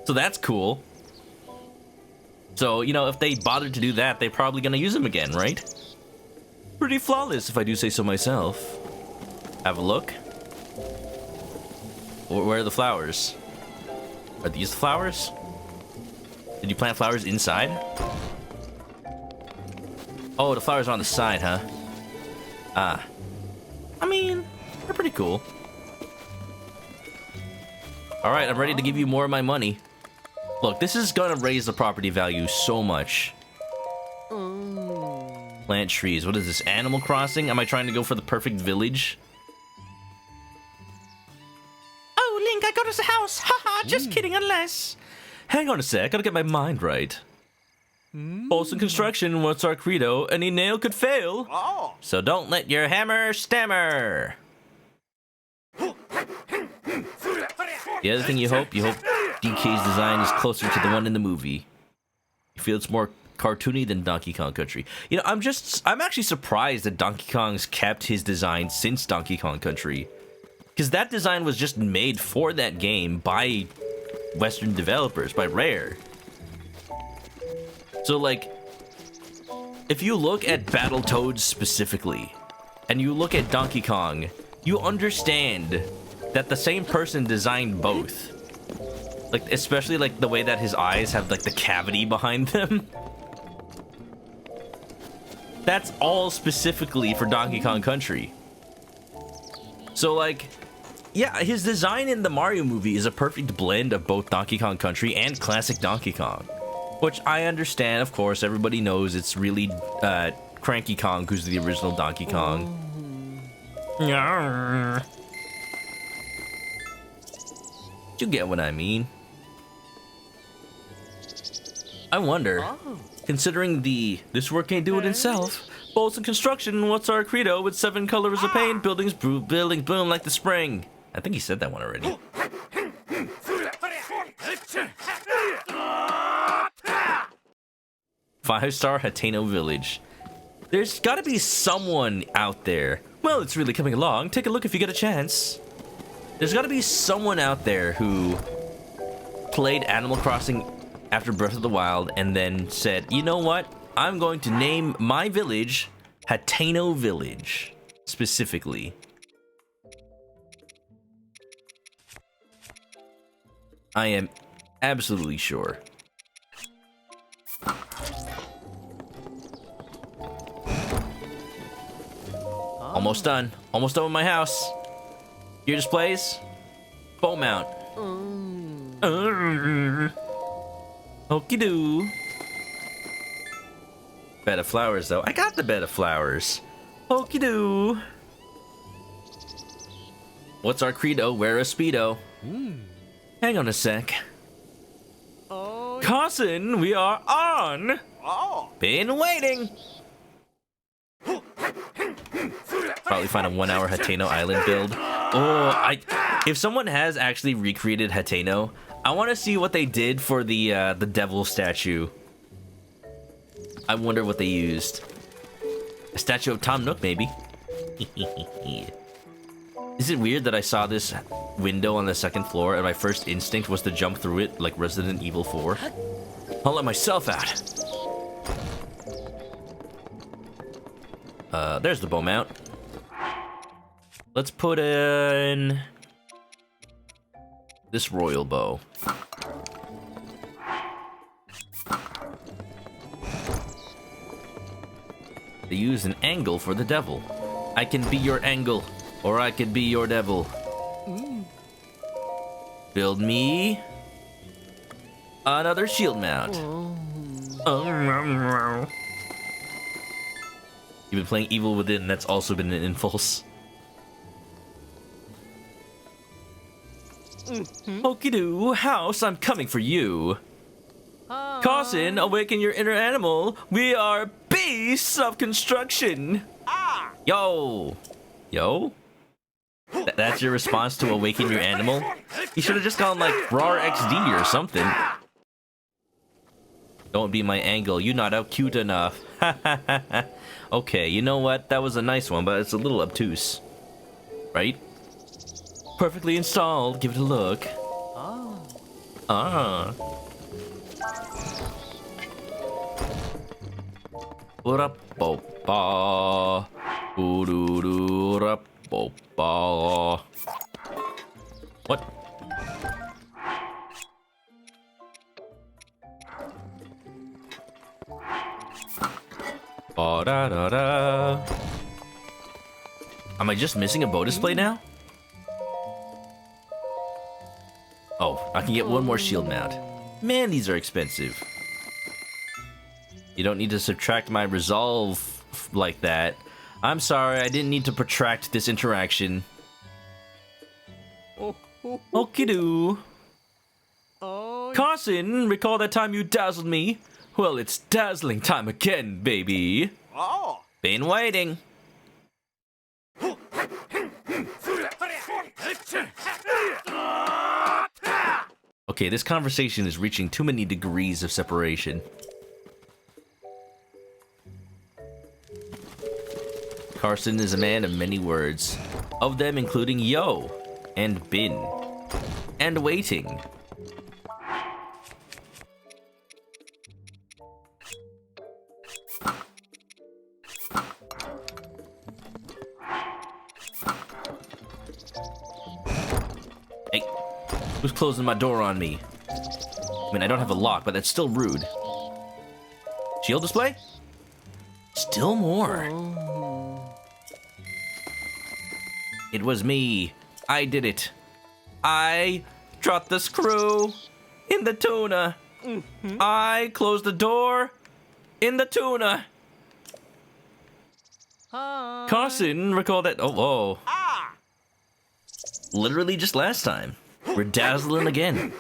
So that's cool. So, you know, if they bothered to do that, they're probably gonna use him again, right? Pretty flawless, if I do say so myself. Have a look. Where are the flowers? Are these the flowers? Did you plant flowers inside? Oh, the flowers are on the side, huh? Ah. I mean, they're pretty cool. Alright, I'm ready to give you more of my money. Look, this is gonna raise the property value so much. Plant trees. What is this? Animal Crossing? Am I trying to go for the perfect village? Oh, Link, I got us a house. Haha, just kidding, unless... Hang on a sec, I gotta get my mind right. Bolson construction, what's our credo? Any nail could fail. Oh. So don't let your hammer stammer. The other thing you hope DK's design is closer to the one in the movie. You feel it's more cartoony than Donkey Kong Country. You know, I'm actually surprised that Donkey Kong's kept his design since Donkey Kong Country. Because that design was just made for that game by Western developers, by Rare. So, like, if you look at Battletoads specifically, and you look at Donkey Kong, you understand that the same person designed both. Like, especially, like, the way that his eyes have, like, the cavity behind them. That's all specifically for Donkey Kong Country. So, like, yeah, his design in the Mario movie is a perfect blend of both Donkey Kong Country and classic Donkey Kong. Which I understand, of course, everybody knows it's really Cranky Kong who's the original Donkey Kong. You get what I mean? I wonder, considering this work can't do it itself, Bolson construction, what's our credo with 7 colors of paint, buildings boom like the spring. I think he said that one already. 5-star Hateno Village. There's gotta be someone out there. Well, it's really coming along. Take a look if you get a chance. There's gotta be someone out there who played Animal Crossing after Breath of the Wild and then said, you know what? I'm going to name my village Hateno Village, specifically. I am absolutely sure. Almost done. Almost done with my house. Gear displays. Bow mount. Okie doo. Bed of flowers, though. I got the bed of flowers. Okie doo. What's our credo? Wear a Speedo. Hang on a sec. Carson, we are on. Been waiting. Probably find a 1 hour Hateno Island build. Oh, if someone has actually recreated Hateno, I want to see what they did for the devil statue. I wonder what they used. A statue of Tom Nook, maybe. Is it weird that I saw this window on the second floor and my first instinct was to jump through it like Resident Evil 4? I'll let myself out. There's the bow mount. Let's put in this royal bow. They use an angle for the devil. I can be your angle, or I could be your devil. Build me another shield mount. You've been playing Evil Within, that's also been an impulse. Okie doo, house, I'm coming for you. Carson, awaken your inner animal. We are beasts of construction. Yo. Yo? That's your response to awaken your animal? You should have just gone like RAR XD or something. Don't be my angle, you not out cute enough. Okay, you know what? That was a nice one, but it's a little obtuse. Right? Perfectly installed, give it a look. Ah. Ba-da-ba-ba. Boo-doo-doo-ra-ba-ba. What? Ba-da-da-da. Am I just missing a bow display now? Oh, I can get one more shield mount. Man, these are expensive. You don't need to subtract my resolve like that. I'm sorry, I didn't need to protract this interaction. Okie doo. Carson, recall that time you dazzled me? Well, it's dazzling time again, baby. Been waiting. Okay, this conversation is reaching too many degrees of separation. Carson is a man of many words, of them including yo, and bin, and waiting. Hey, who's closing my door on me? I mean, I don't have a lock, but that's still rude. Shield display? Still more. It was me. I did it. I dropped the screw in the tuna. I closed the door in the tuna. Carson, recall that. Oh, whoa. Literally just last time. We're dazzling again.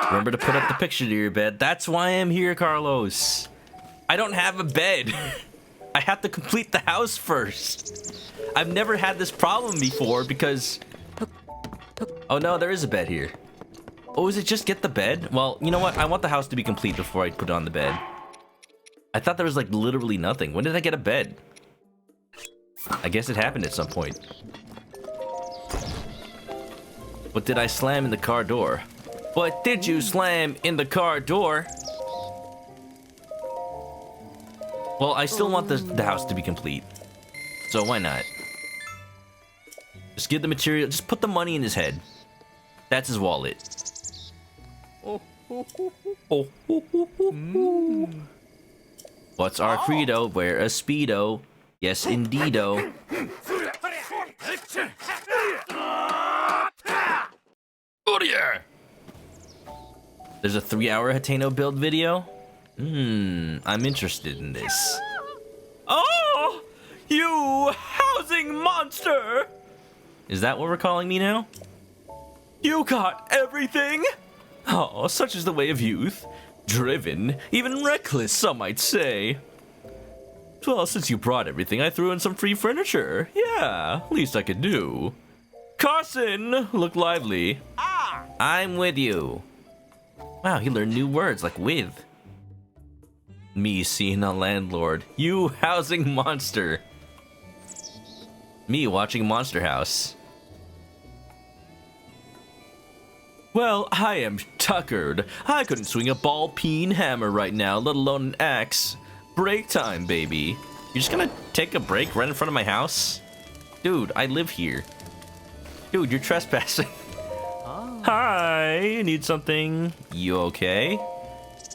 Remember to put up the picture to your bed. That's why I'm here, Carlos. I don't have a bed. I have to complete the house first. I've never had this problem before because... Oh no, there is a bed here. Oh, is it just get the bed? Well, you know what? I want the house to be complete before I put it on the bed. I thought there was like literally nothing. When did I get a bed? I guess it happened at some point. What did I slam in the car door? What did you slam in the car door? Well, I still want the house to be complete. So why not? Just give the material, just put the money in his head. That's his wallet. What's our credo? Wear a Speedo. Yes, indeedo. Oh yeah! There's a 3-hour Hateno build video? I'm interested in this. monster! Is that what we're calling me now? You got everything? Oh, such is the way of youth. Driven, even reckless, some might say. Well, since you brought everything, I threw in some free furniture. Yeah, least I could do. Carson, look lively. I'm with you. Wow, he learned new words like with. Me seeing a landlord. You housing monster. Me watching Monster House. Well, I am tuckered. I couldn't swing a ball-peen hammer right now, let alone an axe. Break time, baby. You're just gonna take a break right in front of my house? Dude, I live here. Dude, you're trespassing. Hi, need something? You okay?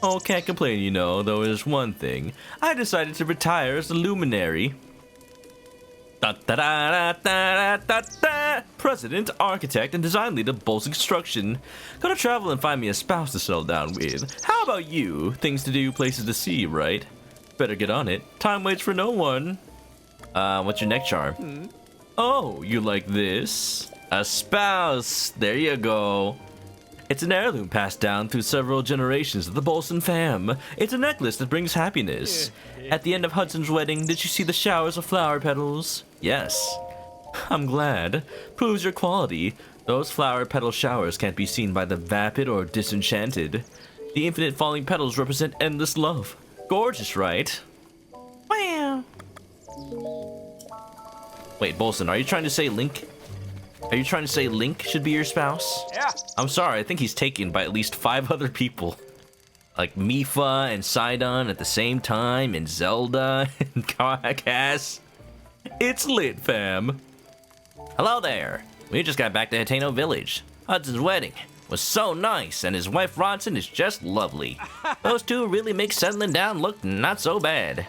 Oh, can't complain, you know, though there's one thing. I decided to retire as a luminary. President, architect, and design lead of Bulls Construction. Gotta travel and find me a spouse to settle down with. How about you? Things to do, places to see, right? Better get on it. Time waits for no one. What's your neck charm? Oh, you like this? A spouse. There you go. It's an heirloom passed down through several generations of the Bolson fam. It's a necklace that brings happiness. At the end of Hudson's wedding, did you see the showers of flower petals? Yes. I'm glad. Proves your quality. Those flower petal showers can't be seen by the vapid or disenchanted. The infinite falling petals represent endless love. Gorgeous, right? Wow. Wait, Bolson, are you trying to say Link? Are you trying to say Link should be your spouse? Yeah. I'm sorry, I think he's taken by at least 5 other people. Like Mipha and Sidon at the same time, and Zelda and Cass. It's lit, fam. Hello there. We just got back to Hateno Village. Hudson's wedding was so nice, and his wife Ronson is just lovely. Those two really make settling down look not so bad.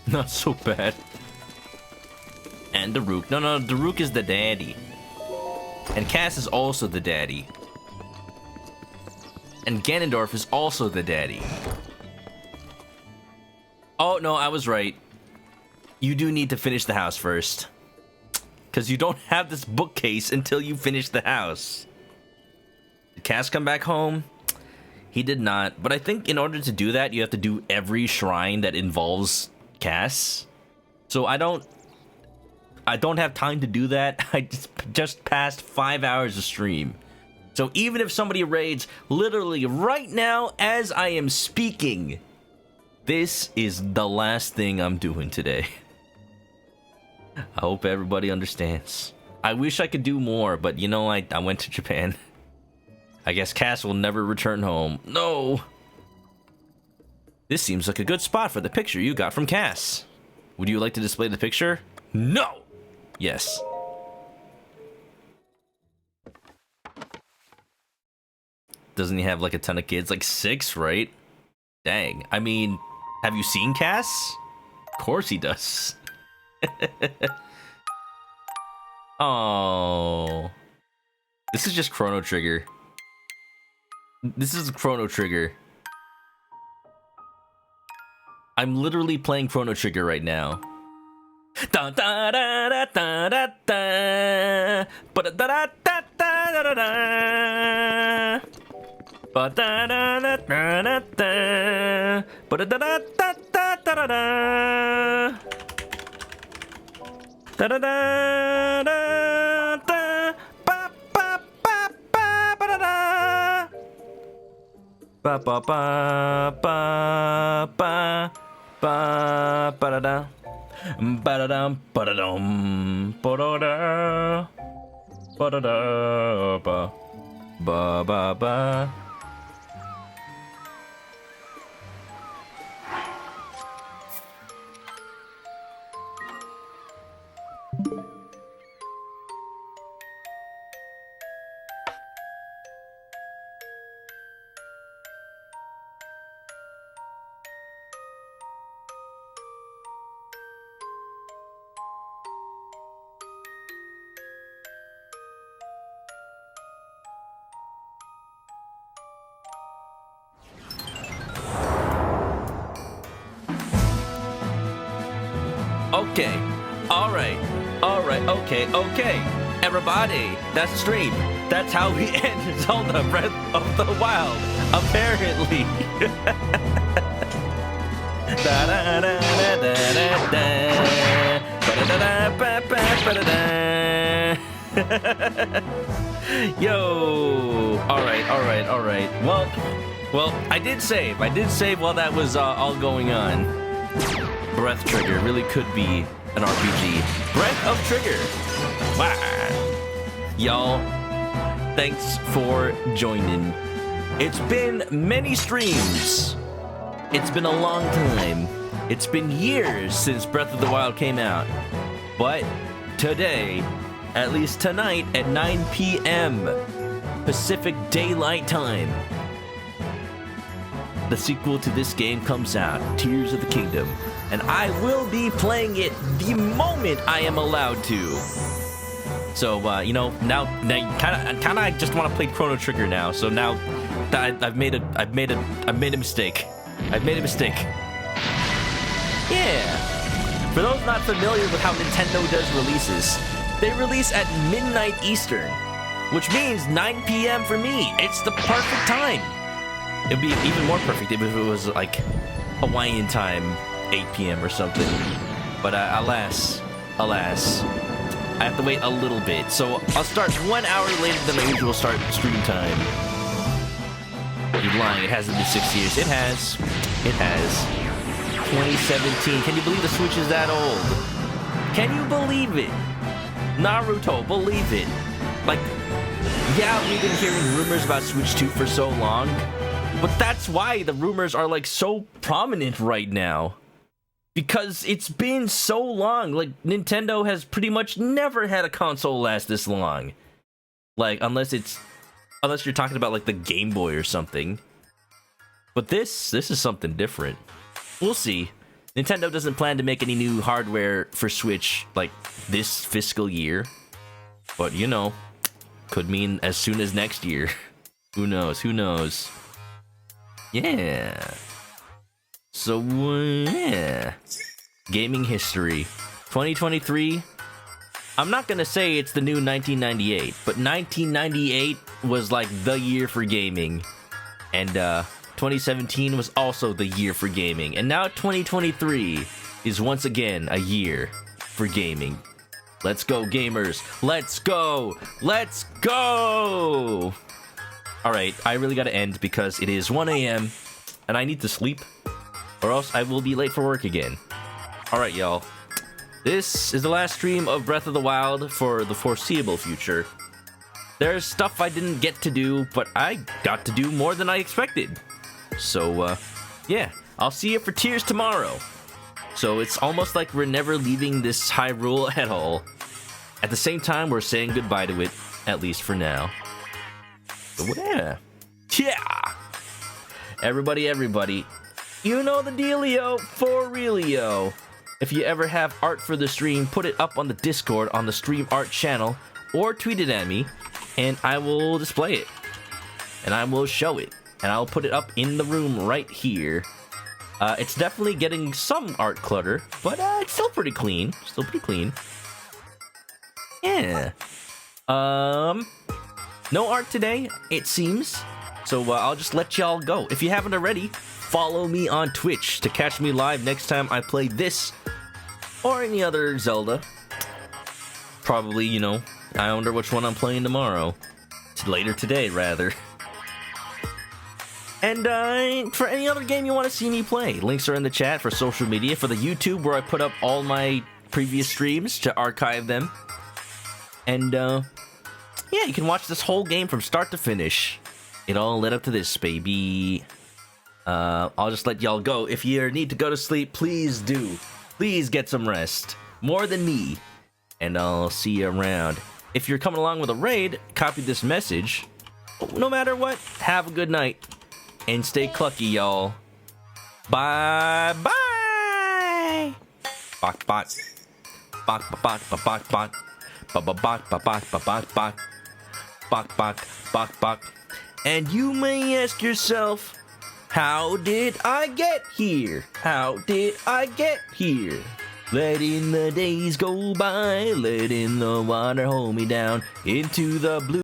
Not so bad. And Daruk. No, Daruk is the daddy. And Cass is also the daddy. And Ganondorf is also the daddy. Oh, no, I was right. You do need to finish the house first. Because you don't have this bookcase until you finish the house. Did Cass come back home? He did not. But I think in order to do that, you have to do every shrine that involves Cass. So I don't have time to do that. I just passed 5 hours of stream. So even if somebody raids literally right now as I am speaking, this is the last thing I'm doing today. I hope everybody understands. I wish I could do more, but you know, I went to Japan. I guess Cass will never return home. No! This seems like a good spot for the picture you got from Cass. Would you like to display the picture? No! Yes. Doesn't he have like a ton of kids? Like 6, right? Dang. I mean, have you seen Cass? Of course he does. Oh. This is just Chrono Trigger. This is Chrono Trigger. I'm literally playing Chrono Trigger right now. Da da da da da da da. Ba da da da da da da. Ba da da da da da. Ba da da da da da da. Da da da da da. Ba ba ba ba ba da da. Ba ba ba ba ba ba ba da da. Ba-da-dum, ba-da-dum, ba-da-da, ba-da-da, ba, ba-ba-ba. Okay, alright. Alright, okay. Everybody, that's the stream. That's how we end Zelda Breath of the Wild, apparently. Yo! Alright. Well, I did save while that was all going on. Breath Trigger really could be an RPG. Breath of Trigger! Wow! Y'all, thanks for joining. It's been many streams. It's been a long time. It's been years since Breath of the Wild came out. But today, at least tonight at 9 p.m. Pacific Daylight Time, the sequel to this game comes out, Tears of the Kingdom. And I will be playing it the moment I am allowed to. So, now kind of just want to play Chrono Trigger now. So now I've made a mistake. Yeah. For those not familiar with how Nintendo does releases, they release at midnight Eastern, which means 9 p.m. for me. It's the perfect time. It'd be even more perfect if it was like Hawaiian time, 8 p.m. or something. But alas, I have to wait a little bit. So I'll start 1 hour later than my usual start stream time. You're lying, it hasn't been 6 years. It has. 2017. Can you believe the Switch is that old? Can you believe it? Naruto, believe it. Like, yeah, we've been hearing rumors about Switch 2 for so long, but that's why the rumors are like so prominent right now. Because it's been so long. Like, Nintendo has pretty much never had a console last this long. Like, unless you're talking about like the Game Boy or something. But this is something different. We'll see. Nintendo doesn't plan to make any new hardware for Switch like this fiscal year. But could mean as soon as next year. Who knows? Yeah. So, yeah. Gaming history. 2023. I'm not gonna say it's the new 1998, but 1998 was like the year for gaming. And 2017 was also the year for gaming. And now 2023 is once again a year for gaming. Let's go, gamers. Let's go! Alright, I really gotta end because it is 1 a.m. and I need to sleep, or else I will be late for work again. Alright, y'all. This is the last stream of Breath of the Wild for the foreseeable future. There's stuff I didn't get to do, but I got to do more than I expected. So, yeah, I'll see you for Tears tomorrow. So it's almost like we're never leaving this Hyrule at all. At the same time, we're saying goodbye to it, at least for now. So, yeah. Everybody, you know the dealio, for realio. If you ever have art for the stream, put it up on the Discord on the Stream Art channel, or tweet it at me, and I will display it. And I will show it. And I'll put it up in the room right here. It's definitely getting some art clutter, but it's still pretty clean. Yeah. No art today, it seems. So I'll just let y'all go. If you haven't already, follow me on Twitch to catch me live next time I play this or any other Zelda. Probably, I wonder which one I'm playing tomorrow. Later today, rather. And for any other game you want to see me play, links are in the chat for social media, for the YouTube where I put up all my previous streams to archive them. And yeah, you can watch this whole game from start to finish. It all led up to this, baby. I'll just let y'all go. If you need to go to sleep, please do. Please get some rest. More than me. And I'll see you around. If you're coming along with a raid, copy this message. No matter what, have a good night. And stay clucky, y'all. Bye-bye! Bok, bok. Bok, bok, bok, bok, bok. Bok, bok, bok, bok, bok, bok. Bok, bok, bok, bok. And you may ask yourself, how did I get here? How did I get here? letting the days go by, letting the water hold me down into the blue.